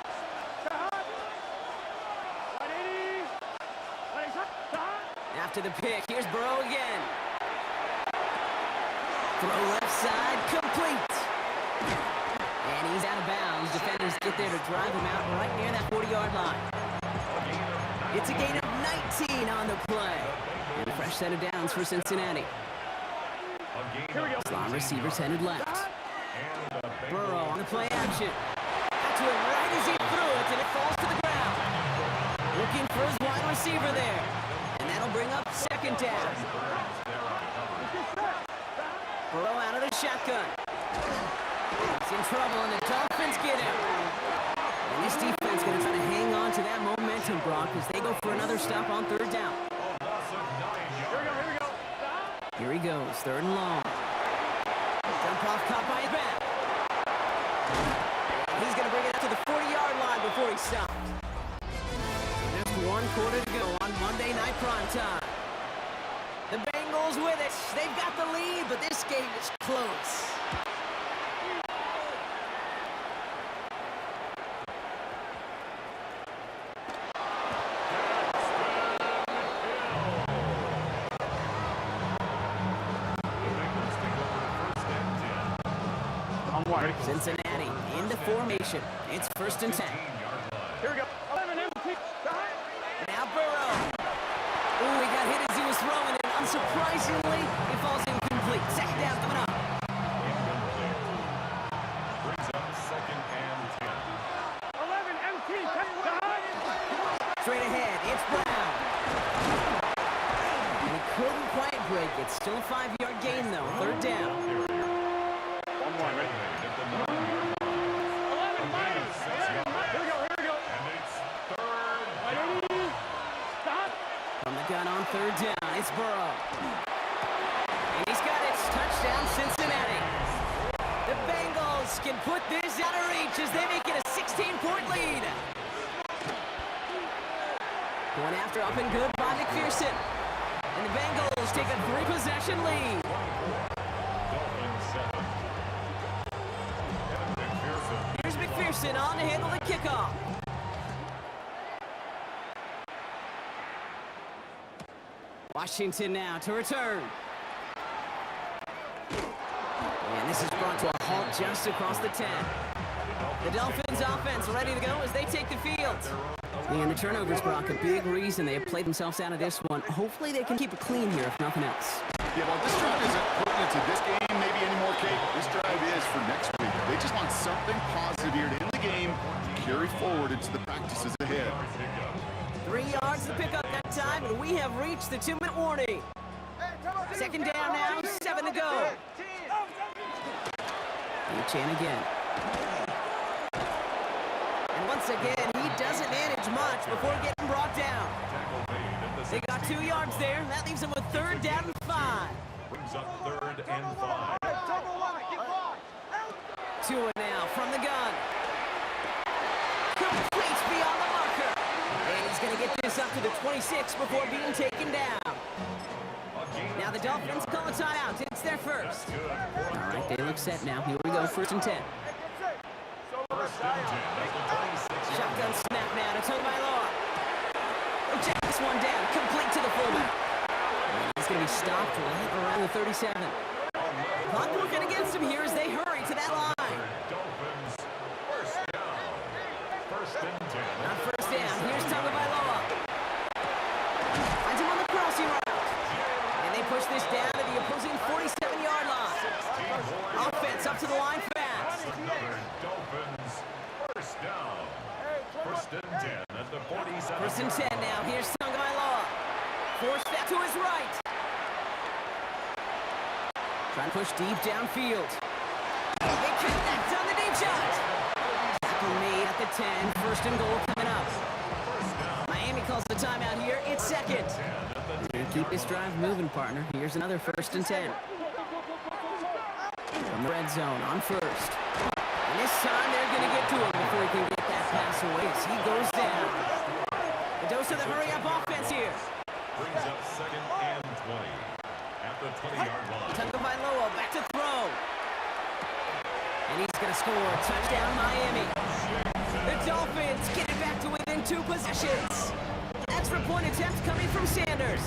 After the pick, here's Burrow again. Throw left side, complete. And he's out of bounds. Defenders get there to drive him out right near that 40-yard line. It's a gain of 19 on the play. And a fresh set of downs for Cincinnati. Slot receivers headed left. Burrow on the play action. Got to it right as he threw it, and it falls to the ground. Looking for his wide receiver there. And that'll bring up 2nd down. Burrow out of the shotgun. He's in trouble, and the Dolphins get him. And this defense going to try to hang on to that momentum, Brock, as they go for another stop on 3rd down. Here he goes, 3rd and long. Dump off, caught by his back. He's going to bring it up to the 40-yard line before he stopped. Just 1 quarter to go on Monday Night Primetime. The Bengals with it. They've got the lead, but this game is close. Cincinnati into formation. It's 1st and 10. Here we go. 11 empty. Now Burrow. Ooh, he got hit as he was throwing it. Unsurprisingly, it falls incomplete. 2nd down coming up. Brings up 2nd and 10. 11 empty. Straight ahead, it's Brown. And he couldn't quite break it. Still a 5-yard gain, though. 3rd down. One more, ready? At the 9-yard line. 11 minus. Here we go. And it's 3rd Right, down. ready? Stop. From the gun on 3rd down, it's Burrow. And he's got it. Touchdown, Cincinnati. The Bengals can put this out of reach as they make it a 16-point lead. Going after up and good by McPherson. And the Bengals take a 3-possession lead. Dolphins 7. Kevin McPherson. Here's McPherson on to handle the kickoff. Washington now to return. And this is brought to a halt just across the 10. The Dolphins offense ready to go as they take the field. And the turnovers, Brock, a big reason they have played themselves out of this one. Hopefully they can keep it clean here, if nothing else. Yeah, well, this drive isn't pertinent to this game, maybe anymore, Kate. This drive is for next week. They just want something positive here to end the game, carry forward into the practices ahead. 3 yards to pick up that time, and we have reached the 2-minute warning. Second down now, 7 to go. Chan again. And once again, he doesn't manage much before getting brought down. They got 2 yards there. That leaves them with 3rd down and 5. Brings up 3rd and 5. Tua now from the gun. Completes beyond the marker. And he's going to get this up to the 26 before being taken down. Now the Dolphins call a timeout. It's their first. All right, they look set now. Here we go, 1st and 10. Shotgun snap now to Tagovailoa. He'll check this one down, complete to the fullback. He's going to be stopped right around the 37. Clock working against him here as they hurry to that line. Dolphins, 1st down. 1st and 10. On 1st down, here's Tagovailoa. Finds him on the crossing route. And they push this down to the opposing 47-yard line. Offense up to the line fast. Another Dolphins, 1st down. 1st and 10 at the 47. 1st and 10 now. Here's Tagovailoa. Forced that to his right. Trying to push deep downfield. They connect on the deep shot. Tackle made at the 10. 1st and goal coming up. Miami calls the timeout here. It's 2nd. And keep this drive moving, partner. Here's another 1st and 10. From the red zone on 1st. And this time they're going to get to him before he can get that pass away as he goes down. A dose of the hurry-up offense here. Brings up 2nd and 20 at the 20-yard line. Tagovailoa back to throw. And he's going to score. Touchdown, Miami. The Dolphins get it back to within 2 possessions. Extra point attempt coming from Sanders.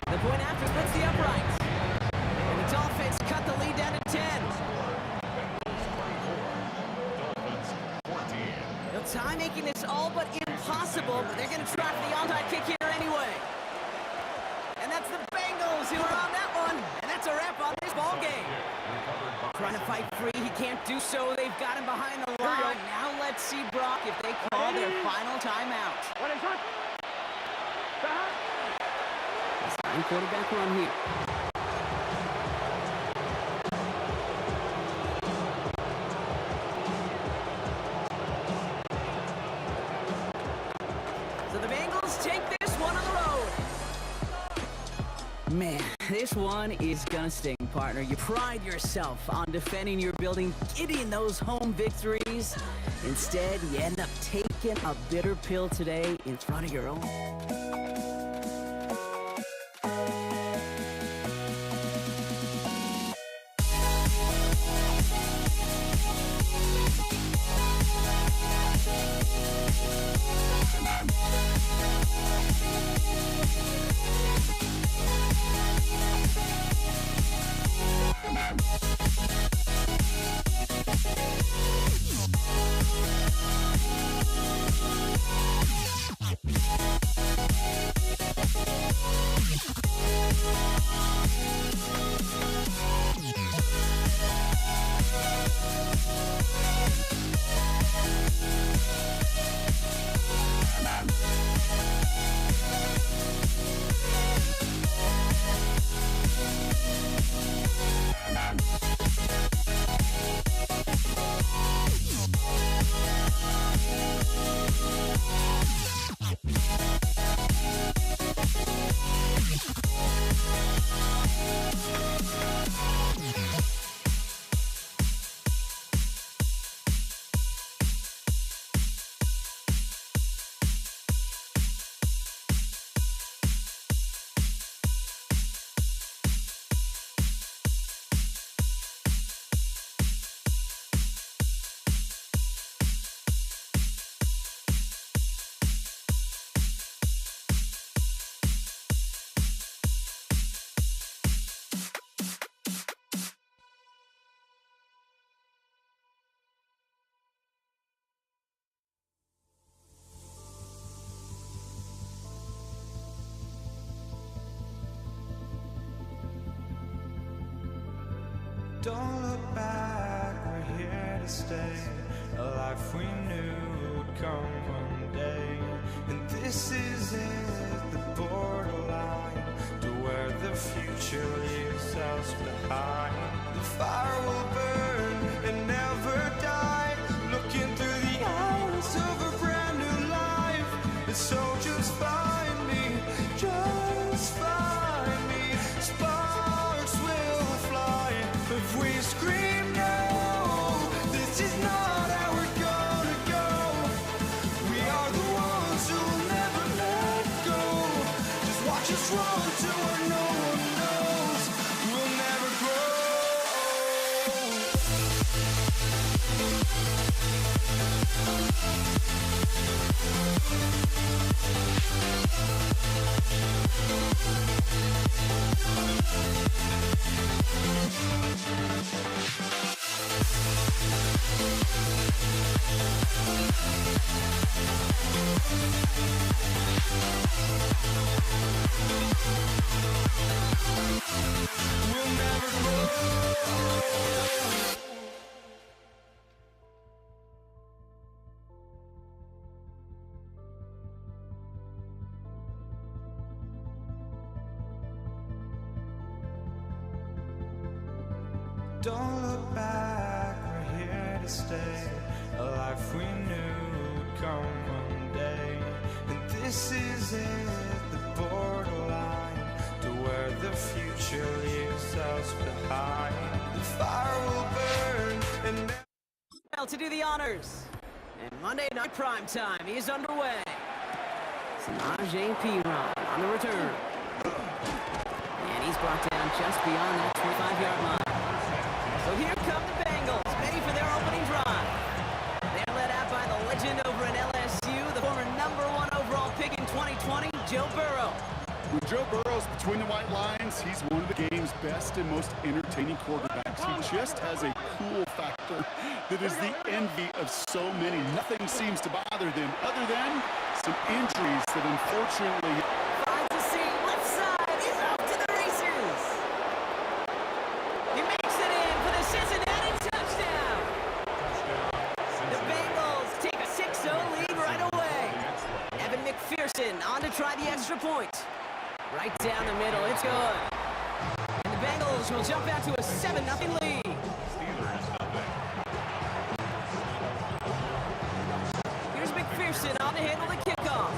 The point after splits the upright. And the Dolphins cut the lead down to 10. Dolphins, 14. They'll tie making this all but impossible, but they're going to try for the onside kick here anyway. And that's the Bengals who are on that one. And that's a wrap on this ball game. Trying to fight free, he can't do so. They've got him behind the line. Now let's see, Brock, if they call their final timeout. Starting quarterback run here. So the Bengals take this one on the road. Man, this one is gonna sting, partner. You pride yourself on defending your building, getting those home victories. Instead, you end up taking a bitter pill today in front of your own. Don't look back, we're here to stay. A life we knew would come one day. And this is it, the borderline to where the future leaves us behind. The fire will burn and never die. Looking through the eyes of a brand new life. And so just find me, just find me. Sparks will fly if we scream no. This is not how we're gonna go. We are the ones who will never let go. Just watch us run to where no one knows. We'll never grow. We'll never grow. Don't look back, we're here to stay. A life we knew would come one day. And this is it, the borderline to where the future leaves us behind. The fire will burn and Well, to do the honors. And Monday Night Primetime is underway. Samaje Perine on the return. And he's brought down just beyond that 25-yard line. So here come the Bengals, ready for their opening drive. They're led out by the legend over at LSU, the former #1 overall pick in 2020, Joe Burrow. With Joe Burrow's between the white lines, he's one of the game's best and most entertaining quarterbacks. He just has a cool factor that is the envy of so many. Nothing seems to bother them other than some injuries that unfortunately... Finds the seam, left side, is off to the races. He makes it in for the Cincinnati touchdown. The Bengals take a 6-0 lead right away. Evan McPherson on to try the extra point. Right down the middle, it's good. And the Bengals will jump out to a 7-0 lead. Here's McPherson on to handle the kickoff.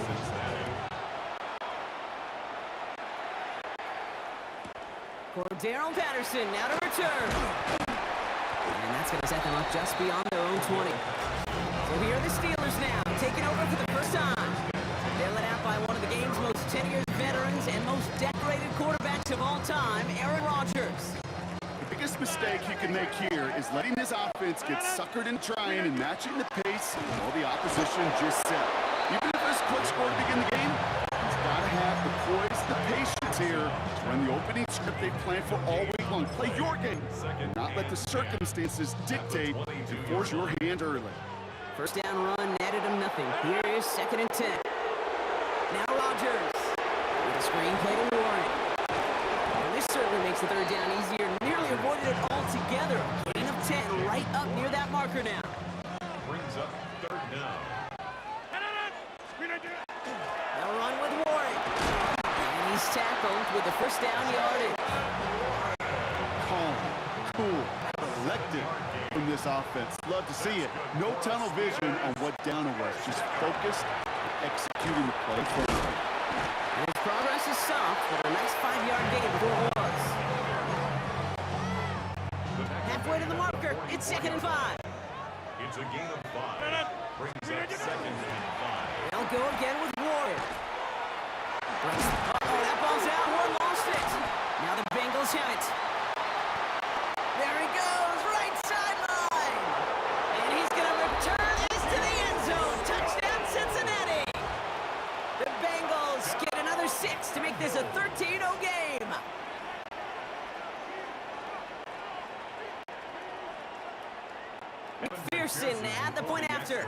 Cordero Patterson now to return. And that's going to set them up just beyond their own 20. So here are the Steelers now, taking over for the first time. They're led out by one of the game's most tenured veterans and most decorated quarterbacks of all time, Aaron Rodgers. The biggest mistake he can make here is letting his offense get suckered in trying and matching the pace while the opposition just set. Even if there's a quick score to begin the game, he's got to have the poise, the patience here to run the opening script they planned for all week long. Play your game, and not let the circumstances dictate and force your hand early. First down run netted him nothing. Here is 2nd and 10. Now Rodgers with a screen play to Warren. And this certainly makes the third down easier. Nearly avoided it altogether. Gain of 10 right up near that marker now. Brings up 3rd down. They'll run with Warren. And he's tackled with the first down yardage. Calm, cool, collected from this offense. Love to see it. No tunnel vision on what down it was. Just focused, executing the play forward. And his progress is soft, but a nice 5-yard gain before it was. Halfway to the marker, it's 2nd and 5. It's a gain of 5. Brings up 2nd and 5. They'll go again with Warren. Uh-oh, that ball's out. Warren lost it. Now the Bengals have it. There he goes, right sideline. And he's going to return this to the end zone. Touchdown, Cincinnati. The Bengals get another 6 to make this a 13-0 game. McPherson at the point after.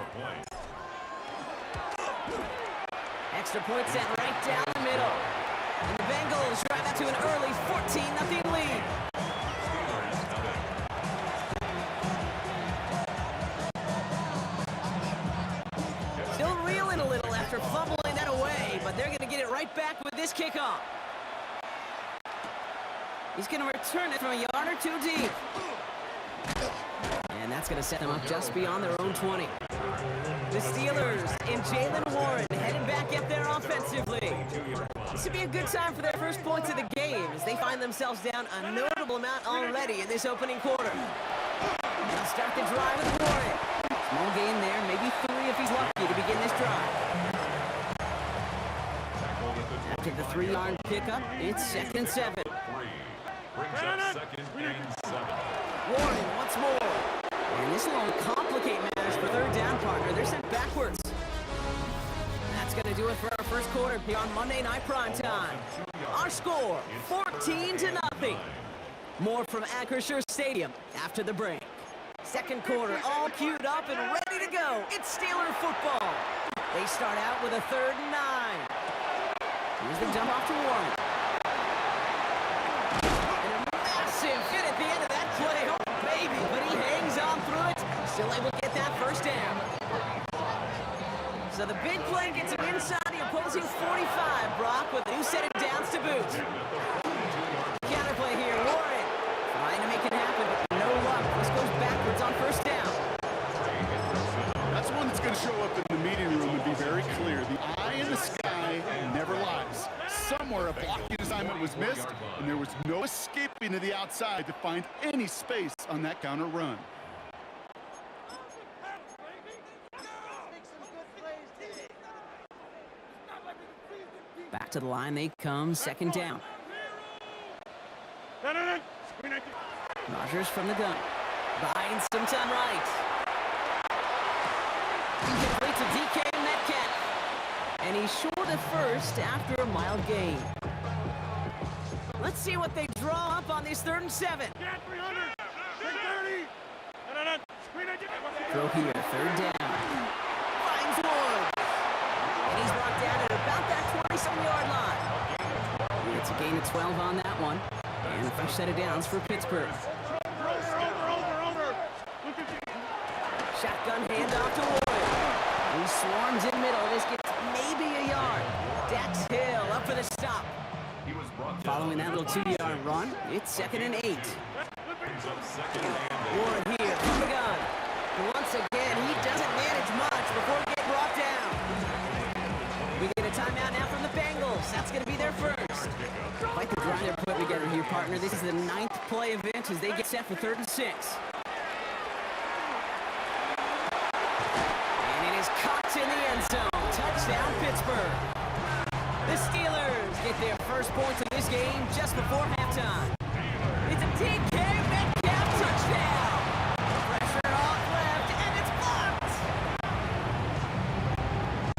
Extra point set right down the middle. And the Bengals drive out to an early 14-0 lead. right back with this kickoff. He's going to return it from a yard or two deep. And that's going to set them up just beyond their own 20. The Steelers and Jalen Warren heading back up there offensively. This would be a good time for their first points of the game as they find themselves down a notable amount already in this opening quarter. They'll start the drive with Warren. Small gain there, maybe 3 if he's lucky to begin this drive. After the 3-yard pickup, it's 2nd and 7. Brings up 2nd and 7. Warren once more. And this will complicate matters for third down, partner. They're sent backwards. That's going to do it for our first quarter here on Monday Night Primetime. Our score, 14-0. More from Acrisure Stadium after the break. Second quarter, all queued up and ready to go. It's Steeler football. They start out with a 3rd and 9. Here's the dump off to Warren. And a massive hit at the end of that play. Oh, baby, but he hangs on through it. Still able to get that first down. So the big play gets him inside the opposing 45, Brock, with a new set of downs to boot. Counterplay here, Warren trying to make it happen, but no luck. This goes backwards on first down. That's one that's going to show up in the meeting room and be very clear. The eye in the sky never lies. Somewhere a blocking assignment was missed, and there was no escaping to the outside to find any space on that counter run. Back to the line they come, 2nd down. Rodgers from the gun. Buying some time right. Complete to DK Metcalf. And he's short of first after a mild gain. Let's see what they draw up on this 3rd and 7. Throw here, 3rd down. Finds Woods. And he's brought down at about that 20-some-yard line. It's a gain of 12 on that one. And a fresh set of downs for Pittsburgh. Shotgun handoff to Warren. He swarms in middle. This gets maybe a yard. Dax Hill up for the stop. Following that little 2-yard run, it's 2nd and 8. Warren here from the gun. And once again, he doesn't manage much before getting brought down. We get a timeout now from the Bengals. That's going to be their first. Quite the grind they're putting together here, partner. This is the 9th play event as they get set for 3rd and 6. And it is caught in the end zone. Touchdown, Pittsburgh. The Steelers get their first points of this game just before halftime. It's a DK Metcalf touchdown. Pressure off left, and it's blocked.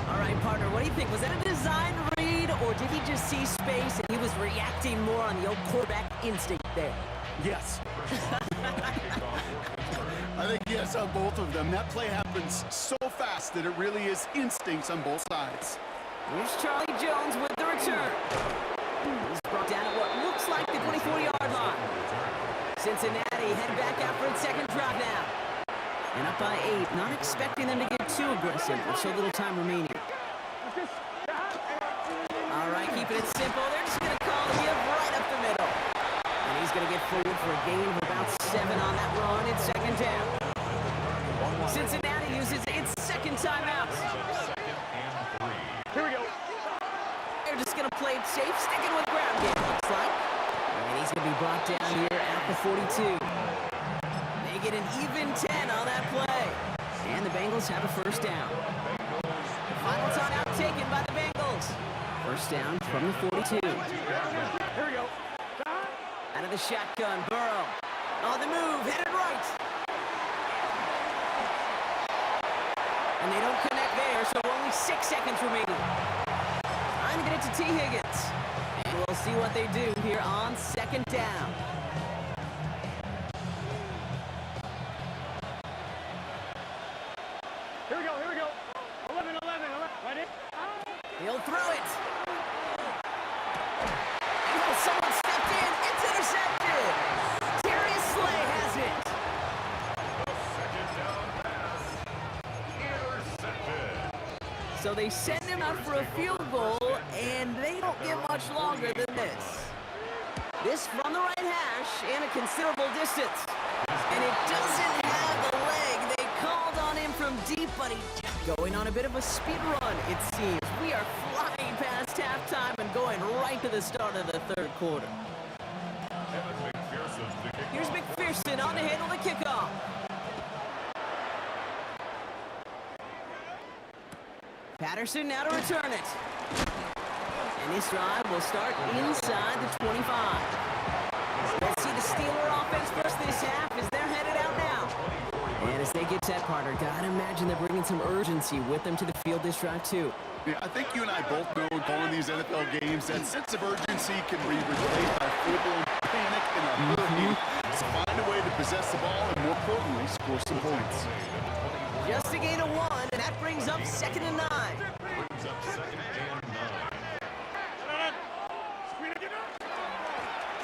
All right, partner, what do you think? Was that a design read, or did he just see space and he was reacting more on the old quarterback instinct there? Yes. I think yes on both of them. That play happens so fast that it really is instincts on both sides. Here's Charlie Jones with the return. He's brought down at what looks like the 24-yard line. Cincinnati head back out for its 2nd drive now. And up by 8, not expecting them to get too aggressive with so little time remaining. All right, keeping it simple. They're just going to call the give right up the middle. And he's going to get forward for a gain of about 7 on that run. It's 2nd down. Cincinnati uses its 2nd timeout. Here we go. They're just going to play it safe, sticking with ground game, looks like. And he's going to be brought down here at the 42. They get an even 10 on that play. And the Bengals have a first down. The final timeout taken by the Bengals. First down from the 42. Here we go. Out of the shotgun, Burrow. On the move, headed right. And they don't connect there, so only 6 seconds remaining. Trying to get it to T. Higgins. And we'll see what they do here on 2nd down. Here we go. 11. Right in. He'll throw it. And someone stepped in. It's intercepted. Darius Slay has it. So they send him out for a field goal, and they don't get much longer than this. This from the right hash and a considerable distance. And it doesn't have the leg. They called on him from deep, but he kept going on a bit of a speed run, it seems. We are flying past halftime and going right to the start of the third quarter. Evan McPherson to kick Here's off. McPherson on to handle the kickoff. Patterson now to return it. And this drive will start inside the 25. Let's see the Steeler offense first this half as they're headed out now. And as they get set, partner, gotta imagine they're bringing some urgency with them to the field this drive too. Yeah, I think you and I both know in calling these NFL games that sense of urgency can be replaced by full-blown panic and a hurry. So find a way to possess the ball and, more importantly, score some points. Just a gain of 1, and that brings up 2nd and 9. Brings up 2nd and 9.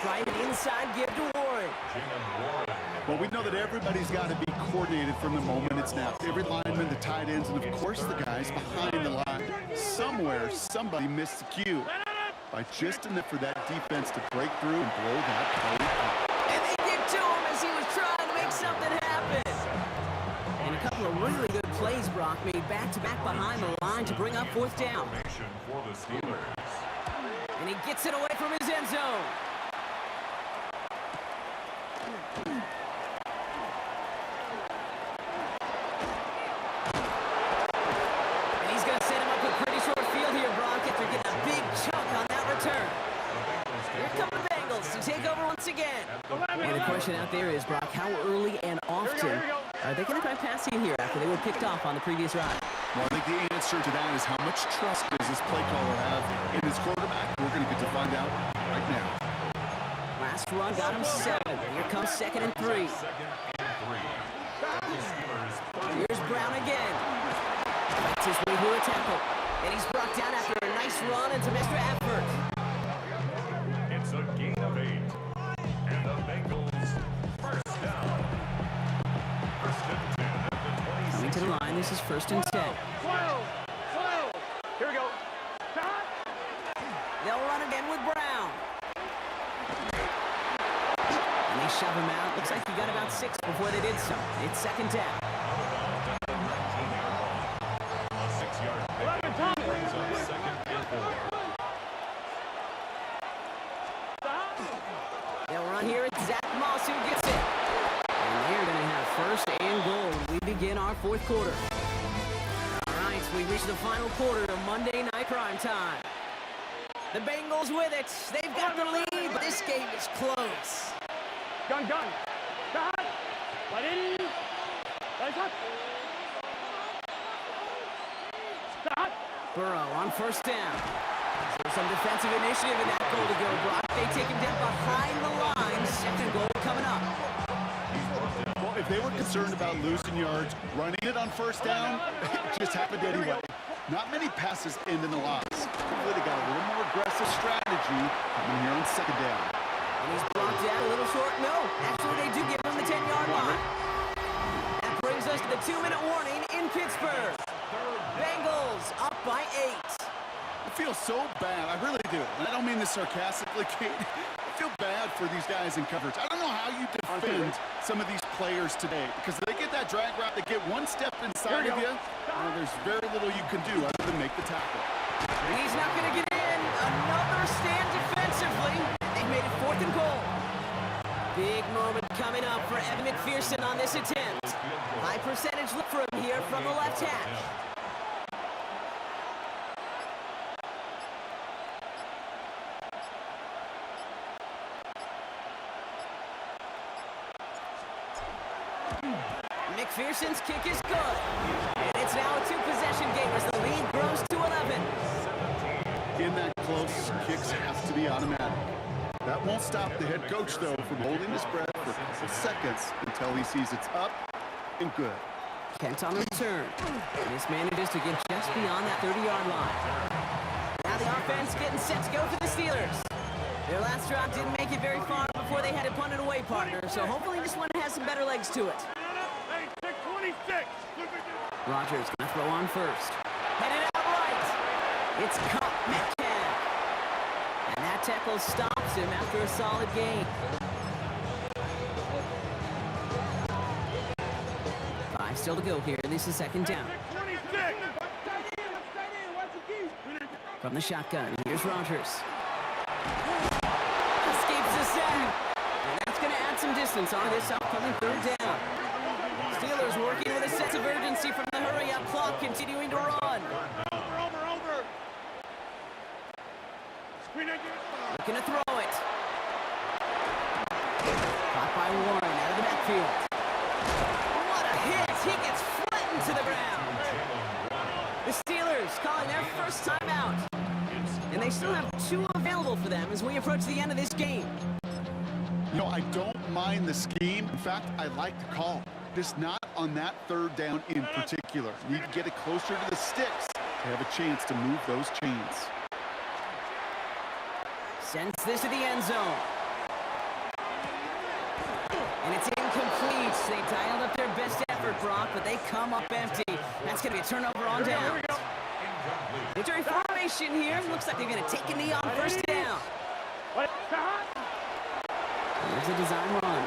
Trying an inside give to Warren. Jalen Warren. Well, we know that everybody's got to be coordinated from the moment it's snapped. Every lineman, the tight ends, and of course the guys behind the line. Somewhere, somebody missed the cue by just enough for that defense to break through and blow that play up. And they get to him as he was trying to make something happen. And a couple of really good plays, Brock, made back-to-back behind the line to bring up 4th down. Formation for the Steelers. And he gets it away from his end zone. And he's going to set him up a pretty short field here, Brock, after getting a big chunk on that return. Here come the Bengals to take over once again. And the question out there is, Brock, how early and often are they going to try passing here after they were picked off on the previous ride? Well, I think the answer to that is how much trust does this play caller have in his quarterback? We're going to get to find out right now. Last run got him 7. Here comes 2nd and 3. 2nd and 3. The Steelers. Here's Brown again. Fights his way through a tackle. And he's brought down after a nice run and some extra effort. It's a gain of 8. And the Bengals first down. 1st and 10 at the 26. Coming to the line, this is 1st and 10. Here we go. They'll run again with Brown. And they shove him out. Looks like he got about 6 before they did so. It's 2nd down. A 6-yard pickup brings up 2nd and 4. They'll run here. It's Zach Moss who gets it. And they're going to have 1st and goal. We begin our 4th quarter. All right, we reach the final quarter of Monday Night Prime Time. The Bengals with it. They've got the lead, but this game is close. Gun. Let in. Let up. Stop. Burrow on 1st down. So some defensive initiative in that goal to go, Brock. They take him down behind the line. 2nd goal coming up. Well, if they were concerned about losing yards, running it on 1st down, it just happened anyway. Not many passes end in a loss. Hopefully they got a little more aggressive strategy coming here on 2nd down. And he's brought down a little short. No, actually they do give him the 10-yard line. That brings us to the 2-minute warning in Pittsburgh. Bengals up by 8. I feel so bad. I really do. And I don't mean this sarcastically, Kate. I feel bad for these guys in coverage. I don't know how you defend some of these players today because they get that drag route, they get one step inside of you, there's very little you can do other than make the tackle. He's not going to get in. Another stand defensively. They made it 4th and goal. Big moment coming up for Evan McPherson on this attempt. High percentage look for him here from the left hash. McPherson's kick is good. And it's now a 2-possession game as the lead grows to 11. In that close, kicks have to be automatic. That won't stop the head coach, though, from holding his breath for a couple seconds until he sees it's up and good. Kent on the return. And this manages to get just beyond that 30-yard line. Now the offense getting set to go for the Steelers. Their last drive didn't make it very far before they had to punt it away, partner. So hopefully this one has some better legs to it. Hey, 626. Rogers gonna throw on 1st. Headed out right. It's Cup Metcalf. That tackle stops him after a solid gain. 5 still to go here. This is second down. From the shotgun, here's Rodgers. Escapes the sack. And that's going to add some distance on this upcoming third down. Steelers working with a sense of urgency from the hurry-up clock, continuing to run. Looking to throw it. Caught by Warren out of the backfield. What a hit! He gets flattened to the ground. The Steelers calling their first timeout. And they still have 2 available for them as we approach the end of this game. You know, I don't mind the scheme. In fact, I like the call. Just not on that third down in particular. Need to get it closer to the sticks to have a chance to move those chains. Sends this to the end zone. And it's incomplete. They dialed up their best effort, Brock, but they come up empty. That's going to be a turnover on down. Victory formation here. Looks like they're going to take a knee on first down. Here's a design run.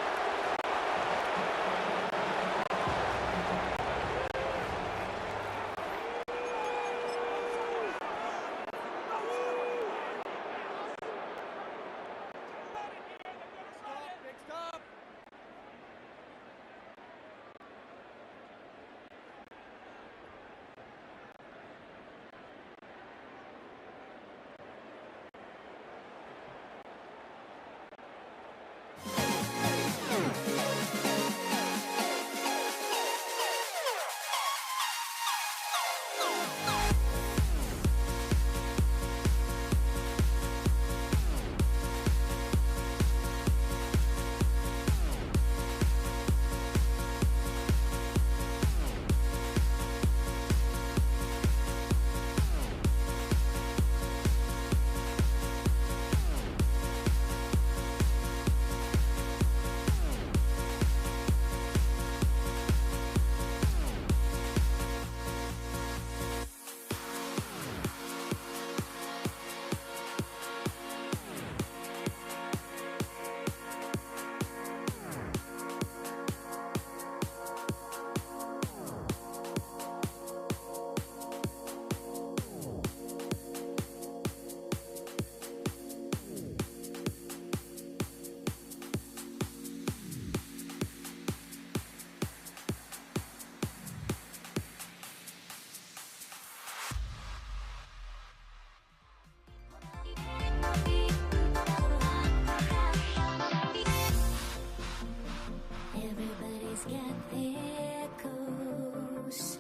Everybody's got their goals,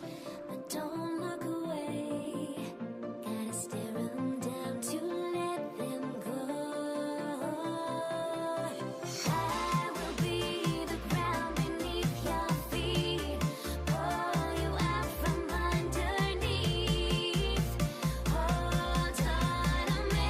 but don't look away. Gotta stare 'em down to let them go. I will be the ground beneath your feet, pull you out from underneath. Hold on to me.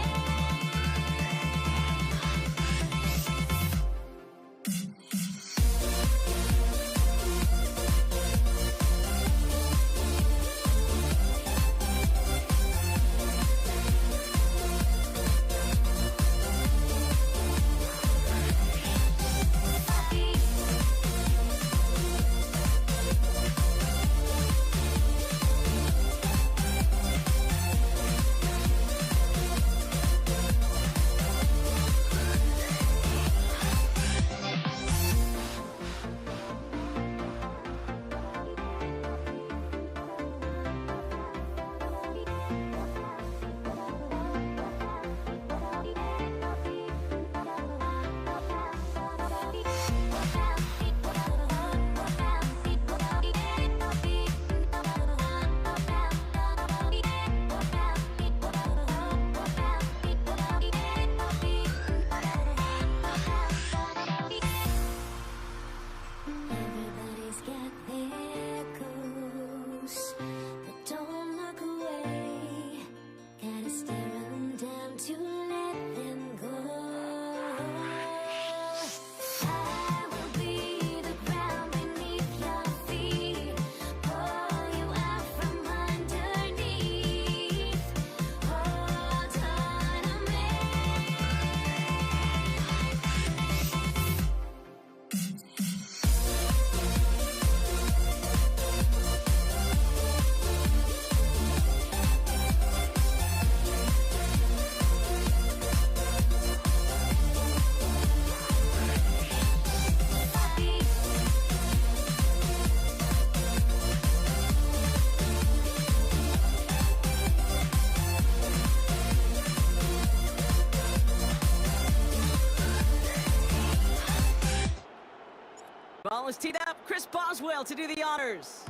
Everybody's got their goals, but don't look away. Gotta stare 'em down to let them go. I will be the ground beneath your feet, pull you out from underneath. Hold on to me. Ball is teed up. Chris Boswell to do the honors.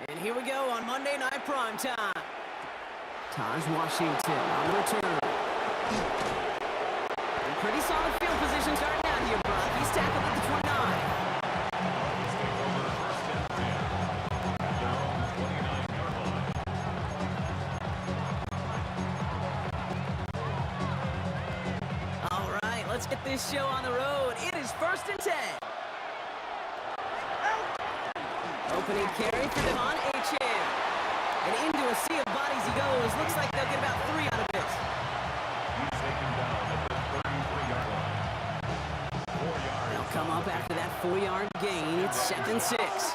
And here we go on Monday Night Primetime. Taj Washington on the return. And pretty solid field position starting out here, Brock. He's tackled at the 29. All right, let's get this show on the road. It is 1st and 10. Opening carry for Devon Achane. And into a sea of bodies he goes. Looks like they'll get about 3 out of this. He's taken down at the 33-yard line. 4 yards. They'll come up after that 4-yard gain. It's 2nd and 6.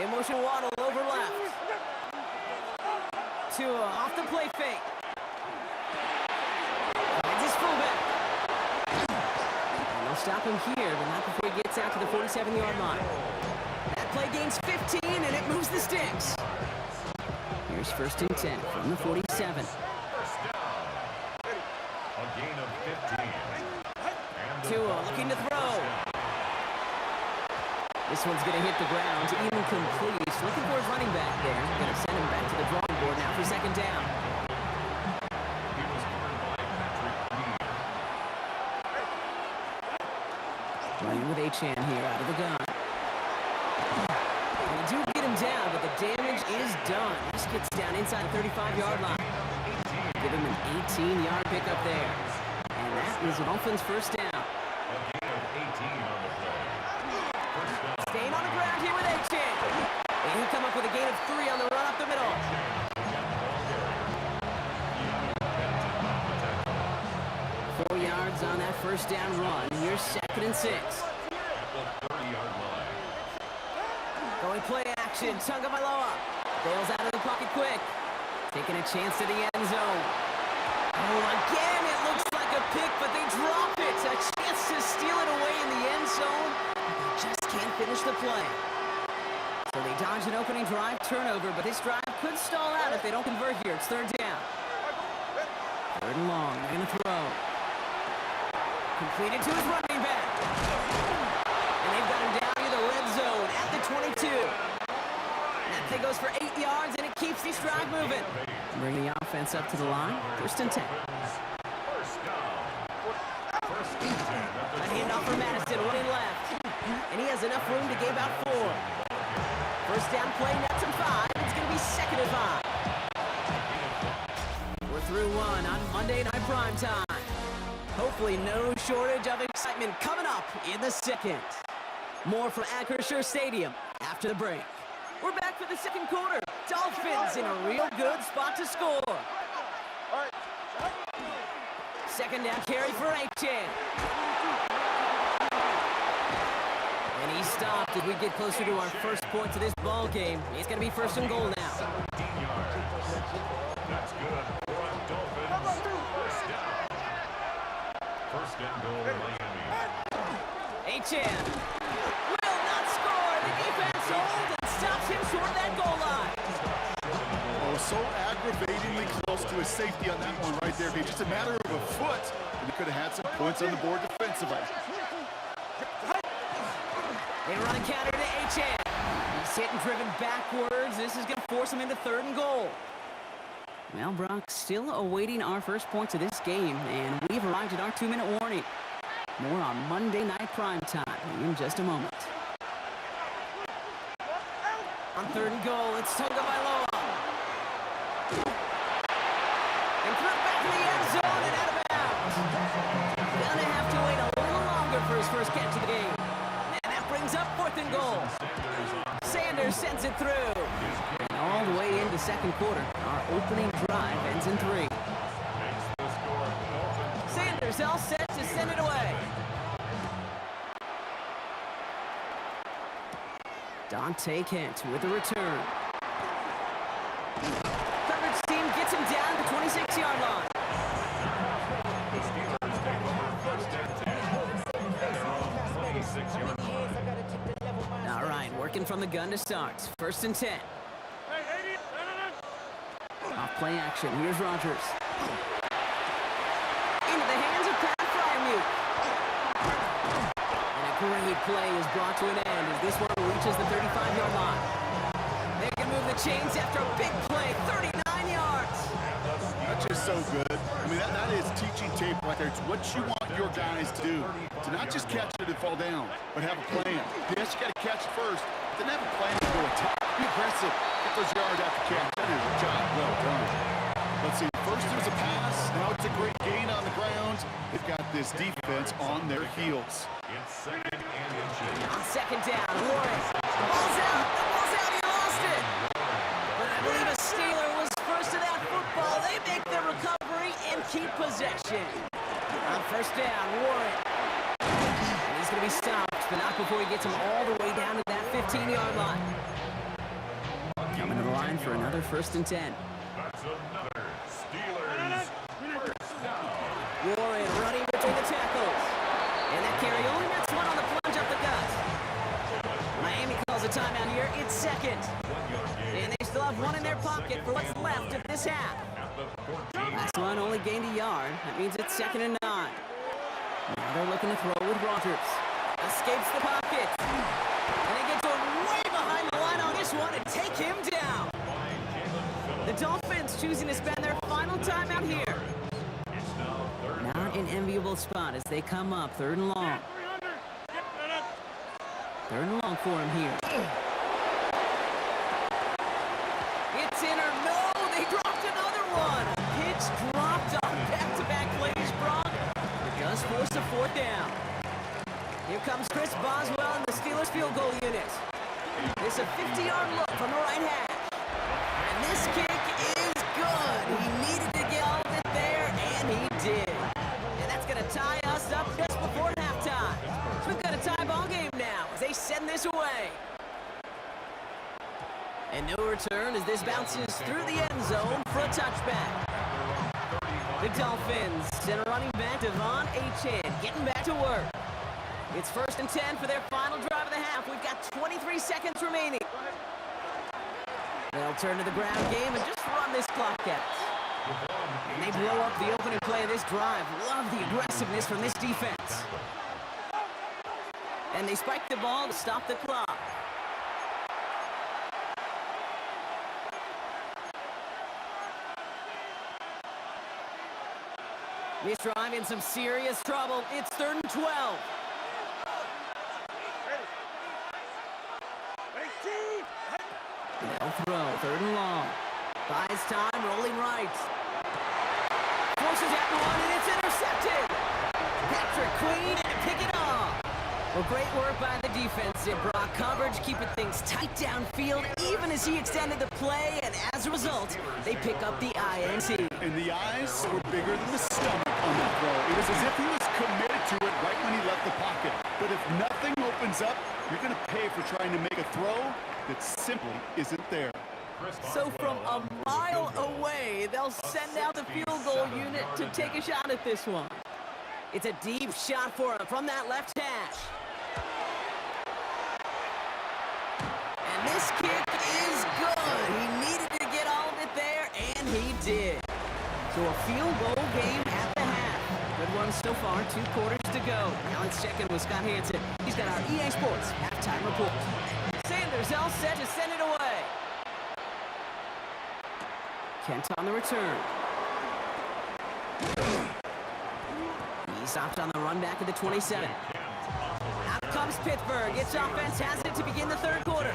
The motion waddle over left. Tua off the play fake. Finds his fullback. And they'll stop him here, but not before he gets out to the 47-yard line. That play gains 15, and it moves the sticks. Here's 1st and 10 from the 47. A gain of 15. And the Tua looking to throw. This one's going to hit the ground. Incomplete. He's looking for his running back there. Going to send him back to the drawing board now for 2nd down. he was covered by Patrick Reed. Running with Achane here out of the gun. And they do get him down, but the damage is done. Just gets down inside the 35-yard line. Give him an 18-yard pickup there. And that is an offense 1st down. A gain of 18 on the play. First down. Staying on the ground here with Achane. And he'll come up with a gain of 3 on the run up the middle. 4 yards on that 1st down run. Here's 2nd and 6. At the 30-yard line. Going play action. Tagovailoa bails out of the pocket quick. Taking a chance to the end zone. Oh, again, it looks like a pick, but they drop it. A chance to steal it away in the end zone. But they just can't finish the play. So they dodge an opening drive turnover, but this drive could stall out if they don't convert here. It's 3rd down. 3rd and long. They're going to throw. Completed to his running back. And they've got him down near the red zone at the 22. That thing goes for 8 yards, and it keeps this drive moving. Bring the offense up to the line. 1st and 10. First down. First and 10 at the A handoff for Madison, running left. And he has enough room to gain about 4. 1st down play, nets him 5. It's going to be 2nd and 5. We're through 1 on Monday Night Primetime. Hopefully no shortage of excitement coming up in the 2nd. More from Acrisure Stadium after the break. We're back for the 2nd quarter. Dolphins in a real good spot to score. 2nd down carry for Achane. And he stopped as we get closer to our first point to this ball game. It's going to be 1st and goal now. 17 yards. That's good for a Dolphins. First down. 1st and goal, Miami. Achane will not score. The defense holds and stops him short of that goal line. Oh, so aggravatingly close to his safety on that one right there. It'd be just a matter of a foot, and he could have had some points on the board defensively. They run a counter to Achane. He's hit and driven backwards. This is going to force him into 3rd and goal. Well, Brock, still awaiting our first points of this game, and we've arrived at our 2-minute warning. More on Monday Night Primetime in just a moment. On 3rd and goal, it's Tagovailoa. And threw it back to the end zone and out of bounds. Gonna have to wait a little longer for his first catch of the game. And that brings up 4th and goal. Sanders sends it through. And all the way into 2nd quarter, our opening drive ends in 3. Sanders all set to send it away. Dante Kent with the return. Coverage team gets him down to the 26-yard line. The Steelers take over 1st and 10. They're on 26-yard line. All right, working from the gun to start. 1st and 10. Off play action. Here's Rodgers. Into the hands of Pat Fryermuth. And a great play is brought to an end as this one reaches the 35-yard line. They can move the chains after a big play, 39 yards. That's just so good. I mean, that is teaching tape right there. It's what you want your guys to do. To not just catch it and fall down, but have a plan. Yes, you got to catch it first, then have a plan to go attack. Be aggressive. Get those yards after catch. That is a job well done. Let's see. First it was a pass. Now it's a great gain on the ground. They've got this defense on their heels. It's second and inches. On second down, Warren. The ball's out. The ball's out. He lost it. But I believe a Steeler was first to that football. They make the recovery and keep possession. On first down, Warren. And he's going to be stopped, but not before he gets him all the way down to that 15-yard line. Coming to the line for another 1st and 10. That's another Steelers first down. Warren running between the tackles. And that carry only nets one on the plunge up the gut. Miami calls a timeout here. It's second. 1 yard gain And they still have one in their pocket for what's left of this half. at the 14. Last one only gained a yard. That means it's 2nd and 9. Now they're looking to throw with Rogers. Escapes the pocket. And they get to way behind the line on this one and take him down. The Dolphins choosing to spend their final timeout here. It's now third Not an enviable spot as they come up 3rd and long. 3rd and long for him here. It's in or no, they dropped another one. Pitch dropped on back-to-back plays, Brock. It does force a 4th down. Here comes Chris Boswell in the Steelers field goal unit. It's a 50-yard look from the right hash. And this kick is good. He needed to get all of it there, and he did. And that's going to tie us up just before halftime. So we've got a tie ball game now as they send this away. And no return as this bounces through the end zone for a touchback. The Dolphins send a running back, Devon Achane, getting back to work. It's 1st and 10 for their final drive of the half. We've got 23 seconds remaining. They'll turn to the ground game and just run this clock out. And they blow up the opening play of this drive. Love the aggressiveness from this defense. And they spike the ball to stop the clock. This drive in some serious trouble. It's 3rd and 12. They'll throw, 3rd and long. Buys time, rolling right. Forces at one, and it's intercepted. Patrick Queen to pick it off. Well, great work by the defensive Brock. Coverage keeping things tight downfield, even as he extended the play, and as a result, they pick up the INT. And the eyes were bigger than the stomach on that throw. It was as if he was committed to it right when he left the pocket. But if nothing opens up, you're going to pay for trying to make a throw that simply isn't there. So from a mile away, they'll send out the field goal unit to take a shot at this one. It's a deep shot for him from that left hash. And this kick is good. He needed to get all of it there, and he did. So a field goal game at the half. Good one so far, 2 quarters to go. Now it's checking with Scott Hansen. He's got our EA Sports halftime report. Sanders all set to send it away. Kent on the return. He stopped on the run back at the 27. Out comes Pittsburgh. Its offense has it to begin the 3rd quarter.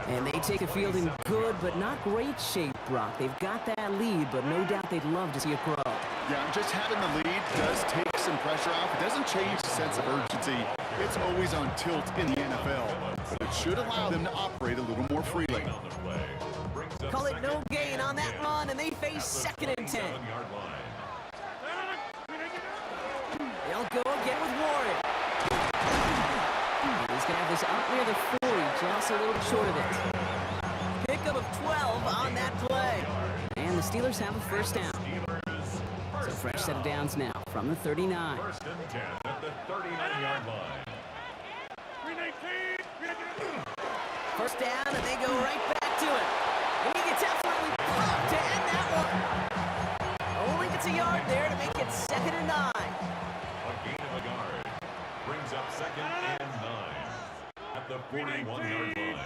And they take the field in good but not great shape, Brock. They've got that lead, but no doubt they'd love to see it grow. Yeah, just having the lead does take some pressure off. It doesn't change the sense of urgency. It's always on tilt in the NFL. But it should allow them to operate a little more freely. Call it no gain on that run, and they face 2nd and 10. They'll go again with Warren. He's going to have this up near the 40, just a little bit short of it. Pickup of 12 on that play. And the Steelers have a 1st down. So fresh set of downs now from the 39. 1st and 10 at the 39-yard line. 1st down, and they go right back to it. And he gets absolutely pumped to end that one. Only gets a yard there to make it 2nd and 9. A gain of a yard brings up 2nd and 9. at the 41-yard line.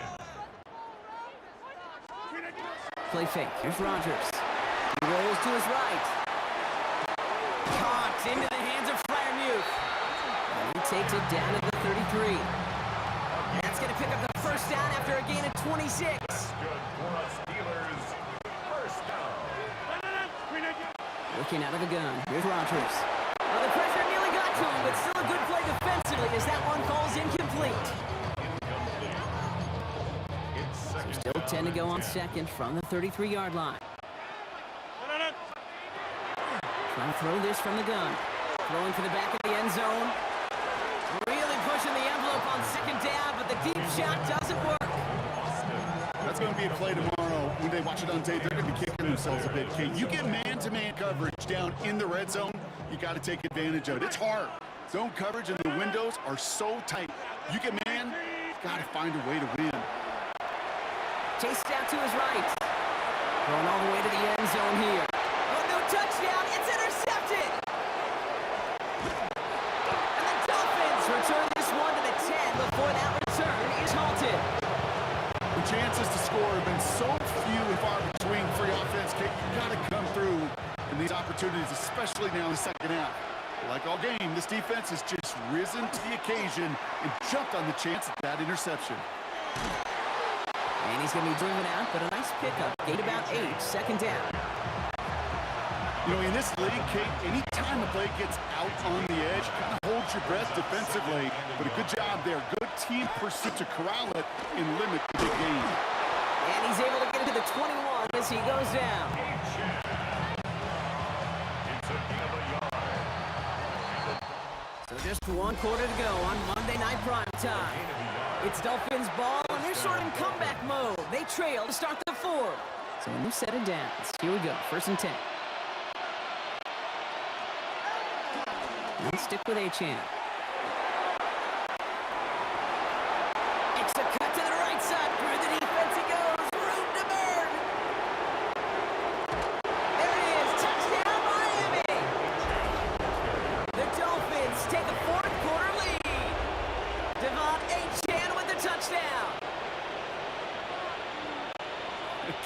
Play fake. Here's Rodgers. He rolls to his right. Caught into the hands of Freiermuth. And he takes it down to the 33. That's going to pick up the first down after a gain of 26. Good for us Steelers. First down. Looking out of the gun. Here's Rodgers. Well, the pressure nearly got to him, but still a good play defensively as that one falls incomplete. It's second Still 10 to go on second from the 33-yard line. Trying to throw this from the gun. Throwing to the back of the end zone. Really pushing the envelope on second down, but the deep shot doesn't work. That's going to be a play tomorrow. When they watch it on tape, they're going to be kicking themselves a bit. Kate, you get man-to-man coverage down in the red zone, you got to take advantage of it. It's hard. Zone coverage and the windows are so tight. You get man, you got to find a way to win. Chased out to his right. Going all the way to the end zone here. Oh, no touchdown. It's intercepted. And the Dolphins return this one to the 10 before that return is halted. The chances to score have been so few and far between for your offense, Kate. You got to come through in these opportunities, especially now in the second half. Like all game, this defense has just risen to the occasion and jumped on the chance of that interception. And he's going to be driven out, but a nice pickup. Gain about 8, second down. You know, in this league, Kate, anytime the play gets out on the edge, kind of hold your breath defensively. But a good job there. Good team pursuit to corral it and limit the big gain. And he's able to get it to the 21 as he goes down. It's a gain of a yard. So just 1 quarter to go on Monday Night Prime Time. It's Dolphins ball, and they're sort of in comeback mode. They trail to start the 4th. So a new set of downs. Here we go, 1st and 10. And stick with Achane. Extra cut to the right side. Through the defense he goes. Room to burn. There it is. Touchdown, Miami. The Dolphins take a 4th quarter lead. Devon Achane with the touchdown.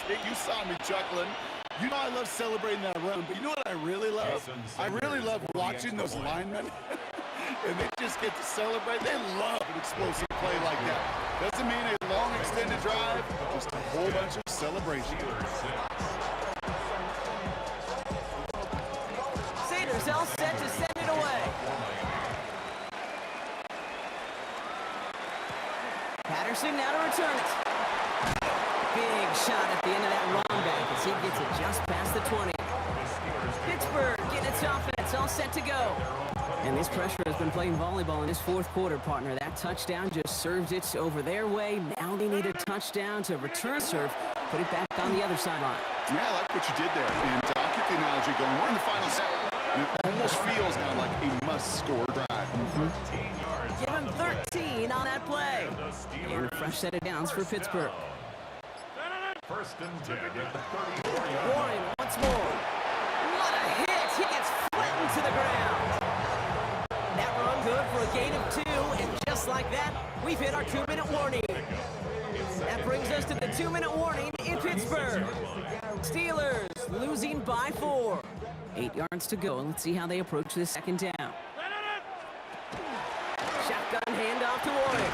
Kate, you saw me chuckling. You know I love celebrating that run, but you know what I really love? I really love watching those linemen, and they just get to celebrate. They love an explosive play like that. Doesn't mean a long extended drive, just a whole bunch of celebration. Sanders all set to send it away. Patterson now to return it. Big shot at the end of that run back as he gets it just past the 20. Pittsburgh getting its offense all set to go. And this pressure has been playing volleyball in this 4th quarter, partner. That touchdown just served it over their way. Now they need a touchdown to return serve, put it back on the other sideline. Yeah, I like what you did there. And I'll keep the analogy going. We're in the final set. And it almost feels now like a must-score drive. Give him 13 on that play. And a fresh set of downs for Pittsburgh. 1st and 10 at the 34-yard Warren once more. What a hit! He gets flattened to the ground. That run good for a gain of 2, and just like that, we've hit our 2-minute warning. That brings us to the 2-minute warning in Pittsburgh. Steelers losing by 4. 8 yards to go, and let's see how they approach this second down. Shotgun handoff to Warren.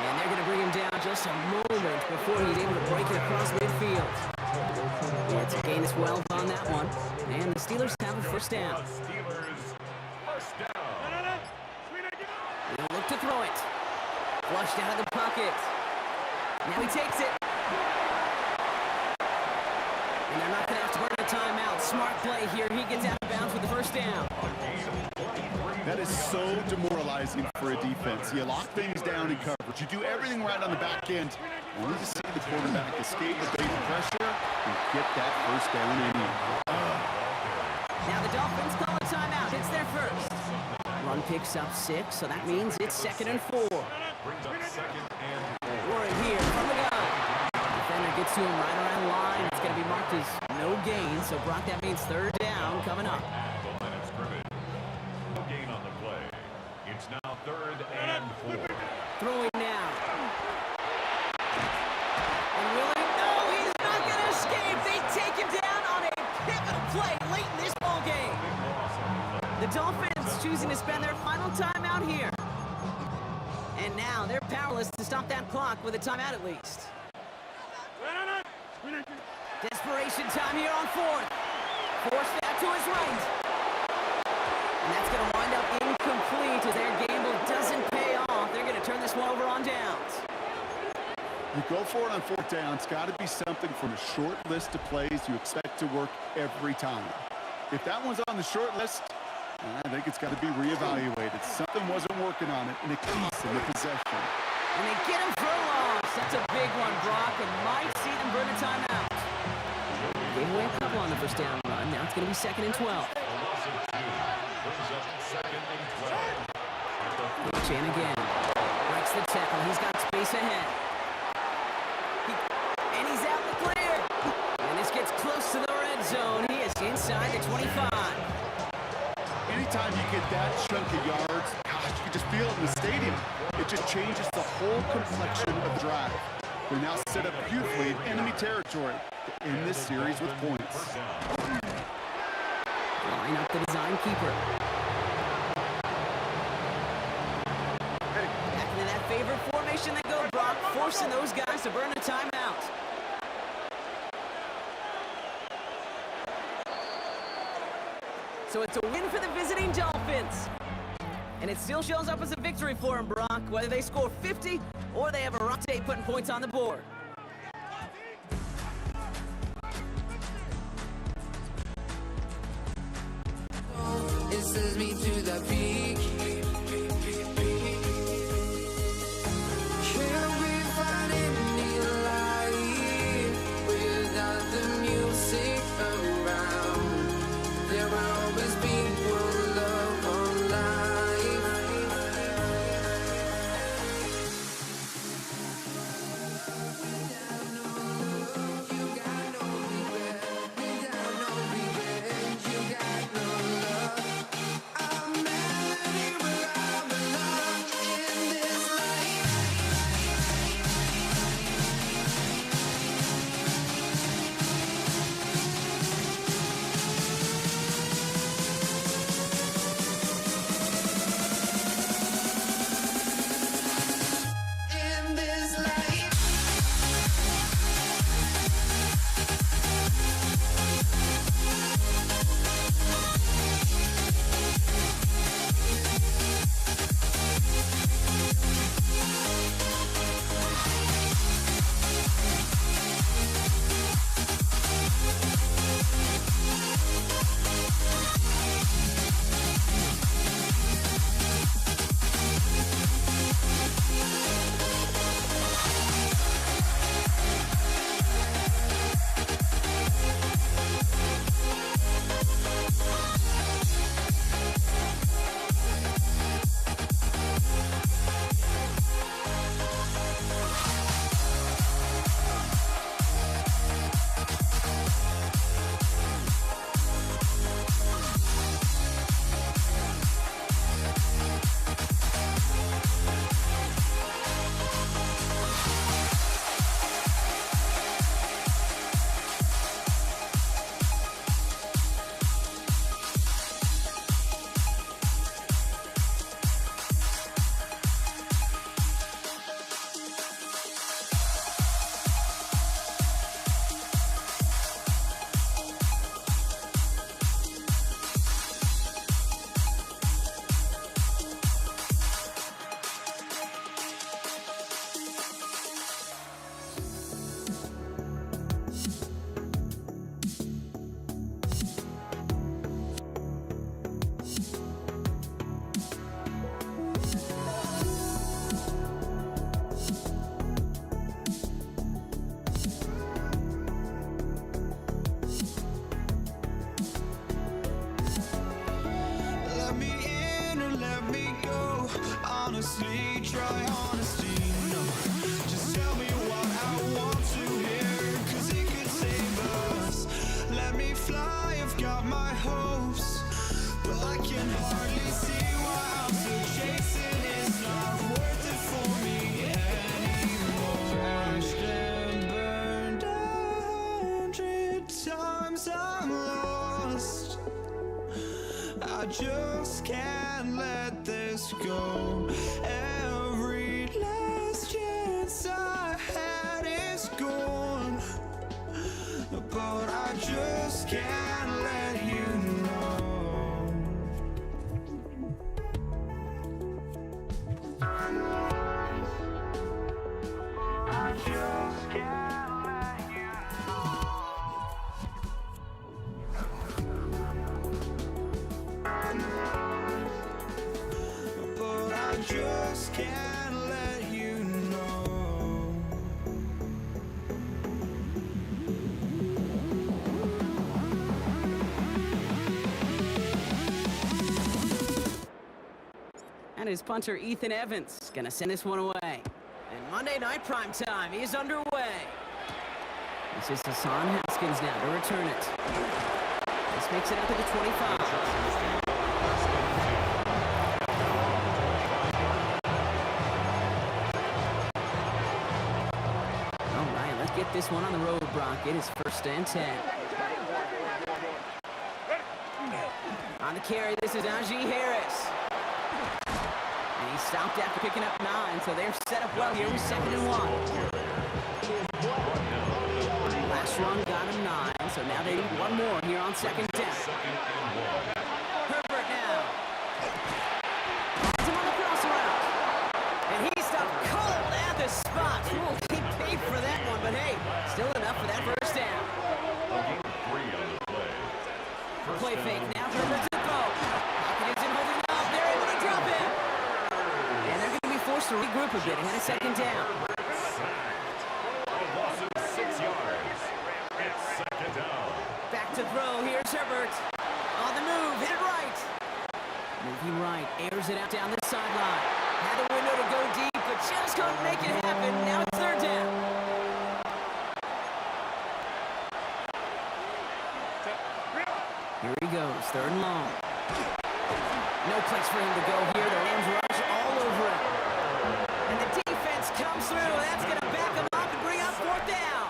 And they're going to bring him down just a moment before he's able to break it across midfield. Yeah, it's a gain of 12 on that one. And the Steelers have a first down. He'll look to throw it. Flushed out of the pocket. Now he takes it. And they're not going to have to burn a timeout. Smart play here. He gets out of bounds with the first down. That is so demoralizing for a defense. You lock things down in coverage. You do everything right on the back end. Only to see the quarterback escape the bait pressure and get that first down in. Now the Dolphins call a timeout. It's their first. Run picks up 6, so that means it's 2nd and 4. Warren here from the gun. Defender gets to him right around the line. It's going to be marked as no gain, so Brock, that means 3rd down coming up. No gain on the play. It's now 3rd and 4. throwing now. And Willie, no, he's not going to escape. They take him down on a pivotal play late in this ball game. The Dolphins choosing to spend their final timeout here. And now they're powerless to stop that clock with a timeout at least. Desperation time here on fourth. Force that to his right. And that's going to wind up incomplete as their gamble doesn't pay off. They're going to turn this one over on downs. You go for it on fourth down. It's got to be something from a short list of plays you expect to work every time. If that one's on the short list, I think it's got to be reevaluated. Something wasn't working on it, and it keeps in the possession. And they get him for a loss. That's a big one, Brock, and might see them burn a timeout. Gave away a couple on the first down run. Now it's going to be 2nd and 12. Chan again. Breaks the tackle. He's got space ahead. And he's out in the clear. And this gets close to the red zone. He is inside the 25. Anytime you get that chunk of yards, gosh, you can just feel it in the stadium. It just changes the whole complexion of the drive. They're now set up beautifully in enemy territory to end this series with points. Line up the design keeper. Back into that favorite formation they go, Brock, forcing those guys to burn a timeout. So it's a win for the visiting Dolphins. And it still shows up as a victory for them, Brock, whether they score 50 or they have a rough day putting points on the board. It sends me to the peak. Can't we find any light without the music around? There will always be one love on life. Without no love, you got no regret. Without no regret, you got no love. I'm melody where I belong in this life. In this life. Let me in or let me go. Honestly, try honesty. No, just tell me what I want to hear, 'cause it could save us. Let me fly, I've got my hopes, but I can hardly see why I'm still chasing. It's not worth it for me I just can't let this go. Every last chance I had is gone, but I just can't let you know. I just can't let you know. But I just can't let you know. And his punter, Ethan Evans, gonna send this one away. And Monday Night Primetime is underway. This is Hassan Haskins now to return it. This makes it up to the 25. All right, let's get this one on the road, Brock. It is 1st and 10. On the carry, this is Najee Harris. And he stopped after picking up 9, so they're set up well here with 2nd and 1. Last run got him 9, so now they need one more here on 2nd down. Herbert now. Finds him on the cross route. And he stopped cold at the spot. Ooh, he paid for that one, but hey, still enough for that 1st down. Play fake now, Herbert to throw. Hopkins in holding up, they're able to drop him. And they're going to be forced to regroup a bit ahead of 2nd down. Back to throw, here's Herbert. On the move, hit it right. Moving right, airs it out down the sideline. Had the window to go deep, but just couldn't make it happen. Now it's 3rd down. Here he goes, 3rd and long. No place for him to go here. The Rams rush all over him. And the defense comes through. That's going to back him up and bring up 4th down.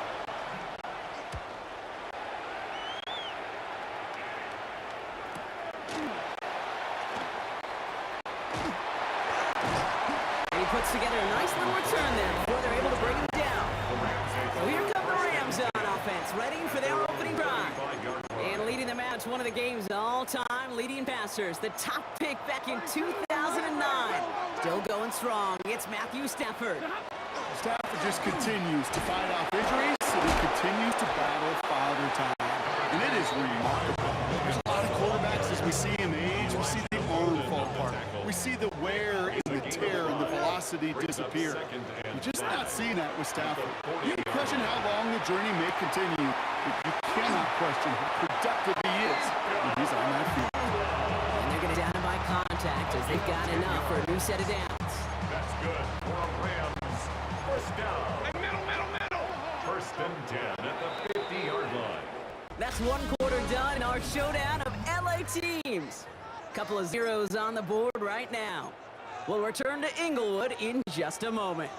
And he puts together a nice little return there before they're able to bring him down. So here come the Rams on offense, ready for their opening drive. And leading the match, one of the game's all-time leading passers, the top pick back in 2009. Still going strong, it's Matthew Stafford. Stafford just continues to fight off injuries, and he continues to battle Father Time. And it is remarkable. There's a lot of quarterbacks as we see him age, we see the arm fall apart. We see the wear and the tear and the velocity disappear. We're just not seeing that with Stafford. You can question how long the journey may continue, but you cannot question how productive he is when he's on that field. And they're going to down him by contact as they've got enough for a new set of downs. That's good for a Rams. 1st down. Middle. 1st and 10 at the 50-yard line. That's 1 quarter done in our showdown of LA teams. Couple of zeros on the board right now. We'll return to Inglewood in just a moment.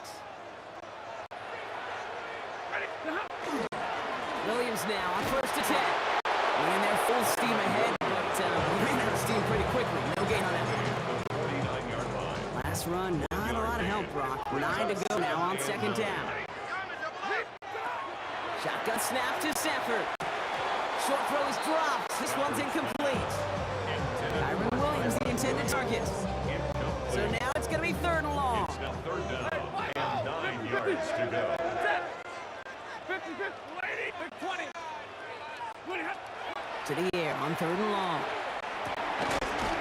Williams now on 1st and 10. Running their full steam ahead, but ran out of steam pretty quickly. No gain on that one. 49-yard line. Last run, not a lot of help, Brock. 9 to go now on 2nd down. Shotgun snap to Stafford. Short throw is dropped. This one's incomplete. Kyron Williams, the intended target. So now it's going to be 3rd and long. It's now 3rd down and 9 yards to go. To the air on 3rd and long.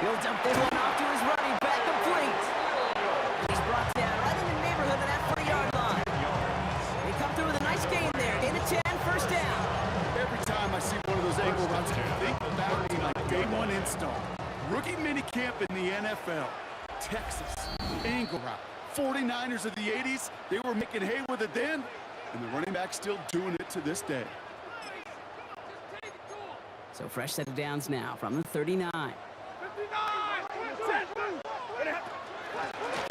He'll dump this one off to his running back, complete. And he's brought down right in the neighborhood of that 40-yard line. They come through with a nice gain there. Gain of 10, 1st down. Every time I see one of those angle routes, I think back to my day 1 install. Rookie minicamp in the NFL. Texas, angle route. 49ers of the 80s, they were making hay with it then, and the running back's still doing it to this day. So fresh set of downs now from the 39. From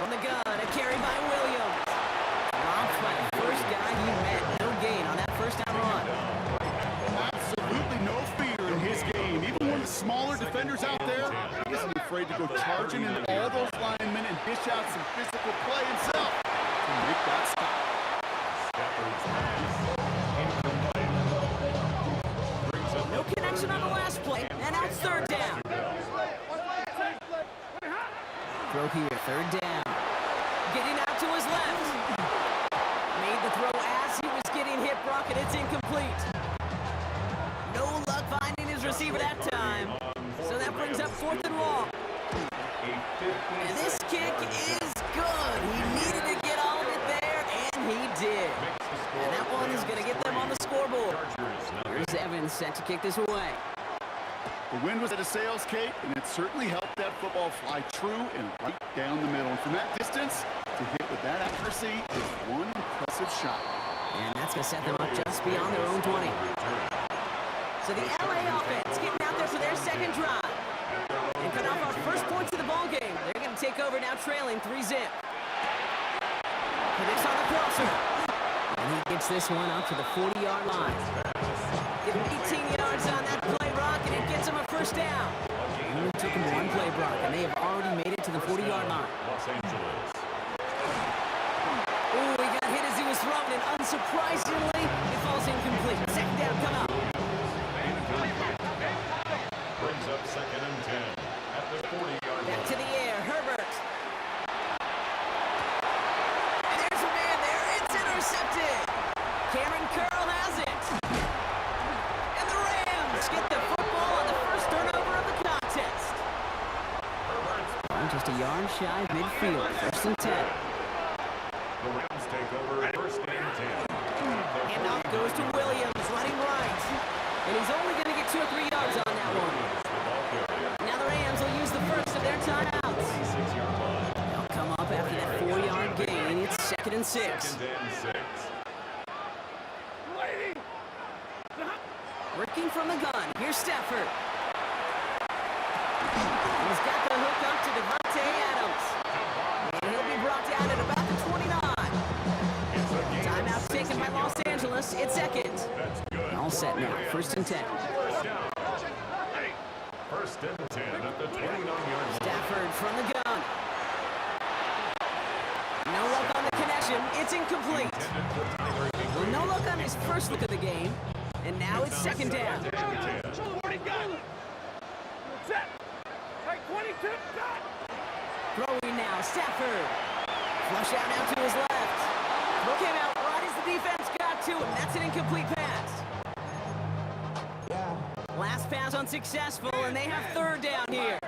the gun, a carry by Williams. Romped by the first guy he met. No gain on that 1st down run. Absolutely no fear in his game. Even when the smaller defenders out there, afraid to go charging into all those linemen and dish out some physical play himself to make that stop. Stafford's pass incomplete. Brings up No connection on the last play, and now it's third down. Throw here, third down. Getting out to his left. Made the throw as he was getting hit, Brock, and it's incomplete. No luck finding his receiver that time. So that brings up fourth and long. And this kick is good. He needed to get all of it there, and he did. And that one is going to get them on the scoreboard. Here's Evans set to kick this away. The wind was at a sails, Kate, and it certainly helped that football fly true and right down the middle. And from that distance, to hit with that accuracy is one impressive shot. And that's going to set them up just beyond their own 20. So the LA offense getting out there for their second drive. And cut off our first points of the ball game. They're going to take over now trailing 3-zip. Connects on the crosser. And he gets this one out to the 40-yard line. Give him 18 yards on that play, Brock, and it gets him a first down. It only took him one play, Brock, and they have already made it to the 40-yard line. Los Angeles. Ooh, he got hit as he was thrown, and unsurprisingly, it falls incomplete. Second down, come up. Brings up second and 10 at the 40-yard Back line. to the air, Herbert. And there's a man there, it's intercepted. Cameron Curl has it. And the Rams get the football on the first turnover of the contest. Just a yard shy of midfield, first and 10. The Rams take over first and 10. Handoff goes to Williams, running right. And he's only going to get 2 or 3 yards on that one. Now the Rams will use the first of their timeouts. 6-yard line. They'll come up after that 4-yard gain. It's second and 6. Second and 6. Working from the gun. Here's Stafford. He's got the hook up to Devontae Adams. And he'll be brought down at about the 29. Timeout taken by Los Angeles. It's second. That's good. All set now. First and 10. First and 10 at the 29-yard line. Stafford from the gun. No luck on the connection. It's incomplete. Well, no luck on his first look of the game. And now it's second down. Throwing now, Stafford. Flush out now to his left. Throw came out right as the defense got to him. That's an incomplete pass. Last pass unsuccessful, and they have third down here.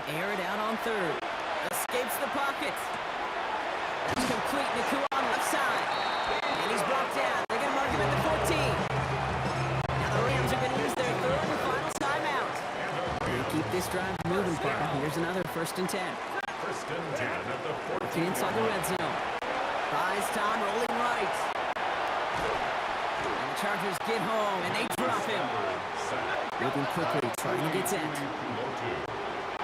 Air it out on third. Escapes the pocket. That's complete. Nakua on the left side. And he's brought down. They're going to mark him at the 14. Now the Rams are going to use their third and final timeout. They keep this drive moving, Parker. Here's another first and 10. First and 10 at the 14. Working inside the red zone. Buys time, rolling right. And the Chargers get home, and they drop him. Moving quickly, trying to get set.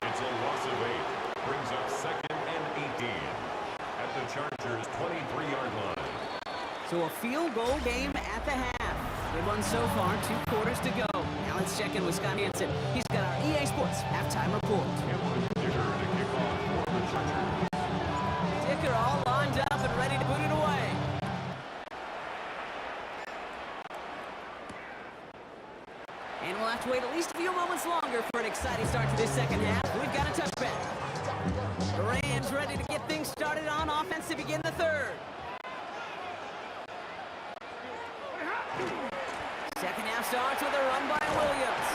It's a loss of 8. Brings up second and 18 at the Chargers' 23-yard line. So a field goal game at the half. Good one so far, 2 quarters to go. Now let's check in with Scott Hansen. He's got our EA Sports halftime report. Dicker to kick off for the Chargers. Dicker all lined up and ready to put it away. And we'll have to wait at least a few moments longer for an exciting start to this second half. We've got a touchback. The Rams ready to get things started on offense to begin the third. Second half starts with a run by Williams.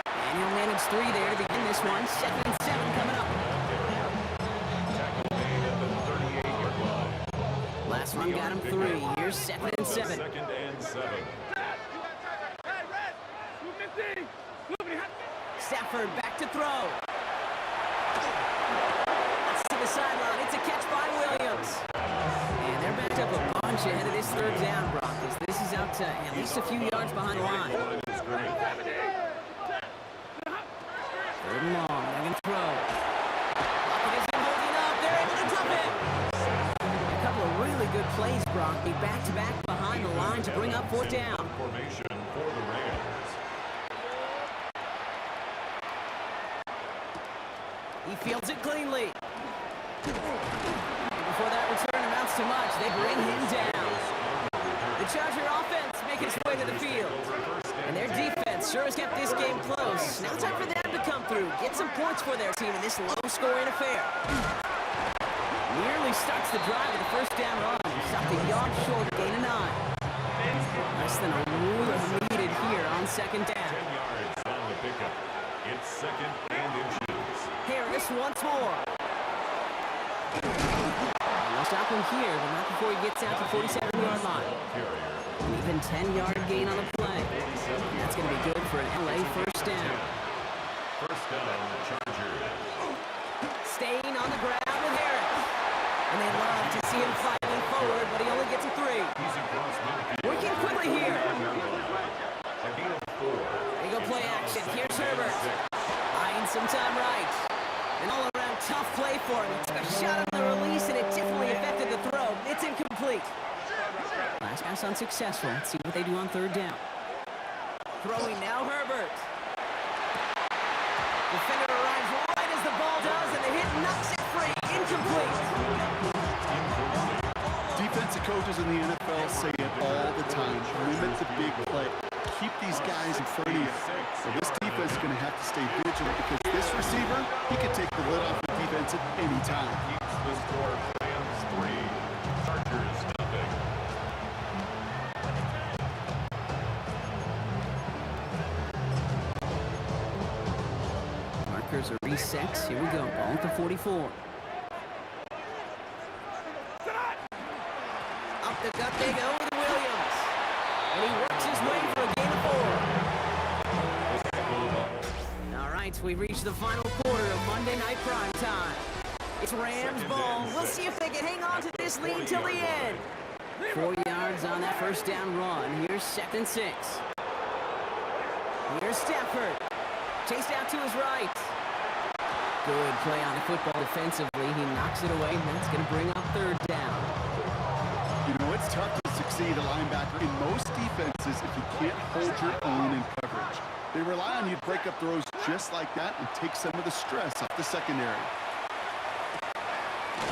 And he'll manage 3 there to begin this one. Second and 7 coming up. Tackle made at the 38-yard line. Last run got him 3. Here's second and 7. Second and 7. Stafford back to throw. That's to the sideline. It's a catch by Williams. And they're backed up a bunch ahead of this third down, Brock, as this is out to at least a few yards behind the line. That is great. Third and long. They're going to throw. Lockett isn't holding up. They're able to dump it. A couple of really good plays, Brock. Back-to-back behind the line to bring up fourth down. Formation for the Rams. He fields it cleanly. Before that return amounts to much, they bring him down. The Charger offense making its way to the field. And their defense sure has kept this game close. Now time for them to come through, get some points for their team in this low-scoring affair. Nearly starts the drive with a first down run. Stopped a yard short, gain of 9. Less than a ruler needed here on second down. 10 yards on the pickup. It's second and inches. Harris once more. They'll stop him here, but not before he gets out to 47-yard line. Carrier. An even 10-yard gain on the play. That's going to be good for an LA first down. First down, Chargers. Staying on the ground with Harris. And they love to see him fighting forward, but he only gets a 3. He's across midfield. Working quickly here. A gain of 4. They go play action. Here's Herbert. Buying some time right. An all-around tough play for him. He took a shot on the release, and it definitely affected the throw. It's incomplete. Last pass unsuccessful. Let's see what they do on third down. Throwing now, Herbert. Defender arrives right as the ball does, and the hit knocks it free. Incomplete. Defensive coaches in the NFL say it all the time. Limit the big play. Keep these guys in front of you. So this defense is going to have to stay vigilant because this receiver, he can take the lid off the defense at any time. Keeps the score. Rams 3. Chargers nothing. Markers are reset. Here we go. Ball at the 44. Up the gut they go with Williams. And he works his way for a gain of 4. All right, we've reached the final quarter of Monday Night Prime Time. It's Rams ball. We'll see if they can hang on to this lead till the end. 4 yards on that first down run. Here's 2nd and 6. Here's Stafford. Chased out to his right. Good play on the football defensively. He knocks it away, and that's going to bring up third down. You know, it's tough to succeed a linebacker in most defenses if you can't hold your own in coverage. They rely on you to break up throws just like that and take some of the stress off the secondary.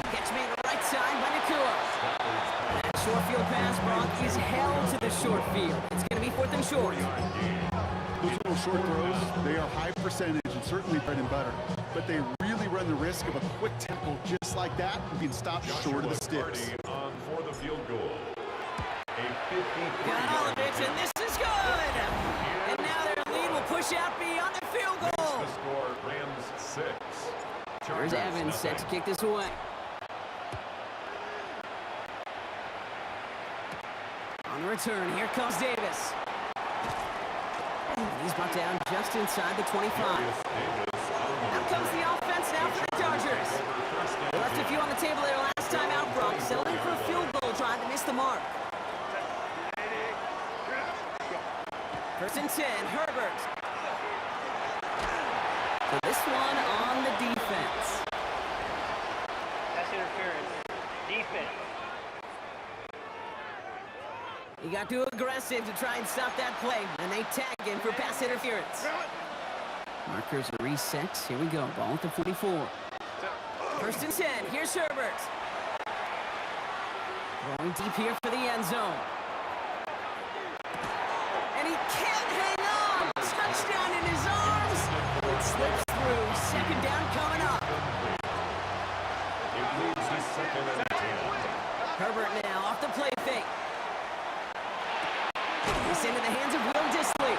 Catch made the right side by Nakua. That short field pass, Brock, is held to the short field. It's going to be 4th and short. Those little short throws, they are high percentage and certainly bread and butter. But they really run the risk of a quick tempo just like that and being stopped short of the sticks. On for the field goal. A 53. Got all of it, and this is good. And now their lead will push out beyond the field goal. The score, Rams 6. Here's Evans set to kick this away. On the return, here comes Davis. He's brought down just inside the 25. Out comes the offense now for the Chargers. They left a few on the table there last time out, Brock. Settling for a field goal, trying to miss the mark. 1st and 10, Herbert. So this one on the defense. Pass interference. Defense. He got too aggressive to try and stop that play, and they tag him for pass interference. Markers are reset. Here we go. Ball at the 44. 1st and 10. Here's Herbert. Throwing deep here for the end zone. And he can't hang on. Touchdown in his arms. It slips through. 2nd down coming up. It moves to 2nd and 10. Herbert now off the play fake. It's into the hands of Will Dissly.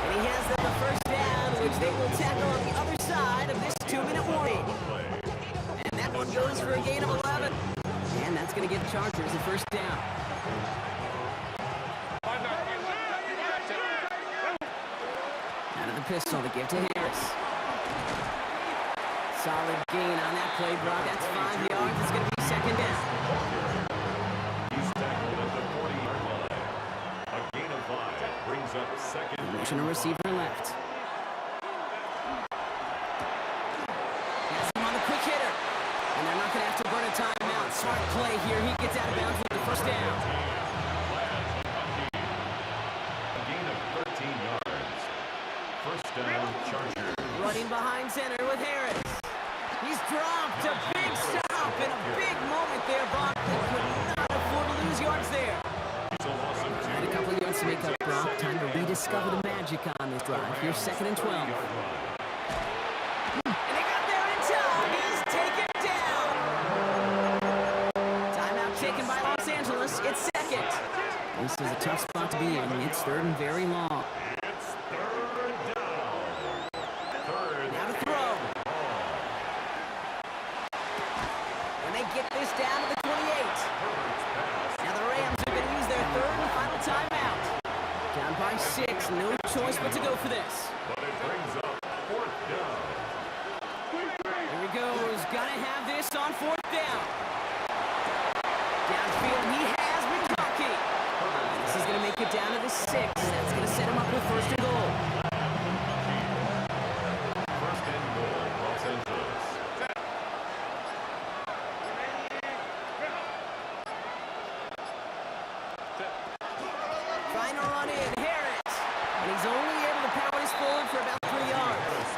And he has them the first down, which they will tackle on the other side of this 2-minute warning. And that one goes for a gain of 11. And that's going to give the Chargers the first down. Out of the pistol to give to Harris. Solid gain on that play, Brock. That's 5 yards. It's going to be 2nd down. He's tackled at the 40-yard line. A gain of 5 brings up 2nd. Motion a receiver left. Has him on the quick hitter. And they're not going to have to burn a timeout. Smart play here. He gets out of bounds with the first down. A gain of 13 yards. First down, Chargers. Running behind center with Harris. dropped. A big stop and a big moment there, Brock. They could not afford to lose yards there. And a couple of yards to make up, Brock. Time to rediscover the magic on this drive. Here's 2nd and 12. And they got there in time. He's taken down. Timeout taken by Los Angeles. It's 2nd. This is a tough spot to be in. It's 3rd and very long. It's 3rd down. 3rd. Now to throw. When they get this down to the 28. Now the Rams are going to use their 3rd and final timeout. Down by 6. No choice but to go for this. But it brings up 4th down. Here he goes. Got to have this on 4th down. Downfield, he has McConkey. This is going to make it down to the 6. That's going to set him up with 1st and goal. 1st and goal, Los Angeles. Trying to run in, Harris. And he's only able to power this forward for about 3 yards.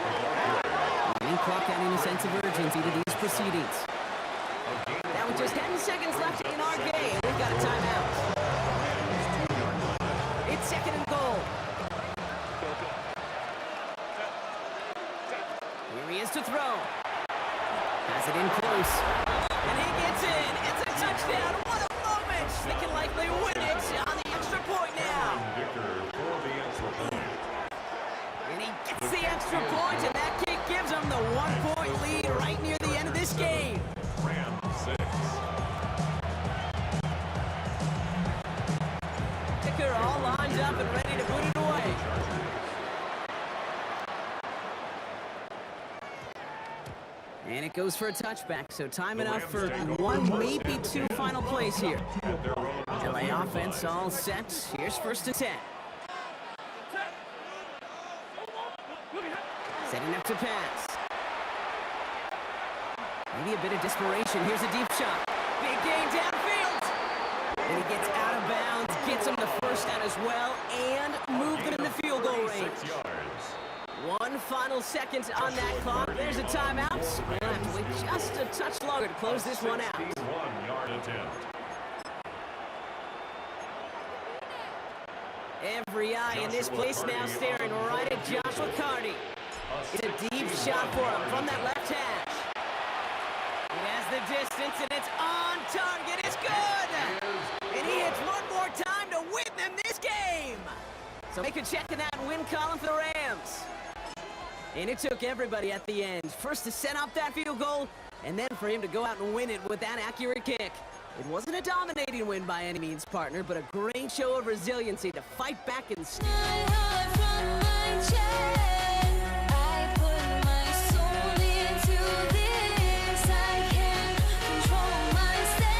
Any clock adding a sense of urgency to these proceedings. Now with just 10 seconds left in our game, we've got a timeout. It's 2nd and goal. Here he is to throw. Has it in close. And he gets in. It's a touchdown. What a moment. They can likely win it on the extra point now. Victor for the extra point. And he gets the extra point, and that kick gives him the 1-point lead right near the end of this game. Rams 6. Kicker all lined up and ready to put it away. And it goes for a touchback, so time enough for 1, maybe 2 final plays here. LA offense all set. Here's 1st and 10. Setting up to pass. Maybe a bit of desperation. Here's a deep shot. Big gain downfield. And he gets out of bounds, gets him the 1st down as well, and moved it in the field goal range. 6 yards. 1 final second on that clock. There's a timeout. We'll have to wait just a touch longer to close this one out. 61-yard attempt. Every eye in this place now staring right at Joshua Carty. It's a deep shot for him from that left hash. It has the distance, and it's on target. It's good! And he hits one more time to win them this game! So make a check in that win column for the Rams. And it took everybody at the end. First to set up that field goal, and then for him to go out and win it with that accurate kick. It wasn't a dominating win by any means, partner, but a great show of resiliency to fight back and My heart from my chest. I put my soul into this. I can't control myself.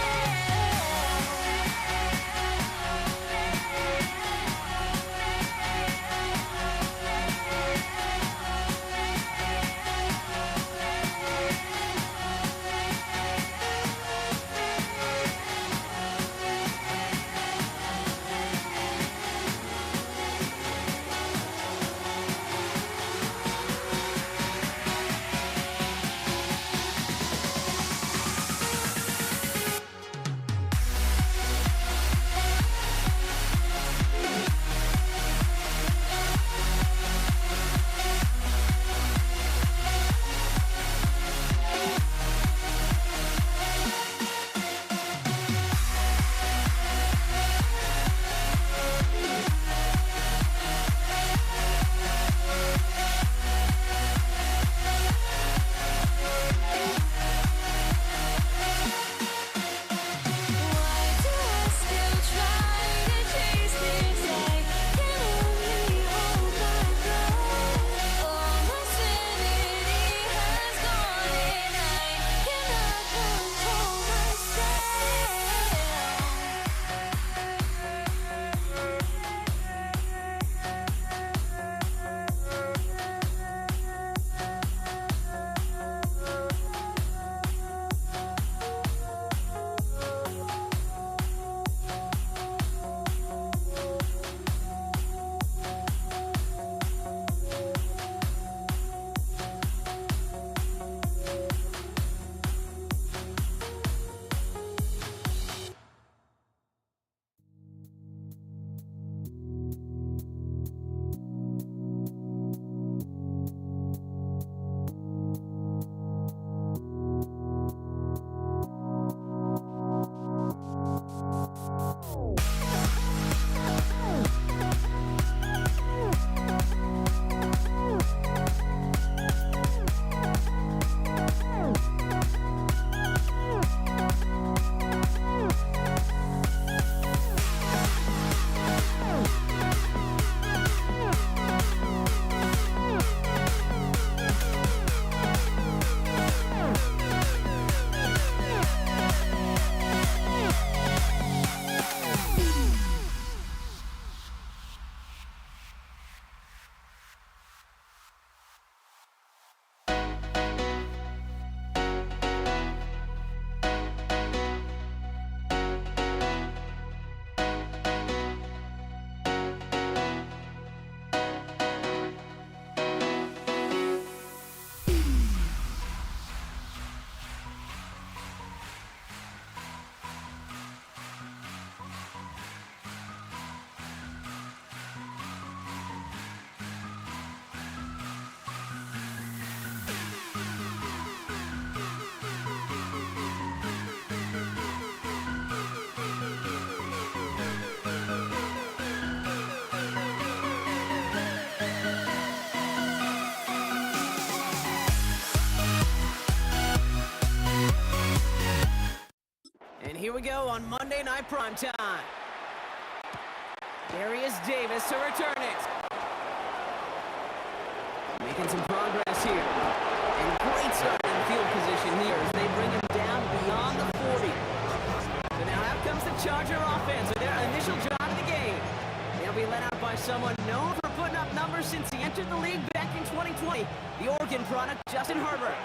on Monday Night Primetime. Darius Davis to return it. Making some progress here. And great start in field position here as they bring him down beyond the 40. So now out comes the Charger offense with their initial drive of the game. They'll be led out by someone known for putting up numbers since he entered the league back in 2020, the Oregon product, Justin Herbert.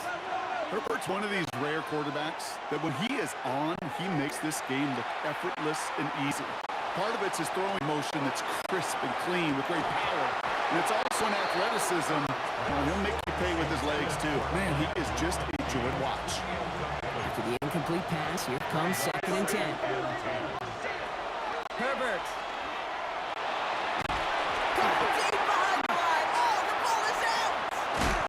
Herbert's one of these rare quarterbacks that when he is on, he makes this game look effortless and easy. Part of it's his throwing motion that's crisp and clean with great power. And it's also an athleticism. He'll make you pay with his legs, too. Man, he is just a joy to watch. After the incomplete pass, here comes 2nd and 10. Herbert. Got it deep behind the line. Oh, the ball is out.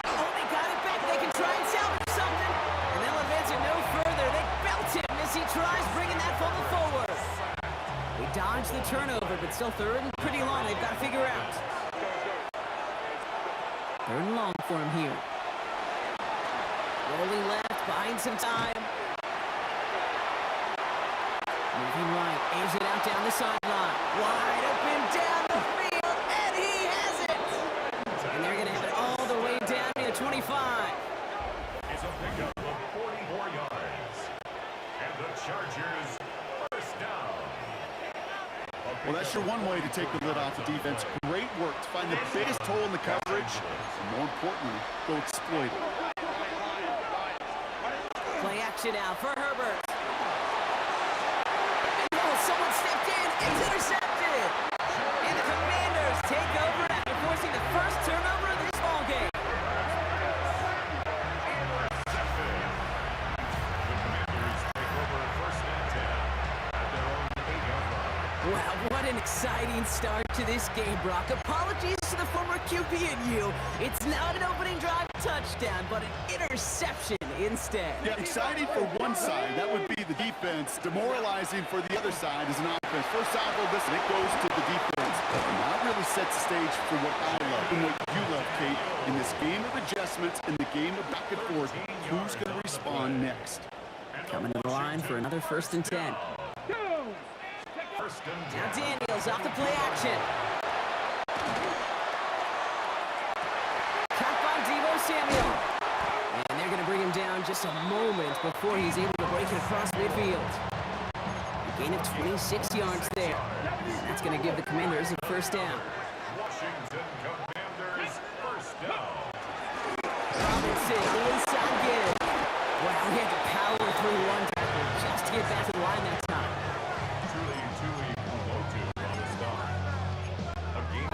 Oh, they got it back. They can try and salvage something. And they'll advance it no further. They belt him as he tries bringing that fumble forward. They dodge the turnover, but still 3rd and pretty long. They've got to figure out. 3rd and long for him here. Rolling left, buying some time. Moving right, aims it out down the sideline. Wide open down the field, and he has it! And they're going to have it all the way down to the 25. It's a pickup of 44 yards. And the Chargers first down. Well, that's your one way to take the lid off the defense. Great work to find the biggest hole in the coverage, and more importantly, go exploit it. Play action now for Herbert. And oh, someone stepped in. It's intercepted. And the Commanders take over after forcing the first turnover of this ballgame. Wow, what an exciting start to this game, Brock. Apologies to the former QB and you. It's not an opening drive touchdown, but an interception instead. Yeah, exciting for one side. That would be the defense. Demoralizing for the other side is an offense. First off, listen, it goes to the defense. And that really sets the stage for what I love and what you love, Kate. In this game of adjustments, in the game of back and forth, who's going to respond next? Coming to the line for another 1st and 10. Now Daniels off the play action. Caught by Deebo Samuel. And they're going to bring him down just a moment before he's able to break it across midfield. A gain of 26 yards there. That's going to give the Commanders a 1st down. Washington Commanders first down. Robinson, the inside give. Wow, he had to power through one tackle just to get back to the line that time.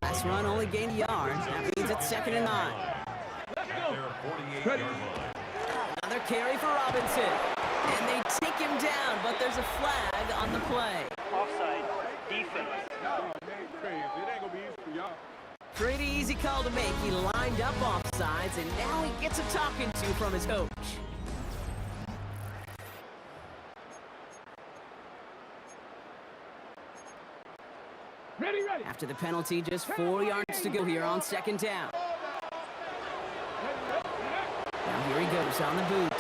Last run only gained a yard. That means it's 2nd and 9. Another carry for Robinson. And they take him down, but there's a flag on the play. Offside. Defense. Pretty easy call to make. He lined up offsides, and now he gets a talking to from his coach. After the penalty, just 4 yards to go here on 2nd down. Now here he goes on the boot.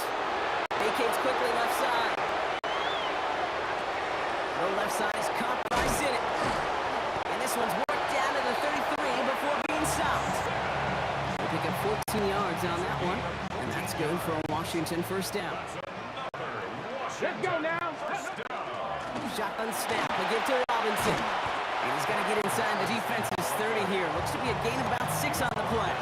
Vacates quickly left side. The left side is caught by Sinnott. And this one's worked down to the 33 before being stopped. They pick up 14 yards on that one. And that's good for a Washington 1st down. Let's go now. Shotgun snap. They give to Robinson. And he's going to get inside the defense's 30 here. Looks to be a gain of about 6 on the play.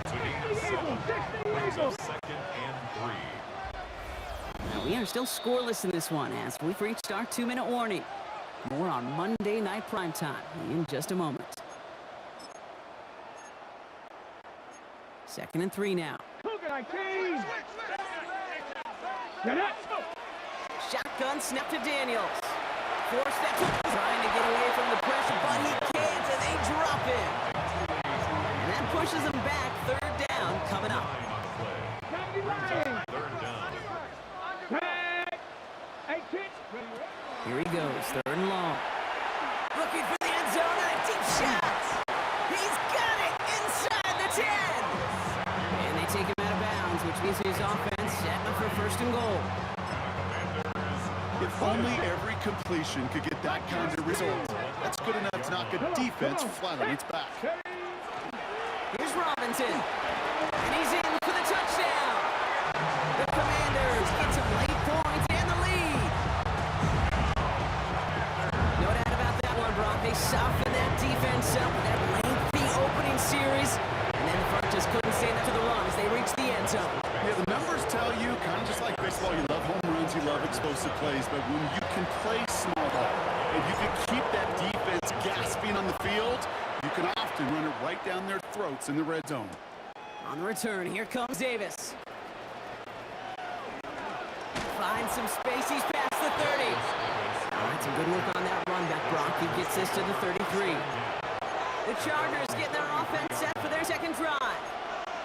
It's a gain of 7. Brings up 2nd and 3. Now we are still scoreless in this one as we've reached our 2-minute warning. More on Monday Night Primetime in just a moment. 2nd and 3 now. Shotgun snap to Daniels. Forced that trying to get away from the pressure, but he can't, and they drop him. And that pushes him back. 3rd down coming up. Here he goes, 3rd and long. Looking for the end zone and a deep shot. He's got it inside the 10. And they take him out of bounds, which means his offense setting up for 1st and goal. If only every completion could get that kind of result. That's good enough to knock a defense flat on its back. Here's Robinson. And he's in for the touchdown. The Commanders get some late points and the lead. No doubt about that one, Brock. They softened that defense up with that lengthy opening series. And then the front just couldn't stand up to the run as they reached the end zone. Yeah, the numbers tell you, kind of just like baseball, you love home runs, you love explosive plays, but when you can play small ball and you can keep that defense gasping on the field, you can often run it right down their throats in the red zone. On the return, here comes Davis. Finds some space, he's past the 30. All right, some good work on that run back, Brock. He gets this to the 33. The Chargers get their offense set for their second drive.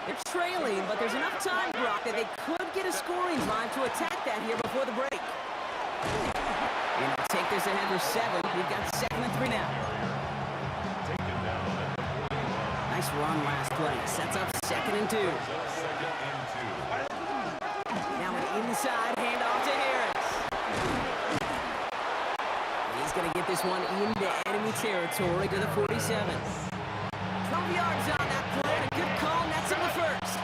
They're trailing, but there's enough time, Brock, that they could get a scoring drive to attack that here before the break. And they'll take this ahead for 7. We've got 2nd and 3 now. Nice run last play. Sets up 2nd and 2. Now an inside handoff to Harris. He's going to get this one into enemy territory to the 47. 12 yards on that play. A good call, and that's in the first.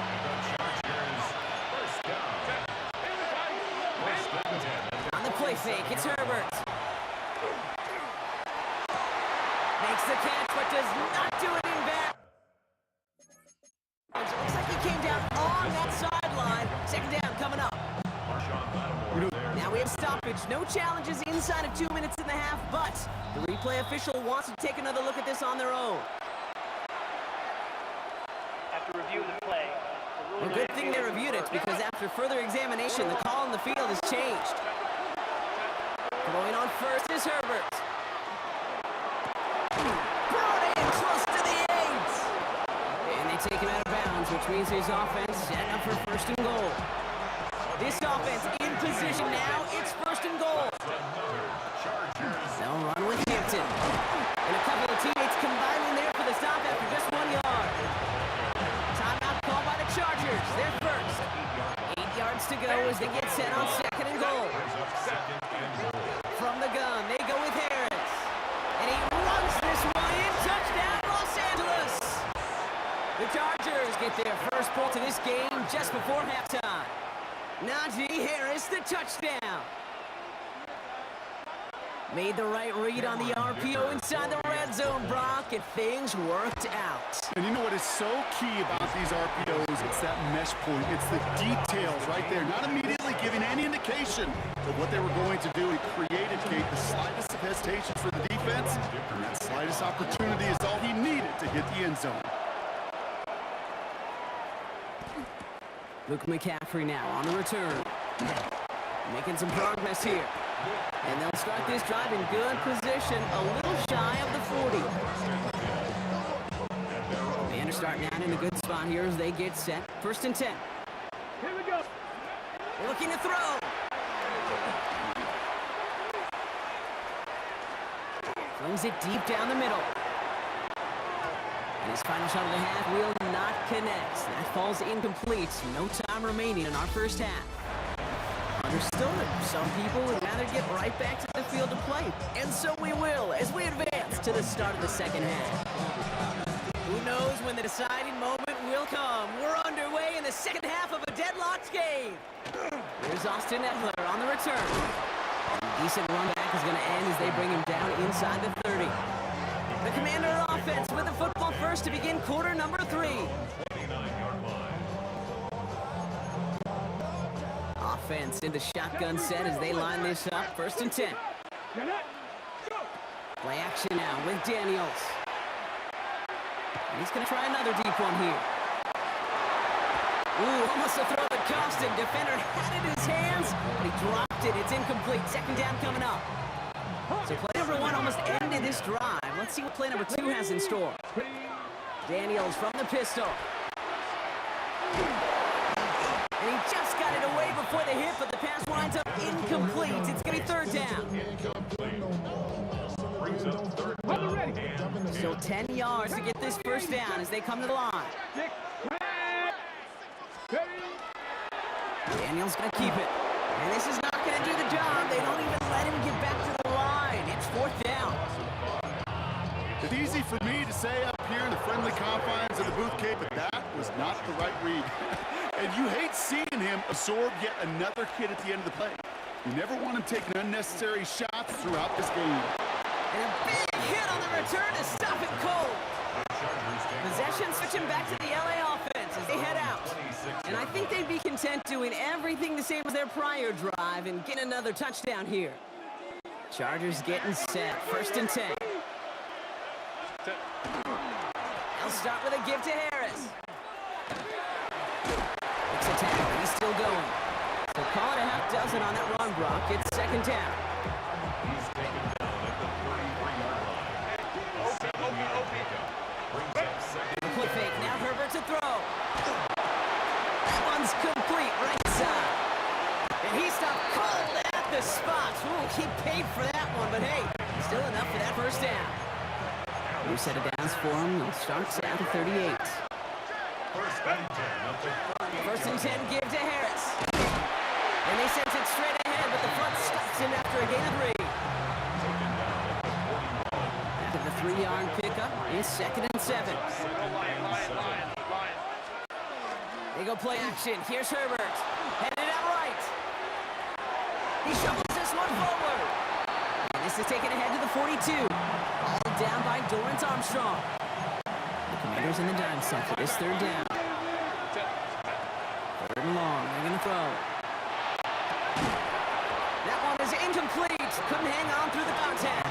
On the play fake, it's Herbert. Makes the catch, but does not do it in back. Looks like he came down on that sideline. 2nd down coming up. Now we have stoppage. No challenges inside of 2 minutes and a half, but the replay official wants to take another look at this on their own. After review of the play, the Well, good thing they reviewed it, because after further examination, the call on the field has changed. Going on first is Herbert. Brought in close to the 8. And they take him out of bounds, which means his offense set up for 1st and goal. This offense in position now. It's 1st and goal. They'll run with Hampton. And a couple of teammates combining there for the stop after just 1 yard. Timeout called by the Chargers. They're first. 8 yards to go as they get set on 2nd and goal. From the gun, they go with Harris. And he runs this one in. Touchdown, Los Angeles. The Chargers get their first point of this game just before halftime. Najee Harris, the touchdown. Made the right read on the RPO inside the red zone, Brock, and things worked out. And you know what is so key about these RPOs? It's that mesh point. It's the details right there. Not immediately giving any indication of what they were going to do and created, Kate, the slightest of hesitation for the defense. And that slightest opportunity is all he needed to hit the end zone. Luke McCaffrey now on the return. Making some progress here. And they'll start this drive in good position, a little shy of the 40. And are starting out in a good spot here as they get set. 1st and 10. Here we go. Looking to throw. Flings it deep down the middle. And his final shot of the half will not connect. That falls incomplete. No time remaining in our first half. Understood. Some people would rather get right back to the field to play. And so we will as we advance to the start of the second half. Who knows when the deciding moment will come. We're underway in the second half of a deadlocked game. Here's Austin Eckler on the return. Decent run back is going to end as they bring him down inside the 30. The Commander offense with the football first to begin quarter number 3. Offense in the shotgun set as they line this up. 1st and 10. Play action now with Daniels. And he's going to try another deep one here. Ooh, almost a throw that cost him. Defender had it in his hands, but he dropped it. It's incomplete. 2nd down coming up. So play number 1 almost ended this drive. Let's see what play number 2 has in store. Daniels from the pistol. And he just got it away before the hit, but the pass winds up incomplete. It's going to be 3rd down. Still 10 yards to get this first down as they come to the line. Daniels going to keep it. And this is not going to can't do the job. They don't even let him get back to the line. It's 4th down. It's easy for me to say up here in the friendly confines of the booth cave, but that was not the right read. And you hate seeing him absorb yet another kid at the end of the play. You never want him taking unnecessary shots throughout this game. And a big hit on the return to stop it cold. Possession switching back to the LA offense as they head out. And I think they'd be content doing everything the same as their prior drive and getting another touchdown here. Chargers getting set. 1st and 10. They'll start with a give to Harris. It's a tackle. He's still going. So call it a half dozen on that run block. It's 2nd down. He's taken down at the 33-yard line. 7-yard pickup. Brings up second. The play fake. Now Herbert to throw. That one's complete right side. And he stopped cold at the spot. Ooh, he paid for that one, but hey, still enough for that 1st down. New set of downs for him. They'll start at the 38. 1st and 10 up to 38. 1st and 10 give to Harris. And they sent it straight ahead, but the front stops him after a gain of 3. Taken down at the 41. After the 3-yard pickup, it's 2nd and 7. They go play action. Here's Herbert. Headed out right. He shovels this one forward. And this is taken ahead to the 42. All down by Dorrance Armstrong. The Commanders in the dime set for this 3rd down. 3rd and long. They're going to throw. That one is incomplete. Couldn't hang on through the contact.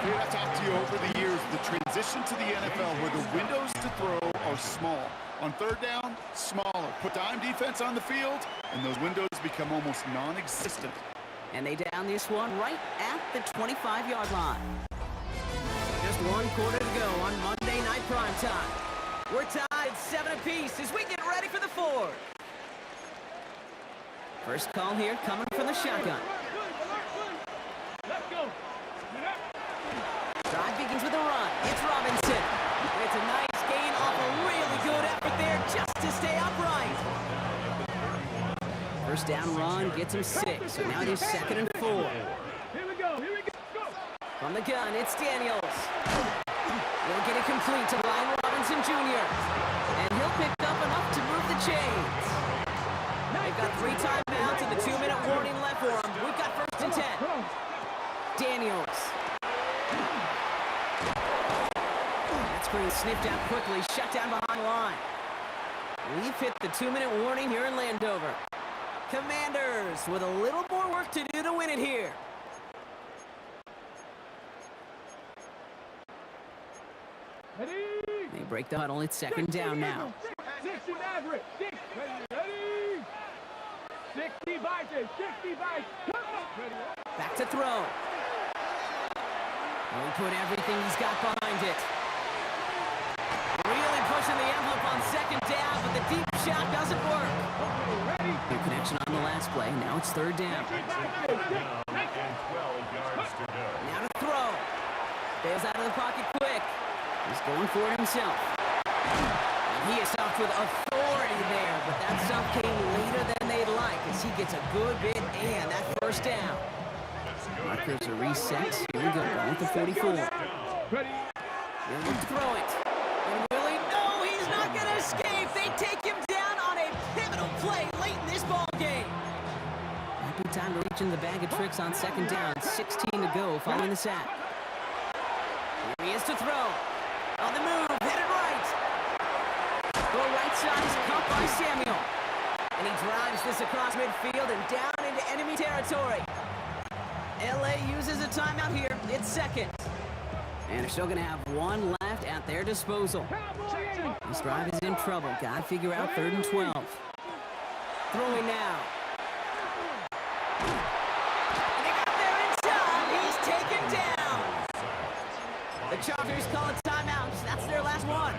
Here, I've talked to you over the years, the transition to the NFL where the windows to throw are small. On 3rd down, smaller. Put dime defense on the field, and those windows become almost non-existent. And they down this one right at the 25-yard line. Just 1 quarter to go on Monday Night Primetime. We're tied 7 apiece as we get ready for the 4th. First call here coming from the shotgun. Drive begins with a run. It's Robinson. And it's a nice gain off a really good effort there just to stay upright. 1st down run gets him 6. So now it is 2nd and 4. Here we go. From the gun, it's Daniels. He'll get it complete to Ryan Robinson Jr. And he'll pick up enough to move the chains. They've got 3 timeouts and the 2-minute warning left for them. We've got 1st and 10. Daniels. That screen sniffed out quickly, shut down behind the line. We've hit the 2-minute warning here in Landover. Commanders with a little more work to do to win it here. They break the huddle. It's 2nd down now. 60 Maverick. 6. Ready. 60 Vikings. 60 Vikings. Back to throw. He put everything he's got behind it. Really pushing the envelope on 2nd down, but the deep shot doesn't work. Good connection on the last play. Now it's 3rd down. And 12 yards to go. Now to throw. Bails out of the pocket quick. He's going for it himself. And he is stopped with authority there, but that stop came later than they'd like as he gets a good bit and that 1st down. Markers are reset. Here we go. Going with the 44. He'll look to throw it. And Willie, no, he's not going to escape. They take him down on a pivotal play late in this ball game. Happy time to reach in the bag of tricks on 2nd down. 16 to go following the sack. Here he is to throw. On the move, hit it right. The right side is caught by Samuel. And he drives this across midfield and down into enemy territory. LA uses a timeout here. It's 2nd. And they're still going to have 1 left at their disposal. This drive is in trouble. Got to figure out 3rd and 12. Throwing now. And they got there in time. He's taken down. The Chargers call a timeout. That's their last one.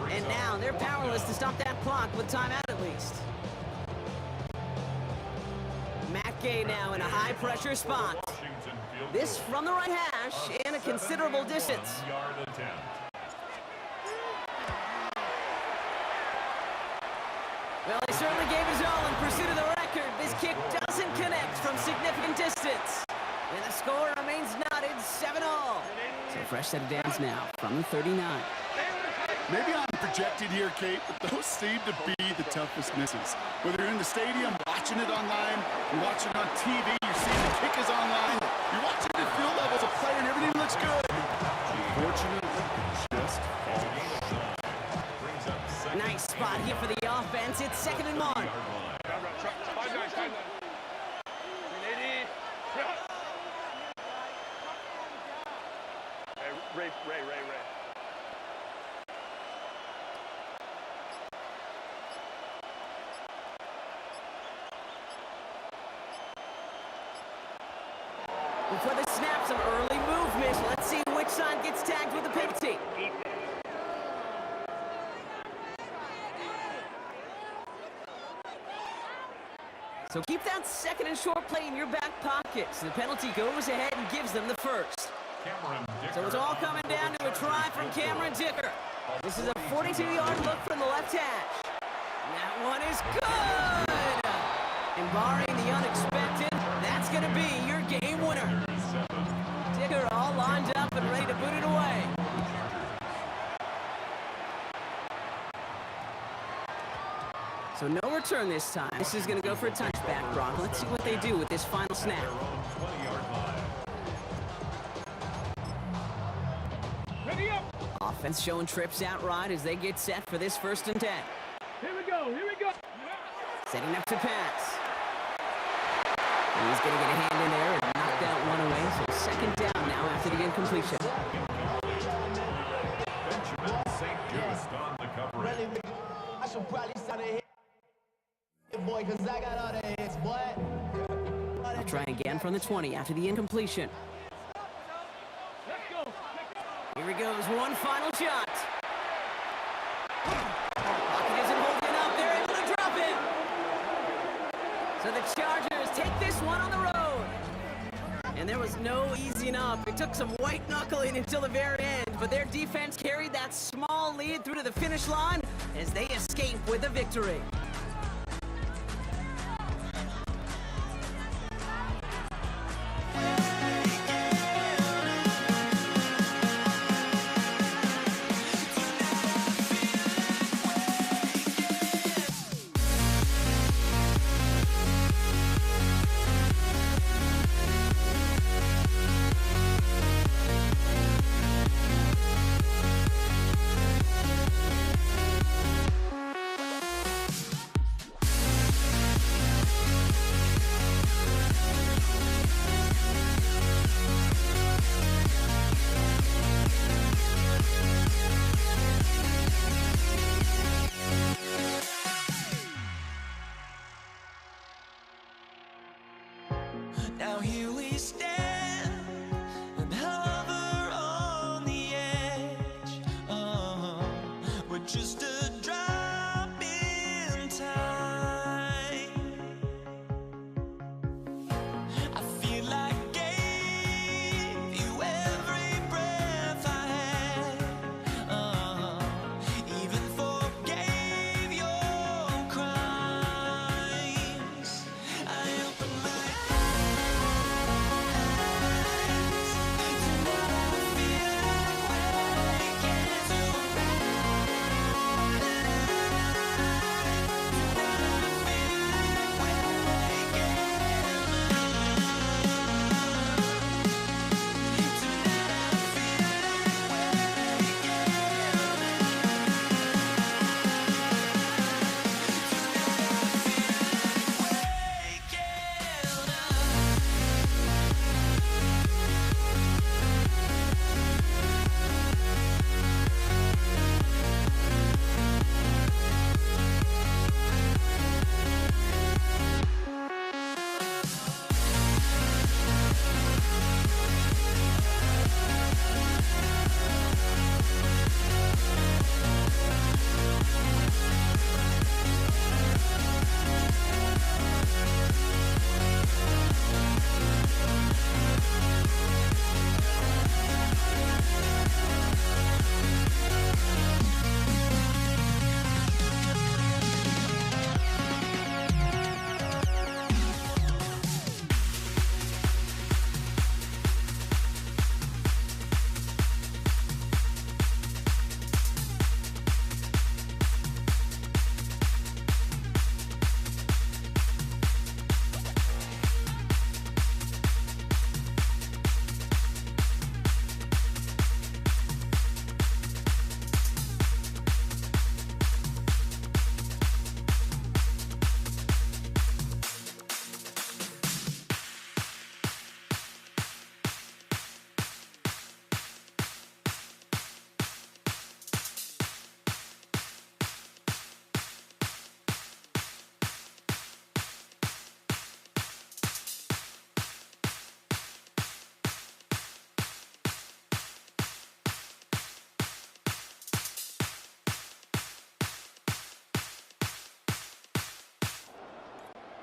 And now they're powerless to stop that clock with timeout at least. Matt Gay now in a high-pressure spot. This from the right hash and a considerable distance. Well, he certainly gave his all in pursuit of the record. This kick does doesn't connect from significant distance. And the score remains knotted 7-all. So fresh set of downs now from the 39. Maybe I'm projected here, Kate, but those seem to be the toughest misses. Whether you're in the stadium, watching it online, you're watching it on TV, you're seeing the kick is online, you're watching the field levels of play and everything looks good. Unfortunately, just Nice spot here for the offense. It's 2nd and 1. Ray. Before the snap, some early movement. Let's see which side gets tagged with the penalty. So keep that 2nd and short play in your back pocket. So the penalty goes ahead and gives them the first. So it's all coming down to a try from Cameron Dicker. This is a 42-yard look from the left hash. And that one is good! And barring the unexpected, that's going to be your game winner. Dicker all lined up and ready to boot it away. So no return this time. This is going to go for a touchback, Brock. Let's see what they do with this final snap. Offense showing trips out right as they get set for this 1st and 10. Here we go. Setting up to pass. And he's going to get a hand in there and knock that one away. So 2nd down now after the incompletion. Benjamin St. Just on the coverage. I should probably start a hit, boy, because I got all the hits, boy. They'll try again from the 20 after the incompletion. Here he goes, one final shot. Pocket isn't holding up, they're able to drop it. So the Chargers take this one on the road. And there was no easing up. It took some white knuckling until the very end, but their defense carried that small lead through to the finish line as they escape with a victory.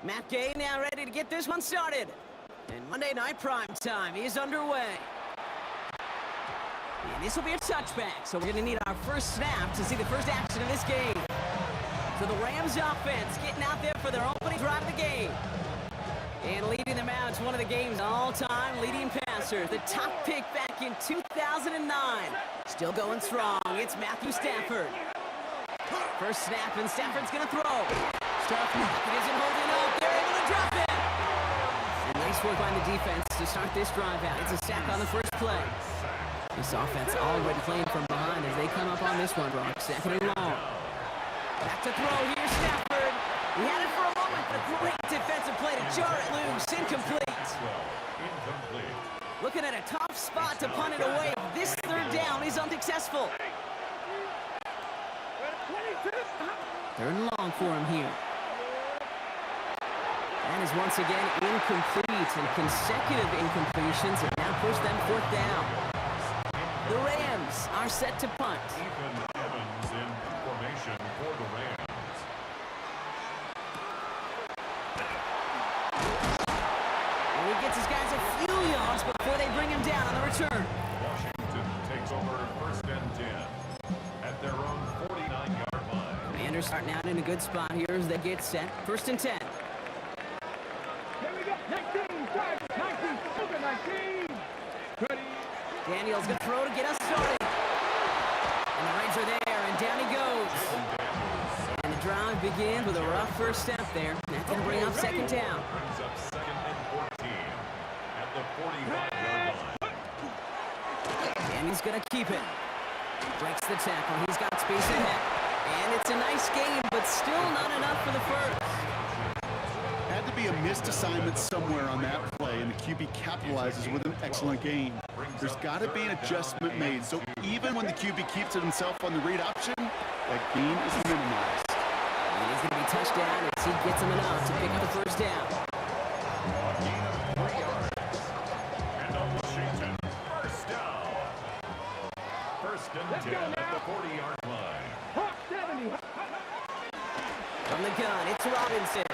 Matt Gay now ready to get this one started. And Monday Night Prime Time is underway. And this will be a touchback, so we're going to need our first snap to see the first action of this game. So the Rams offense getting out there for their opening drive of the game. And leading them out is one of the game's all-time leading passers, the top pick back in 2009. Still going strong, it's Matthew Stafford. First snap, and Stafford's going to throw. Stafford. Isn't holding up, they're able to drop it. And nice work by the defense to start this drive out. It's a sack on the first play. This offense already playing from behind as they come up on this one, Brock. Second and long. Back to throw here, Stafford. He had it for a moment, but great defensive play to jar it loose. Incomplete. Looking at a tough spot to punt it away. This third down is unsuccessful. Third and long for him here. And is once again incomplete, and consecutive incompletions have now pushed them fourth down. The Rams are set to punt. Ethan Evans in formation for the Rams. And he gets his guys a few yards before they bring him down on the return. Washington takes over first and 10 at their own 49-yard line. Commanders starting out in a good spot here as they get set. First and 10. Here we go. 19, drive, 19, over 19. Ready. Daniels going to throw to get us started. And the Reds are there, and down he goes. And the drive begins with a rough first step there. That's going to bring up second down. Brings up second and 14 at the 45-yard line. And he's going to keep it. Breaks the tackle. He's got space ahead. And it's a nice game, but still not enough for the first. Had to be a missed assignment somewhere on that play, and the QB capitalizes with an excellent gain. There's got to be an adjustment made, so even when the QB keeps it himself on the read option, that gain is minimized. And he's going to be touchdown as he gets him enough to pick up the first down. A gain of 3 yards. And a Washington first down. First and 10 at the 40-yard line. Hawk 70. From the gun, it's Robinson.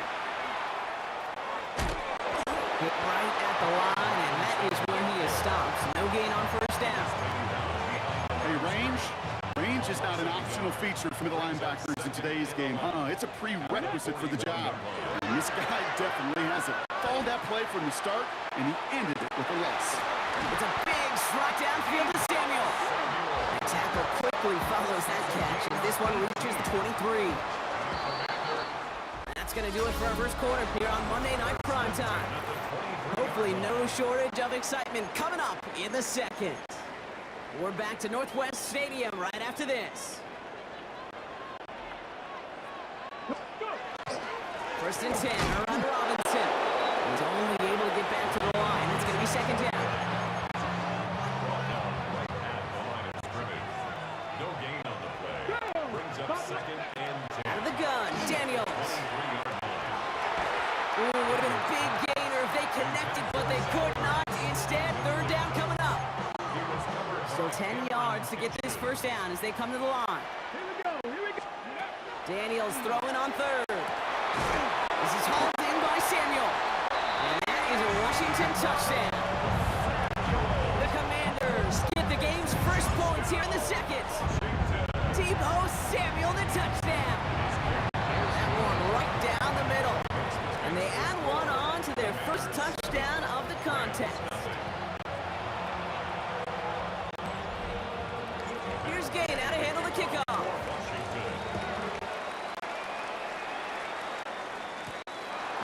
Hit right at the line, and that is where he is stopped. So no gain on first down. Hey, range is not an optional feature for middle linebackers in today's game. It's a prerequisite for the job. And this guy definitely has it. Followed that play from the start, and he ended it with a lace. It's a big strike downfield to Samuel. The tackle quickly follows that catch as this one reaches the 23. That's going to do it for our first quarter here on Monday Night Prime Time. Hopefully no shortage of excitement coming up in the second. We're back to Northwest Stadium right after this. First and 10, around Robinson. He's only able to get back to the line. It's going to be second down. Brought down right at the line of scrimmage. No gain on the play. Brings up second and 10. Out of the gun, Daniels. 23-yard line. Ooh, would have been a big gainer if they connected, but they could not. Instead, third down coming up. Still 10 yards to get this first down as they come to the line. Here we go. Daniels throwing on third. This is hauled in by Samuel. And that is a Washington touchdown. The Commanders get the game's first points here in the second. Deebo Samuel, the touchdown. That one right down the middle. And they add one on to their first touchdown of the contest. Here's Gay now to handle the kickoff.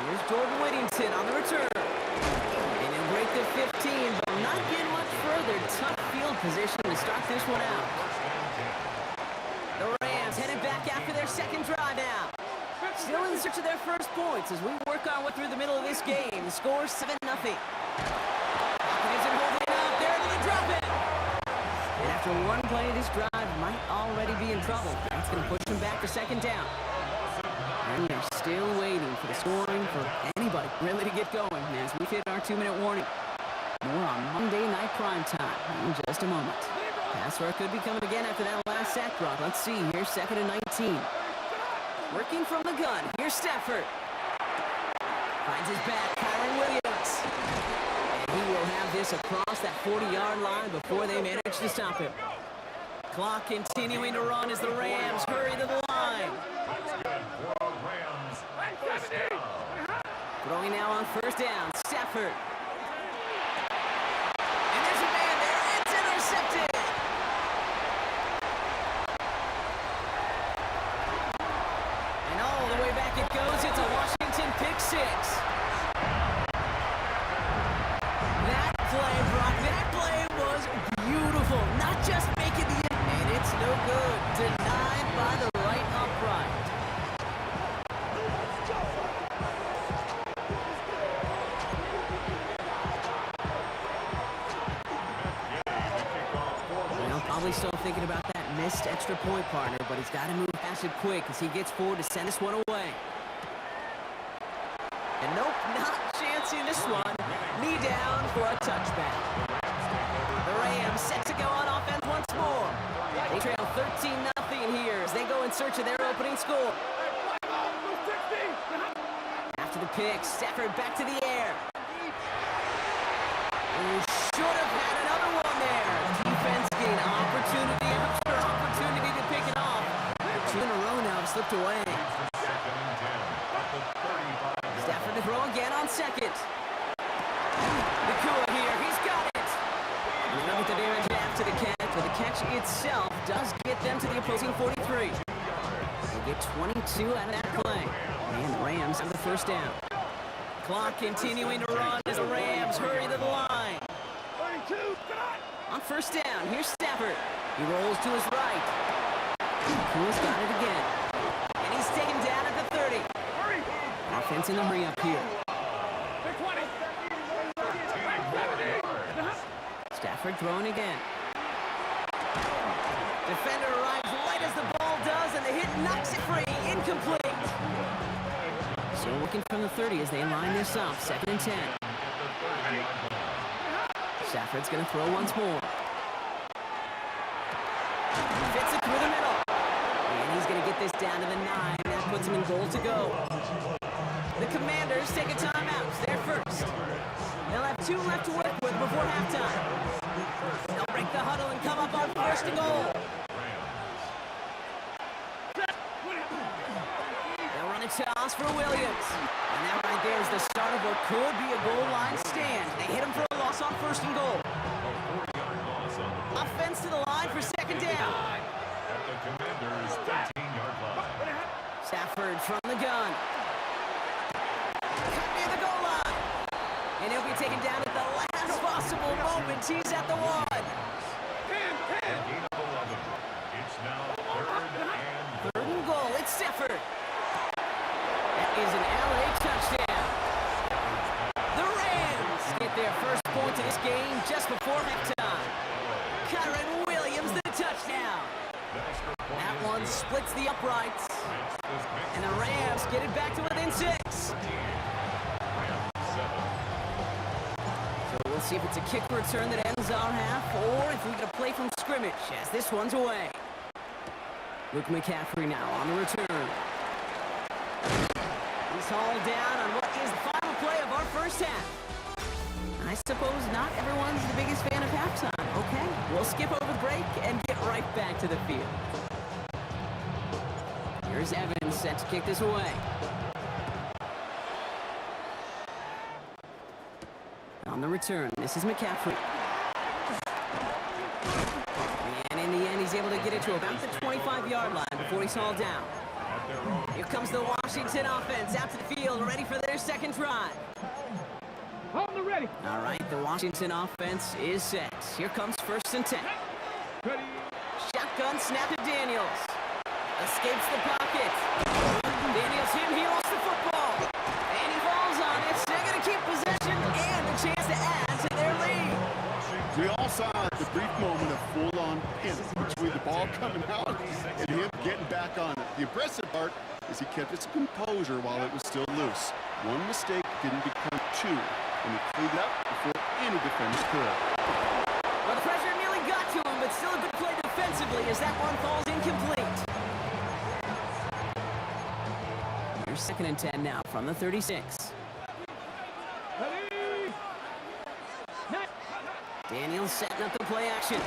Here's Jordan Whittington on the return. And he'll break the 15, but not get much further. Tough field position to start this one out. The Rams headed back after their second drive out. Still in search of their first points as we work our way through the middle of this game. The score is 7-0. Hopkins and holding it up. They're able to drop it. And after one play, this drive might already be in trouble. That's going to push them back to second down. And they're still waiting for the scoring for anybody really to get going as we hit our 2-minute warning. More on Monday Night Prime Time in just a moment. Pass rush could be coming again after that last sack, Brock. Let's see. Here's second and 19. Working from the gun. Here's Stafford. Finds his back, Kyron Williams. And he will have this across that 40-yard line before they manage to stop him. Clock continuing to run as the Rams hurry to the line. Rams. First down. Throwing now on first down, Stafford. And there's a man there, it's intercepted. And all the way back it goes, it's a Washington pick six. That play, Brock, that play was beautiful. Not just making the and it's no good. Denied by the right upright. Well, probably still thinking about that missed extra point, partner, but he's got to move past it quick as he gets forward to send this one away. And nope, not chancing this one. Knee down for a touchback. The Rams set to go on offense once more. They trail 13-0 here as they go in search of their opening score. After the pick, Stafford back to the air. Who should have had another one there. Defense getting opportunity after opportunity to pick it off. 2 in a row now have slipped away. Stafford to throw again on second. Nakua here, he's got it. And look at the damage after the catch, but the catch itself does get them to the opposing 43. They get 22 out of that play. And the Rams have the first down. Clock continuing to run as the Rams hurry to the line. On first down, here's Stafford. He rolls to his right. Nakua's got it again. And he's taken down at the 30. Offense in the hurry up here. Stafford throwing again. Defender arrives right as the ball does, and the hit knocks it free. Incomplete. So looking from the 30 as they line this up. 2nd and 10. Stafford's going to throw once more. Fits it through the middle. And he's going to get this down to the 9. That puts him in goal to go. The Commanders take a timeout. They're first. They'll have 2 left to work with before halftime. They'll break the huddle and come up on first and goal. They'll run a toss for Williams. And that right there is the start of what could be a goal line stand. They hit him for a loss on first and goal. Offense to the line for 2nd down. At the Commanders' 13-yard line. Stafford from the gun. Cut near the goal line. And he'll be taken down at the last possible moment. He's at the 1. Gain of 11. It's now 3rd and goal. It's Stafford. That is an LA touchdown. The Rams get their first point of this game just before halftime. Kyron Williams, the touchdown. That one splits the uprights. And the Rams get it back to within 6. So we'll see if it's a kick return that ends our half, or if we get a play from scrimmage as this one's away. Luke McCaffrey now on the return. He's hauled down on what is the final play of our first half. I suppose not everyone's the biggest fan of halftime. Okay, we'll skip over the break and get right back to the field. Here's Evans set to kick this away. On the return, this is McCaffrey. And in the end, he's able to get it to about the 25-yard line before he's hauled down. Here comes the Washington offense out to the field, ready for their second drive. Hold the ready. All right, the Washington offense is set. Here comes 1st and 10. Ready. Shotgun snap to Daniels. Escapes the pocket. Daniels hit, he lost the football. And he falls on it. They're going to keep possession and a chance to add to their lead. We all saw the brief moment of full-on panic between the ball coming out and him getting back on it. The impressive part is he kept his composure while it was still loose. One mistake didn't become 2, and he cleaned up before any defense could. Well, the pressure nearly got to him, but still a good play defensively as that one falls incomplete. Here's 2nd and 10 now from the 36. McDaniels setting up the play action.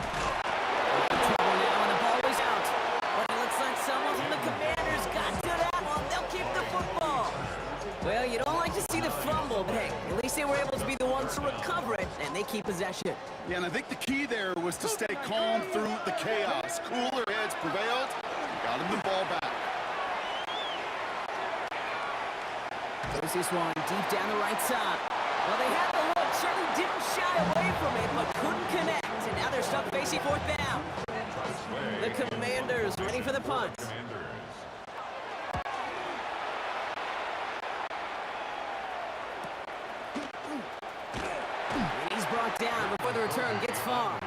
Trouble now, and the ball is out. But it looks like someone from the Commanders got to that one. They'll keep the football. Well, you don't like to see the fumble, but hey, at least they were able to be the ones to recover it, and they keep possession. Yeah, and I think the key there was to stay calm through the chaos. Cooler heads prevailed, and got him the ball back. Throws this one deep down the right side. Well, they had the look, certainly didn't shy away from it, but couldn't connect, and now they're stuck facing fourth down. The Commanders ready for the punt. And he's brought down before the return gets far.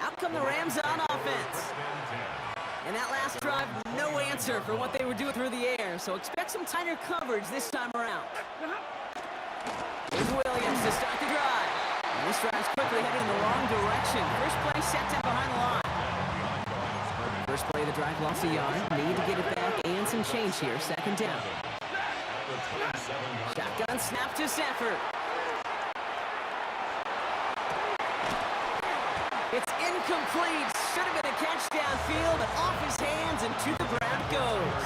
Out come the Rams on offense. And that last drive, no answer for what they were doing through the air, so expect some tighter coverage this time around. Here's Williams to start the drive. And this drive's quickly headed in the wrong direction. First play set down behind the line. First play of the drive lost a yard. Need to get it back and some change here. Second down. Shotgun snap to Stafford. It's incomplete. Should have been a catch downfield, but off his hands and to the ground it goes.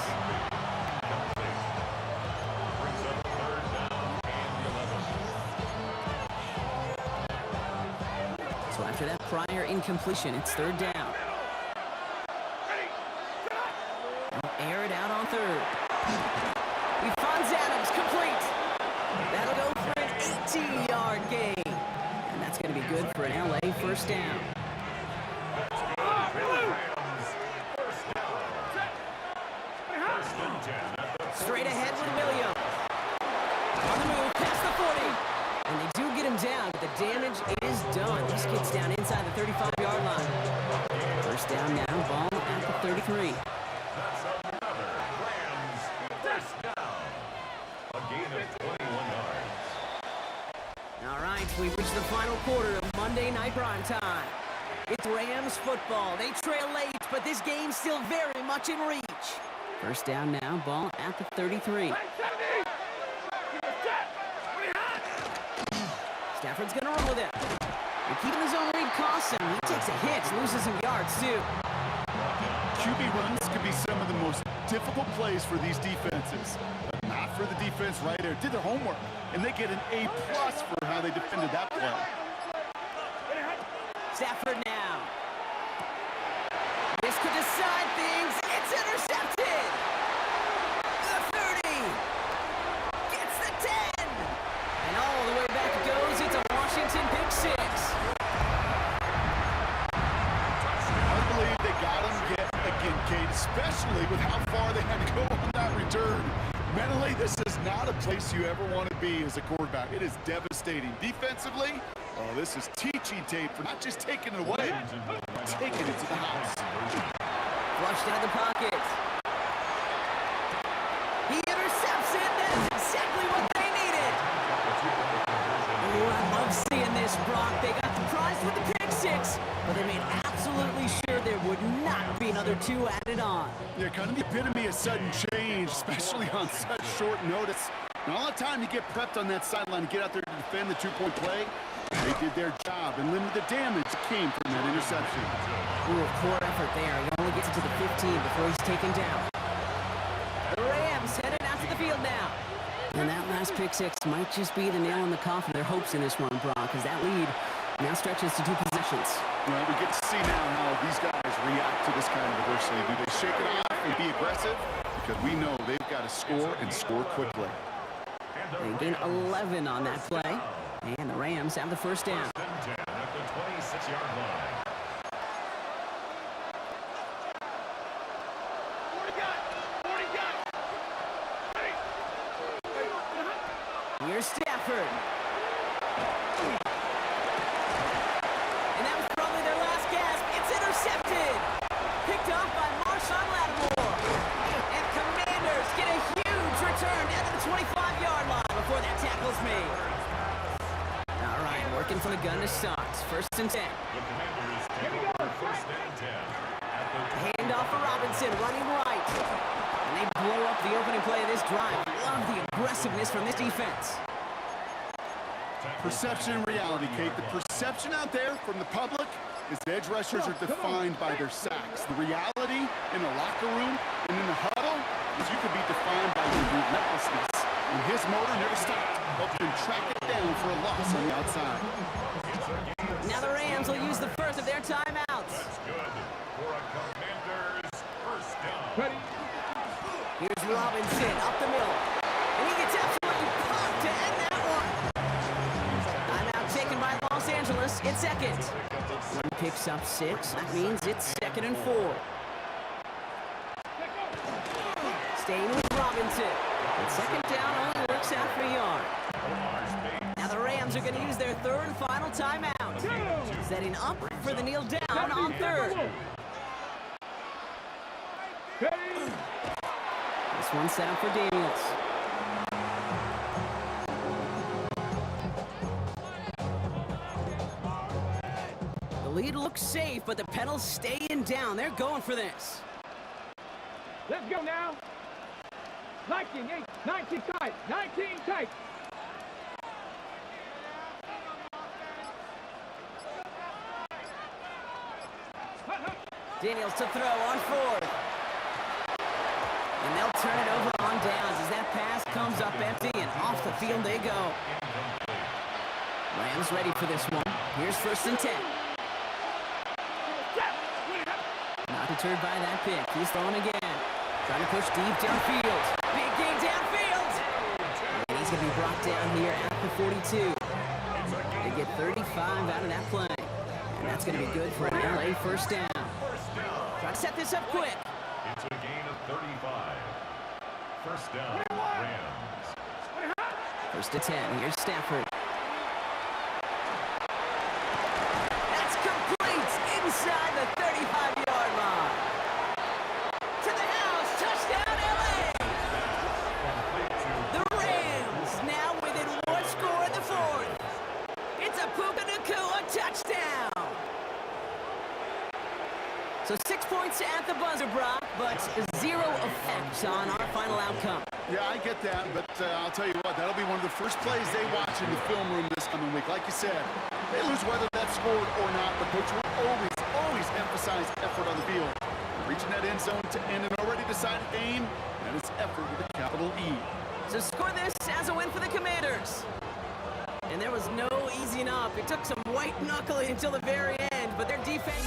So after that prior incompletion, it's third down. They'll air it out on third. He finds Adams complete. That'll go for an 18-yard gain. And that's going to be good for an LA first down. Straight ahead with Williams. On the move, past the 40. And they do get him down, but the damage is done. This gets down inside the 35-yard line. First down now, ball at the 33. That's another Rams first down. A gain of 21 yards. All right, we've reached the final quarter of Monday Night Prime Time. It's Rams football. They trail late, but this game's still very much in reach. First down now, ball at the 33. Stafford's gonna run with it. And keeping his own read costs him. He takes a hit, loses some yards too. QB runs could be some of the most difficult plays for these defenses. But not for the defense right there. Did their homework, and they get an A+ for how they defended that play. Stafford now. This could decide things. It's intercepted. The 30. Gets the 10. And all the way back it goes. It's a Washington pick six. I believe they got him yet again, Kate, especially with how far they had to go on that return. Mentally, this is not a place you ever want to be as a quarterback. It is devastating. Defensively, oh, this is teaching tape for not just taking it away, but taking it to the house. Flushed out of the pocket. He intercepts it. That is exactly what they needed. Ooh, I love seeing this, Brock. They got surprised with the pick six, but they made absolutely sure there would not be another two added on. Yeah, kind of the epitome of sudden change, especially on such short notice. Not a lot of time to get prepped on that sideline to get out there to defend the two-point play. They did their job and limited the damage that came from that interception. Ooh, a poor effort there. He only gets it to the 15 before he's taken down. The Rams headed out to the field now. And that last pick six might just be the nail in the coffin of their hopes in this one, Brock, because that lead now stretches to 2 possessions. Well, we get to see now how these guys react to this kind of adversity. Do they shake it off and be aggressive? Because we know they've got to score and score quickly. They gain 11 on that play. And the Rams have the first down. 10 at the 26-yard line. Here's Stafford. And that was probably their last gasp. It's intercepted. Picked up by Marshawn Lattimore. And Commanders get a huge return down to the 25-yard line before that tackle's made. All right, working from the gun to Suggs. First and 10. The Commanders take over first and 10. Handoff for Robinson, running right. And they blow up the opening play of this drive. Love the aggressiveness from this defense. Perception and reality, Kate. The perception out there from the public is edge rushers are defined by their sacks. The reality in the locker room and in the huddle is you could be defined by your relentlessness. And his motor never stopped, helped him track it down for a loss on the outside. Now the Rams will use the first of their timeouts. That's good for a Commanders first down. Ready? Here's Robinson up the middle. And he gets absolutely pumped to end that one. Timeout taken by Los Angeles. It's second. One picks up 6. That means it's 2nd and 4. Staying with Robinson. And second down only works out for a yard. Now the Rams are going to use their third and final timeout. Setting up for the kneel down on third. Ready? This one set up for Daniels. The lead looks safe, but the pedals staying down. They're going for this. Let's go now. 19, 8, 19 tight, 19 tight. Daniels to throw on fourth. And they'll turn it over on downs as that pass comes up empty and off the field they go. Rams ready for this one. Here's 1st and 10. Not deterred by that pick. He's throwing again. Trying to push deep downfield. Big gain downfield. And he's going to be brought down here at the 42. They get 35 out of that play. And that's going to be good for an LA first down. Try to set this up quick. It's a gain of 35. First down, Rams. 1st and 10. Here's Stafford. That's complete inside the 35-yard line. To the house. Touchdown, LA. The Rams now within one score in the 4th. It's a Puka Nacua touchdown. So 6 points at the buzzer, Brock, but 0 effect on our final outcome. Yeah, I get that, but I'll tell you what, that'll be one of the first plays they watch in the film room this coming week. Like you said, they lose whether that's scored or not, but coach will always emphasize effort on the field. Reaching that end zone to end an already decided game, and it's effort with a capital E. So score this as a win for the Commanders. And there was no easing up. It took some white knuckling until the very end, but their defense...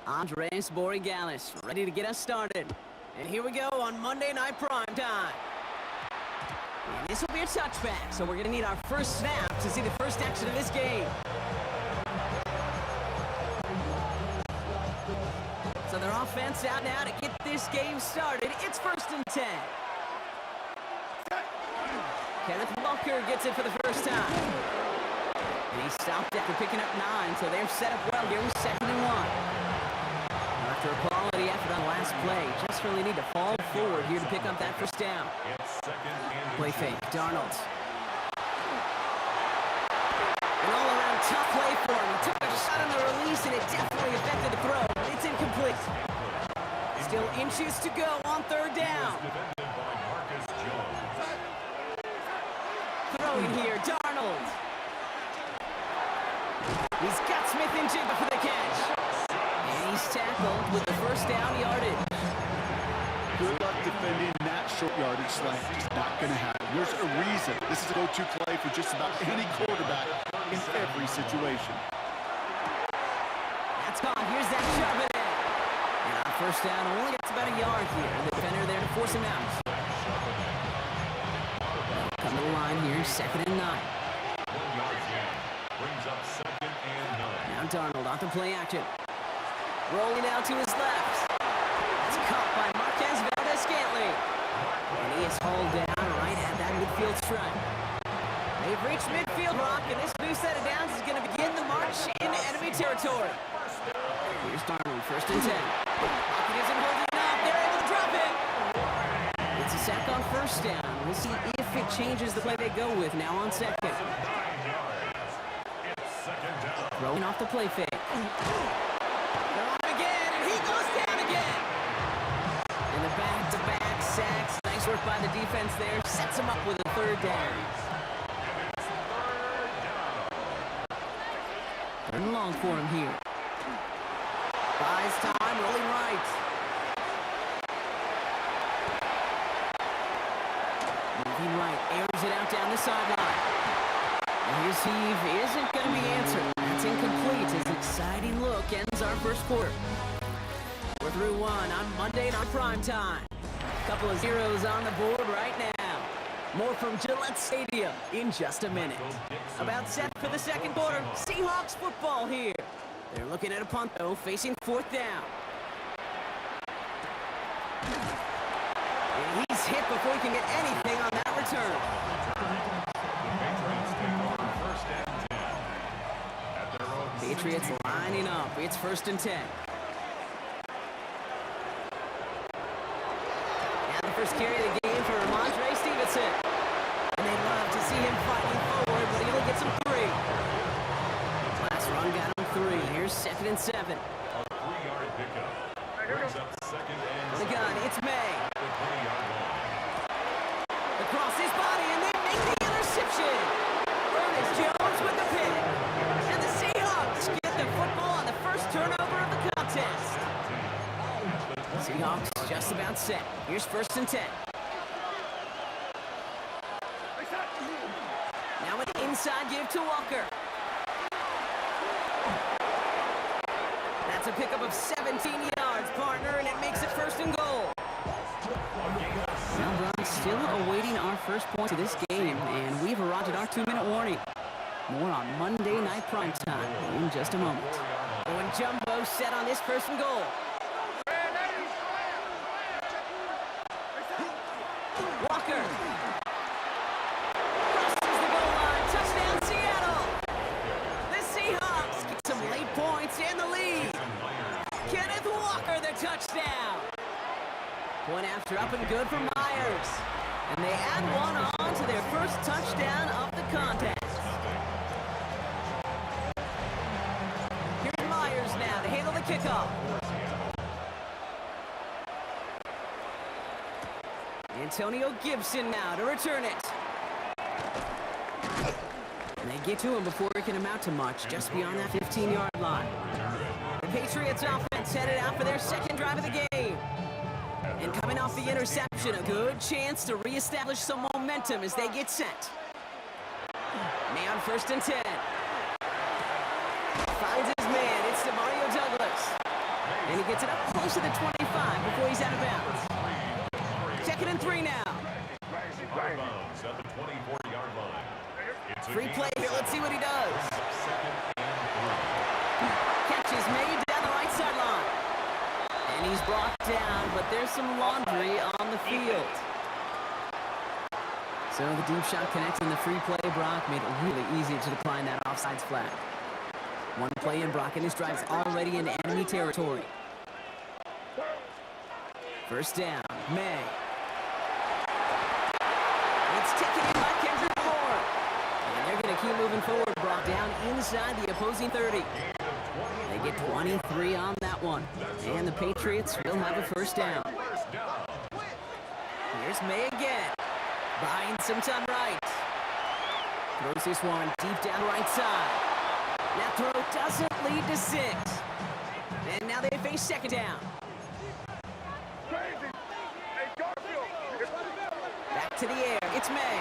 Andres Borigalis, ready to get us started. And here we go on Monday Night Primetime. And this will be a touchback, so we're going to need our first snap to see the first action of this game. So their offense out now to get this game started. It's 1st and 10. Kenneth Walker gets it for the first time. And he stopped after picking up 9, so they're set up well here with 2nd and 1. After a quality effort on the last play, just really need to fall forward here to pick up that first down. Play fake, Darnold. An all-around tough play for him. He took a shot on the release, and it definitely affected the throw. It's incomplete. Still inches to go on 3rd down. Throwing here, Darnold. He's got Smith in jiggle for the catch. And he's tackled with the first down yardage. Good luck defending that short yardage slant. It's not going to happen. There's a reason. This is a go-to play for just about any quarterback in every situation. That's gone. Here's that shove it in. And on 1st down, only gets about a yard here. The defender there to force him out. Come to the line here, 2nd and 9. Brings up 2nd and 9. Now Darnold off the play action. Rolling out to his left. It's caught by Marquez Valdez-Scantling. And he is hauled down right at that midfield stripe. They've reached midfield, Rock, and this new set of downs is going to begin the march into enemy territory. Here's Darnold, 1st and 10. Pocket isn't holding enough. They're able to drop it. It's a sack on 1st down. We'll see if it changes the play they go with now on 2nd. Throwing off the play fake. They're off again, and he goes down again. And the back-to-back sacks. Nice work by the defense there. Sets him up with a 3rd down. 3rd and long for him here. Buys time, rolling right. Moving right, airs it out down the sideline. And his heave isn't going to be answered. That's incomplete. His exciting look ends our 1st quarter. We're through 1 on Monday Night Primetime. Couple of zeros on the board right now. More from Gillette Stadium in just a minute. About set for the 2nd quarter. Seahawks football here. They're looking at a punt, though, facing 4th down. And he's hit before he can get anything on that return. Patriots lining up. It's 1st and 10. And the first carry of the game for Ramondre Stevenson. And they'd love to see him fighting forward, but he'll get some 3. Last run got him 3. Here's 2nd and 7. A 3-yard pickup. Brings up 2nd and 7. The gun, it's May. The 20-yard line. Across his body, and they make the interception. Ernest Jones with the pick. And the Seahawks get the football on the first turnover of the contest. Seahawks just about set. Here's 1st and 10. Now an inside give to Walker. That's a pickup of 17 yards, partner, and it makes it 1st and goal. Well, Brian, still awaiting our first point of this game, and we've arrived at our 2-minute warning. More on Monday Night Primetime in just a moment. Going jumbo set on this 1st and goal. Walker. Crosses the goal line. Touchdown, Seattle. The Seahawks get some late points in the lead. Kenneth Walker, the touchdown. Point after up and good for Myers. And they add one on to their first touchdown of the contest. Here's Myers now to handle the kickoff. Antonio Gibson now to return it. And they get to him before it can amount to much, just beyond that 15-yard line. The Patriots offense headed out for their 2nd drive of the game. And coming off the interception, a good chance to reestablish some momentum as they get set. May on 1st and 10. to Mario Douglas. And he gets it up close to the 25 before he's out of bounds. Second and 3 now. Out of bounds at the 24-yard line. It's a Free gain play of here. Let's see what he does. second and 3. Catch is made down the right sideline. And he's brought down, but there's some laundry on the field. So the deep shot connects in the free play. Brock made it really easy to decline that offsides flag. One play in Brock and his drive's already in enemy territory. First down, May. It's taken in by Kendrick Moore. And they're going to keep moving forward. Brock down inside the opposing 30. They get 23 on that one. And the Patriots will have a first down. Here's May again. Buying some time right. Throws this one deep down right side. That throw doesn't lead to 6. And now they face second down. Back to the air. It's May.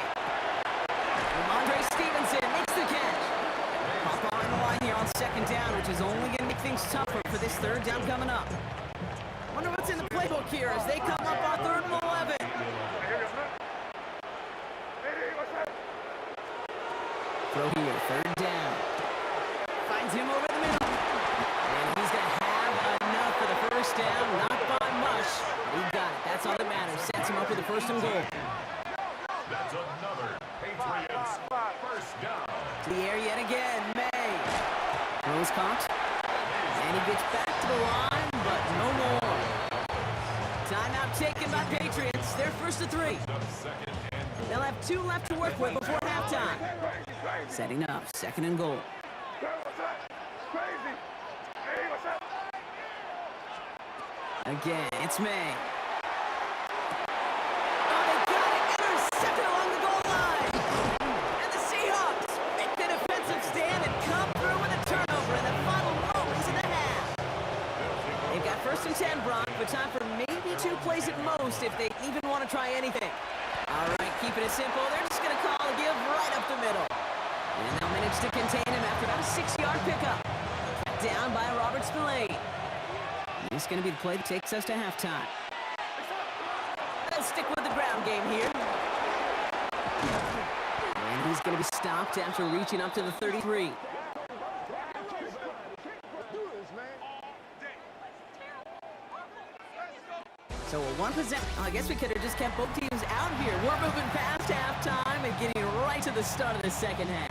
Ramondre Stevenson makes the catch. Pop on the line here on second down, which is only going to make things tougher for this third down coming up. Wonder what's in the playbook here as they come up on 3rd and 11. Throw here, 3rd down. Finds him over the middle. And he's going to have enough for the first down. Not by much. He got it. That's all that matters. Sets him up with the 1st and goal. That's another Patriots first down. To the air yet again. May. Throws caught. And he gets back to the line, but no more. Timeout taken by Patriots. They're 1st and 3. They'll have 2 left to work with before halftime. Setting up, 2nd and goal. Again, it's May. Oh, they got it! Intercepted along the goal line! And the Seahawks make the defensive stand and come through with a turnover in the final moments of the half. They've got 1st and 10, Brock, but time for maybe 2 plays at most if they even want to try anything. All right, keeping it simple. They're just going to call a give right up the middle. And they'll manage to contain him after about a 6-yard pickup. Kept down by Robert Spillane. This is going to be the play that takes us to halftime. They'll stick with the ground game here. And he's going to be stopped after reaching up to the 33. So a 1 possession. I guess we could have just kept both teams out here. We're moving past halftime and getting right to the start of the second half.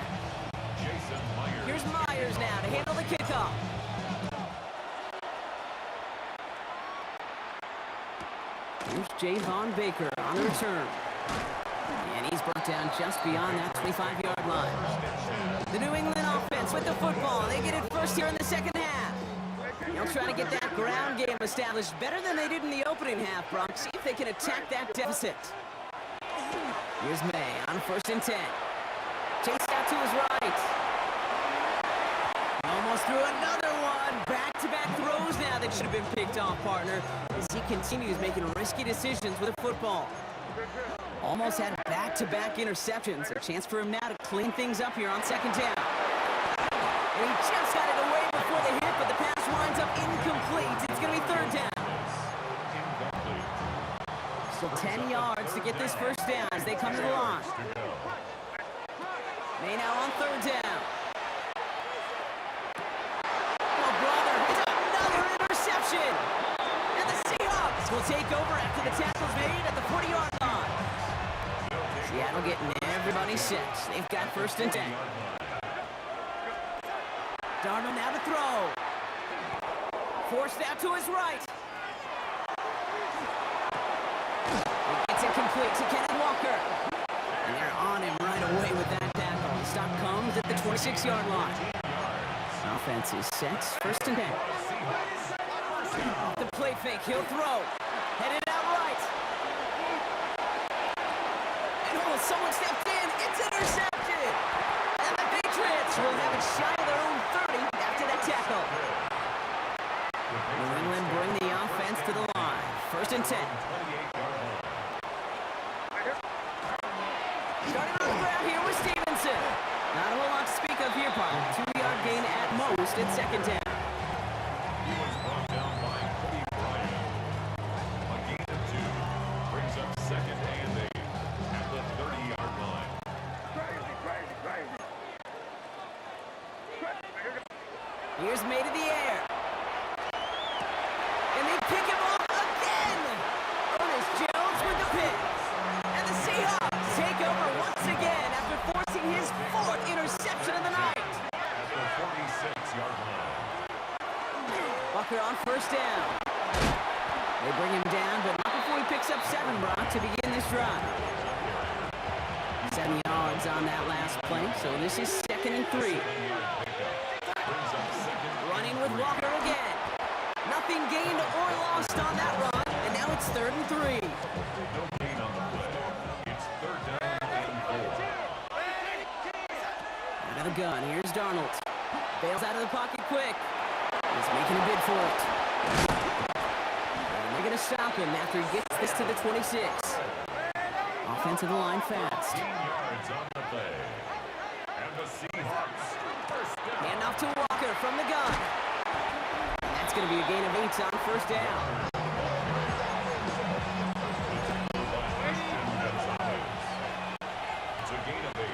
Here's Myers now to handle the kickoff. Here's Javon Baker on the return. And he's brought down just beyond that 25-yard line. The New England offense with the football. They get it first here in the second half. They'll try to get that ground game established better than they did in the opening half, Brock. See if they can attack that deficit. Here's May on 1st and 10. Chased out to his right. Almost threw another one. Back-to-back throws now that should have been picked off, partner, as he continues making risky decisions with the football. Almost had back-to-back interceptions. A chance for him now to clean things up here on second down. And he just got it away before the hit, but the pass winds up incomplete. It's going to be 3rd down. So 10 yards to get this first down as they come to the line. May now on 3rd down. Oh, brother, it's another interception. And the Seahawks will take over after the tackle's made at the 40-yard line. Seattle getting everybody set. They've got 1st and 10. Darnold now to throw. Forced out to his right. He gets it complete to Kenneth Walker. And they're on him right away with that tackle. The stop comes at the 26-yard line. Offense is set. 1st and 10. The play fake. He'll throw. Headed out right. And oh, someone stepped in. It's intercepted. And the Patriots will have it shy of their own 30 after that tackle. New England bring the offense to the line. 1st and 10. Starting on the ground here with Stevenson. Not a whole lot to speak of here, partner. 2-yard gain at most at second down. Here's May to the air. And they pick him off again. Ernest Jones with the pick. And the Seahawks take over once again after forcing his 4th interception of the night. At the 46-yard line. Walker on first down. They bring him down, but not before he picks up 7, Brock, to begin this drive. 7 yards on that last play, so this is 2nd and 3. Running with Walker again. Nothing gained or lost on that run, and now it's 3rd and 3. No gain on the play. It's 3rd down and 4. Out of the gun, here's Darnold. Bails out of the pocket quick. He's making a bid for it. And they're going to stop him after he gets this to the 26. Offensive line fast. 15 yards on the play. And the Seahawks first down. Hand off to Walker from the gun. And that's going to be a gain of 8 on first down. It's a gain of 8.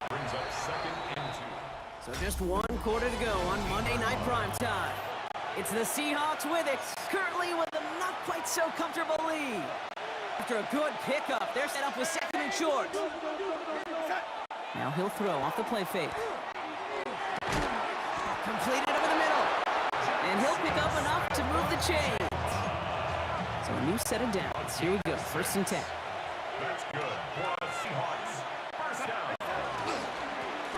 Brings up 2nd and 2. So just 1 quarter to go on Monday Night Primetime. It's the Seahawks with it, currently with a not quite so comfortable lead. After a good pickup, they're set up with 2nd and short. Now he'll throw off the play fake. Completed over the middle. And he'll pick up enough to move the chains. So a new set of downs. Here we go, 1st and 10. That's good for the Seahawks. First down.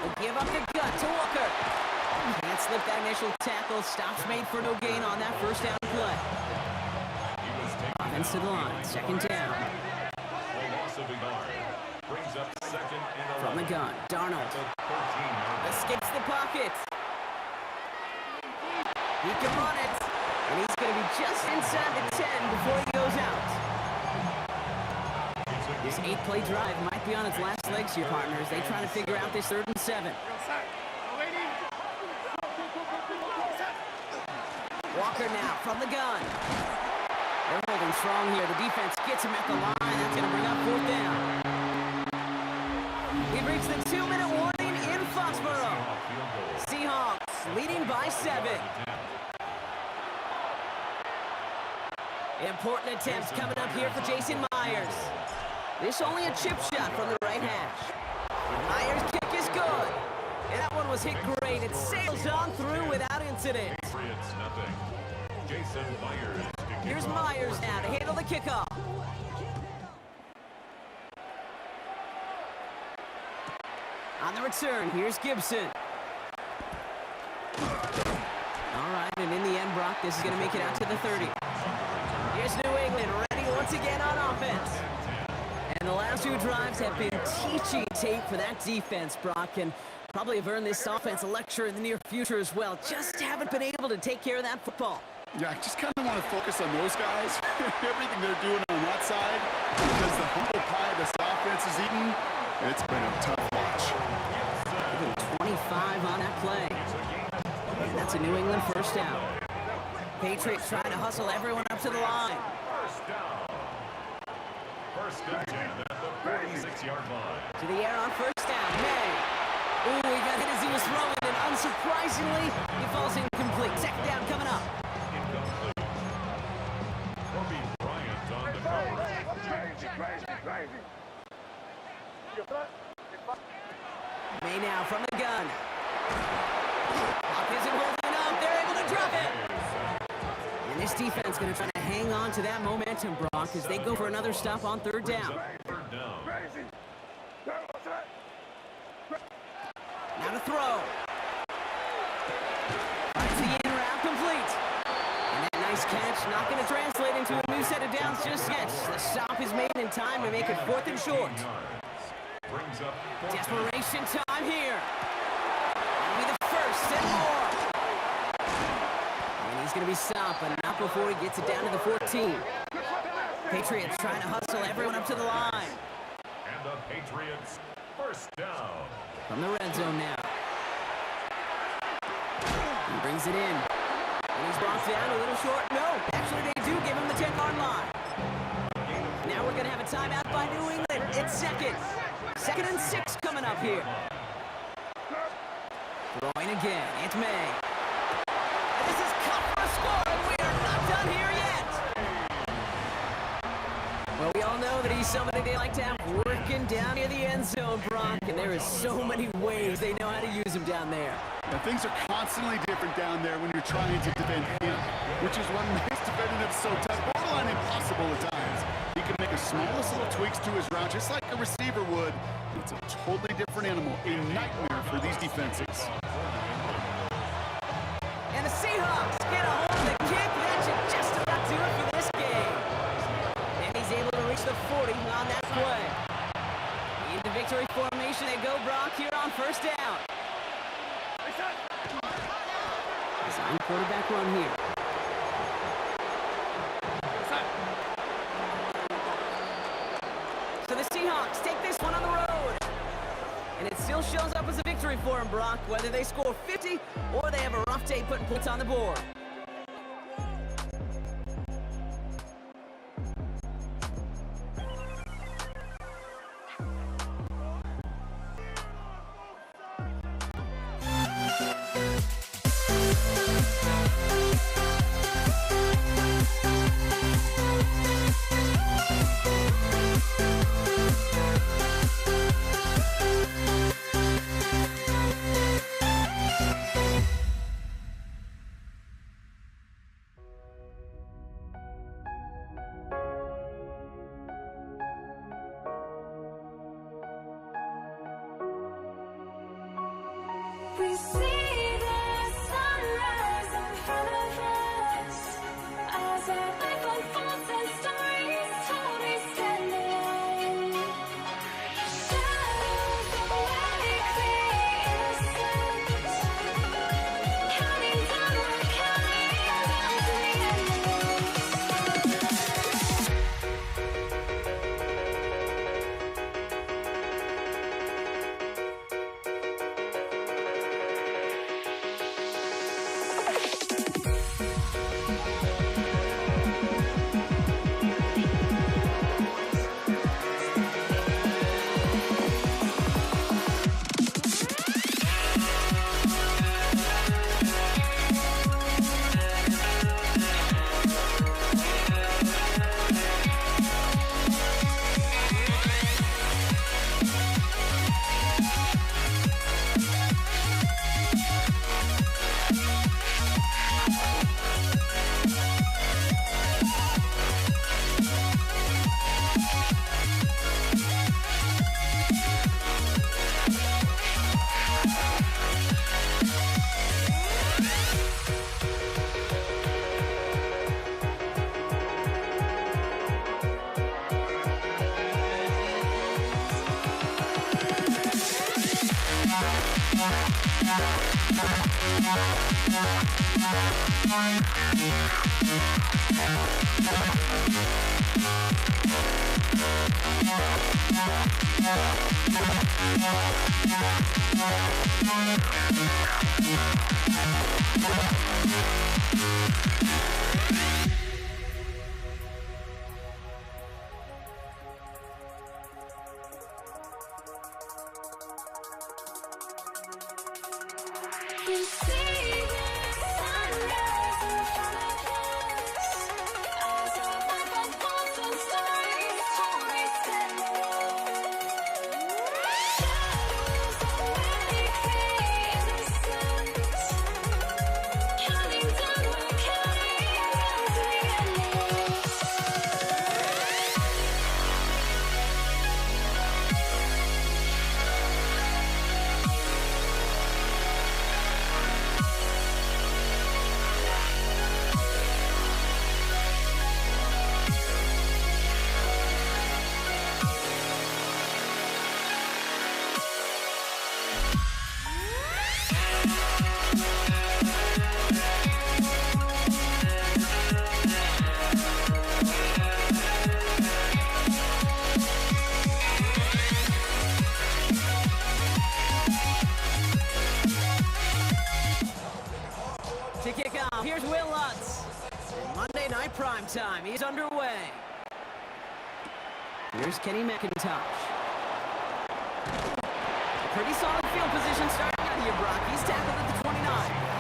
They'll give up the gut to Walker. Can't slip that initial tackle. Stops made for no gain on that first down play. Offense to the line, 2nd down. A loss of a yard. Brings up 2nd and 11. From the gun, Darnold 13-yard. escapes the pocket. He can run it. And he's going to be just inside the 10 before he goes out. This 8-play drive might be on its last legs here, partners. They try to figure out this 3rd and 7. Walker now from the gun. They're holding strong here. The defense gets him at the line. That's going to bring up 4th down. We've reached the 2-minute warning in Foxborough. Seahawks leading by 7. Important attempts coming up here for Jason Myers. This only a chip shot from the right hash. Myers' kick is good. And that one was hit great. It sails on through without incident. Patriots nothing. Jason Myers. Here's Myers now to handle the kickoff. On the return, here's Gibson. All right, and in the end, Brock, this is going to make it out to the 30. Here's New England ready once again on offense. And the last 2 drives have been teaching tape for that defense, Brock, and probably have earned this offense a lecture in the near future as well. Just haven't been able to take care of that football. Yeah, I just kind of want to focus on those guys, everything they're doing on that side, because the humble pie this offense is eating, it's been a tough watch. Even 25 on that play. And that's a New England first down. Patriots trying to hustle everyone up to the line. First down. First and 10 at the 46-yard line. To the air on first down. May. Ooh, he got hit as he was throwing, and unsurprisingly, he falls incomplete. 2nd down coming up. Incomplete. Kobe Bryant on the cover. May now from the gun. Clock isn't holding up. They're able to drop it. And this defense going to try to hang on to that momentum, Brock, as they go for another stop on 3rd down. Third down. Now to throw. Finds the in route complete. And that nice catch not going to translate into a new set of downs just yet. The stop is made in time to make it 4th and short. Brings up 14. Desperation time here. That'll be the first and more. And he's going to be stopped, but not before he gets it down to the 14. Patriots trying to hustle everyone up to the line. And the Patriots first down. From the red zone now. He brings it in. And he's brought down a little short. No, actually they do give him the 10-yard line. Now we're going to have a timeout by New England. It's 2nd. 2nd and 6 coming up here. Throwing again. It's May. know that he's somebody they like to have working down near the end zone, Brock, and there is so many ways they know how to use him down there. Now, things are constantly different down there when you're trying to defend him, which is what makes defending him so tough, borderline impossible at times. He can make the smallest little tweaks to his route, just like a receiver would. It's a totally different animal, a nightmare for these defenses. And the Seahawks get a hold of the kick. That should just about do it for this game. And he's able to reach the 40 on that play. In the victory formation, they go, Brock, here on first down. Design quarterback run here. So the Seahawks take this one on the road. And it still shows up as a victory for him, Brock, whether they score 50 or they have a rough day putting points on the board. We see the sunrise in front of us. As our life unfolds and stories told, we stand alone. Shadows of innocence. Counting down, we're counting down to the end. We see the sunrise in front of us. As our life unfolds and stories told, we stand alone. Shadows of innocence. Counting down, we're counting down to the end. To kick off, here's Will Lutz. Monday Night Primetime, he's underway. Here's Kenny McIntosh. Pretty solid field position starting out here, Brock. He's tackled at the 29.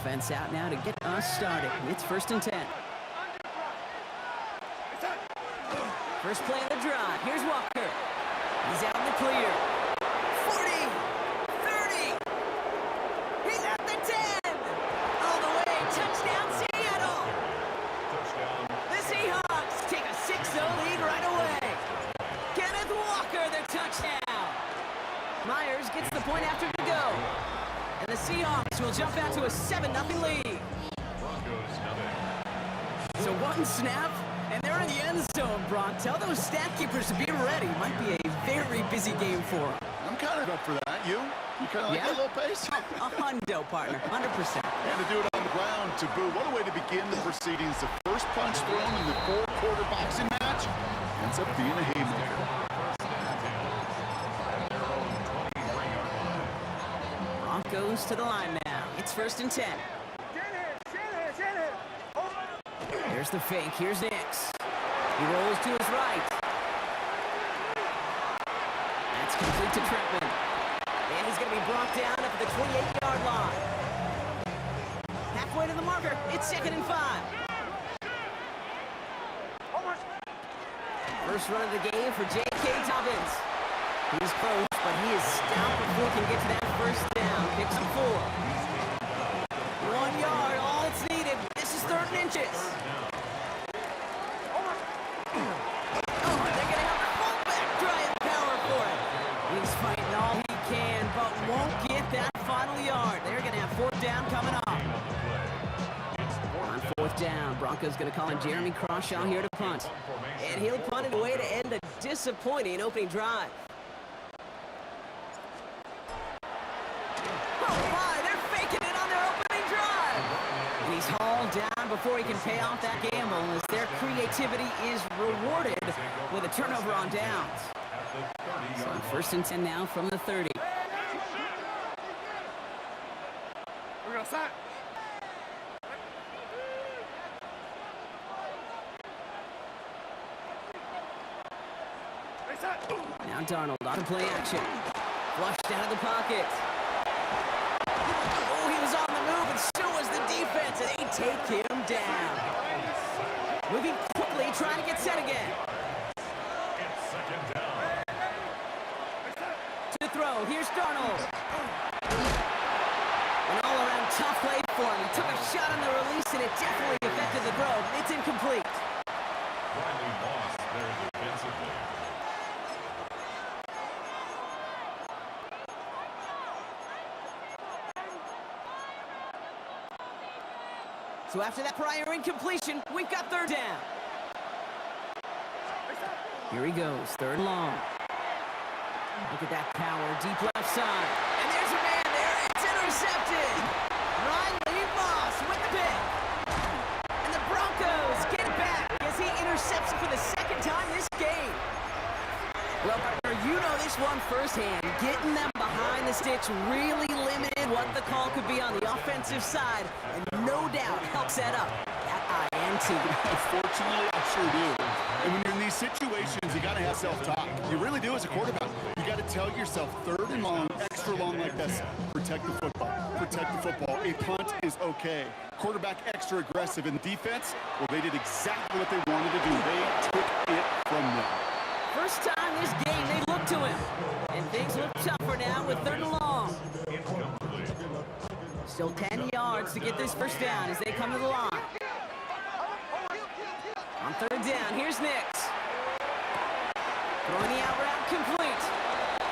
offense out now to get us started. It's 1st and 10. First play of the drive. Here's Walker. He's out in the clear. 40, 30. He's at the 10. All the way. Touchdown, Seattle. The Seahawks take a 6-0 lead right away. Kenneth Walker, the touchdown. Myers gets the point after to go. And the Seahawks will jump out to a 7-0 lead. So one snap, and they're in the end zone, Brock. Tell those stat keepers to be ready. Might be a very busy game for them. I'm kind of up for that. You kind of like that little pace? A hundo, partner, 100%. And to do it on the ground to boot. What a way to begin the proceedings. The first punch thrown in the 4-quarter boxing match ends up being a haymaker. Broncos to the line now. It's 1st and 10. Here's the fake. Here's Nix. He rolls to his right. That's complete to Trentman. And he's going to be brought down up at the 28-yard line. Halfway to the marker. It's 2nd and 5. First run of the game for J.K. Dobbins. He's close, but he is stopped before he can get to that first down. Picks up 4. 1 yard, all it's needed. This is 3rd and inches. Oh, they're going to have the fullback trying power for it. He's fighting all he can, but won't get that final yard. They're going to have 4th down coming up. On 4th down, Broncos going to call in Jeremy Crawshaw here to punt. And he'll punt it away to end a disappointing opening drive. Oh my, they're faking it on their opening drive. And he's hauled down before he can pay off that gamble as their creativity is rewarded with a turnover on downs. So 1st and 10 now from the 30. We're going to sack. Now Darnold on play action. Flushed out of the pocket. Oh, he was on the move, and so was the defense, and they take him down. Moving quickly, trying to get set again. To throw, here's Darnold. An all-around tough play for him. He took a shot on the release, and it definitely affected the throw. It's incomplete. Riley Moss there defensively. So after that prior incompletion, we've got 3rd down. Here he goes, 3rd and long. Look at that power, deep left side. And there's a man there, it's intercepted. Riley Moss with the pick. And the Broncos get it back as he intercepts it for the 2nd time this game. Well, partner, you know this one firsthand. Getting them behind the sticks really limited what the call could be on the offensive side, and no doubt helps set up that INT. Unfortunately, I sure do. And when you're in these situations, you got to have self-talk. You really do as a quarterback. You got to tell yourself 3rd and long, extra long like this. Protect the football. Protect the football. A punt is okay. Quarterback extra aggressive. And defense, well, they did exactly what they wanted to do. They took it from them. First time this game, they look to him. And things look tougher now with 3rd and long. Still 10 yards to get this first down as they come to the line. On 3rd down, here's Nix. Throwing the out route complete.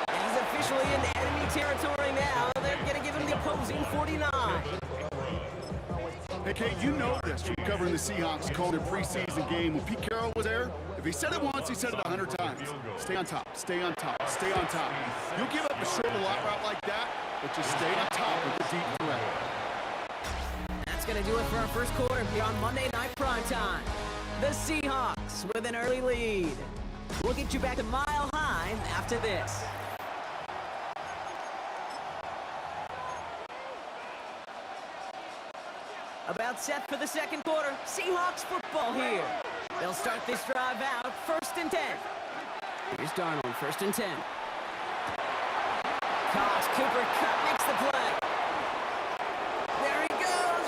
And he's officially in enemy territory now. They're going to give him the opposing 49. Hey, Kate, you know this from covering the Seahawks called a preseason game. When Pete Carroll was there, if he said it once, he said it 100 times. Stay on top, stay on top, stay on top. You'll give up a short lot route like that, but just stay on top with the deep threat. That's going to do it for our first quarter here on Monday Night Primetime. The Seahawks with an early lead. We'll get you back to Mile High after this. About set for the 2nd quarter. Seahawks football here. They'll start this drive out 1st and 10. Here's Darnold, 1st and 10. Cox, Cooper Kupp makes the play. There he goes,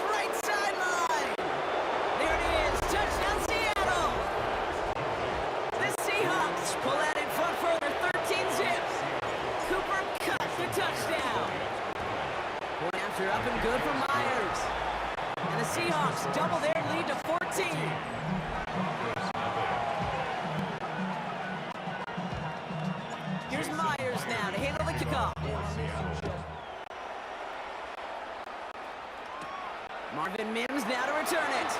Drops her up and good for Myers. And the Seahawks double their lead to 14. Here's Myers now to handle the kickoff. Marvin Mims now to return it.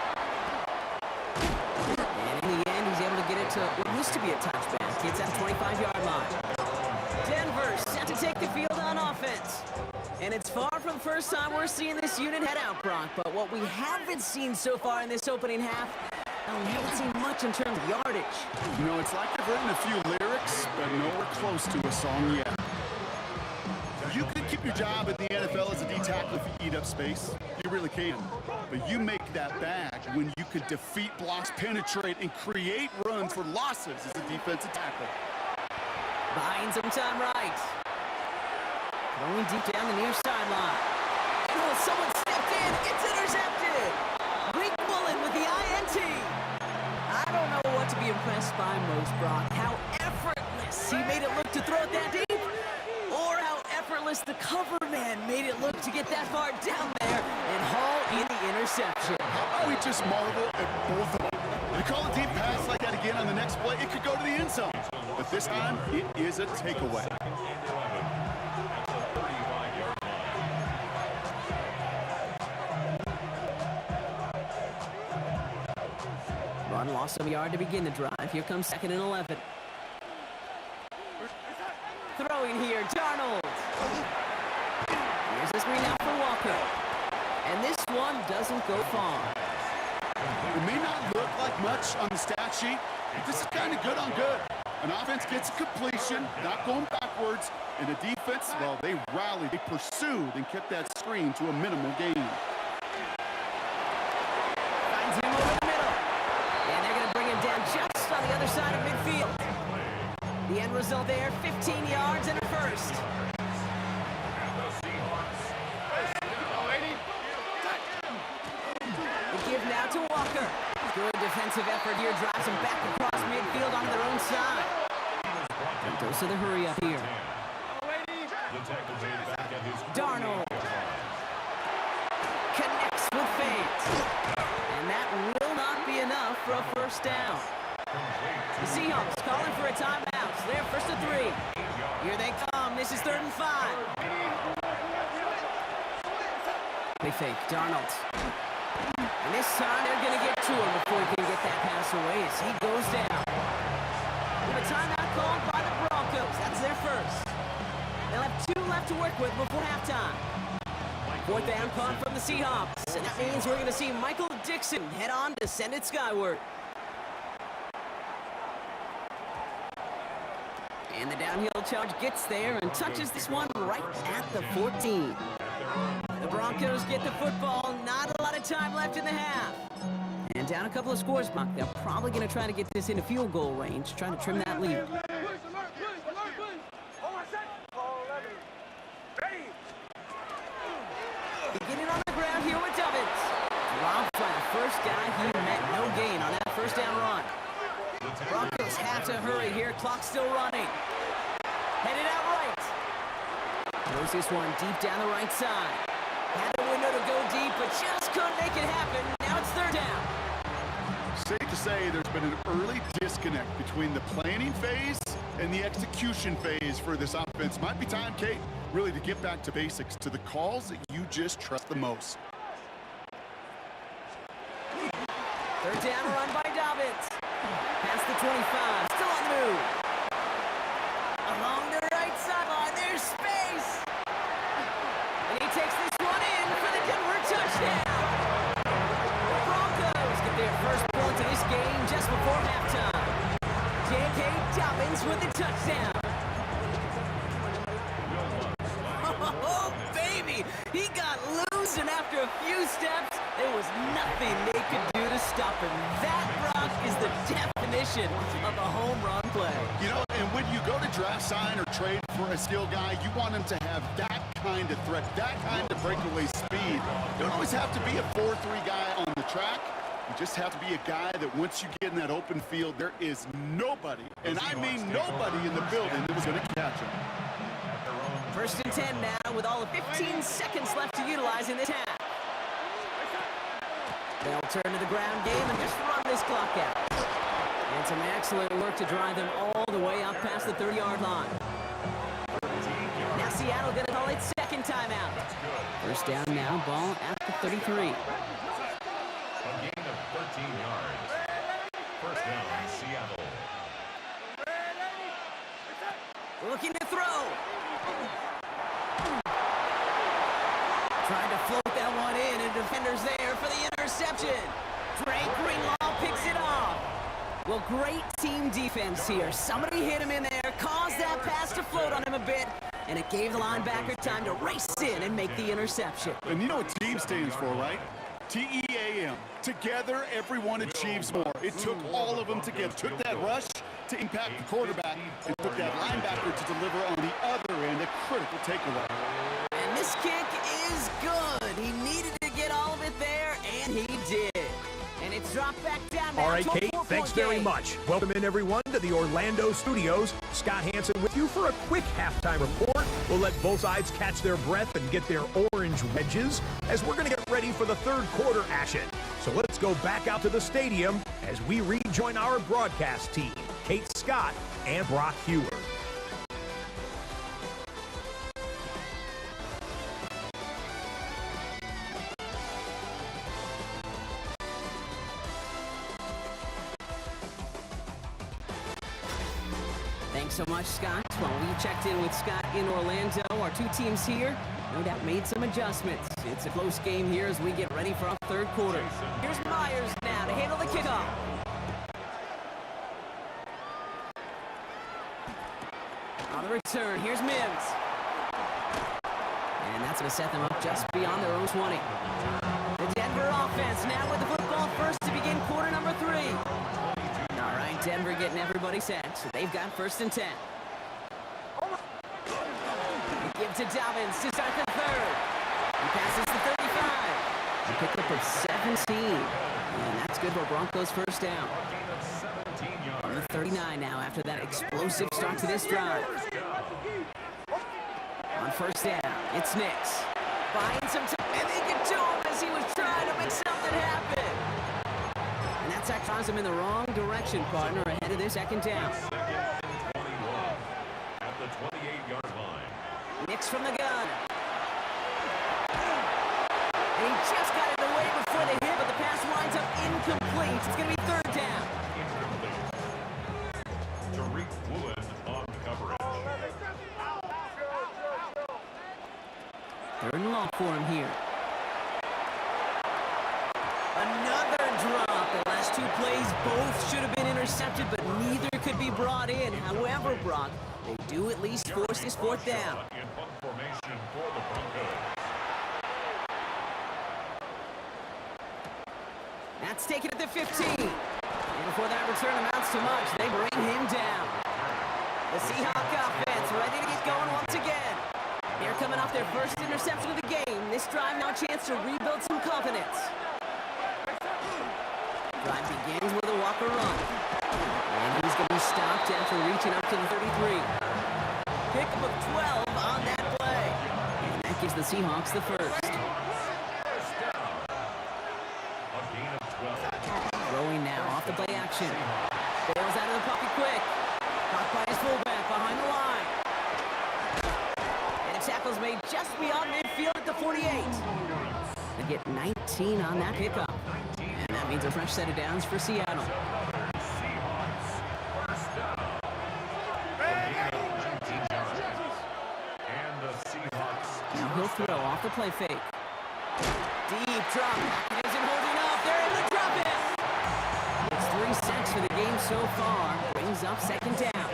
And in the end, he's able to get it to what used to be a touchback. Gets at the 25-yard line. Denver set to take the field on offense. And it's far from the first time we're seeing this unit head out, Brock. But what we haven't seen so far in this opening half, we haven't seen much in terms of yardage. You know, it's like they've written a few lyrics, but nowhere close to a song yet. You can keep your job in the NFL as a D-tackle if you eat up space. You really can. But you make that bag when you could defeat blocks, penetrate, and create runs for losses as a defensive tackle. Buying some time right. Going deep down the near sideline. Oh, someone stepped in. It's intercepted. Greek Mullen with the INT. I don't know what to be impressed by most, Brock. How effortless he made it look to throw it that deep, or how effortless the cover man made it look to get that far down there and haul in the interception. Oh, we just marvel at both of them. You call a deep pass like that again on the next play, it could go to the end zone. But this time, it is a takeaway. Run lost some yard to begin the drive. Here comes 2nd and 11. Throwing here, Darnold. Here's the screen out for Walker. And this one doesn't go far. It may not look like much on the stat sheet, but this is kind of good on good. An offense gets a completion, not going backwards, and the defense, well, they rallied, they pursued, and kept that screen to a minimal gain. Finds him over the middle. And they're going to bring him down just on the other side of midfield. The end result there, 15 yards and a first. The give now to Walker. Good defensive effort here, drives them back across midfield onto their own side. And goes to the hurry up here. Darnold connects with fans. And that will not be enough for a first down. The Seahawks calling for a timeout. So they're 1st and 3. Here they come. This is 3rd and 5. They fake. Darnold. And this time they're going to get to him before he can get that pass away as he goes down. With a timeout called by the Broncos. That's their first. They'll have 2 left to work with before halftime. 4th down punt from the Seahawks. And that means we're going to see Michael Dixon head on to send it skyward. And the downhill charge gets there and touches this one right at the 14. The Broncos get the football. Not a lot of time left in the half. And down a couple of scores, Buck. They're probably going to try to get this into field goal range, trying to trim that lead. Beginning on the ground here with Dobbins. Rob flat, first guy he met. No gain on that first down run. Broncos have to hurry here. Clock still running. Headed out right. Throws this one deep down the right side. Had the window to go deep, but just couldn't make it happen. Now it's 3rd down. Safe to say there's been an early disconnect between the planning phase and the execution phase for this offense. Might be time, Kate, really to get back to basics, to the calls that you just trust the most. 3rd down run by Dobbins. Past the 25, still on the move. Along the right sideline, there's space. And he takes this one in for the Denver touchdown. The Broncos get their first point of this game just before halftime. J.K. Dobbins with the touchdown. Oh, baby! He got loose, and after a few steps, there was nothing they could do to stop him. That, Brock, is the definition of a home run play. You know, and when you go to draft, sign, or trade for a skill guy, you want him to have that kind of threat, that kind of breakaway speed. You don't always have to be a 4-3 guy on the track. You just have to be a guy that once you get in that open field, there is nobody, and I mean nobody in the building that was going to catch him. First and 10 now with all of 15 seconds left to utilize in this half. They'll turn to the ground game and just run this clock out. And some excellent work to drive them all the way up past the 30-yard line. Now Seattle gonna call its second timeout. First down now, ball at the 33. A gain of 13 yards. First down, Seattle. Looking to throw. Trying to float that one in, and defender's there for the interception. Drake Greenlaw picks it off. Well, great team defense here. Somebody hit him in there, caused that pass to float on him a bit, and it gave the linebacker time to race in and make the interception. And you know what team stands for, right? T-E-A-M. Together, everyone achieves more. It took all of them together. Took that rush to impact the quarterback and took that linebacker to deliver on the other end, a critical takeaway. And this kick is good. He needed to get all of it there, and he did. And it's dropped back down now. All right, to a Kate, 4-point thanks very game. much. Welcome in, everyone, to the Orlando studios. Scott Hansen with you for a quick halftime report. We'll let both sides catch their breath and get their orange wedges as we're going to get ready for the third quarter action. So let's go back out to the stadium as we rejoin our broadcast team, Kate Scott and Brock Hewer. Thanks so much, Scott. Well, we checked in with Scott in Orlando. Our two teams here, no doubt, made some adjustments. It's a close game here as we get ready for our third quarter. Here's Myers now to handle the kickoff. On the return, here's Mims. And that's going to set them up just beyond their own 20. The Denver offense now with the football first to begin quarter number 3. All right, Denver getting everybody set, so they've got first and 10. They give to Dobbins to start the third. He passes the 35. A pickup of 17. And that's good for Broncos first down. On the 39 now after that explosive start to this drive. On first down, it's Nix. Buying some time, and they get to him as he was trying to make something happen. And that's that drives him in the wrong direction, partner, ahead of their second down. At the 28-yard line. Nix from the gun. And he just got it away before they hit, but the pass winds up incomplete. It's going to be third down. Tariq Woolen on the coverage. Third and long for him here. Another drop. The last two plays both should have been intercepted, but neither could be brought in. However, Brock, they do at least force this fourth down. In punt formation for the Broncos. That's taken at the 15. And before that return amounts to much, they bring him down. The Seahawk offense ready to get going once again. They're coming off their first interception of the game. This drive now a chance to rebuild some confidence. Drive begins with a Walker run. And he's going to be stopped after reaching up to the 33. Pickup of 12 on that play. And that gives the Seahawks the first. A gain of 12. Throwing now off the play action. Bails out of the pocket quick. Caught by his fullback behind the line. And a tackle's made just beyond midfield at the 48. They get 19 on that pickup. And that means a fresh set of downs for Seattle. Seahawks first down. A gain of 19 yards. And the Seahawks. Now he'll throw off the play fake. Deep drop. He isn't holding up. They're in the drop it. It's 3 sacks for the game so far. Brings up second down.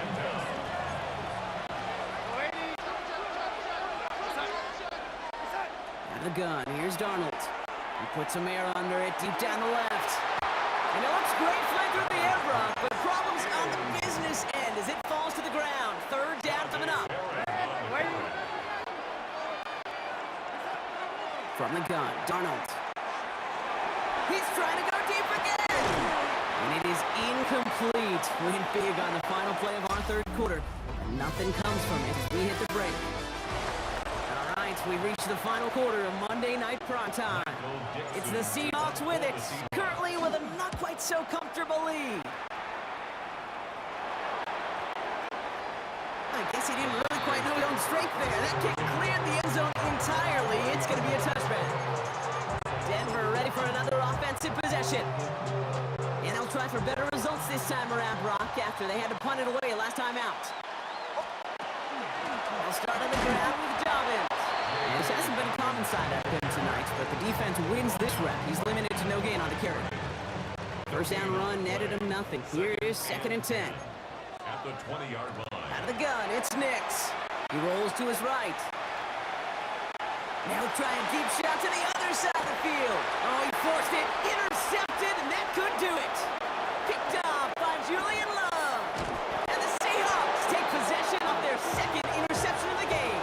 Out of the gun. Here's Darnold. He puts some air under it deep down the left. And it looks great flying through the air, Brock, but problems on the business end as it falls to the ground. Third down coming up. From the gun, Darnold. He's trying to go deep again. And it is incomplete. Went big on the final play of our third quarter. And nothing comes from it as we hit the break. we reach the final quarter of Monday Night Primetime. It's the Seahawks with it, currently with a not quite so comfortable lead. I guess he didn't really quite know his own strength there. That kick cleared the end zone entirely. It's going to be a touchback. Denver ready for another offensive possession. And they'll try for better results this time around, Brock, after they had to punt it away last time out. They'll start on the ground with Dobbins. And this hasn't been a common side of him tonight, but the defense wins this rep. He's limited to no gain on the carry. First down run netted him nothing. Here is 2nd and 10. At the 20-yard line. Out of the gun, it's Nix. He rolls to his right. Now try a deep shot to the other side of the field. Oh, he forced it, intercepted, and that could do it. Picked off by Julian Love. And the Seahawks take possession of their 2nd interception of the game.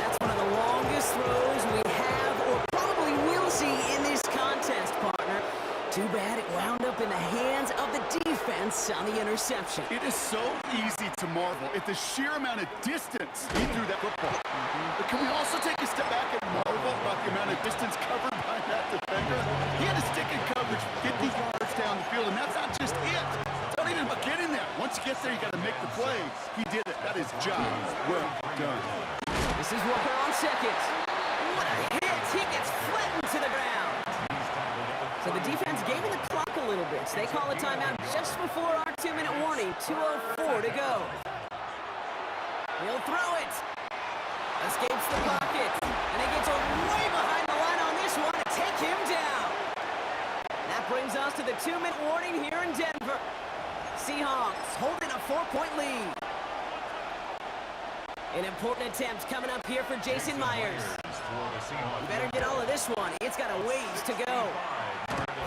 That's one of the longest throws we have or probably will see in this contest, partner. Too bad it wound up in the hands of the defense on the interception. It is so easy to marvel at the sheer amount of distance he threw that football. But can we also take a step back and marvel about the amount of distance covered by that defender? He had to stick in coverage 50 yards down the field, and that's not just it. It's not even about getting there. Once you get there, you got to make the play. He did it. That is job well done. This is Walker on 2nd. What a hit! He gets flattened to the ground. So the defense gave him the clock a little bit. So they call a timeout just before our 2-minute warning. 2:04 to go. He'll throw it. Escapes the pocket. And he gets way behind the line on this one to take him down. That brings us to the 2-minute warning here in Denver. Seahawks holding a 4-point lead. An important attempt coming up here for Jason Myers. You better get all of this one. It's got a ways to go.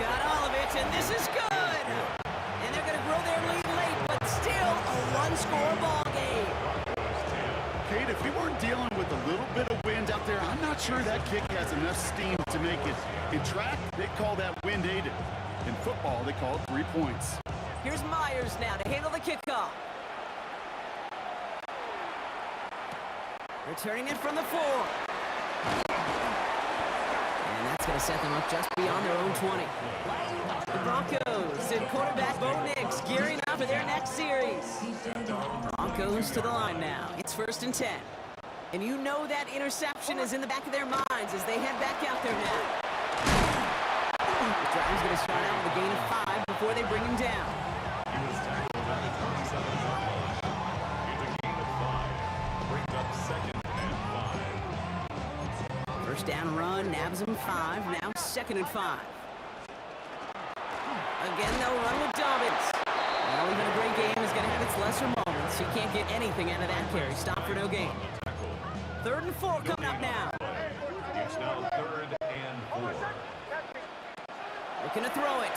Got all of it, and this is good. And they're going to grow their lead late, but still a one-score ball game. Kate, if we weren't dealing with a little bit of wind out there, I'm not sure that kick has enough steam to make it. In track, they call that wind aided. In football, they call it 3 points. Here's Myers now to handle the kickoff. Returning it from the 4. And that's going to set them up just beyond their own 20. The Broncos and quarterback Bo Nix gearing up for their next series. Broncos to the line now. It's 1st and 10. And you know that interception is in the back of their minds as they head back out there now. The drive's going to start out with a gain of 5 before they bring him down. He was tackled at the 27-yard line. It's a gain of 5. Brings up 2nd and 5. First down run, nabs him 5, now 2nd and 5. Again, they'll run with Dobbins. Well, even a great game is going to have its lesser moments. You can't get anything out of that carry. Stop for no gain. 3rd and 4 coming up now. It's now 3rd and 4. Looking to throw it.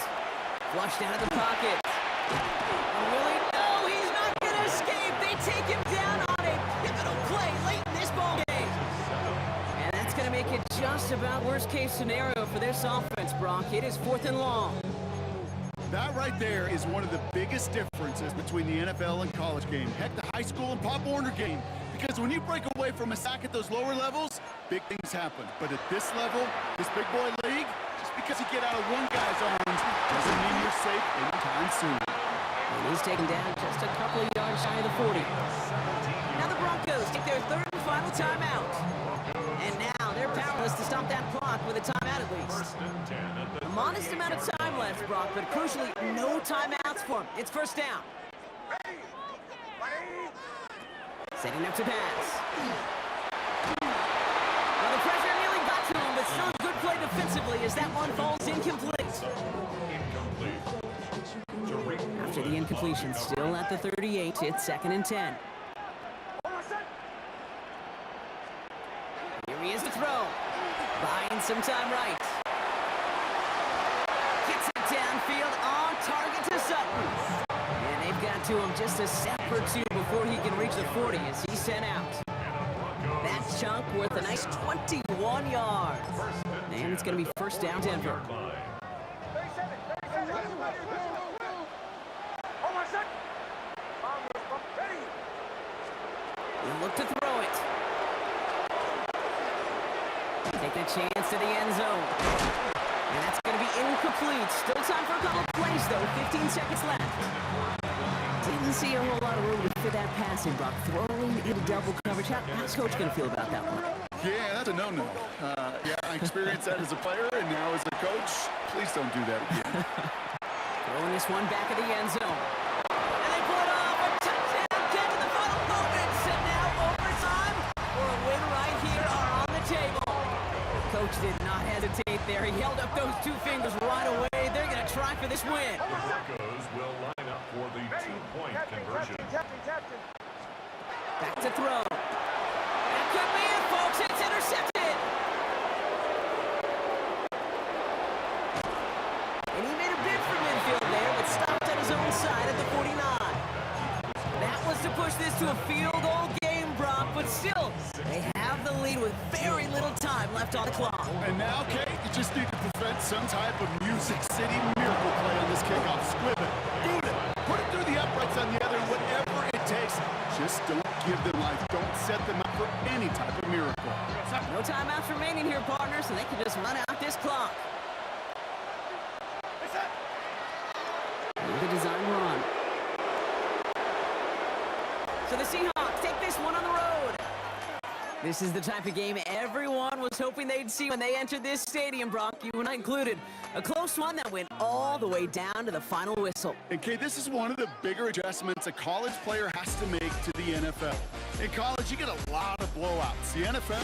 Flushed out of the pocket. And Willie, no, he's not going to escape. They take him down on a pivotal play late in this ball game. And that's going to make it just about worst-case scenario for this offense, Brock. It is 4th and long. That right there is one of the biggest differences between the NFL and college game. Heck, the high school and Pop Warner game. Because when you break away from a sack at those lower levels, big things happen. But at this level, this big boy league, just because you get out of one guy's arms doesn't mean you're safe anytime soon. And he's taken down just a couple of yards shy of the 40. Now the Broncos take their 3rd and final timeout. And now they're powerless to stop that clock with a timeout at least. A modest amount of time left, Brock, but crucially, no timeouts for him. It's 1st down. Setting up to pass. Well, the pressure nearly got to him, but still a good play defensively as that one falls incomplete. After the incompletion, still at the 38, it's 2nd and 10. Here he is to throw. Buying some time right. Gets it downfield on target to Sutton. And they've got to him just a step or 2 before he can reach the 40 as he's sent out. That chunk worth a nice 21 yards. And it's going to be 1st down Denver. He'll look to throw it. Take the chance to the end zone. And that's going to be incomplete. Still time for a couple of plays, though. 15 seconds left. Didn't see a whole lot of room to fit that pass in, Brock. Throwing into double coverage. How's Coach going to feel about that one? Yeah, that's a no-no. Yeah, I experienced that as a player, and now as a coach, please don't do that again. Throwing this one back at the end zone. And they pull it off. A touchdown. Get to the final moments. And now overtime or a win right here are on the table. Coach did not hesitate there. He held up those two fingers right away. They're going to try for this win. The Broncos will line up for the two-point conversion. Back to throw. That could be it, folks. It's intercepted. And he made a bid for midfield there, but stopped at his own side at the 49. That was to push this to a field goal game, Brock, but still, they have the lead with very little time left on the clock. And now, Kate, you just need to prevent some type of Music City miracle play on this kickoff. Squib it, boot it, put it through the uprights on the other, whatever it takes. Just don't give them life. Don't set them up for any type of miracle. No timeouts remaining here, partners, so they can just run out this clock. The design run. So the Seahawks take this one on the road. This is the type of game everyone was hoping they'd see when they entered this stadium, Brock, you and I included. A close one that went all the way down to the final whistle. And Kate, this is one of the bigger adjustments a college player has to make to the NFL. In college, you get a lot of blowouts. The NFL...